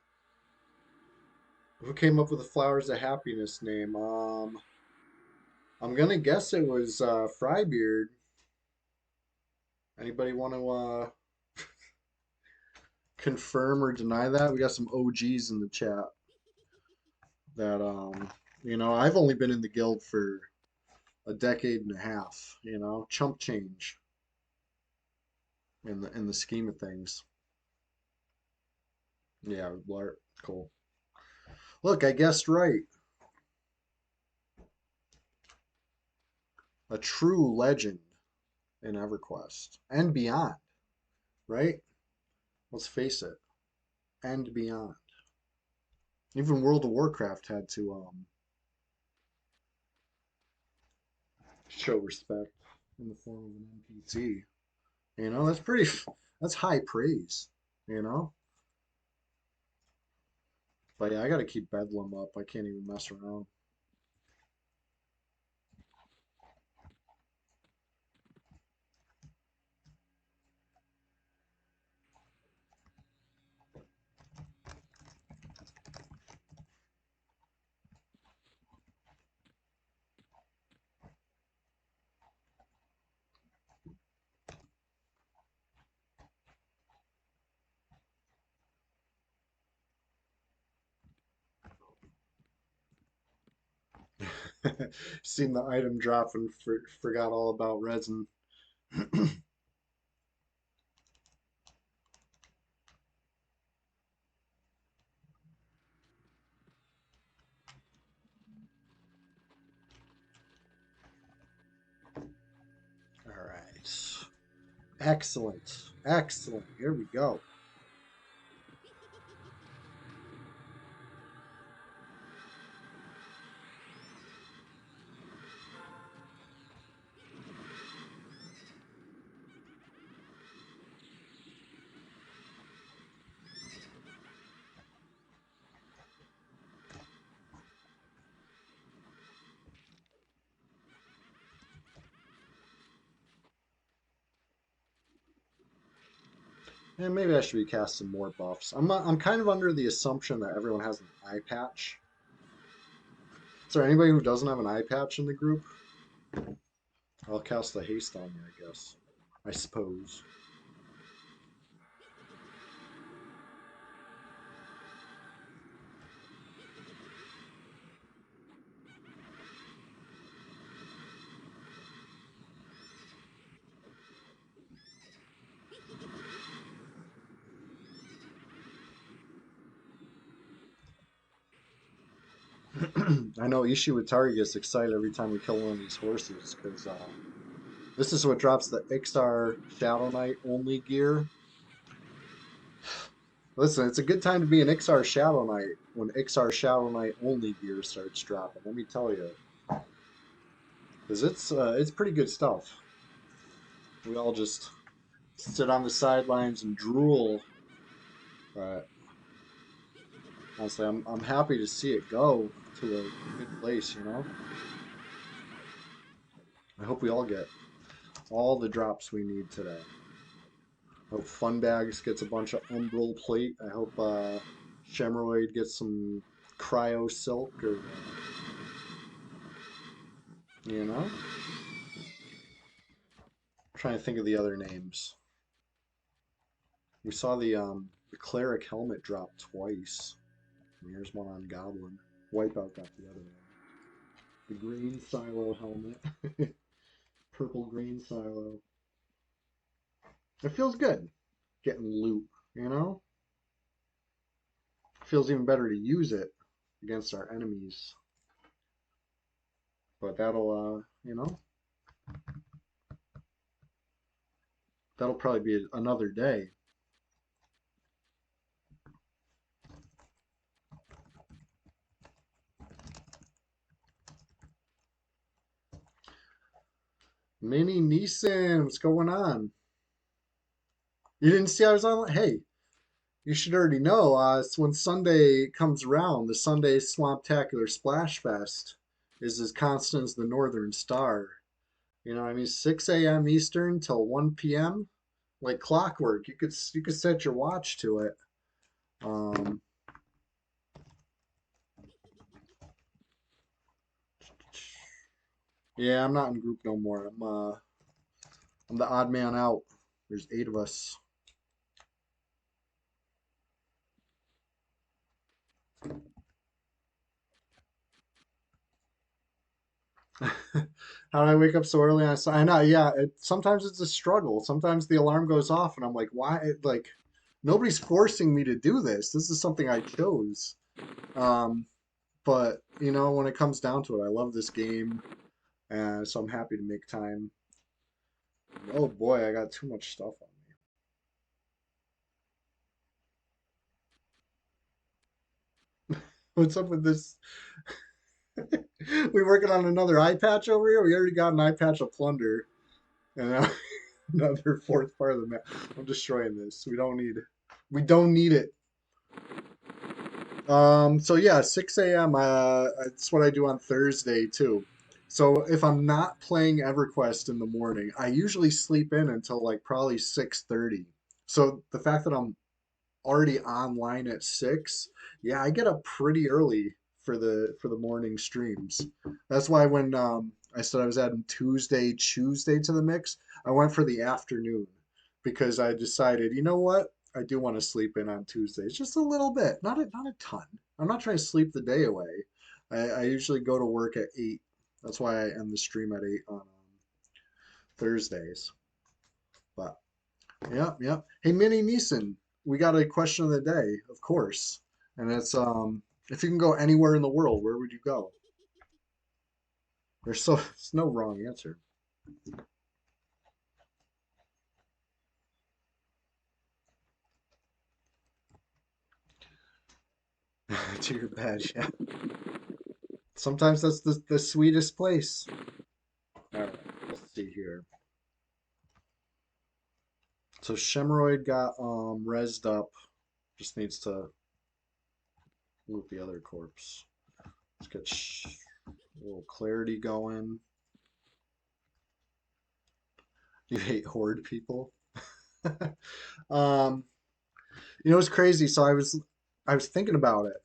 Who came up with the Flowers of Happiness name? I'm gonna guess it was Frybeard. Anybody want to confirm or deny that? We got some OGs in the chat that you know, I've only been in the guild for a decade and a half, you know, chump change in the scheme of things. Yeah, Blart, cool. Look, I guessed right. A true legend in EverQuest and beyond, right? Let's face it, and beyond. Even World of Warcraft had to show respect in the form of an NPC. You know, that's high praise, you know? But yeah, I gotta keep Bedlam up. I can't even mess around. Seen the item drop and forgot all about resin. right. Excellent. Excellent. Here we go. And maybe I should recast some more buffs. I'm kind of under the assumption that everyone has an eye patch. Is there anybody who doesn't have an eye patch in the group? I'll cast the haste on you, I guess. I suppose. I know Ishiwatari gets excited every time we kill one of these horses because this is what drops the Ixar Shadow Knight only gear. Listen, it's a good time to be an Ixar Shadow Knight when Ixar Shadow Knight only gear starts dropping. Let me tell you, because it's pretty good stuff. We all just sit on the sidelines and drool. But honestly, I'm happy to see it go to a good place. You know, I hope we all get all the drops we need today. I hope Funbags gets a bunch of Umbral Plate. I hope Shemeroid gets some Cryo Silk or you know. I'm trying to think of the other names. We saw the Cleric helmet drop twice. And here's one on Goblin. Wipeout got the other one. The green silo helmet. Purple green silo. It feels good getting loot, you know? It feels even better to use it against our enemies. But that'll you know, that'll probably be another day. Mini Neeson, what's going on? You didn't see I was on? Hey, you should already know. It's when Sunday comes around, the Sunday Swamptacular Splash Fest is as constant as the Northern Star. You know, what I mean, 6 a.m. Eastern till 1 p.m. like clockwork. You could set your watch to it. Um, yeah, I'm not in group no more. I'm the odd man out. There's 8 of us. How do I wake up so early on I know, yeah. Sometimes it's a struggle. Sometimes the alarm goes off, and I'm like, why? Like, nobody's forcing me to do this. This is something I chose. Um, but you know, when it comes down to it, I love this game, and so I'm happy to make time. Oh boy, I got too much stuff on me. What's up with this? We working on another eye patch over here? We already got an eye patch of plunder, and now another fourth part of the map. I'm destroying this. We don't need. We don't need it. So yeah, 6 a.m. That's what I do on Thursday too. So if I'm not playing EverQuest in the morning, I usually sleep in until like probably 6:30. So the fact that I'm already online at 6, yeah, I get up pretty early for the morning streams. That's why when I said I was adding Tuesday to the mix, I went for the afternoon because I decided, you know what? I do want to sleep in on Tuesdays, just a little bit, not a ton. I'm not trying to sleep the day away. I usually go to work at 8. That's why I end the stream at 8 on Thursdays. But yep, yep. Hey, Minnie Neeson, we got a question of the day, of course. And it's if you can go anywhere in the world, where would you go? There's no wrong answer. To your bed, yeah. Sometimes that's the sweetest place. All right, let's see here. So Shemroid got rezzed up. Just needs to loot the other corpse. Let's get a little clarity going. You hate horde people. um, it's crazy. So I was thinking about it,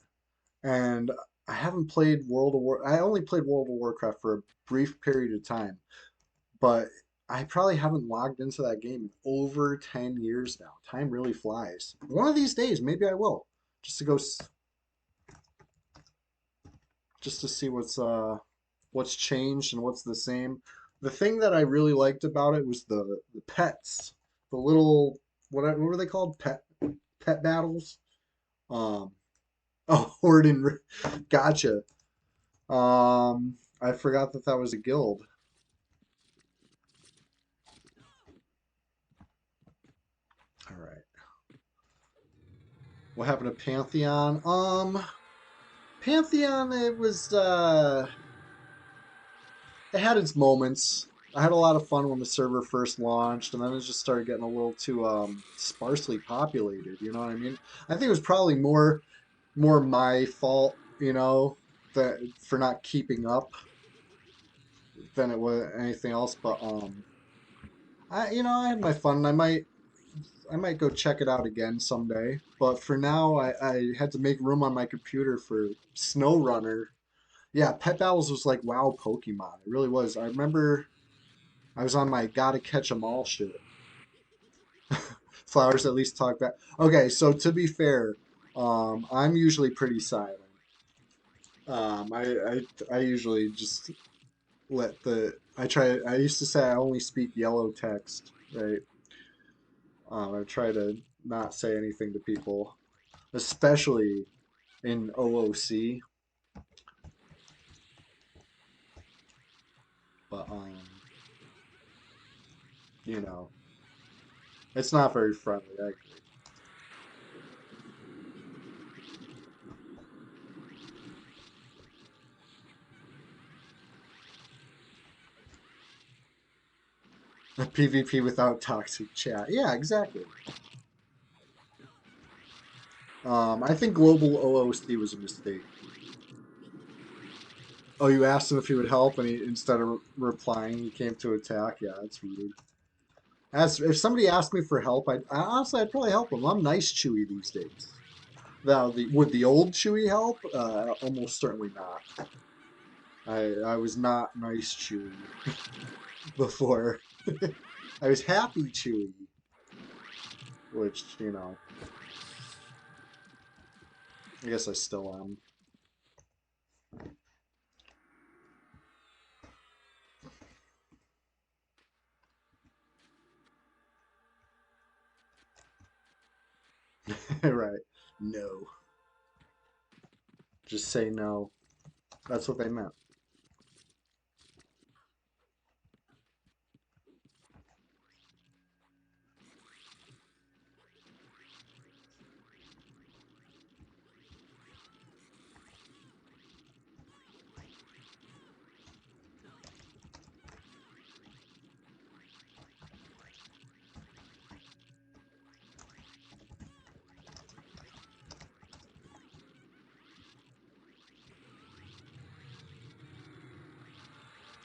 and I haven't played World of War. I only played World of Warcraft for a brief period of time, but I probably haven't logged into that game in over 10 years now. Time really flies. One of these days, maybe I will, just to go, just to see what's changed and what's the same. The thing that I really liked about it was the pets, the little what were they called? Pet battles. Um, oh, Horde and gotcha. I forgot that that was a guild. All right. What happened to Pantheon? Pantheon, it had its moments. I had a lot of fun when the server first launched, and then it just started getting a little too sparsely populated. You know what I mean? I think it was probably more my fault, that for not keeping up than it was anything else. But I had my fun. I might go check it out again someday. But for now, I had to make room on my computer for SnowRunner. Yeah, Pet Battles was like WoW Pokemon. It really was. I remember I was on my gotta catch 'em all shit. Flowers at least talk back. Okay, so to be fair, I'm usually pretty silent. I usually just I used to say I only speak yellow text, right? I try to not say anything to people, especially in OOC. But you know, it's not very friendly. I agree. A PvP without toxic chat. Yeah, exactly. I think global OOC was a mistake. Oh, you asked him if he would help, and instead of replying, he came to attack. Yeah, that's rude. As if somebody asked me for help, honestly I'd probably help them. I'm nice Chewy these days. Now, would the old Chewy help? Almost certainly not. I was not nice Chewy before. I was happy Chewy, which I guess I still am. Right? No. Just say no. That's what they meant.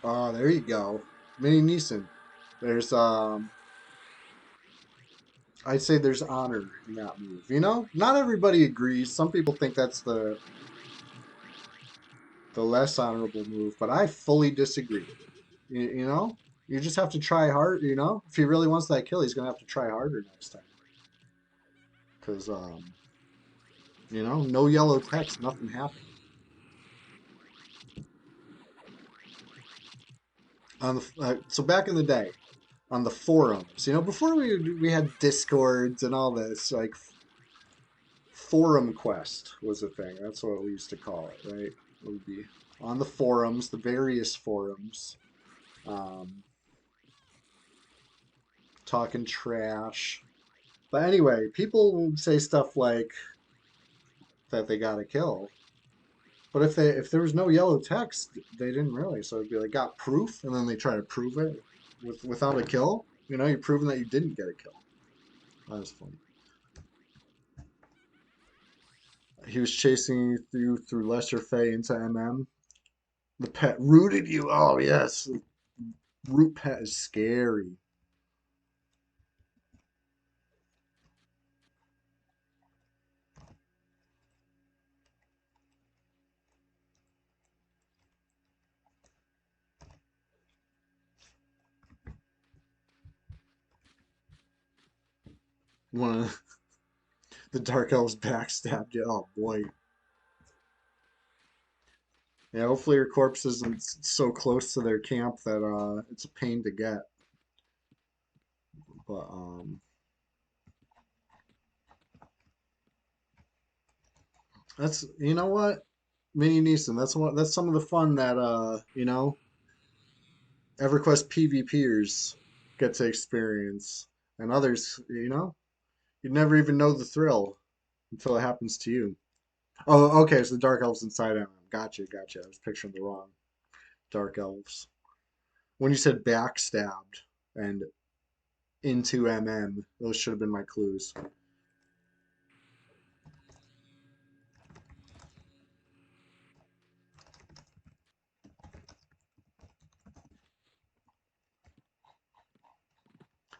Oh, there you go. Mini Neeson. There's I'd say there's honor in that move. Not everybody agrees. Some people think that's the less honorable move, but I fully disagree. You just have to try hard. If he really wants that kill, he's gonna have to try harder next time. Cause no yellow text, nothing happened. So back in the day, on the forums, before we had discords and all this, like forum quest was a thing. That's what we used to call it, right? It would be on the forums, the various forums, um, talking trash. But anyway, people would say stuff like that they got to kill. But if there was no yellow text, they didn't really. So it'd be like got proof, and then they try to prove it without a kill. You know, you're proving that you didn't get a kill. That was funny. He was chasing you through Lesser Fay into MM. The pet rooted you. Oh yes, root pet is scary. One of the dark elves backstabbed you. Oh boy. Yeah, hopefully your corpse isn't so close to their camp that it's a pain to get. But that's you know what, Mini Neeson. That's some of the fun that EverQuest PvPers get to experience, and others you'd never even know the thrill until it happens to you. Oh, okay, so the Dark Elves inside out. Gotcha, gotcha. I was picturing the wrong Dark Elves. When you said backstabbed and into MM, those should have been my clues.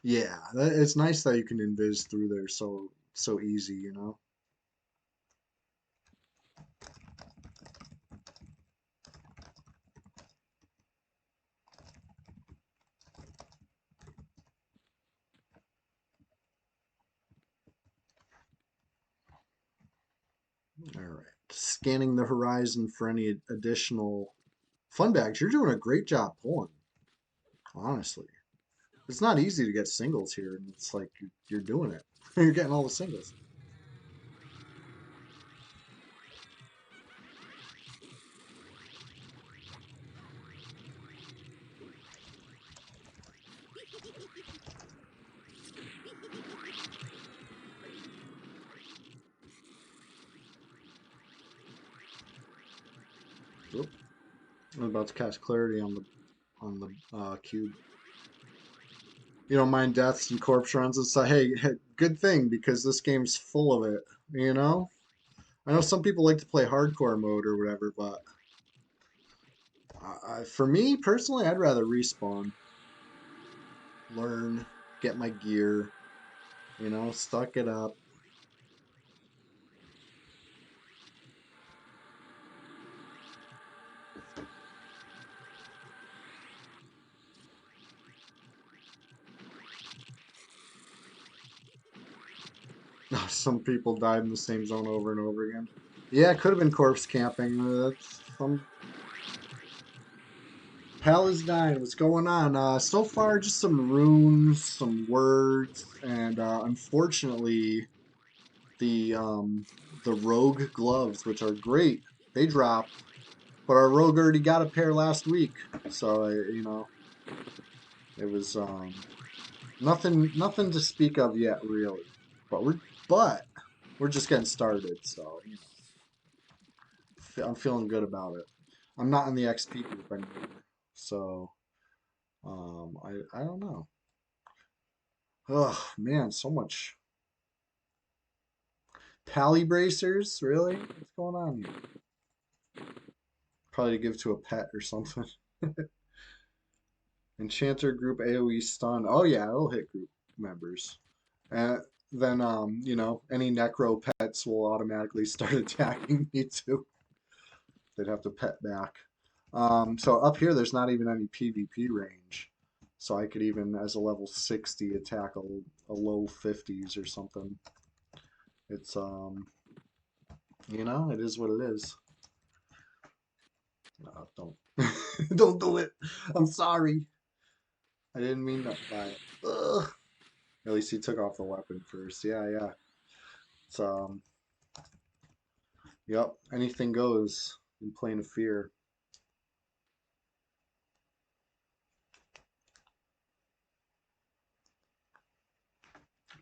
Yeah, it's nice that you can invis through there so easy, you know. All right, scanning the horizon for any additional fun bags. You're doing a great job pulling, honestly. It's not easy to get singles here, and it's like you're doing it. You're getting all the singles. Oop, I'm about to cast clarity on the cube. You don't mind deaths and corpse runs. It's like, hey, good thing because this game's full of it. You know. I know some people like to play hardcore mode or whatever, but for me personally, I'd rather respawn, learn, get my gear, stock it up. Some people died in the same zone over and over again. Yeah, it could have been corpse camping. That's some Pal is dying. What's going on? So far, just some runes, some words, and unfortunately, the um, the rogue gloves, which are great. They dropped, but our rogue already got a pair last week, so it was nothing to speak of yet, really. But we're just getting started, so I'm feeling good about it. I'm not in the XP group anymore, so I don't know. Oh man, so much pally bracers, really? What's going on here? Probably to give to a pet or something. Enchanter group AoE stun. Oh yeah, it'll hit group members. And then any necro pets will automatically start attacking me too. They'd have to pet back. So up here, there's not even any PvP range. So I could even, as a level 60, attack a low 50s or something. It's it is what it is. Don't don't do it. I'm sorry. I didn't mean to buy it. Ugh. At least he took off the weapon first. Yeah, yeah. It's yep. Anything goes in Plane of Fear.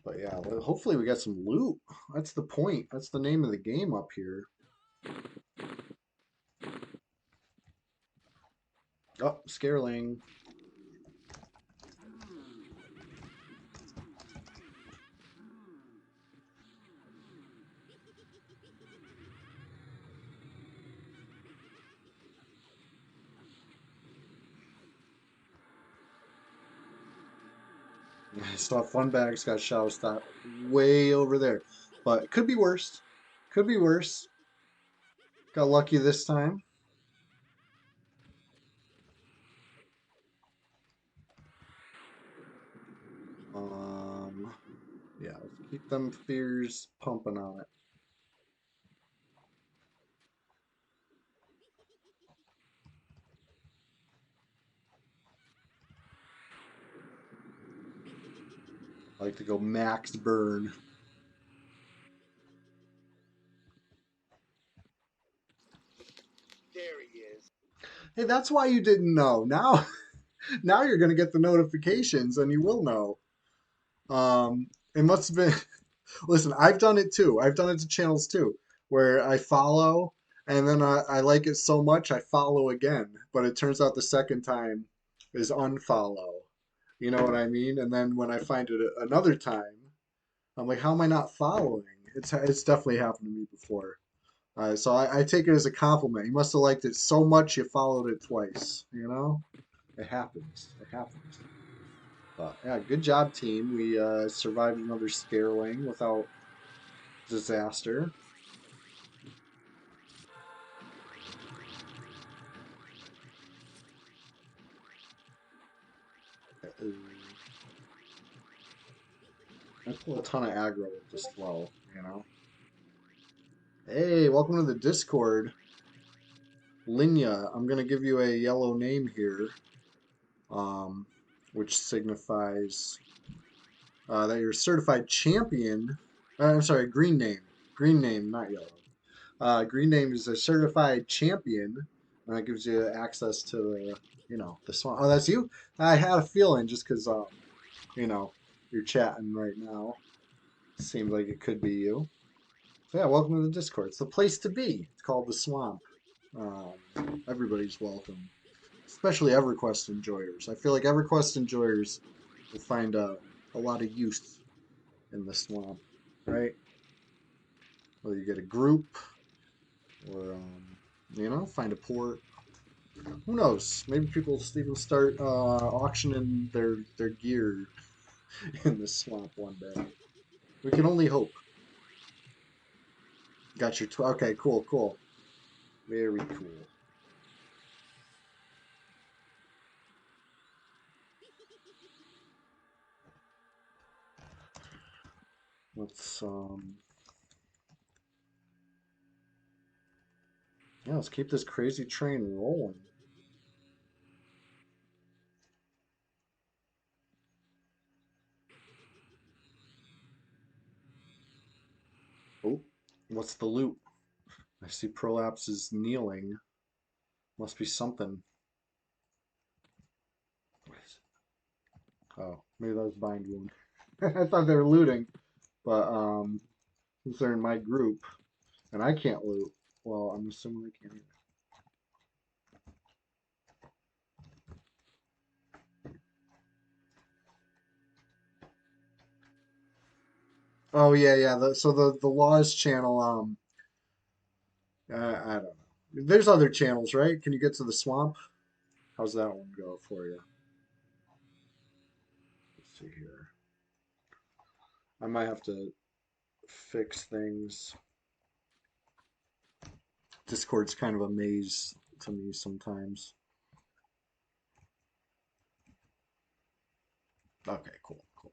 But yeah, well, hopefully we get some loot. That's the point. That's the name of the game up here. Oh, Scareling. Still have fun bags, got shadow stop way over there. But it could be worse. Could be worse. Got lucky this time. Um, yeah, let's keep them fears pumping on it. I like to go max burn. Hey, that's why you didn't know. Now, now you're gonna get the notifications and you will know. It must have been. Listen, I've done it too. I've done it to channels too, where I follow and then I like it so much I follow again, but it turns out the second time is unfollow. You know what I mean? And then when I find it another time, I'm like, how am I not following? It's definitely happened to me before. So I take it as a compliment. You must have liked it so much you followed it twice. You know, it happens. It happens. But yeah, good job, team. We survived another scareling without disaster. I pull a ton of aggro with this flow, you know. Hey, welcome to the Discord. Linya, I'm gonna give you a yellow name here, um, which signifies that you're a certified champion. I'm sorry, green name. Green name, not yellow. Green name is a certified champion, and that gives you access to the, the swamp. Oh, that's you? I had a feeling just because, you know, you're chatting right now. Seemed like it could be you. So yeah, welcome to the Discord. It's the place to be. It's called the Swamp. Everybody's welcome, especially EverQuest enjoyers. I feel like EverQuest enjoyers will find a lot of use in the swamp, right? Whether you get a group or, find a port. Who knows? Maybe people even start auctioning their gear in the swamp one day. We can only hope. Got your okay, cool, cool. Very cool. Let's yeah, let's keep this crazy train rolling. Oh, what's the loot? I see Prolapse is kneeling. Must be something. What is it? Oh, maybe that was Bind Wound. I thought they were looting, but since they're in my group and I can't loot, well, I'm assuming they can't either. Oh yeah, yeah. So the Laws channel, I don't know. There's other channels, right? Can you get to the swamp? How's that one go for you? Let's see here. I might have to fix things. Discord's kind of a maze to me sometimes. Okay, cool, cool.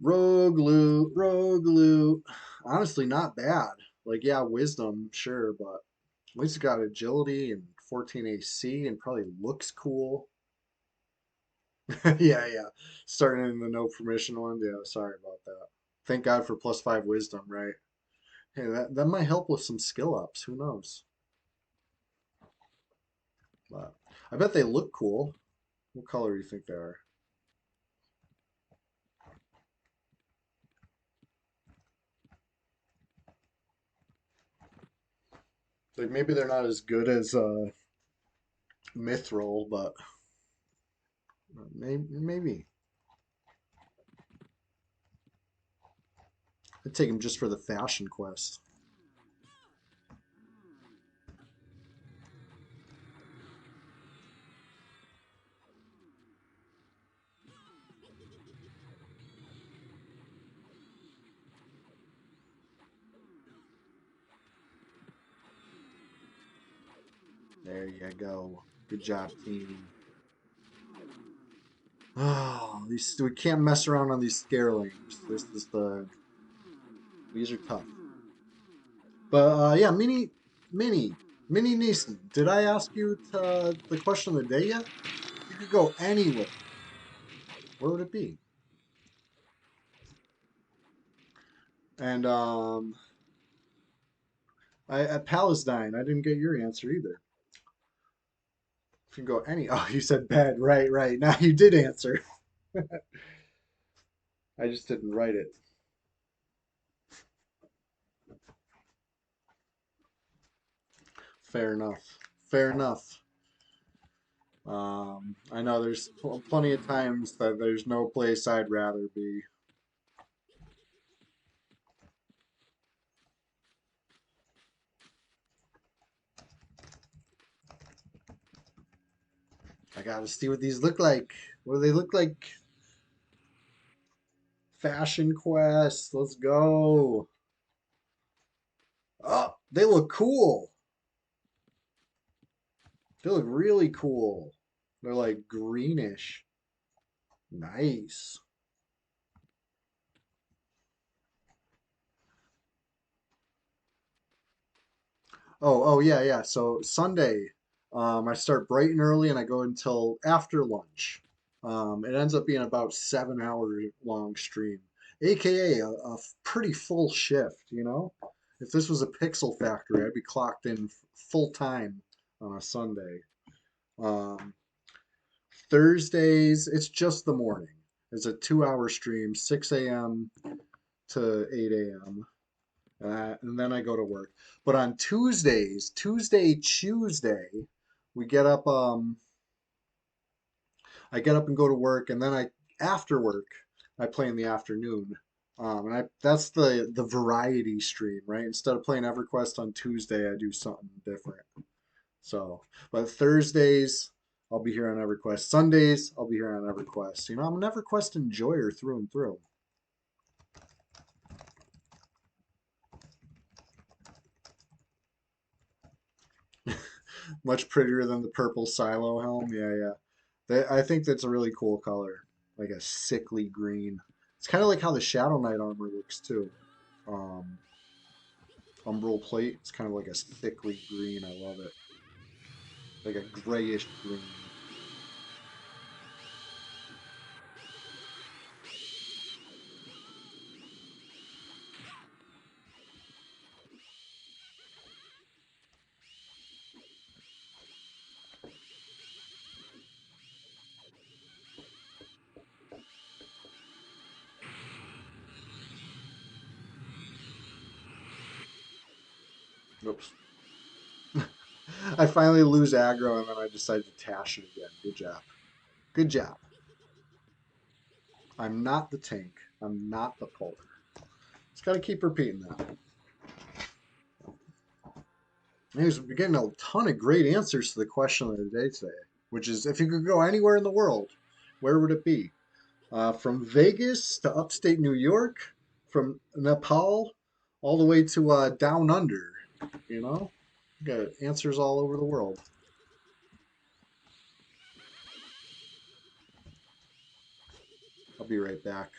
Rogue loot, rogue loot. Honestly, not bad. Like, yeah, wisdom, sure, but at least it got agility and 14 AC and probably looks cool. Yeah, yeah. Starting in the no permission one. Yeah, sorry about that. Thank God for +5 wisdom, right? Hey, that might help with some skill ups. Who knows? But I bet they look cool. What color do you think they are? Like maybe they're not as good as Mithril, but maybe. I'd take him just for the fashion quest. There you go. Good job, team. Oh, we can't mess around on these scarelings. These are tough. But yeah, Mini Neeson. Did I ask you the question of the day yet? You could go anywhere. Where would it be? And at Palestine, I didn't get your answer either. If you can go any, oh, you said bed. Right, right. Now you did answer. I just didn't write it. Fair enough. Fair enough. I know there's plenty of times that there's no place I'd rather be. I gotta see what these look like. What do they look like? Fashion Quest. Let's go. Oh, they look cool. They look really cool. They're like greenish. Nice. Oh yeah, yeah. So Sunday, I start bright and early and I go until after lunch. It ends up being about 7 hour long stream, aka a pretty full shift, you know? If this was a pixel factory, I'd be clocked in full time on a Sunday. Um, Thursdays, it's just the morning. It's a 2 hour stream, 6 a.m. to 8 a.m. And then I go to work. But on Tuesdays, Tuesday, we get up. I get up and go to work, and then after work, I play in the afternoon. And that's the variety stream, right? Instead of playing EverQuest on Tuesday, I do something different. So, but Thursdays, I'll be here on EverQuest. Sundays, I'll be here on EverQuest. You know, I'm an EverQuest enjoyer through and through. Much prettier than the purple silo helm. Yeah, yeah. I think that's a really cool color, like a sickly green. It's kind of like how the Shadow Knight armor looks too. Um, Umbral plate. It's kind of like a sickly green. I love it, like a grayish green. Oops. I finally lose aggro and then I decide to tash it again. Good job. Good job. I'm not the tank. I'm not the polar. Just got to keep repeating that. Anyways, we're getting a ton of great answers to the question of the day today, which is if you could go anywhere in the world, where would it be? From Vegas to upstate New York, from Nepal all the way to down under. You know, got answers all over the world. I'll be right back.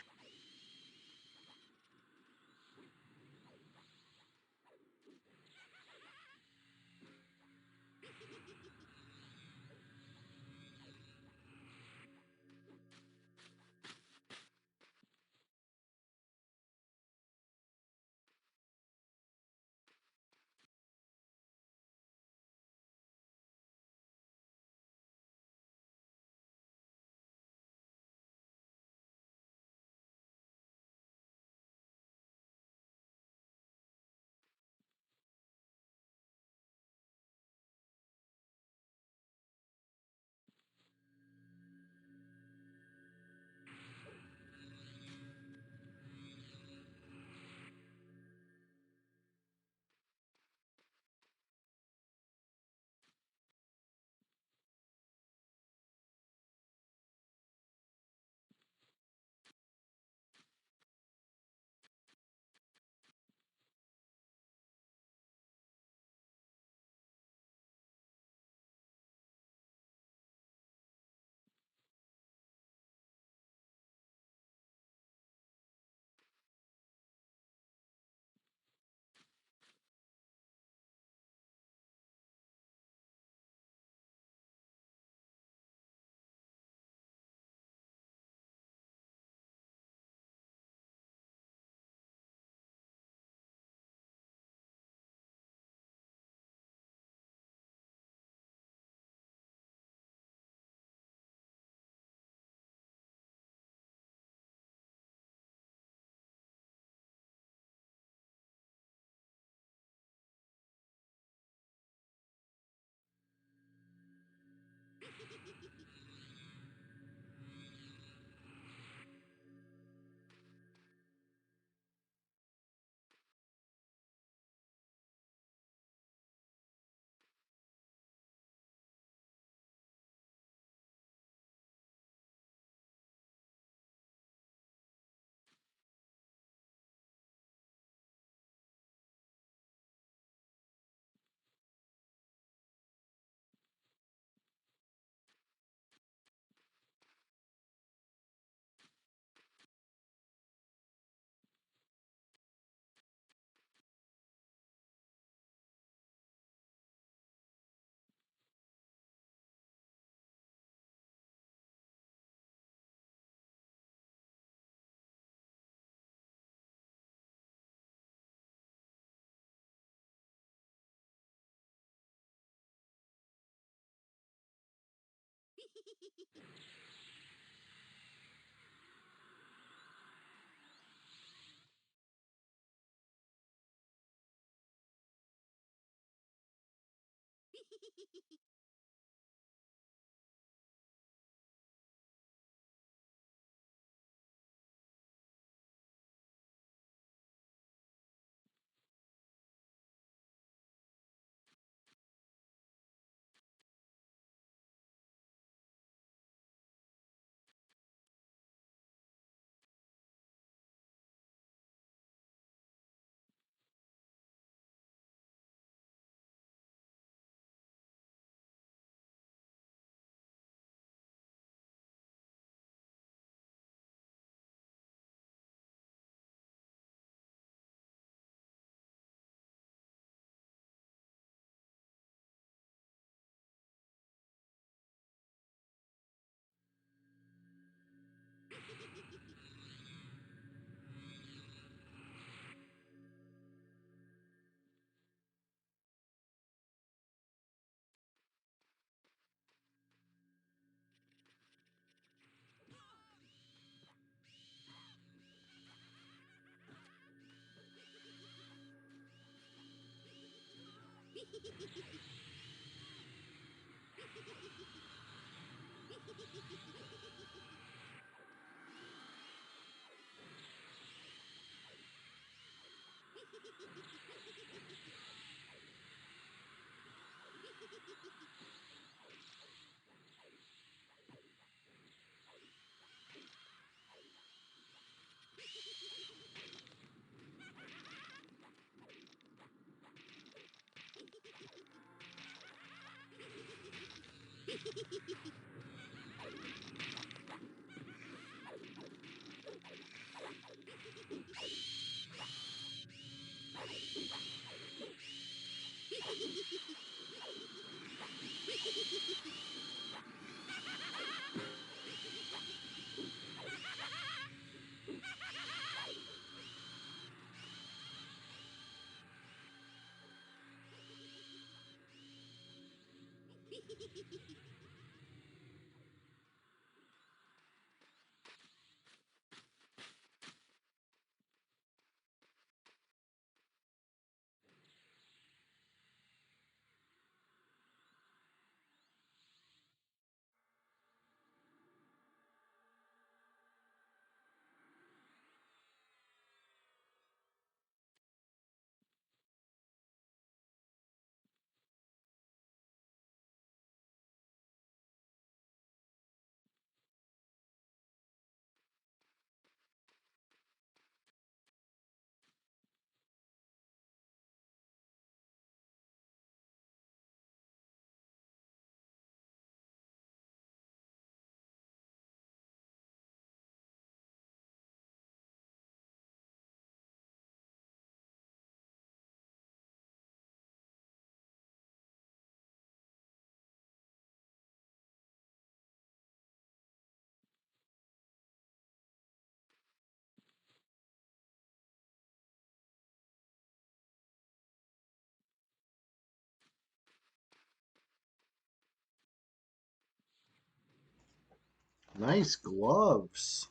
Nice gloves.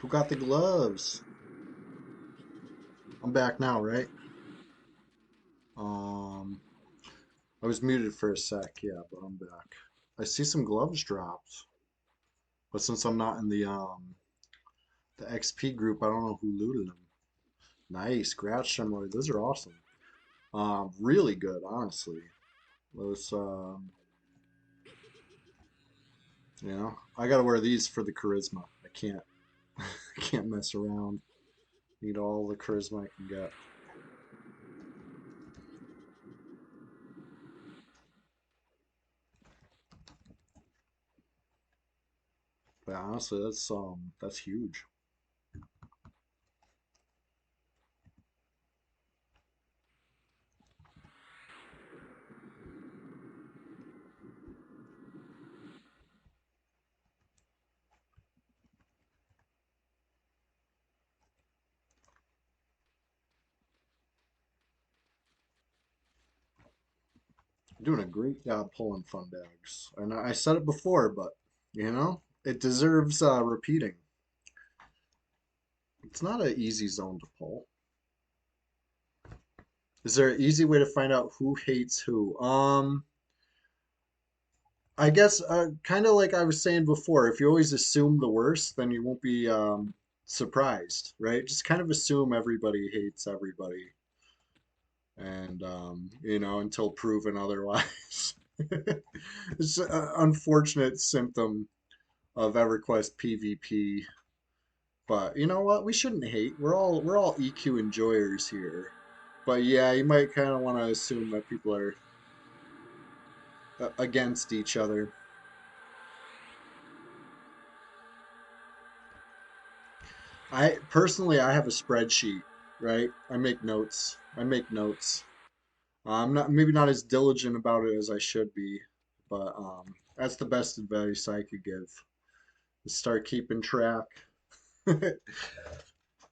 Who got the gloves? I'm back now, right? Um, I was muted for a sec, yeah, but I'm back. I see some gloves dropped, but since I'm not in the XP group, I don't know who looted them. Nice, Grouch Emerald. Those are awesome. Really good, honestly. Those, I gotta wear these for the charisma. I can't, I can't mess around. Need all the charisma I can get. But honestly, that's huge. Doing a great job pulling fun bags. And I said it before, but it deserves repeating. It's not an easy zone to pull. Is there an easy way to find out who hates who? I guess kind of like I was saying before, if you always assume the worst, then you won't be surprised, right? Just kind of assume everybody hates everybody, and until proven otherwise. It's an unfortunate symptom of EverQuest PvP. But you know what? We shouldn't hate. We're all EQ enjoyers here. But yeah, you might kind of want to assume that people are against each other. I personally, I have a spreadsheet, right? I make notes. I make notes. I'm not maybe not as diligent about it as I should be, but that's the best advice I could give. Is start keeping track.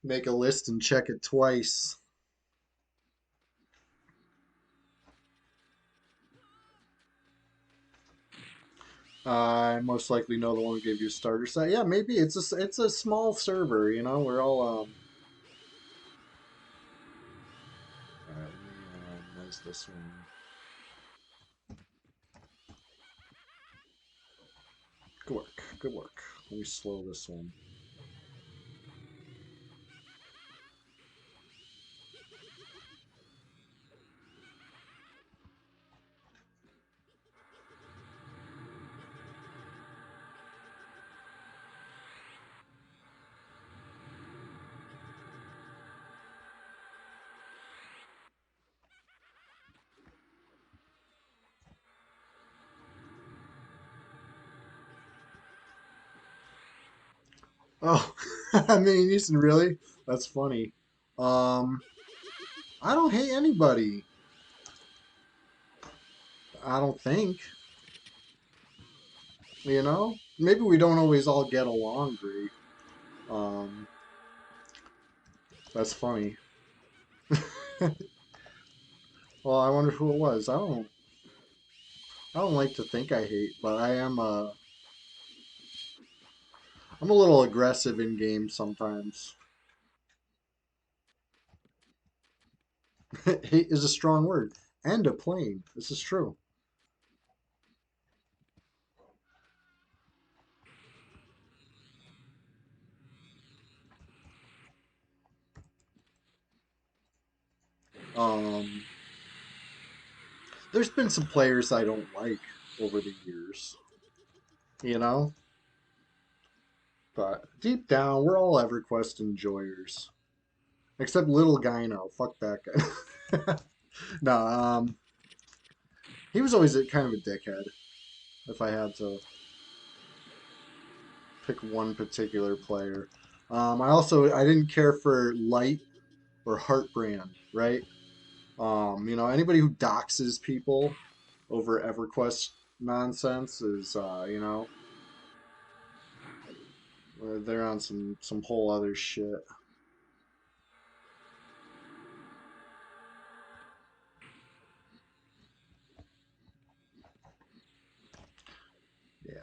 Make a list and check it twice. I most likely know the one who gave you a starter set. Yeah, maybe it's a small server. We're all All right, let me noise this one. Good work. Good work. Let me slow this one. Oh, I mean, Easton, really? That's funny. Um, I don't hate anybody. I don't think. Maybe we don't always all get along great. Um, that's funny. Well, I wonder who it was. I don't like to think I hate, but I'm a little aggressive in games sometimes. Hate is a strong word and a plane. This is true. Um, there's been some players I don't like over the years, you know, but deep down, we're all EverQuest enjoyers, except Little Gyno. Fuck that guy. No, he was always kind of a dickhead. If I had to pick one particular player, I didn't care for Light or Heartbrand, right? Anybody who doxes people over EverQuest nonsense is, they're on some whole other shit. Yeah,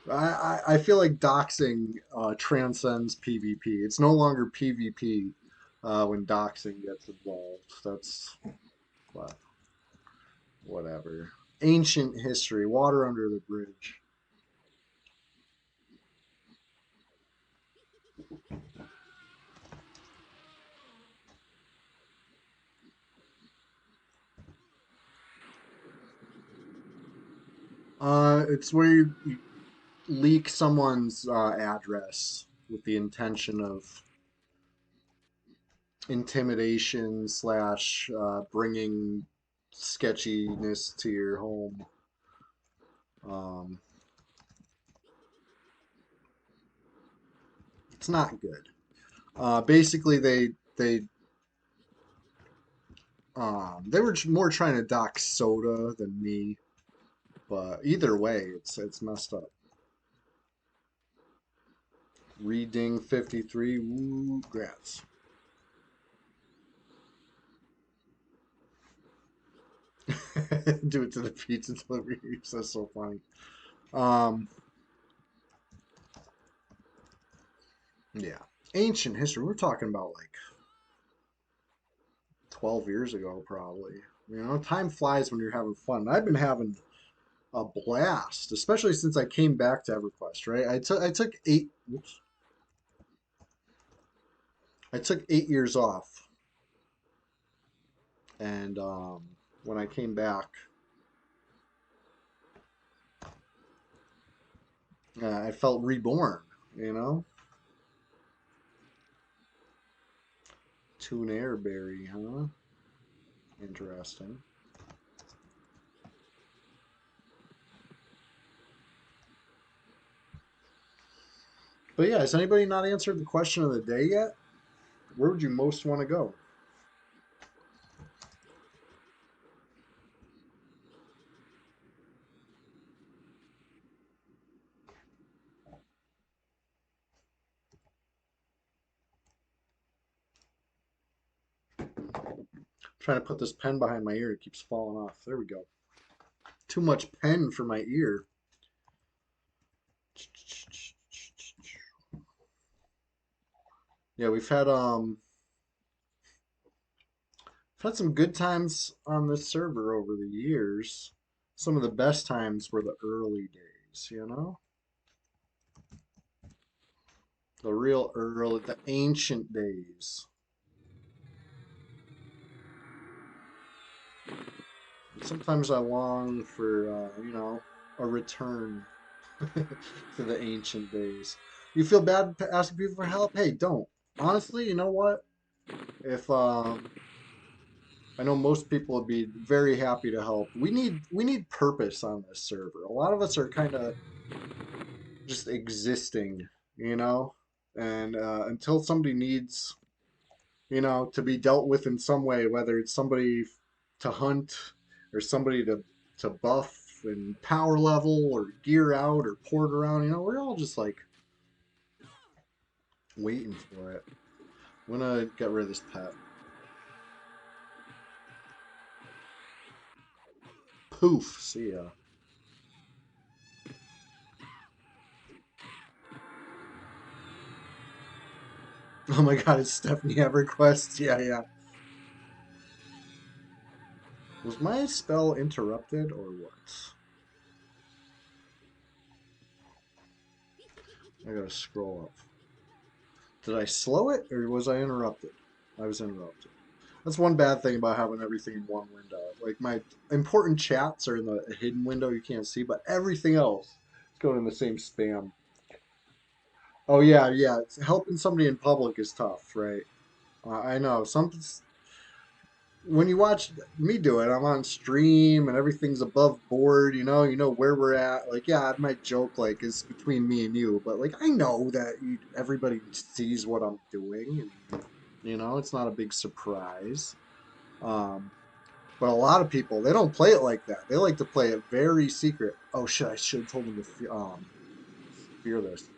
I feel like doxing transcends PvP. It's no longer PvP when doxing gets involved. That's what, whatever. Ancient history, water under the bridge. It's where you leak someone's address with the intention of intimidation slash bringing sketchiness to your home. Um, it's not good. Basically, they were more trying to dock Soda than me, but either way, it's messed up. Reading 53, woo, grats. Do it to the pizza delivery. That's so funny. Um, yeah. Ancient history. We're talking about like 12 years ago, probably. You know, time flies when you're having fun. I've been having a blast, especially since I came back to EverQuest, right? I took eight oops, I took 8 years off, and when I came back, I felt reborn. You know, Tune Airberry, huh? Interesting. But yeah, has anybody not answered the question of the day yet? Where would you most want to go? I'm trying to put this pen behind my ear. It keeps falling off. There we go. Too much pen for my ear. Yeah, we've had some good times on this server over the years. Some of the best times were the early days, you know? The real early, the ancient days. Sometimes I long for, a return to the ancient days. You feel bad asking people for help? Hey, don't. Honestly, you know what? If I know most people would be very happy to help. We need purpose on this server. A lot of us are kind of just existing, you know? And until somebody needs, to be dealt with in some way, whether it's somebody to hunt or somebody to buff and power level or gear out or port around, we're all just like waiting for it. I'm gonna get rid of this pet. Poof, see ya. Oh my god, it's Stephanie EverQuest. Yeah, yeah. Was my spell interrupted or what? I gotta scroll up. Did I slow it or was I interrupted? I was interrupted. That's one bad thing about having everything in one window. Like my important chats are in the hidden window you can't see, but everything else is going in the same spam. Oh yeah, yeah. Helping somebody in public is tough, right? I know. When you watch me do it, I'm on stream and everything's above board, you know where we're at. Like, yeah, I might joke like it's between me and you, but like I know that everybody sees what I'm doing, and it's not a big surprise. Um, but a lot of people they don't play it like that. They like to play it very secret. Oh shit, I should have told them to fear this.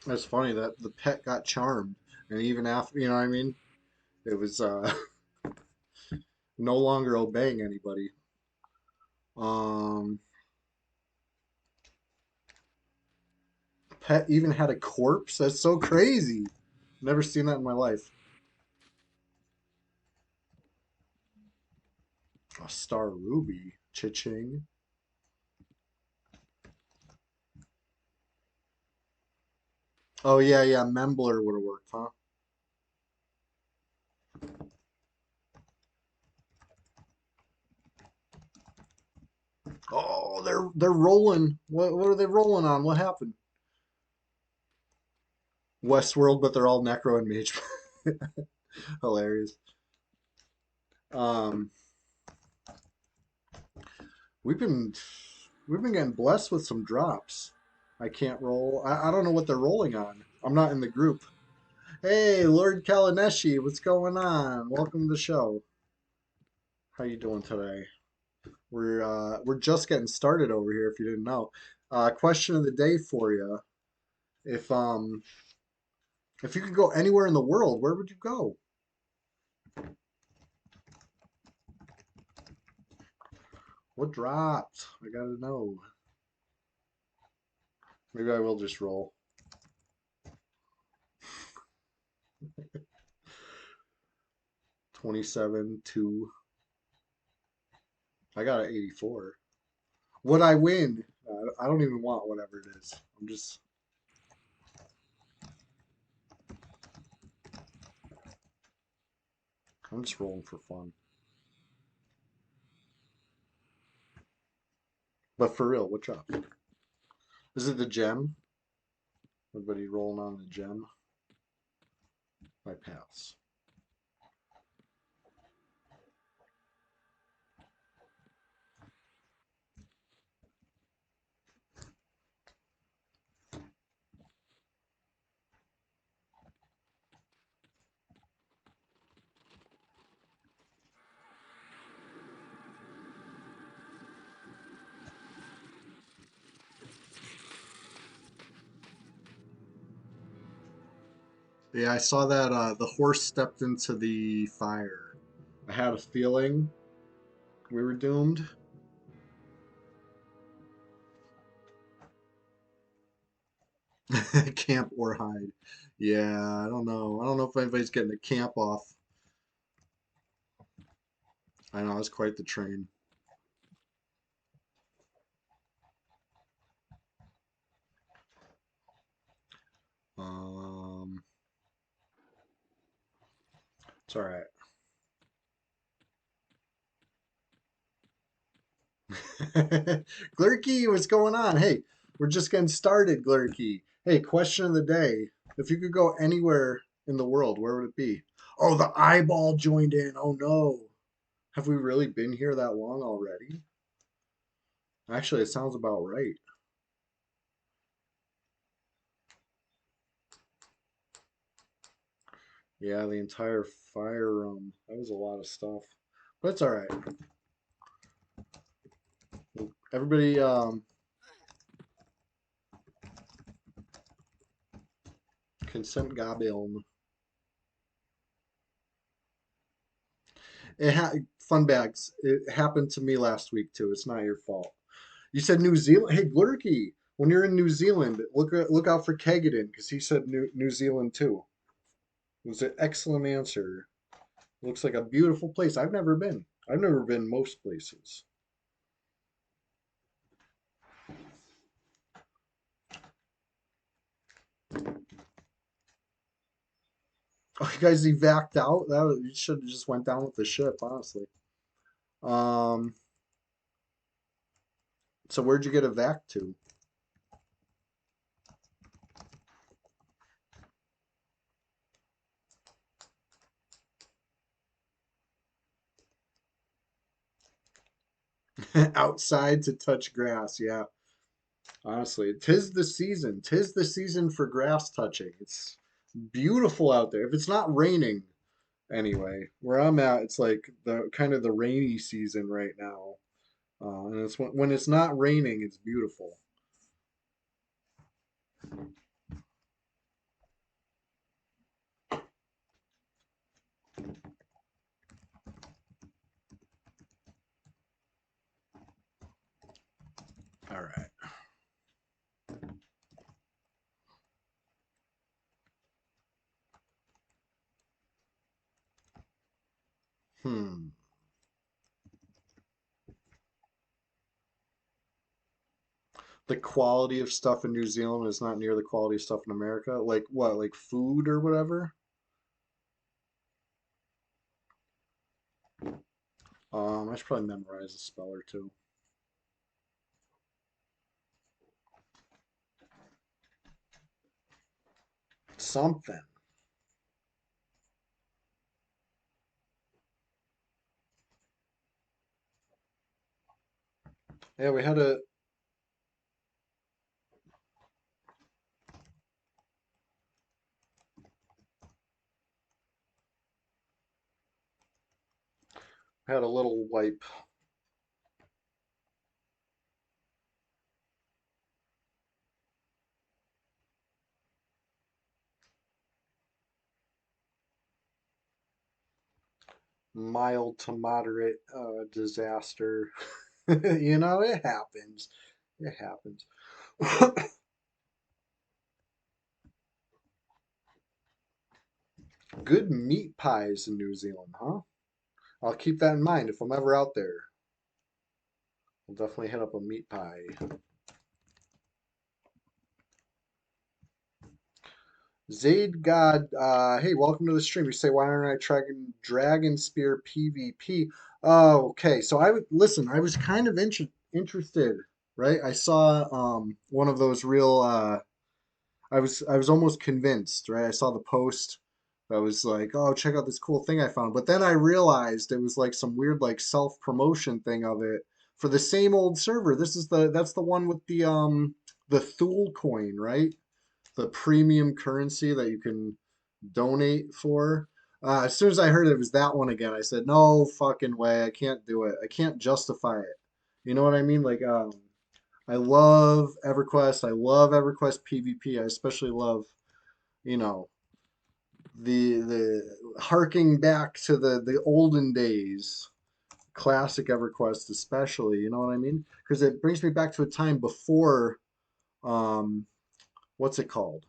It's funny that the pet got charmed, and even after, you know what I mean? It was no longer obeying anybody. Um, Pet even had a corpse. That's so crazy. Never seen that in my life. A star ruby. Cha-ching. Oh yeah, yeah, Membler would have worked, huh? Oh, they're rolling. What are they rolling on? What happened? Westworld, but they're all Necro and Mage. Hilarious. Um, we've been we've been getting blessed with some drops. I can't roll. I don't know what they're rolling on. I'm not in the group. Hey, Lord Kalaneshi, what's going on? Welcome to the show. How you doing today? We're just getting started over here. If you didn't know, question of the day for you: If if you could go anywhere in the world, where would you go? What dropped? I gotta know. Maybe I will just roll. 27, 2. I got an 84. Would I win? I don't even want whatever it is. I'm just rolling for fun. But for real, what drop? Is it the gem? Everybody rolling on the gem? My pass. Yeah, I saw that the horse stepped into the fire. I had a feeling we were doomed. Camp or hide. Yeah, I don't know. I don't know if anybody's getting a camp off. I know, it's quite the train. Um, it's all right. Glurky, what's going on? Hey, we're just getting started, Glurky. Hey, question of the day. If you could go anywhere in the world, where would it be? Oh, the eyeball joined in. Oh no. Have we really been here that long already? Actually, it sounds about right. Yeah, the entire fire room. That was a lot of stuff. But it's all right. Everybody, consent gabiln. Fun bags. It happened to me last week too. It's not your fault. You said New Zealand. Hey, Glurky, when you're in New Zealand, look out for Kegadon because he said New Zealand too. It was an excellent answer. Looks like a beautiful place. I've never been. I've never been most places. Oh, you guys evac'd out? You should have just went down with the ship, honestly. Um, so where'd you get evac to? Outside to touch grass, yeah. Honestly, tis the season. Tis the season for grass touching. It's beautiful out there. If it's not raining, anyway, where I'm at, it's like the kind of the rainy season right now. And it's when it's not raining, it's beautiful. All right. Hmm. The quality of stuff in New Zealand is not near the quality of stuff in America? Like what, like food or whatever? I should probably memorize a spell or two. Something. Yeah, had a little wipe. Mild to moderate disaster. You know, it happens. It happens. Good meat pies in New Zealand, huh? I'll keep that in mind if I'm ever out there. I'll definitely hit up a meat pie. Zaid God, hey, welcome to the stream. You say, why aren't I trying Dragon Spear PvP? Oh, okay. So listen. I was kind of interested, right? I saw one of those real. I was almost convinced, right? I saw the post. I was like, oh, check out this cool thing I found. But then I realized it was like some weird like self-promotion thing of it for the same old server. That's the one with the Thule coin, right? The premium currency that you can donate for. As soon as I heard it was that one again, I said, no fucking way. I can't do it. I can't justify it. You know what I mean? Like, I love EverQuest. I love EverQuest PvP. I especially love, you know, the harking back to the olden days, classic EverQuest especially. You know what I mean? Because it brings me back to a time before, um, what's it called?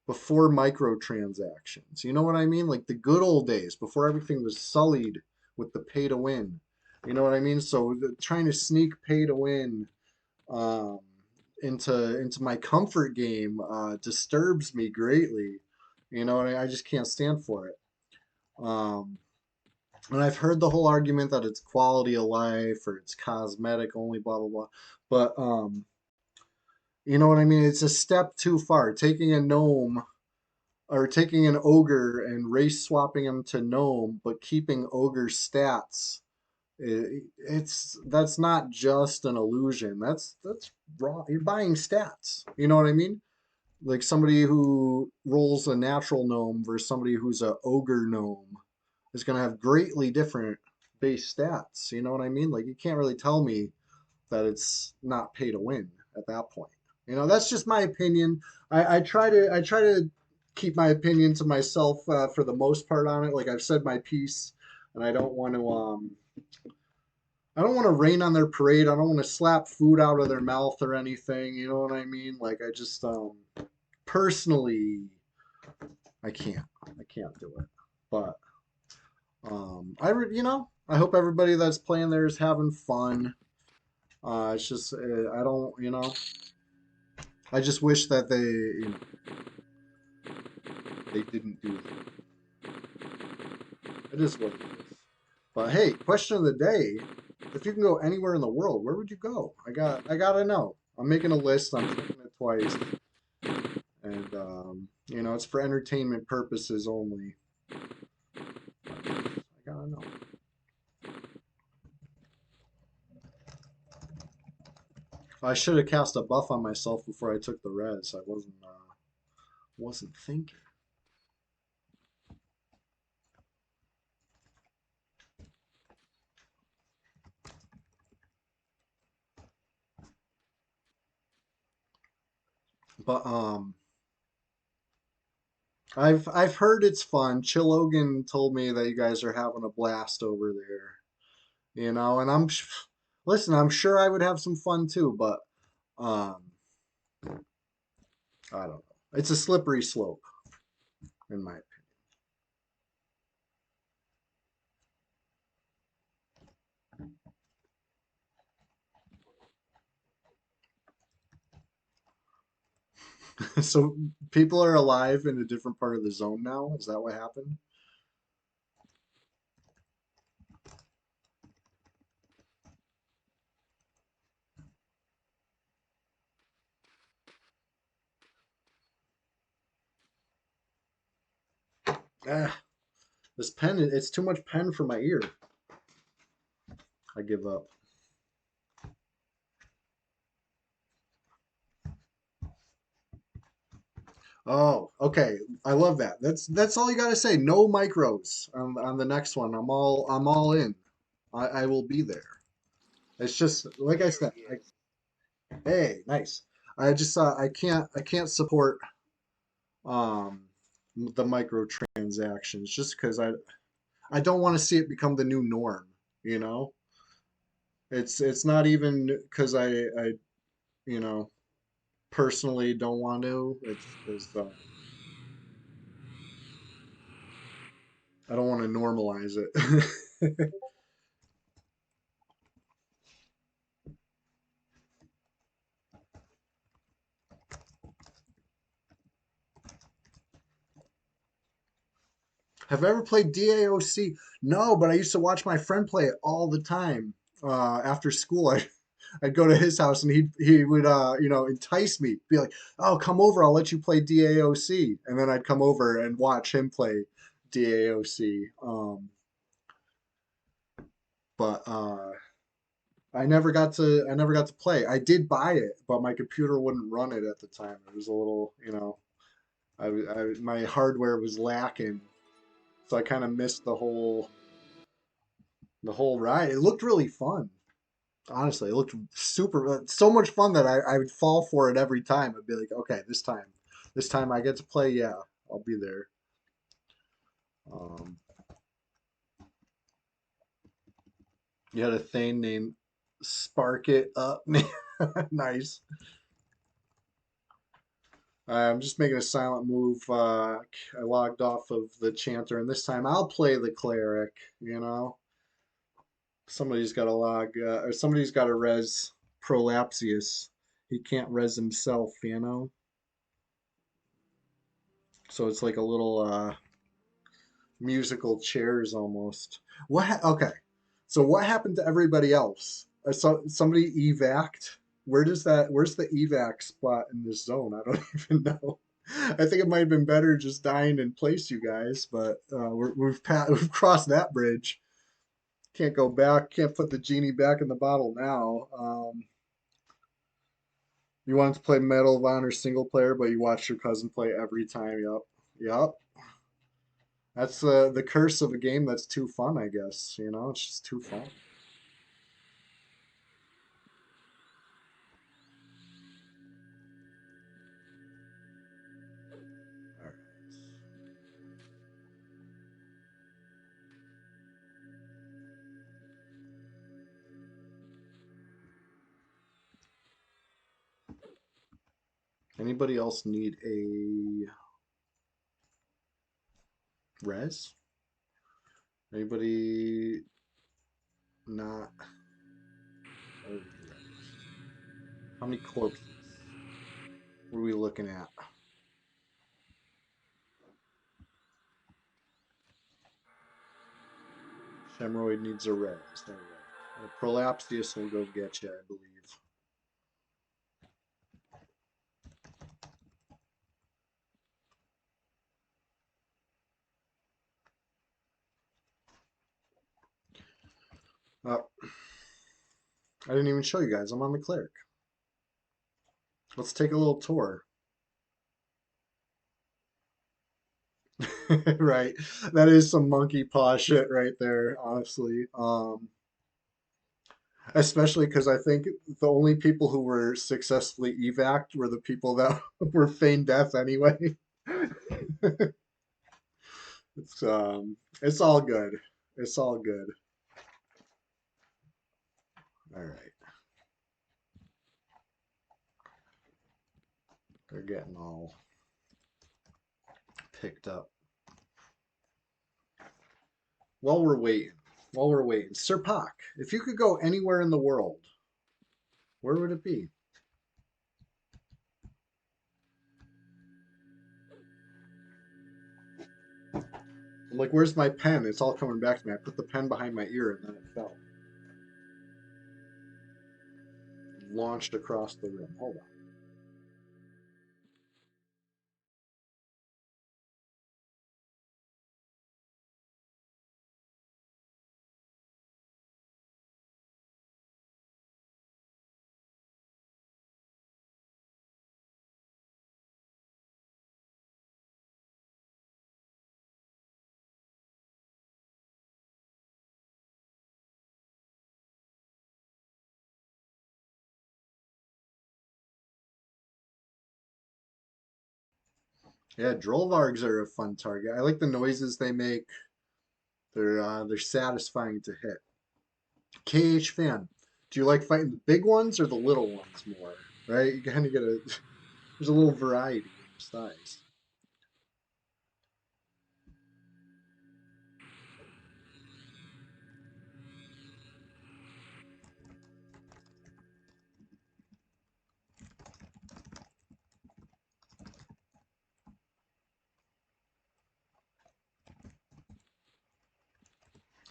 Before microtransactions. You know what I mean? Like the good old days before everything was sullied with the pay to win. You know what I mean? So trying to sneak pay to win um, into my comfort game disturbs me greatly. You know, and I just can't stand for it. Um, and I've heard the whole argument that it's quality of life or it's cosmetic only, blah blah blah. But you know what I mean? It's a step too far. Taking a gnome or taking an ogre and race swapping him to gnome, but keeping ogre stats. It's that's not just an illusion. That's wrong. You're buying stats. You know what I mean? Like somebody who rolls a natural gnome versus somebody who's a ogre gnome is going to have greatly different base stats. You know what I mean? Like you can't really tell me that it's not pay to win at that point. You know, that's just my opinion. I try to keep my opinion to myself for the most part on it. Like I've said my piece, and I don't want to rain on their parade. I don't want to slap food out of their mouth or anything. You know what I mean? Like I just personally I can't do it. But I hope everybody that's playing there is having fun. It's just I don't I just wish that they didn't do that. It is what it is. But hey, question of the day: if you can go anywhere in the world, where would you go? I gotta know. I'm making a list. I'm checking it twice, and it's for entertainment purposes only. I gotta know. I should have cast a buff on myself before I took the res. I wasn't thinking. But I've heard it's fun. Chilogan told me that you guys are having a blast over there. And listen, I'm sure I would have some fun too, but um I don't know. It's a slippery slope in my opinion. So people are alive in a different part of the zone now? Is that what happened? Ah, this pen, it's too much pen for my ear. I give up. Oh, okay. I love that. That's all you gotta say. No micros on the next one. I'm all in. I will be there. It's just like I said. Hey, nice. I just I can't support um the microtransactions just because I don't want to see it become the new norm, you know? It's not even because I you know personally don't want to. It's because I don't want to normalize it. Have I ever played DAOC? No, but I used to watch my friend play it all the time. After school, I'd go to his house and he would entice me, be like, "Oh, come over, I'll let you play DAOC," and then I'd come over and watch him play DAOC. But I never got to play. I did buy it, but my computer wouldn't run it at the time. It was a little, my hardware was lacking, so I kind of missed the whole ride. It looked really fun. Honestly, it looked super, so much fun that I would fall for it every time. I'd be like, okay, this time I get to play. Yeah, I'll be there. Um, you had a thing named Spark It Up. Nice. I'm just making a silent move. I logged off of the chanter, and this time I'll play the cleric. You know, somebody's got to or somebody's got to res Prolapsius. He can't res himself. So it's like a little musical chairs almost. Okay, so what happened to everybody else? I saw somebody evac'd. Where's the evac spot in this zone? I don't even know. I think it might have been better just dying in place, you guys, but we've crossed that bridge. Can't go back. Can't put the genie back in the bottle now. You wanted to play Medal of Honor single player, but you watched your cousin play every time. Yep, yep. That's the curse of a game that's too fun, I guess. It's just too fun. All right. Anybody else need a res? Anybody not? Oh, res. How many corpses? What are we looking at? Shemroid needs a res. All right. Prolapsius will go get you, I believe. Oh, I didn't even show you guys. I'm on the cleric. Let's take a little tour. Right. That is some monkey paw shit right there, honestly. Especially because I think the only people who were successfully evac'd were the people that were feigned death anyway. It's all good. It's all good. All right. They're getting all picked up. While we're waiting, Sir Pak, if you could go anywhere in the world, where would it be? I'm like, where's my pen? It's all coming back to me. I put the pen behind my ear and then it fell. Launched across the room. Hold on. Yeah, Drollvargs are a fun target. I like the noises they make. They're satisfying to hit. KH fan, do you like fighting the big ones or the little ones more? Right? You kind of get a there's a little variety in their size.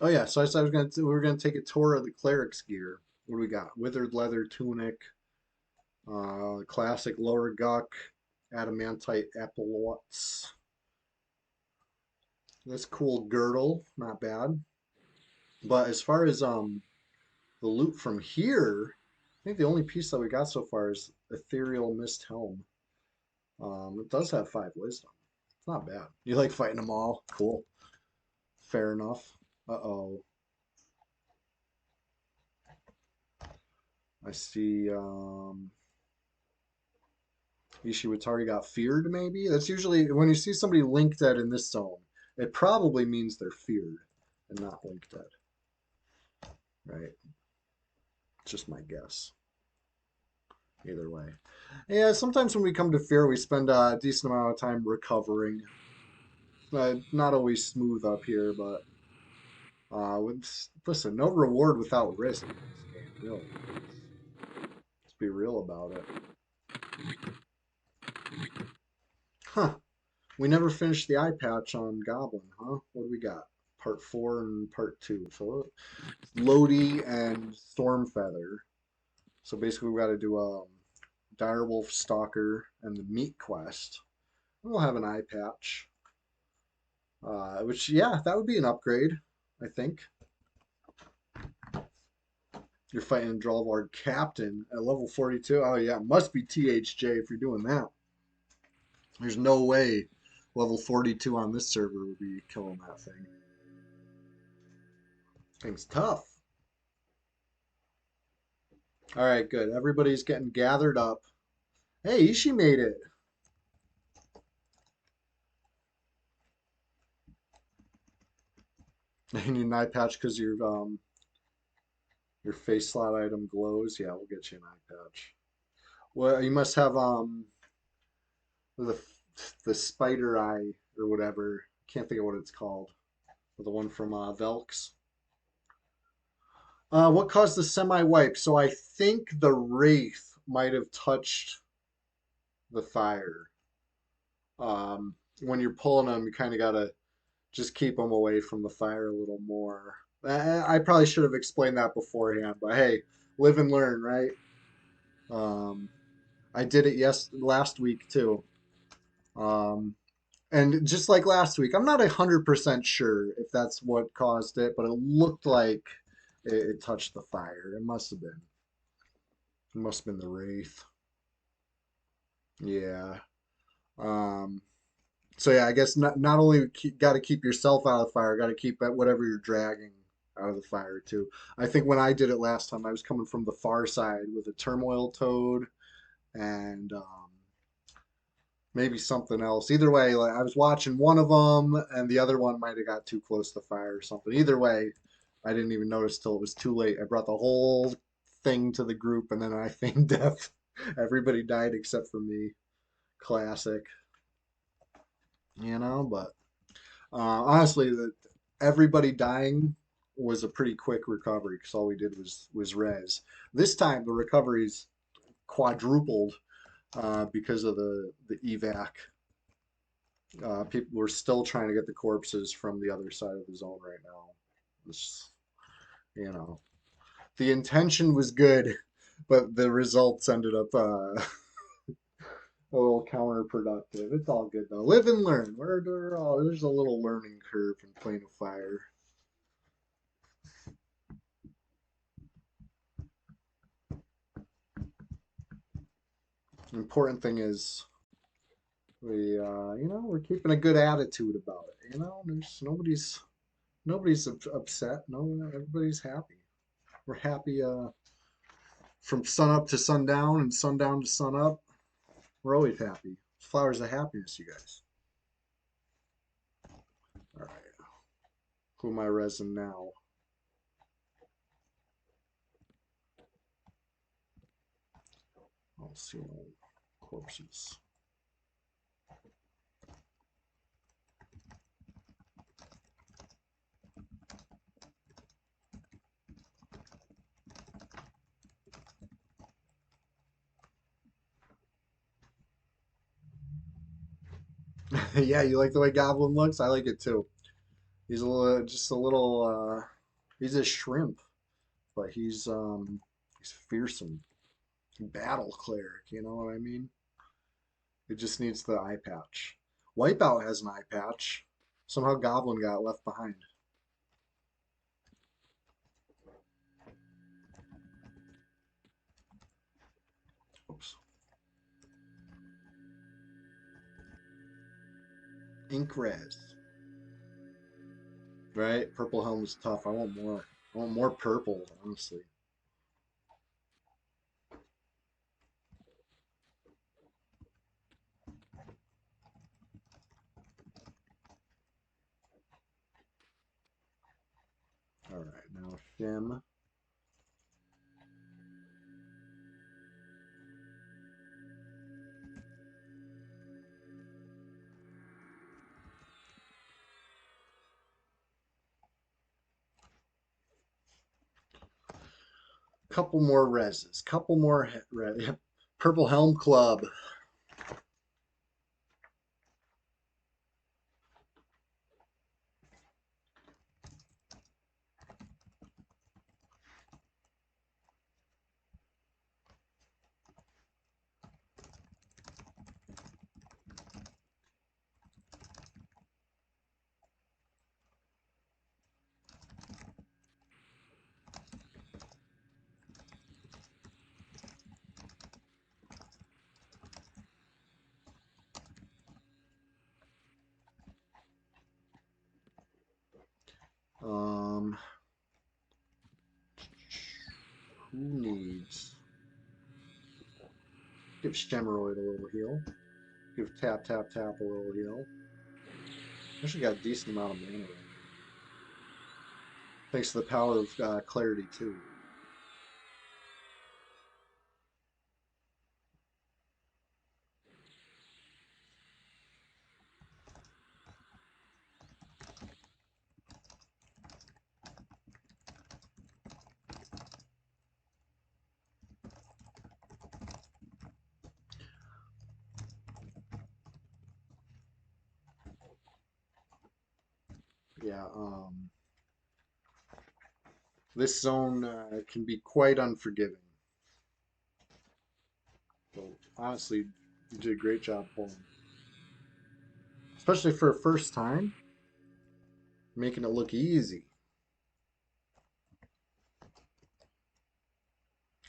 Oh yeah, so I said we were gonna take a tour of the cleric's gear. What do we got? Withered leather tunic, classic lower guck, adamantite epaulets. This cool girdle, not bad. But as far as the loot from here, I think the only piece that we got so far is ethereal mist helm. It does have 5 wisdom. It's not bad. You like fighting them all? Cool. Fair enough. Uh-oh. I see Ishiwatari got feared, maybe? That's usually when you see somebody link dead in this zone, it probably means they're feared and not link dead. Right? Just my guess. Either way. Yeah, sometimes when we come to fear, we spend a decent amount of time recovering. Not always smooth up here, but listen, no reward without risk in this game, really. Let's be real about it. Huh. We never finished the eye patch on Goblin, huh? What do we got? Part 4 and part 2. So Lodi and Stormfeather. So basically we got to do Direwolf Stalker and the Meat Quest. We'll have an eye patch. Which, yeah, that would be an upgrade, I think. You're fighting Drollvard Captain at level 42. Oh, yeah, must be THJ if you're doing that. There's no way level 42 on this server would be killing that thing. Thing's tough. All right, good. Everybody's getting gathered up. Hey, Ishi made it. You need an eye patch because your face slot item glows. Yeah, we'll get you an eye patch. Well, you must have the the spider eye or whatever. Can't think of what it's called. The one from Velks. What caused the semi-wipe? So I think the Wraith might have touched the fire. When you're pulling them, you kind of gotta just keep them away from the fire a little more. I probably should have explained that beforehand, but hey, live and learn, right? Um, I did it last week too. Um, and just like last week, I'm not 100% sure if that's what caused it, but it looked like it touched the fire. It must have been. It must have been the Wraith. Yeah. Um, so yeah, I guess not only got to keep yourself out of the fire, got to keep whatever you're dragging out of the fire too. I think when I did it last time, I was coming from the far side with a turmoil toad and maybe something else. Either way, like I was watching one of them, and the other one might have got too close to the fire or something. Either way, I didn't even notice till it was too late. I brought the whole thing to the group, and then I feigned death. Everybody died except for me. Classic, But honestly, everybody dying was a pretty quick recovery because all we did was res. This time the recoveries quadrupled because of the evac. People we're still trying to get the corpses from the other side of the zone right now. This, you know, the intention was good, but the results ended up a little counterproductive. It's all good though. Live and learn. There's a little learning curve in playing with fire. The important thing is we're keeping a good attitude about it. There's nobody's upset. No, everybody's happy. We're happy from sun up to sundown and sundown to sun up. We're always happy. Flowers of happiness, you guys. All right. Who am I resin now? I'll see no corpses. Yeah, you like the way Goblin looks? I like it too. He's just a little, he's a shrimp, but he's fearsome. Battle cleric, you know what I mean? It just needs the eye patch. Wipeout has an eye patch. Somehow Goblin got left behind. Oops. Ink res. Right? Purple helm is tough. I want more. I want more purple, honestly. All right, now Shem. Couple more reses. Couple more Purple Helm Club. Um, who needs? Give Stemeroid a little heal. Give Tap Tap Tap a little heal. Actually got a decent amount of mana right now. Thanks to the power of clarity too. Yeah, this zone can be quite unforgiving. So honestly, you did a great job pulling. Especially for a first time, making it look easy.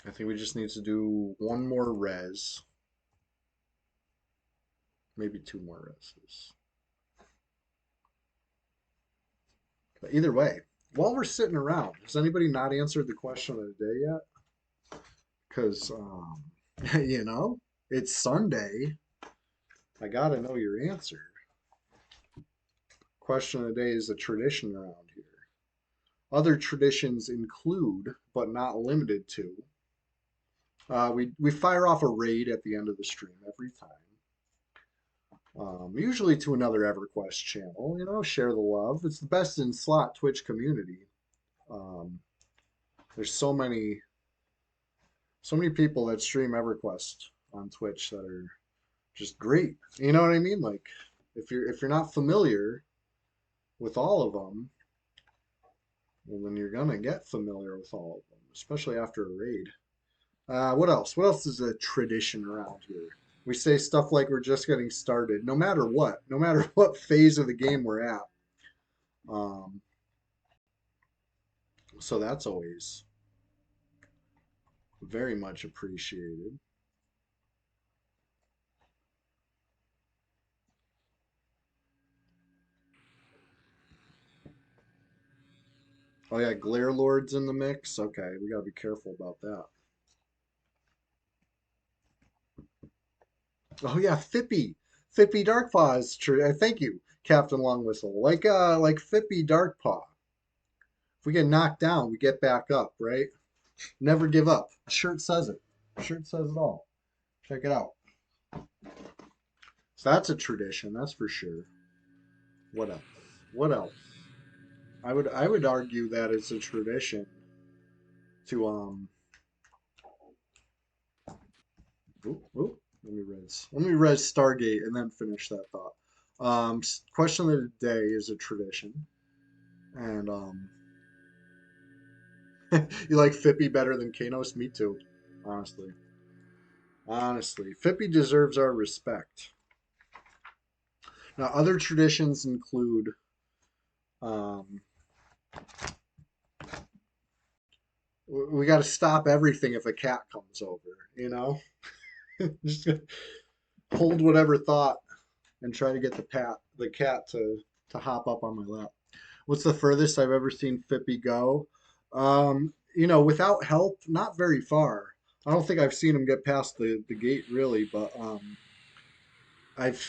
I think we just need to do one more res. Maybe two more reses. But either way, while we're sitting around, has anybody not answered the question of the day yet? Because, it's Sunday. I gotta know your answer. Question of the day is a tradition around here. Other traditions include, but not limited to, we fire off a raid at the end of the stream every time. Usually to another EverQuest channel, share the love. It's the best in slot Twitch community. There's so many people that stream EverQuest on Twitch that are just great. You know what I mean? Like, If you're not familiar with all of them, well, then you're gonna get familiar with all of them, especially after a raid. What else? What else is a tradition around here? We say stuff like we're just getting started, no matter what phase of the game we're at. Um, so that's always very much appreciated. Oh yeah, Glare Lord's in the mix. Okay, we gotta be careful about that. Oh yeah, Fippy Darkpaw is true. Thank you, Captain Long Whistle. Like Fippy Darkpaw. If we get knocked down, we get back up, right? Never give up. Shirt says it. Shirt says it all. Check it out. So that's a tradition, that's for sure. What else? What else? I would argue that it's a tradition to let me res Stargate and then finish that thought. Question of the day is a tradition, and you like Fippy better than Kanos? Me too, honestly. Honestly, Fippy deserves our respect. Now, other traditions include um, we got to stop everything if a cat comes over, you know? Just hold whatever thought and try to get the cat to hop up on my lap. What's the furthest I've ever seen Fippy go? Without help, not very far. I don't think I've seen him get past the gate really, but I've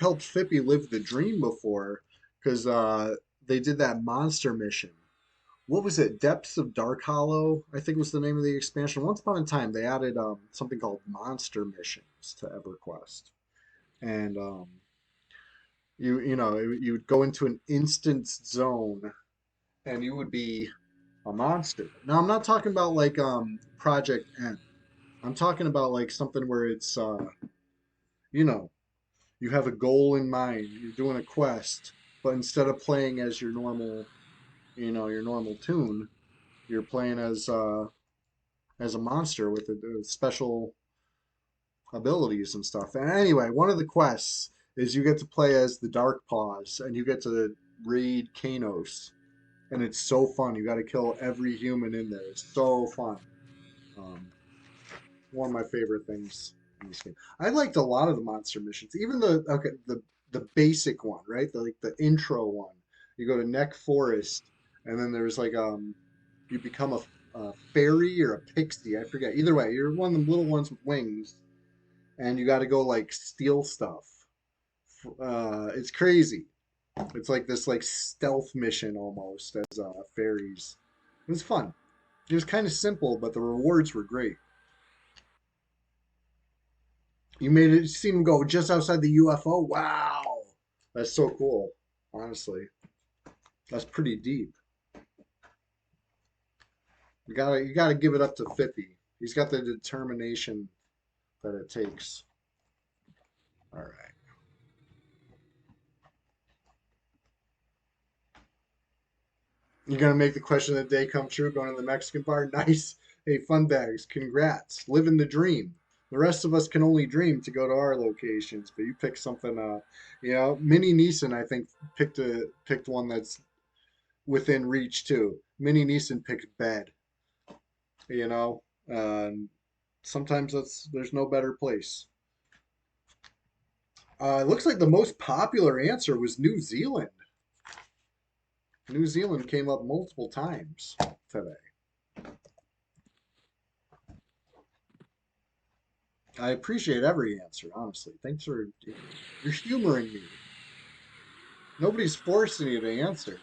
helped Fippy live the dream before because they did that monster mission. What was it? Depths of Dark Hollow, I think was the name of the expansion. Once upon a time, they added something called monster missions to EverQuest, and you would go into an instance zone, and you would be a monster. Now, I'm not talking about like Project N. I'm talking about like something where it's you know, you have a goal in mind. You're doing a quest, but instead of playing as your normal tune, you're playing as a monster with special abilities and stuff. And anyway, one of the quests is you get to play as the Dark Paws, and you get to raid Kanos, and it's so fun. You got to kill every human in there. It's so fun. Um, One of my favorite things in this game. I liked a lot of the monster missions, even the basic one, right? The intro one. You go to Neck Forest, and then there's like you become a fairy or a pixie. I forget. Either way, you're one of the little ones with wings, and you got to go like steal stuff. It's crazy. It's like this like stealth mission almost as fairies. It was fun. It was kind of simple, but the rewards were great. You made it seem to go just outside the UFO. Wow, that's so cool. Honestly, that's pretty deep. You gotta give it up to Fippy. He's got the determination that it takes. All right. You're gonna make the question of the day come true, going to the Mexican bar. Nice. Hey, fun bags. Congrats. Living the dream. The rest of us can only dream to go to our locations, but you picked something. Minnie Neeson, I think, picked one that's within reach too. Minnie Neeson picked bed. You know, sometimes there's no better place. It looks like the most popular answer was New Zealand. New Zealand came up multiple times today. I appreciate every answer, honestly. Thanks for you're humoring me. Nobody's forcing you to answer,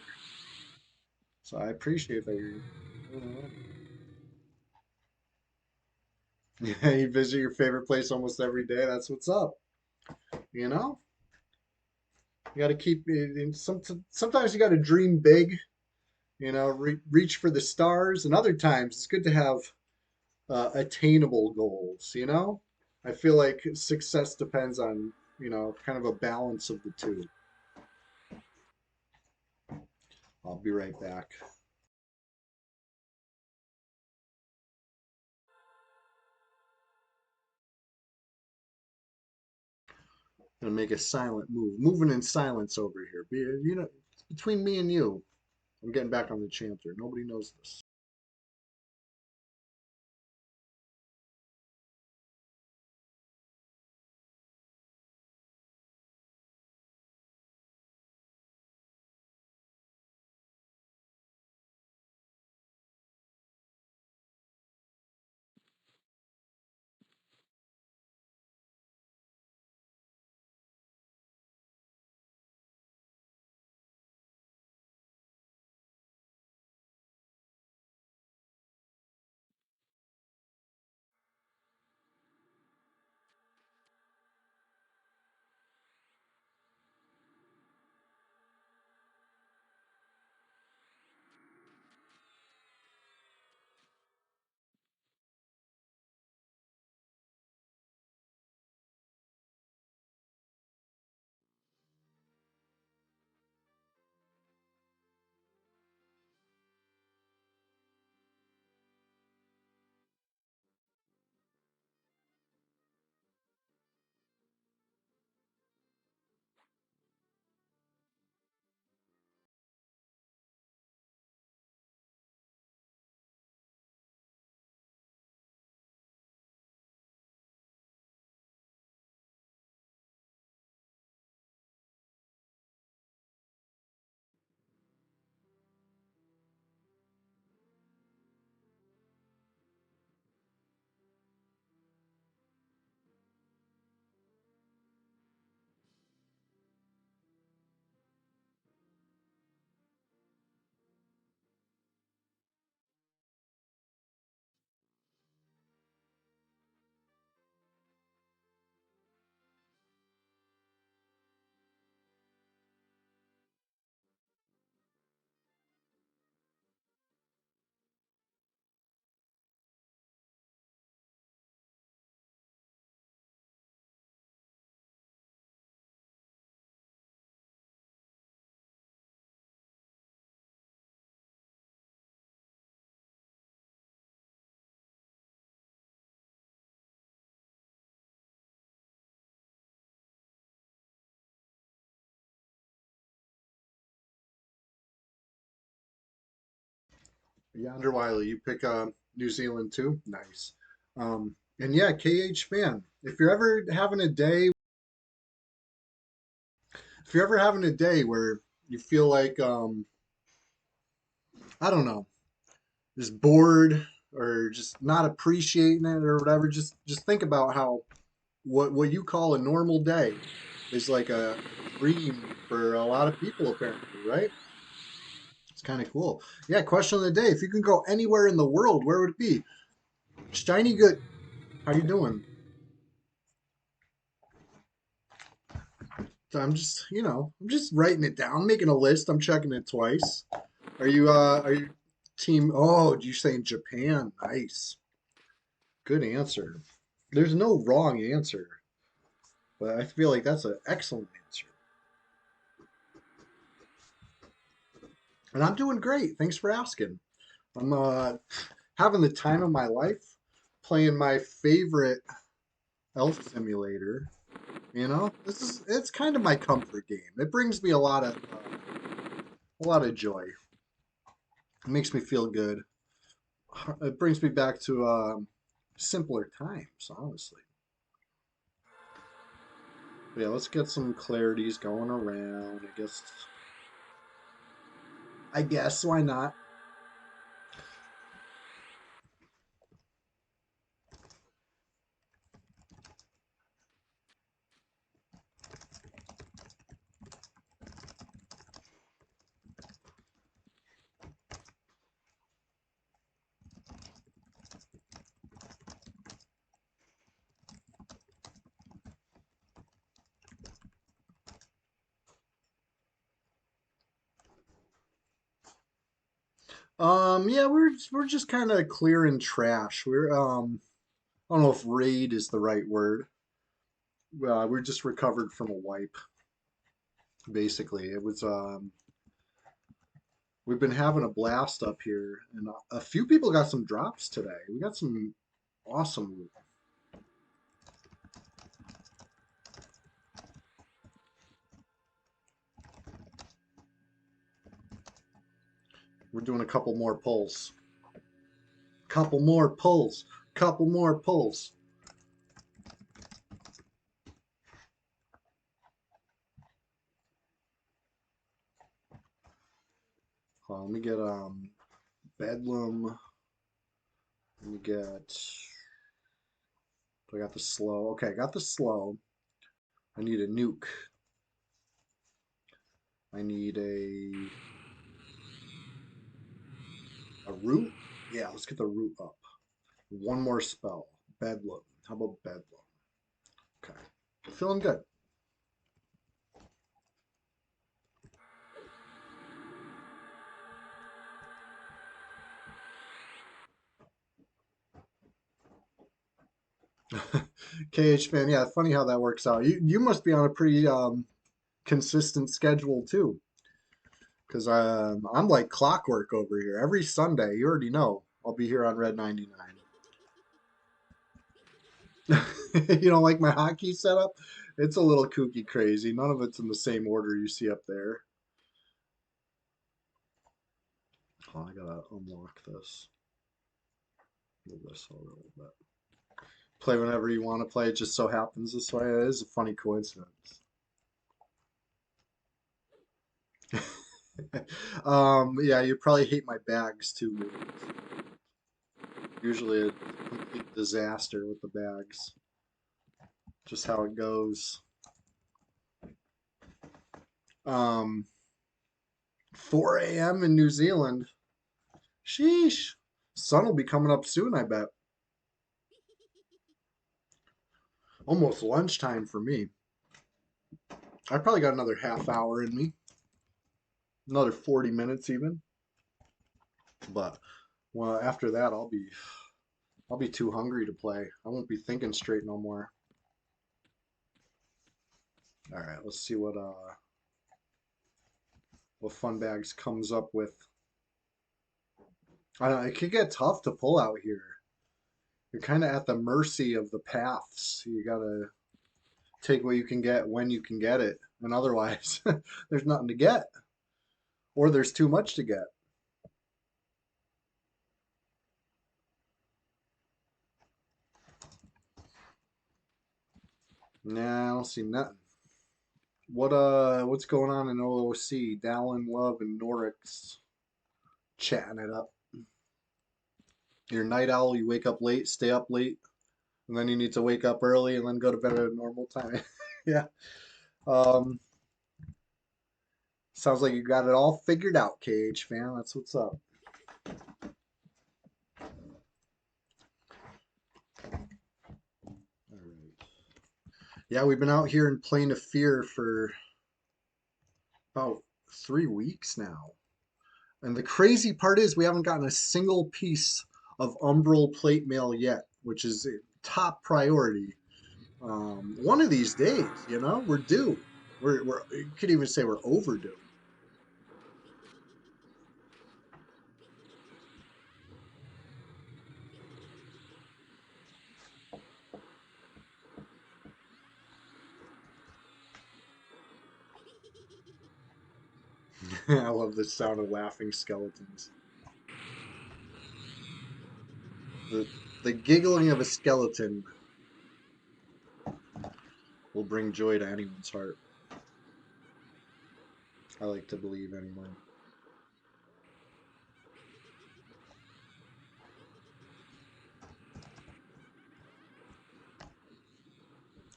so I appreciate that you visit your favorite place almost every day. That's what's up. You know, you got to keep it. Sometimes you got to dream big. Reach for the stars, and other times it's good to have attainable goals. I feel like success depends on kind of a balance of the two. I'll be right back. Gonna make a silent move, moving in silence over here. It's between me and you. I'm getting back on the chanter. Nobody knows this. Yonder Wiley, you pick New Zealand too? Nice. And yeah, KH fan. If you're ever having a day where you feel like I don't know, just bored or just not appreciating it or whatever, just think about how what you call a normal day is like a dream for a lot of people apparently, right? It's kind of cool. Yeah, question of the day. If you can go anywhere in the world, where would it be? Shiny good. How you doing? So I'm just writing it down, making a list. I'm checking it twice. Are you team oh, you saying Japan? Nice. Good answer. There's no wrong answer, but I feel like that's an excellent answer. And I'm doing great. Thanks for asking. I'm having the time of my life playing my favorite elf simulator. It's kind of my comfort game. It brings me a lot of joy. It makes me feel good. It brings me back to simpler times, honestly. But yeah, let's get some clarities going around. I guess why not? Yeah, we're just kind of clearing trash. I don't know if raid is the right word. We just recovered from a wipe, basically. It was we've been having a blast up here, and a few people got some drops today. We got some awesome. We're doing a couple more pulls. Couple more pulls. Couple more pulls. Let me get Bedlam. Let me get. I got the slow. Okay, I got the slow. I need a nuke. I need a root. Yeah, let's get the root up. One more spell. Bedlam. How about Bedlam? Okay. Feeling good. KH man, yeah, funny how that works out. You must be on a pretty consistent schedule too, because I'm like clockwork over here. Every Sunday, you already know, I'll be here on Red 99. You don't like my hockey setup? It's a little kooky crazy. None of it's in the same order you see up there. Oh, I gotta unlock this. Move this a little bit. Play whenever you want to play. It just so happens this way. It is a funny coincidence. Yeah, you probably hate my bags too. Usually a complete disaster with the bags. Just how it goes. Um, 4 a.m. in New Zealand. Sheesh. Sun will be coming up soon, I bet. Almost lunchtime for me. I probably got another half hour in me. Another 40 minutes even. But well, after that I'll be too hungry to play. I won't be thinking straight no more. All right, let's see what Fun Bags comes up with. I don't know, it could get tough to pull out here. You're kind of at the mercy of the paths. You gotta take what you can get when you can get it, and otherwise, there's nothing to get, or there's too much to get. Nah, I don't see nothing. What's going on in OOC? Dallin, Love, and Norix chatting it up. You're a night owl, you wake up late, stay up late, and then you need to wake up early and then go to bed at a normal time. Yeah. Um, Sounds like you got it all figured out, KH fan. That's what's up. All right. Yeah, we've been out here in Plain of Fear for about 3 weeks now. And the crazy part is we haven't gotten a single piece of Umbral plate mail yet, which is a top priority. One of these days, we're due. You could even say we're overdue. I love the sound of laughing skeletons. The, the giggling of a skeleton will bring joy to anyone's heart. I like to believe anyway.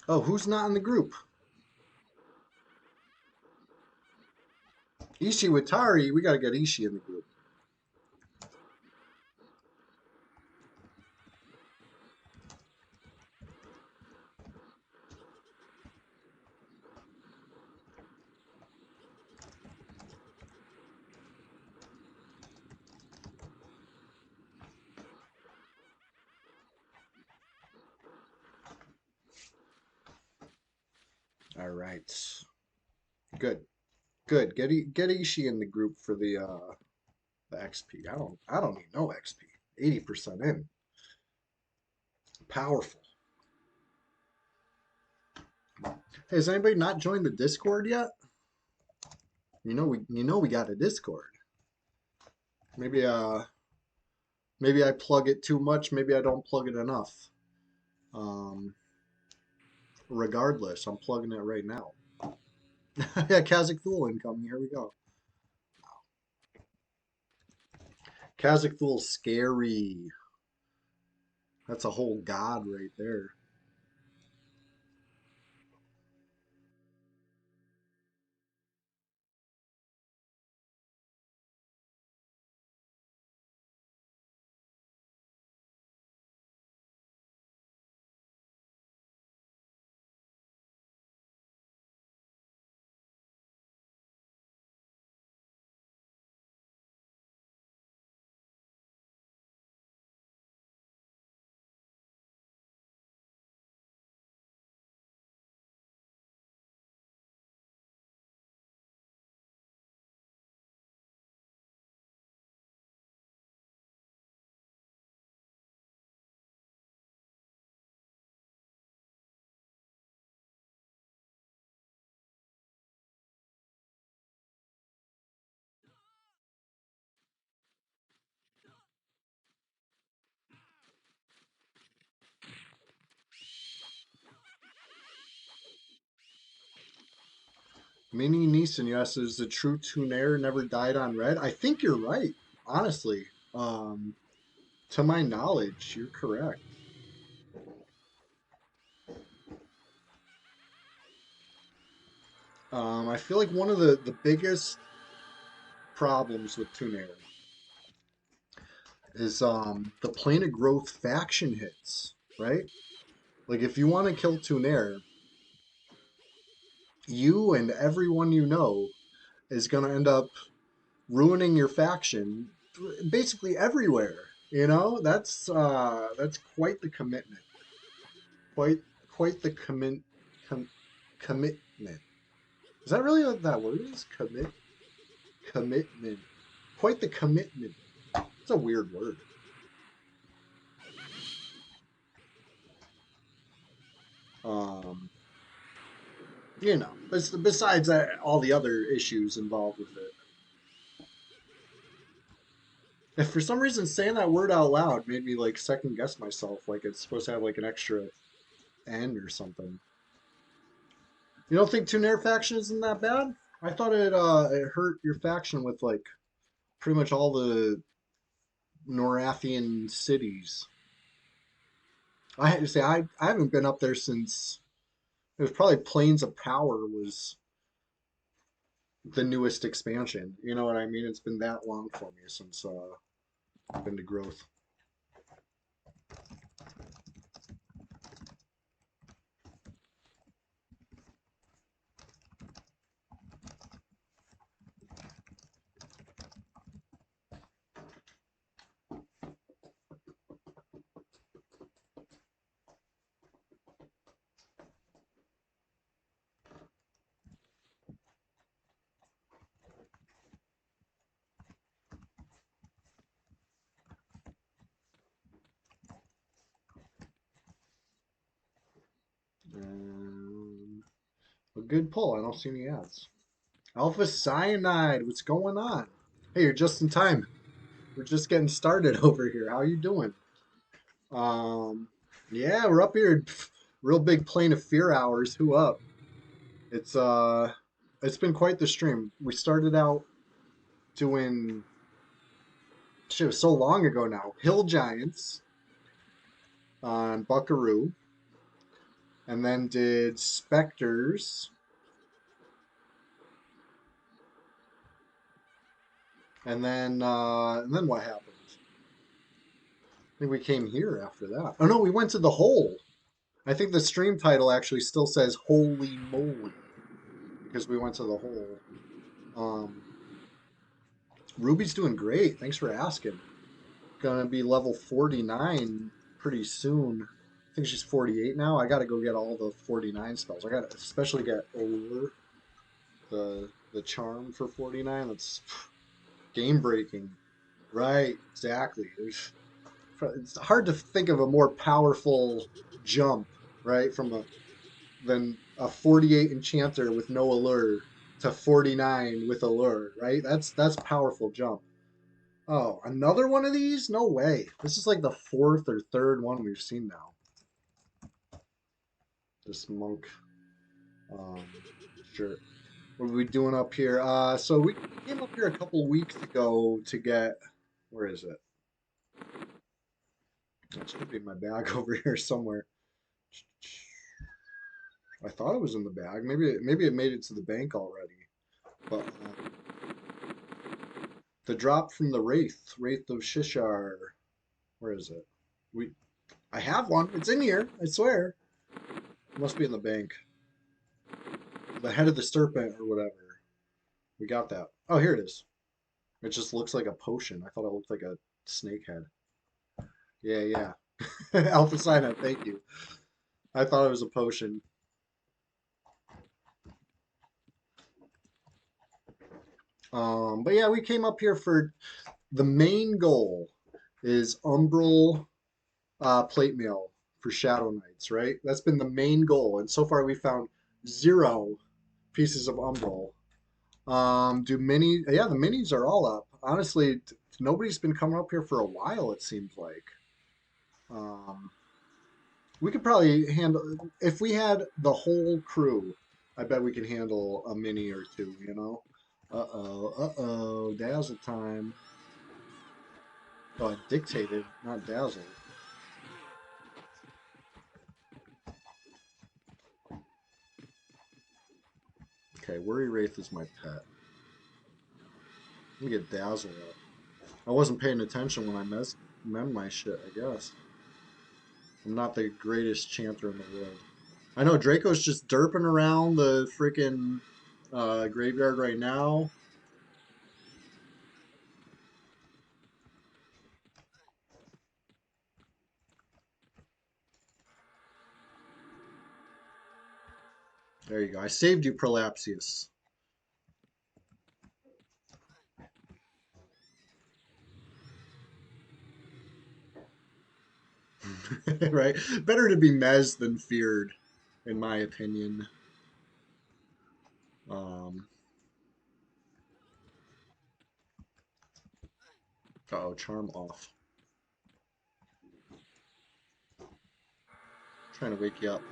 Oh, who's not in the group? Ishi Watari, we gotta get Ishi in the group. All right. Good. Good. Get Ishi in the group for the XP. I don't need no XP. 80% in. Powerful. Hey, has anybody not joined the Discord yet? You know we got a Discord. Maybe maybe I plug it too much, maybe I don't plug it enough. Um Regardless, I'm plugging it right now. Yeah, Kazakh Thule incoming. Here we go. Kazakh Thule scary. That's a whole god right there. Mini Neeson, yes, is the true tuner never died on red. I think you're right, honestly. To my knowledge, you're correct. I feel like one of the biggest problems with tuner is the plane of growth faction hits, right? Like if you want to kill tuner, you and everyone you know is going to end up ruining your faction basically everywhere. You know, that's quite the commitment. Quite quite the commitment. Is that really what that word is? Commitment. Quite the commitment. It's a weird word. Um, besides all the other issues involved with it. If for some reason saying that word out loud made me like second guess myself, like it's supposed to have like an extra N or something. You don't think Tuner faction isn't that bad? I thought it hurt your faction with like pretty much all the Norathian cities. I had to say I haven't been up there since it was probably Plains of Power was the newest expansion. You know what I mean? It's been that long for me since I've been to growth. A good pull. I don't see any ads. Alpha Cyanide, what's going on? Hey, you're just in time. We're just getting started over here. How you doing? Um, yeah, we're up here. Real big plane of fear hours. Who up? It's it's been quite the stream. We started out doing shit, it was so long ago now. Hill Giants on Buckaroo, and then did Spectres, and then what happened? I think we came here after that. Oh no, we went to the hole. I think the stream title actually still says "Holy Moly" because we went to the hole. Um, Ruby's doing great. Thanks for asking. Gonna be level 49 pretty soon. I think she's 48 now. I gotta go get all the 49 spells. I gotta especially get over the charm for 49. That's game breaking. Right, exactly. It's hard to think of a more powerful jump, right? Than a 48 enchanter with no allure to 49 with allure, right? That's powerful jump. Oh, another one of these? No way. This is like the fourth or third one we've seen now. This monk. Um, sure. What are we doing up here? So we came up here a couple weeks ago to get, where is it? It should be in my bag over here somewhere. I thought it was in the bag. Maybe it made it to the bank already. But the drop from the Wraith of Shishar. Where is it? We I have one. It's in here. I swear. It must be in the bank. The head of the serpent or whatever. We got that. Oh, here it is. It just looks like a potion. I thought it looked like a snake head. Yeah, yeah. Alpha sign up. Thank you. I thought it was a potion. But yeah, we came up here for the main goal is Umbral plate mail for Shadow Knights, right? That's been the main goal, and so far we found 0 pieces of Umbral. Do mini? Yeah, the minis are all up. Honestly, nobody's been coming up here for a while. It seems like. Um, we could probably handle if we had the whole crew. I bet we can handle a mini or two. You know. Dazzle time. Oh, it dictated, not dazzle. Okay, Worry Wraith is my pet. Let me get Dazzle up. I wasn't paying attention when I mem my shit, I guess. I'm not the greatest chanter in the world. I know Draco's just derping around the freaking graveyard right now. There you go. I saved you, Prolapsius. Right? Better to be mez than feared, in my opinion. Um, uh-oh, charm off. Trying to wake you up.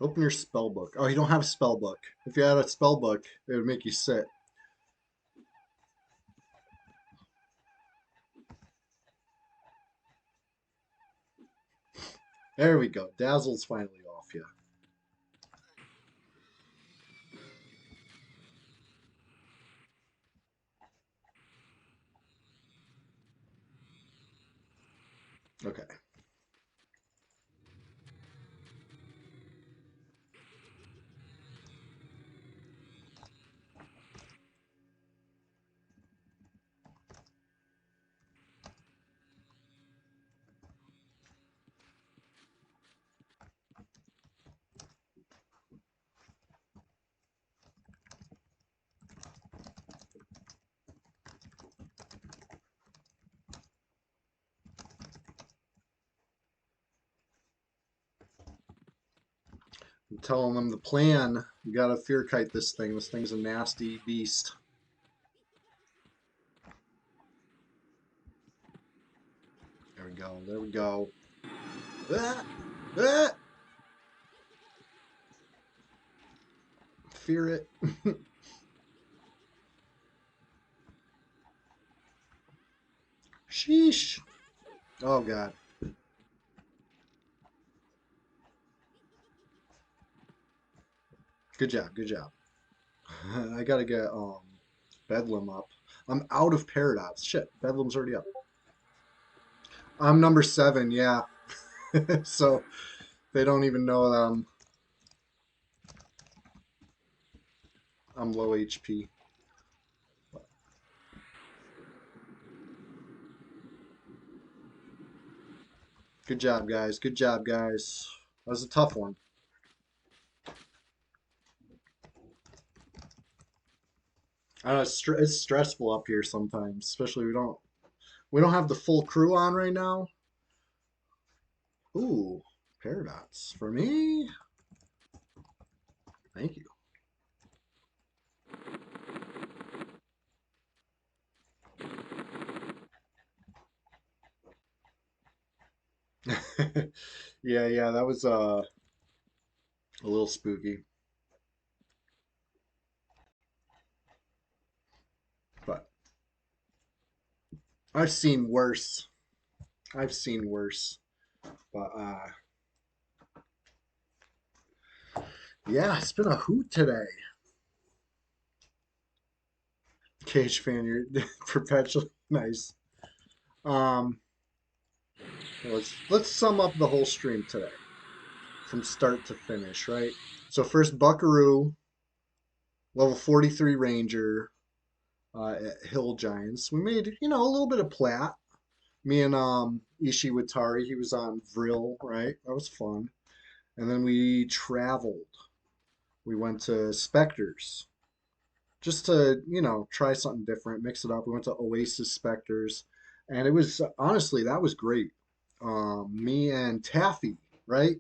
Open your spell book. Oh, you don't have a spell book. If you had a spell book, it would make you sit. There we go. Dazzle's finally off, yeah. Okay. I'm telling them the plan. You gotta fear kite this thing. This thing's a nasty beast. There we go. There we go. Ah! Ah! Fear it. Sheesh. Oh god. Good job. Good job. I gotta get Bedlam up. I'm out of Paradox. Shit, Bedlam's already up. I'm number 7, yeah. So they don't even know I'm low HP. Good job, guys. Good job, guys. That was a tough one. I know it's stressful up here sometimes, especially we don't have the full crew on right now. Ooh, paradox for me. Thank you. Yeah, yeah, that was a little spooky, but I've seen worse. I've seen worse. But yeah, it's been a hoot today. Cage fan, you're perpetually nice. Um, let's sum up the whole stream today from start to finish, right? So first Buckaroo, level 43 Ranger, at Hill Giants. We made, a little bit of plat. Me and Ishi Watari, he was on Vril, right? That was fun. And then we traveled. We went to Spectres just to, try something different, mix it up. We went to Oasis Spectres, and it was honestly that was great. Me and Taffy, right?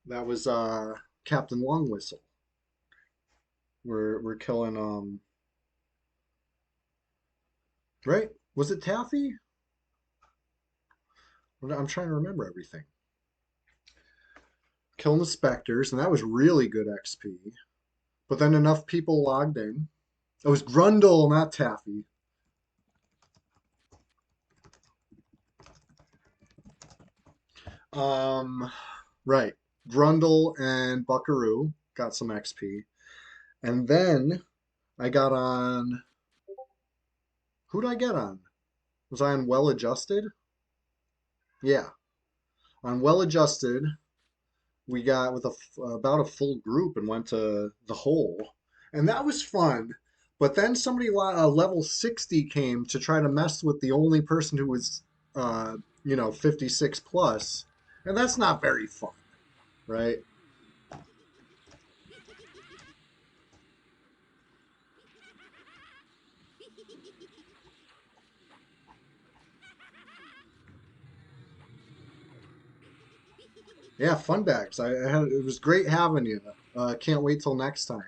That was Captain Long Whistle. We're killing right? Was it Taffy? I'm trying to remember everything. Killing the Spectres, and that was really good XP. But then enough people logged in. It was Grundle, not Taffy. Um, right. Grundle and Buckaroo got some XP. And then I got on. Who did I get on? Was I on Well Adjusted? Yeah. On Well Adjusted, we got with about a full group and went to the hole. And that was fun. But then somebody level 60 came to try to mess with the only person who was, 56 plus. And that's not very fun, right? Yeah, fun bags. I had it was great having you. Can't wait till next time.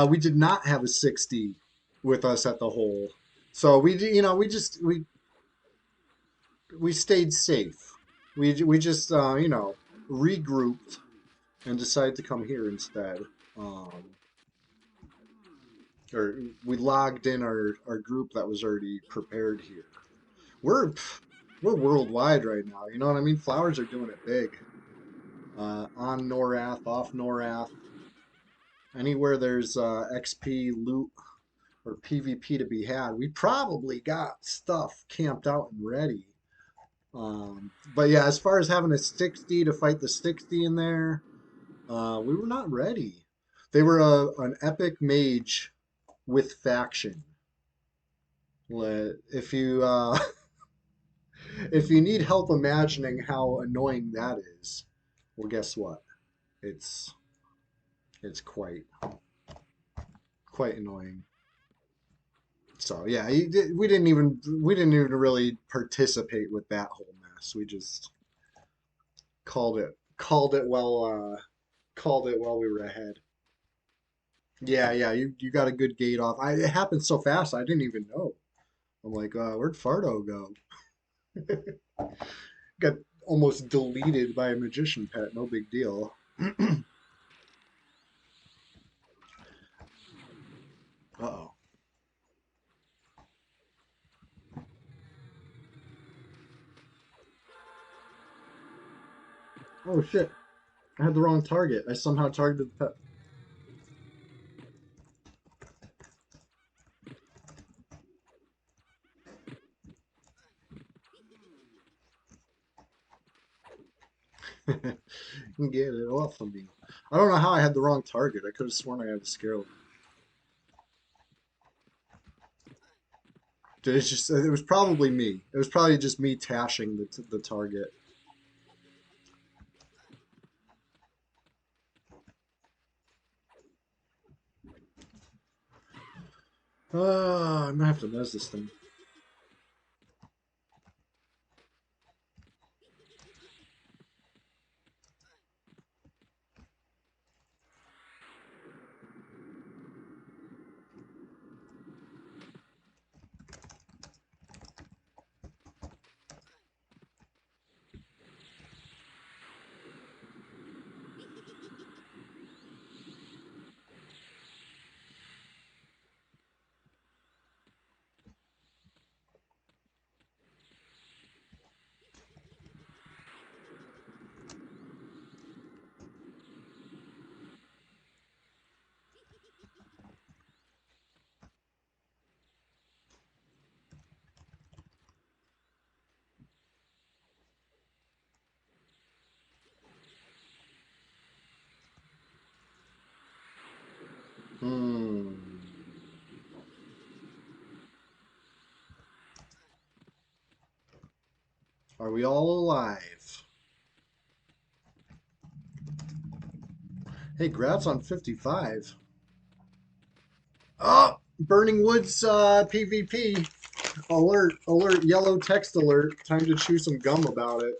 We did not have a 60 with us at the hole. So we stayed safe. We just regrouped and decided to come here instead. Um, or we logged in our group that was already prepared here. We're we're worldwide right now. You know what I mean? Flowers are doing it big. On Norath, off Norath, anywhere there's XP loot or PvP to be had, we probably got stuff camped out and ready. But yeah, as far as having a 60 to fight the 60 in there, we were not ready. They were an epic mage with faction. If you if you need help imagining how annoying that is, well, guess what? It's it's quite annoying. So yeah, we didn't even really participate with that whole mess. We just called it while we were ahead. Yeah, yeah, you got a good gate off. It happened so fast I didn't even know. I'm like, where'd Fardo go? Got almost deleted by a magician pet. No big deal. Uh-oh. Oh shit! I had the wrong target. I somehow targeted the pet. Get it off of me. I don't know how I had the wrong target. I could have sworn I had the Scarab. It was probably me. It was probably just me tashing the target. I'm gonna have to mess this thing. Hmm. Are we all alive? Hey, Grat's on 55. Oh, Burning Woods PvP. Alert, alert, yellow text alert. Time to chew some gum about it.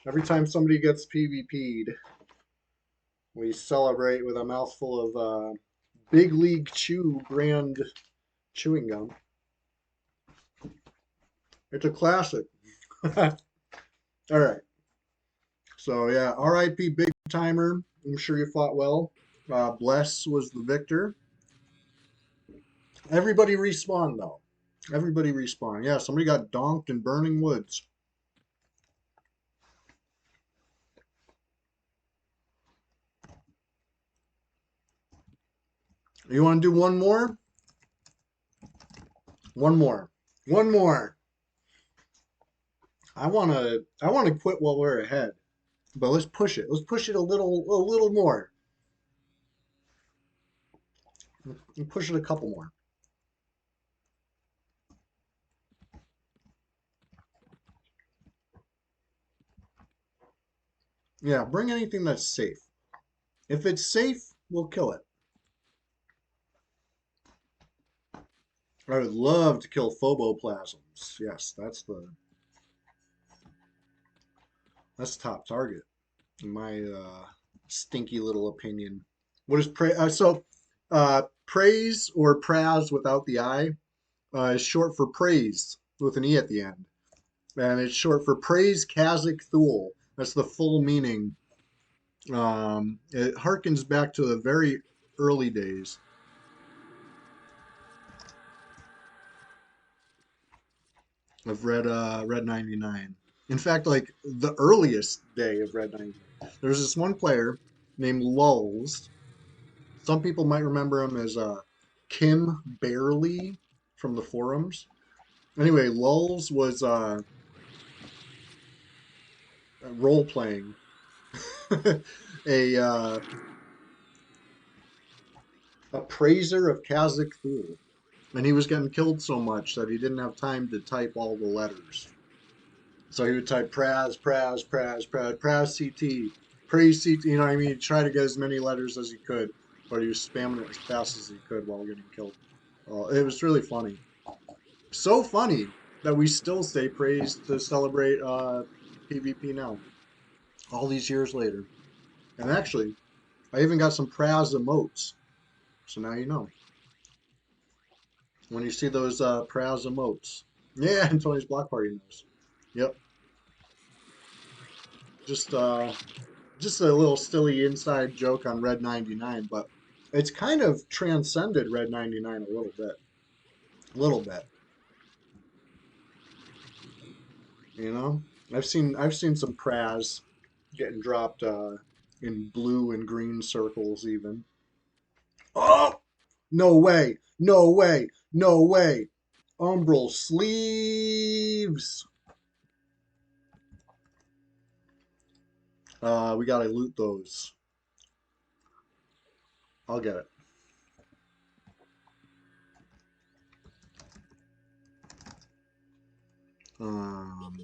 Every time somebody gets PvP'd, we celebrate with a mouthful of Big League Chew brand chewing gum. It's a classic. All right. So yeah, R.I.P. Big Timer. I'm sure you fought well. Bless was the victor. Everybody respawned though. Everybody respawned. Yeah, somebody got donked in Burning Woods. You want to do one more? One more. One more. I want to quit while we're ahead. But let's push it. Let's push it a little more. And push it a couple more. Yeah, bring anything that's safe. If it's safe, we'll kill it. I would love to kill phoboplasms. Yes, that's the top target, in my stinky little opinion. What is praise or praz without the I is short for praise with an E at the end. And it's short for praise Kazakh Thule. That's the full meaning. It harkens back to the very early days of Red 99. In fact, like the earliest day of Red 99. There's this one player named Lulz. Some people might remember him as Kim Barely from the forums. Anyway, Lulz was role playing a appraiser of Kazakh Thule. And he was getting killed so much that he didn't have time to type all the letters. So he would type Praz, Praz, Praz, Praz, Praz CT, Praise CT, you know what I mean? He'd try to get as many letters as he could, but he was spamming it as fast as he could while getting killed. It was really funny. So funny that we still say praise to celebrate PvP now, all these years later. And actually, I even got some Praz emotes. So now you know. When you see those Praz emotes. Yeah, and Tony's Block Party knows. Yep. Just just a little silly inside joke on Red 99, but it's kind of transcended Red 99 a little bit. A little bit. You know? I've seen some Praz getting dropped in blue and green circles even. Oh! No way! No way! No way! Umbral sleeves! We gotta loot those. I'll get it. Um,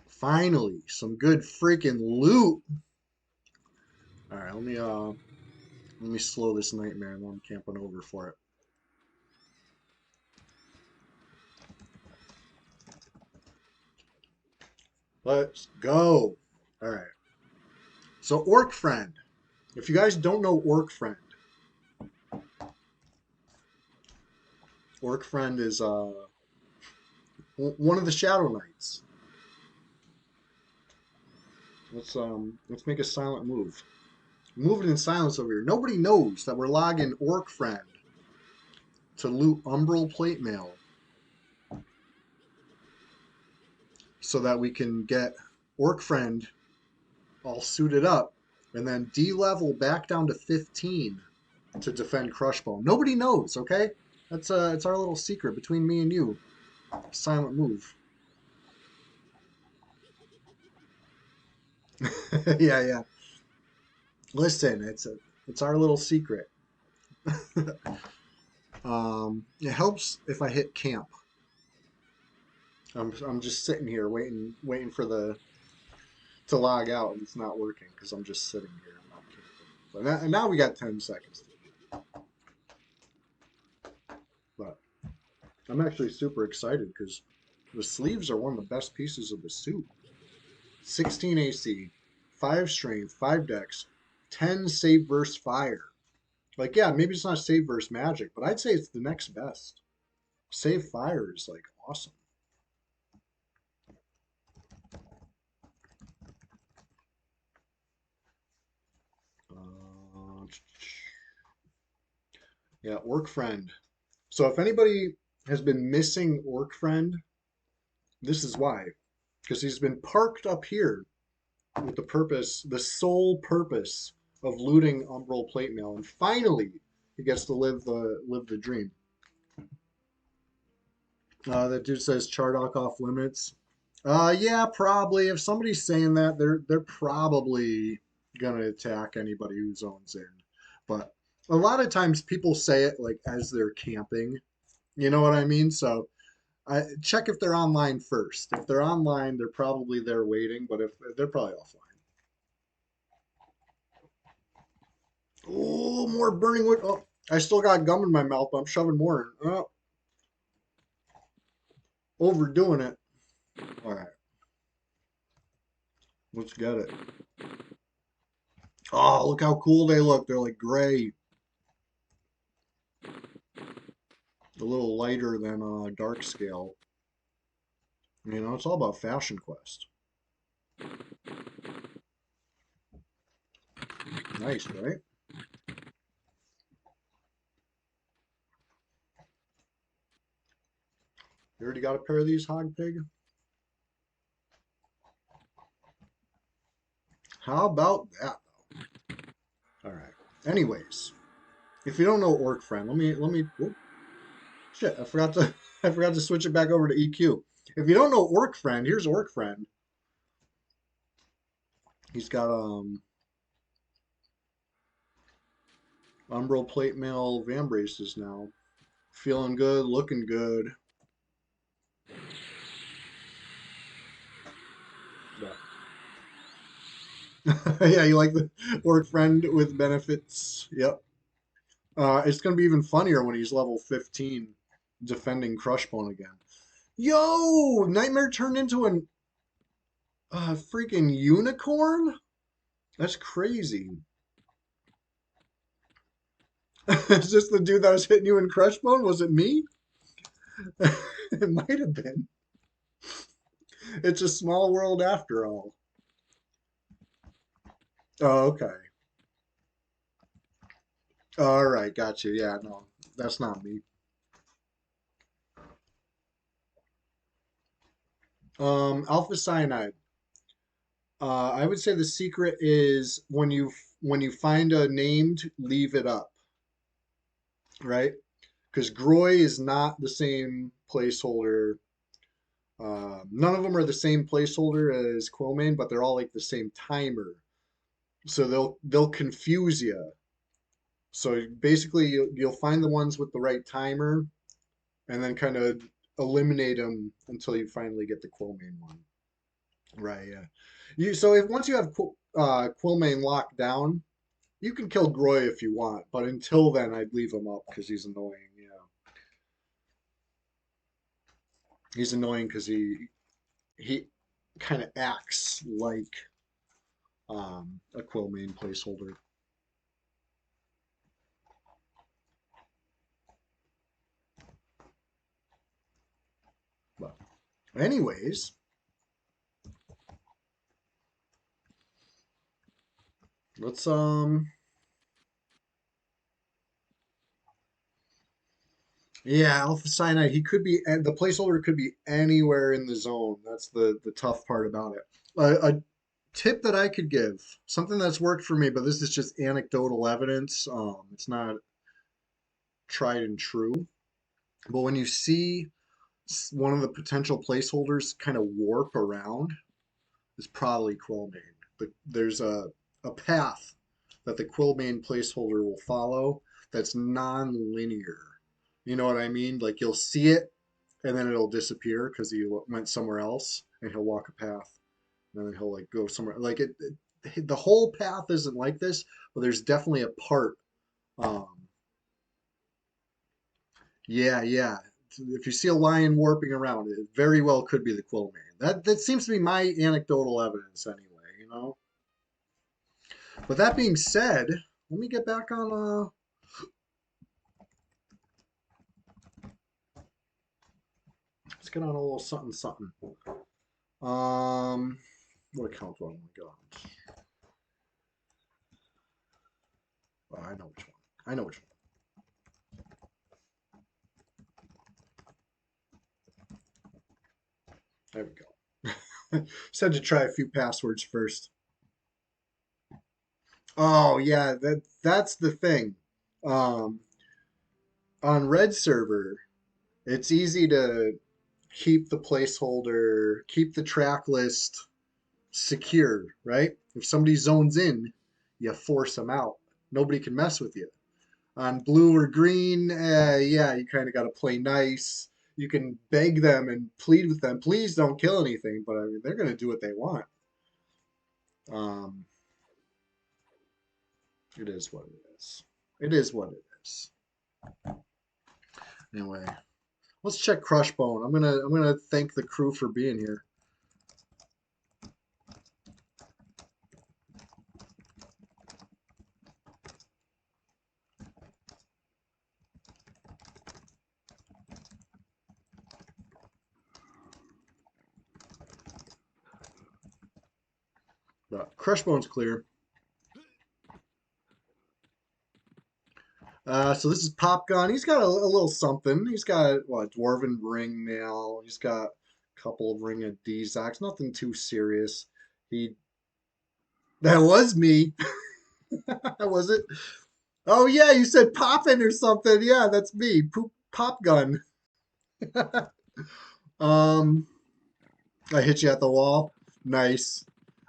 Finally, some good freaking loot. All right, let me slow this nightmare and I'm camping over for it. Let's go. All right. So Orc Friend. If you guys don't know Orc Friend is one of the Shadow Knights. Let's make a silent move. Moving in silence over here. Nobody knows that we're logging Orc Friend to loot Umbral Plate Mail so that we can get Orc Friend all suited up and then D-level back down to 15 to defend Crushbone. Nobody knows, okay? It's our little secret between me and you. Silent move. Yeah, yeah. Listen, it's our little secret. It helps if I hit camp. I'm just sitting here waiting for the to log out, and it's not working because I'm just sitting here. I'm not camping. And now we got 10 seconds. But I'm actually super excited because the sleeves are one of the best pieces of the suit. 16 AC, 5 strength, 5 dex, 10 save versus fire. Like, yeah, maybe it's not save versus magic, but I'd say it's the next best. Save fire is like awesome. Uh, yeah, Orc Friend. So if anybody has been missing Orc Friend, this is why. Because he's been parked up here with the sole purpose of looting Umbral Plate Mail, and finally he gets to live the dream. That dude says Chardock off limits. Yeah, probably. If somebody's saying that, they're probably gonna attack anybody who zones in. But a lot of times people say it like as they're camping. You know what I mean? So check if they're online first. If they're online, they're probably there waiting. But if they're probably offline. Oh, more burning wood. Oh, I still got gum in my mouth, but I'm shoving more in. Oh, overdoing it. All right, let's get it. Oh, look how cool they look. They're like gray. A little lighter than dark scale. You know, it's all about Fashion Quest. Nice, right? You already got a pair of these, Hog Pig? How about that? All right. Anyways, if you don't know Orc Friend, let me. Whoop, shit, I forgot to I forgot to switch it back over to EQ. If you don't know Orc Friend, here's Orc Friend. He's got Umbral Plate Mail Van Braces now. Feeling good, looking good. Yeah, you like the Orc Friend with benefits. Yep. It's gonna be even funnier when he's level 15 defending Crushbone again. Yo! Nightmare turned into an freaking unicorn? That's crazy. Is this the dude that was hitting you in Crushbone? Was it me? It might have been. It's a small world after all. Oh, okay. All right, got you. Yeah, no, that's not me. Alpha cyanide. I would say the secret is when you find a named, leave it up, right? Because Groy is not the same placeholder. None of them are the same placeholder as Quillmane, but they're all like the same timer. So they'll confuse you. So basically, you'll find the ones with the right timer, and then kind of eliminate them until you finally get the Quillmain one. Right, yeah. So if once you have Quillmain locked down, you can kill Groy if you want, but until then, I'd leave him up because he's annoying. Yeah, he's annoying because he kind of acts like a Quillmain placeholder. But anyways, let's yeah, Alpha Cyanide. He could be the placeholder could be anywhere in the zone. That's the tough part about it. A tip that I could give, something that's worked for me, but this is just anecdotal evidence. It's not tried and true. But when you see one of the potential placeholders kind of warp around, it's probably Quillmain. There's a path that the Quillmain placeholder will follow that's non-linear. You know what I mean? Like you'll see it and then it'll disappear because he went somewhere else and he'll walk a path and then he'll like go somewhere like the whole path isn't like this, but there's definitely a part. um yeah, if you see a lion warping around, it very well could be the Quillman. That seems to be my anecdotal evidence anyway, you know. But that being said, let me get back on let's get on a little something something. um what account do I want to go on? Oh, I know which one. I know which one. There we go. Said to try a few passwords first. Oh yeah, that's the thing. Um, on Red server, it's easy to keep the placeholder, keep the track list secure, right? If somebody zones in, you force them out. Nobody can mess with you. On blue or green, yeah, you kind of got to play nice. You can beg them and plead with them, please don't kill anything, but I mean, they're going to do what they want. Um, it is what it is. It is what it is. Anyway, let's check Crushbone. I'm gonna thank the crew for being here. But Crushbone's clear. So this is Pop Gun. He's got a little something. He's got what, Dwarven ring mail. He's got a couple of ring of Dzox. Nothing too serious. He that was me. Was it? Oh yeah, you said poppin' or something. Yeah, that's me. Poop Pop Gun. um, I hit you at the wall. Nice.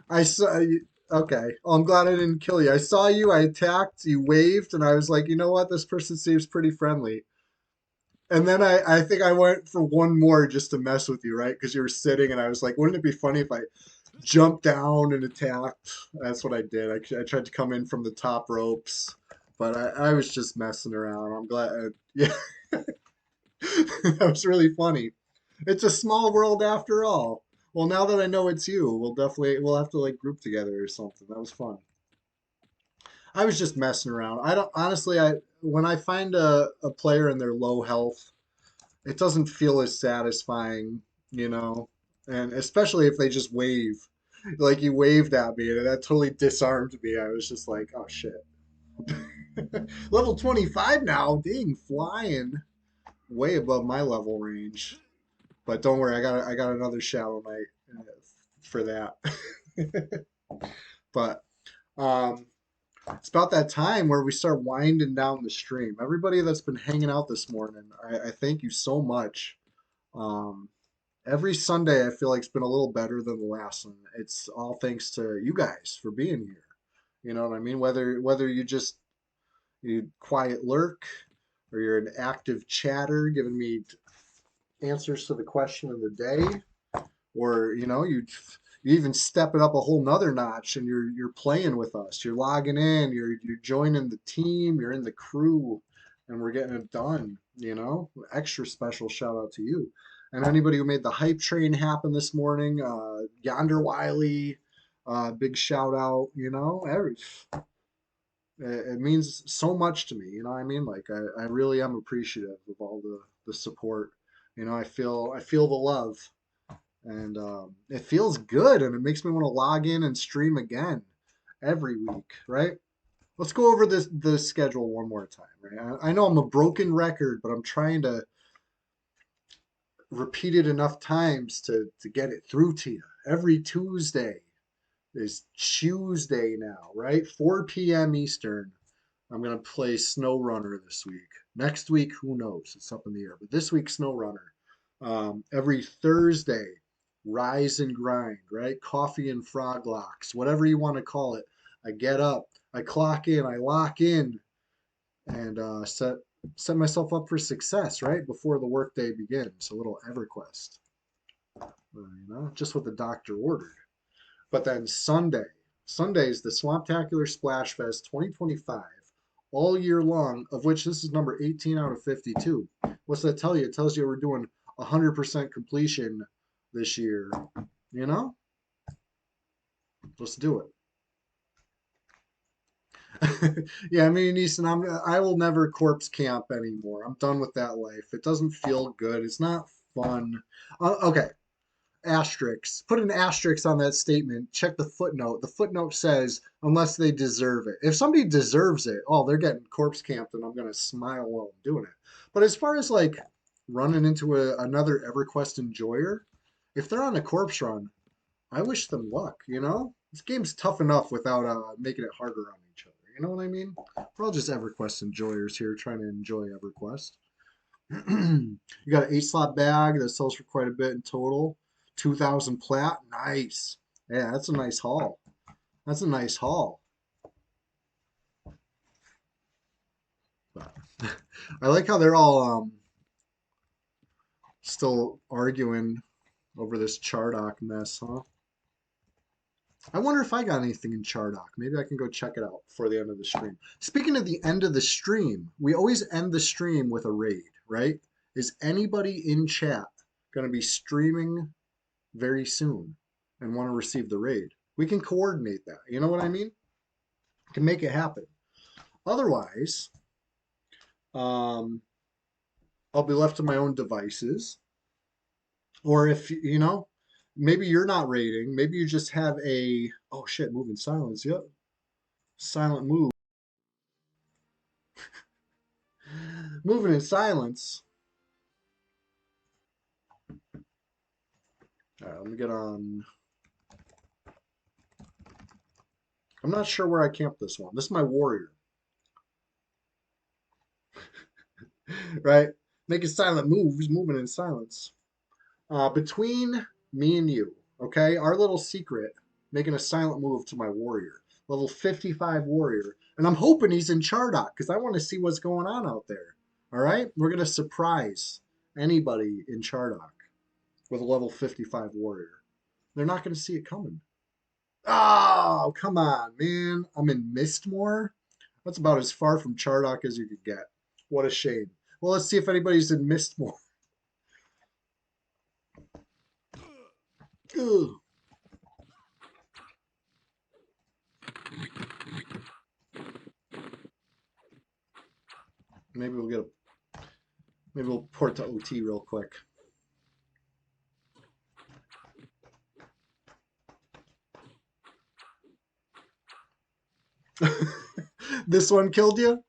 I saw you. Okay. Well, I'm glad I didn't kill you. I saw you. I attacked. You waved, and I was like, you know what? This person seems pretty friendly. And then I think I went for one more just to mess with you, right? Because you were sitting, and I was like, wouldn't it be funny if I jumped down and attacked? That's what I did. I tried to come in from the top ropes, but I was just messing around. I'm glad. Yeah, that was really funny. It's a small world after all. Well, now that I know it's you, we'll have to like group together or something. That was fun. I was just messing around. I don't honestly. I when I find a player in their low health, it doesn't feel as satisfying, you know, and especially if they just wave, like you waved at me, and that totally disarmed me. I was just like, oh shit. Level 25 now, dang, flying way above my level range. But don't worry, I got another Shadow Knight for that. But um, it's about that time where we start winding down the stream. Everybody that's been hanging out this morning, I thank you so much. Um, every Sunday, I feel like it's been a little better than the last one. It's all thanks to you guys for being here. You know what I mean? Whether you quiet lurk or you're an active chatter giving me answers to the question of the day, or you even step it up a whole nother notch and you're playing with us. You're logging in, you're joining the team, you're in the crew, and we're getting it done. Extra special shout out to you. And anybody who made the hype train happen this morning, Yonder Wiley, big shout out. It means so much to me. You know what I mean? Like I really am appreciative of all the support. I feel the love, and it feels good, and it makes me want to log in and stream again every week, right? Let's go over the schedule one more time, right? I know I'm a broken record, but I'm trying to repeat it enough times to get it through to you. Every Tuesday is Tuesday now, right? 4 p.m. Eastern. I'm gonna play SnowRunner this week. Next week, who knows? It's up in the air. But this week, SnowRunner. Every Thursday, Rise and Grind, right? Coffee and Frog Locks, whatever you want to call it. I get up, I clock in, I lock in, and set myself up for success, right? Before the workday begins. A little EverQuest, just what the doctor ordered. But then Sunday is the Swamptacular Splashfest 2025, all year long, of which this is number 18 out of 52. What's that tell you? It tells you we're doing 100% completion this year. You know? Let's do it. Yeah, I mean, Easton, I will never corpse camp anymore. I'm done with that life. It doesn't feel good. It's not fun. Okay, asterisk. Put an asterisk on that statement. Check the footnote. The footnote says, unless they deserve it. If somebody deserves it, oh, they're getting corpse camped, and I'm going to smile while I'm doing it. But as far as like running into another EverQuest enjoyer, if they're on a corpse run, I wish them luck, This game's tough enough without making it harder on each other. You know what I mean? We're all just EverQuest enjoyers here trying to enjoy EverQuest. You got an 8 slot bag that sells for quite a bit in total. 2,000 plat. Nice. Yeah, that's a nice haul. That's a nice haul. But I like how they're all still arguing over this Chardock mess, huh? I wonder if I got anything in Chardock. Maybe I can go check it out before the end of the stream. Speaking of the end of the stream, we always end the stream with a raid, right? Is anybody in chat going to be streaming very soon and want to receive the raid? We can coordinate that. You know what I mean? Can make it happen. Otherwise, I'll be left to my own devices. Or if, maybe you're not raiding, maybe you just have oh shit, move in silence. Yep. Silent move. Moving in silence. All right, let me get on. I'm not sure where I camped this one. This is my warrior. Right? Making silent moves, moving in silence. Between me and you, okay? Our little secret, making a silent move to my warrior. Level 55 warrior. And I'm hoping he's in Chardock because I want to see what's going on out there. All right? We're going to surprise anybody in Chardock with a level 55 warrior. They're not going to see it coming. Oh, come on, man. I'm in Mistmore. That's about as far from Chardock as you could get. What a shame. Well, let's see if anybody's in Mistmore. Ugh. Maybe we'll port to OT real quick. This one killed you?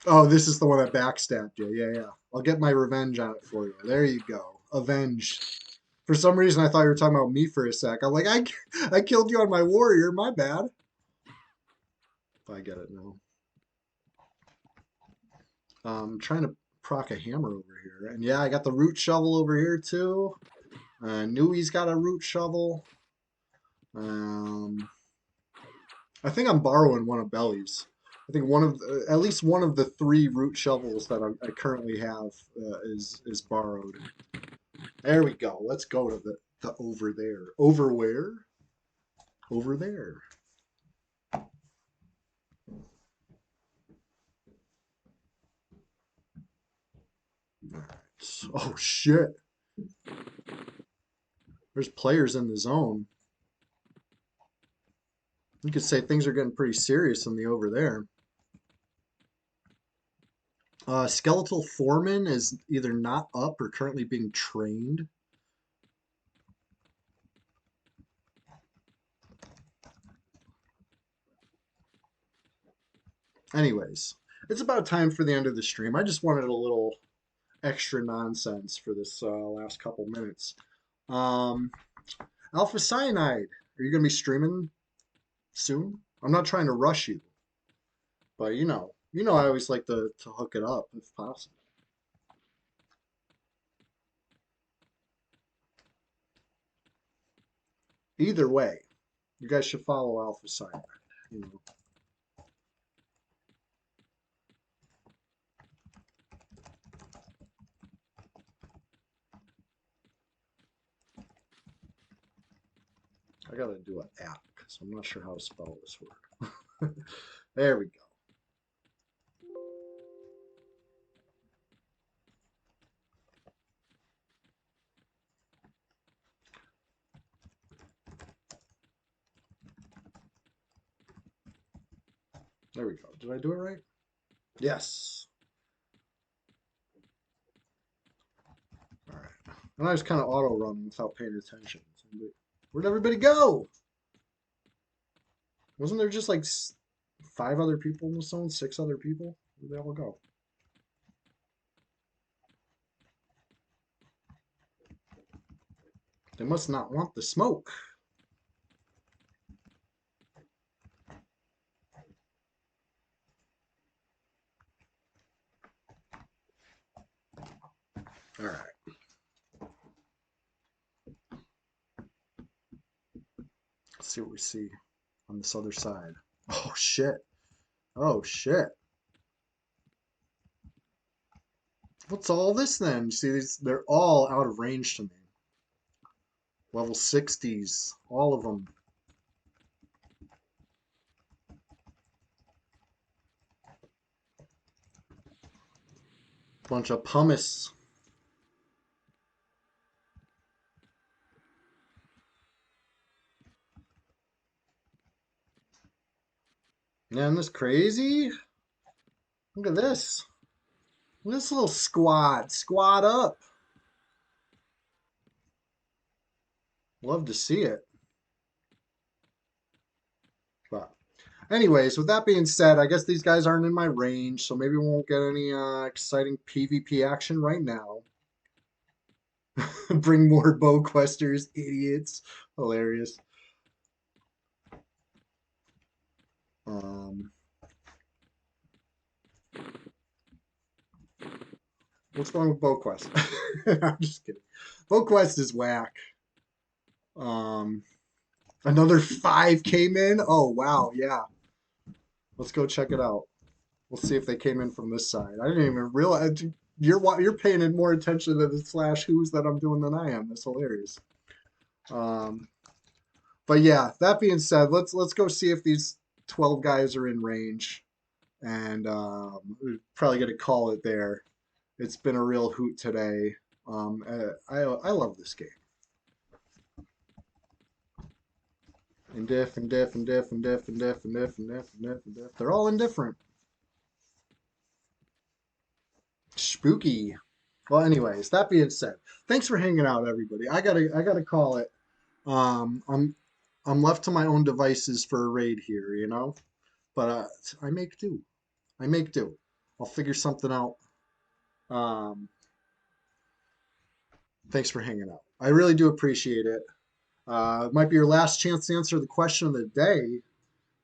Oh, this is the one that backstabbed you. Yeah, yeah. I'll get my revenge on it for you. There you go. Avenged. For some reason, I thought you were talking about me for a sec. I'm like, I killed you on my warrior. My bad. I get it now. I'm trying to proc a hammer over here. And yeah, I got the root shovel over here too. Knew he's got a root shovel. I think I'm borrowing one of Belly's. I think at least one of the three root shovels that I currently have is borrowed. There we go. Let's go to the over there. Over where? Over there. All right. Oh shit. There's players in the zone. You could say things are getting pretty serious in the over there. Skeletal Foreman is either not up or currently being trained. Anyways, it's about time for the end of the stream. I just wanted a little extra nonsense for this last couple minutes. Um, Alpha Cyanide, are you going to be streaming soon? I'm not trying to rush you, but I always like to hook it up if possible. Either way, you guys should follow Alpha Cyanide. You know. I gotta do an app because I'm not sure how to spell this word. There we go. There we go. Did I do it right? Yes. All right. And I was kind of auto running without paying attention. Where'd everybody go? Wasn't there just like five other people in the zone? Six other people? Where'd they all go? They must not want the smoke. All right. Let's see what we see on this other side. Oh shit. Oh shit. What's all this then? You see these? They're all out of range to me. Level 60s, all of them. Bunch of pumice. Man, this crazy? Look at this. Look at this little squad. Squad up. Love to see it. But anyways, with that being said, I guess these guys aren't in my range, so maybe we won't get any exciting PvP action right now. Bring more bow questers, idiots. Hilarious. What's wrong with BowQuest? I'm just kidding. BowQuest is whack. Another 5 came in. Oh wow, yeah. Let's go check it out. We'll see if they came in from this side. I didn't even realize you're paying more attention to the slash who's that I'm doing than I am. That's hilarious. But yeah, that being said, let's go see if these 12 guys are in range, and we're probably gonna call it there. It's been a real hoot today. I love this game. And diff and diff and diff and diff and diff and diff and diff and diff and diff. They're all indifferent. Spooky. Well, anyways, that being said, thanks for hanging out, everybody. I gotta call it. I'm left to my own devices for a raid here, But I make do. I make do. I'll figure something out. Thanks for hanging out. I really do appreciate it. It might be your last chance to answer the question of the day,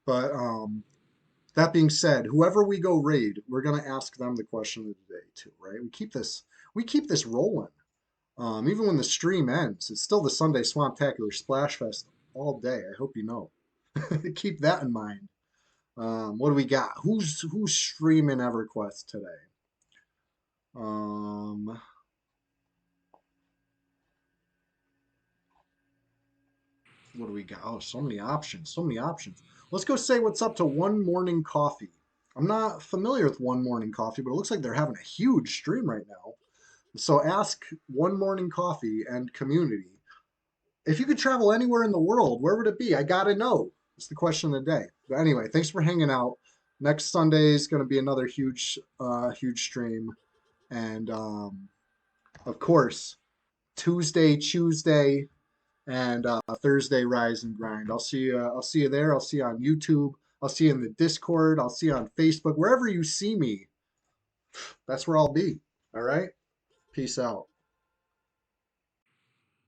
but that being said, whoever we go raid, we're gonna ask them the question of the day too, right? We keep this rolling. Even when the stream ends, it's still the Sunday Swamptacular Splash Fest all day. I hope you know. Keep that in mind. What do we got? Who's streaming EverQuest today? Um, what do we got? Oh, so many options, so many options. Let's go say what's up to One Morning Coffee. I'm not familiar with One Morning Coffee, but it looks like they're having a huge stream right now. So ask One Morning Coffee and community. If you could travel anywhere in the world, where would it be? I gotta know. It's the question of the day. But anyway, thanks for hanging out. Next Sunday is going to be another huge stream, and of course, Tuesday, and Thursday, Rise and Grind. I'll see you. I'll see you there. I'll see you on YouTube. I'll see you in the Discord. I'll see you on Facebook. Wherever you see me, that's where I'll be. All right. Peace out.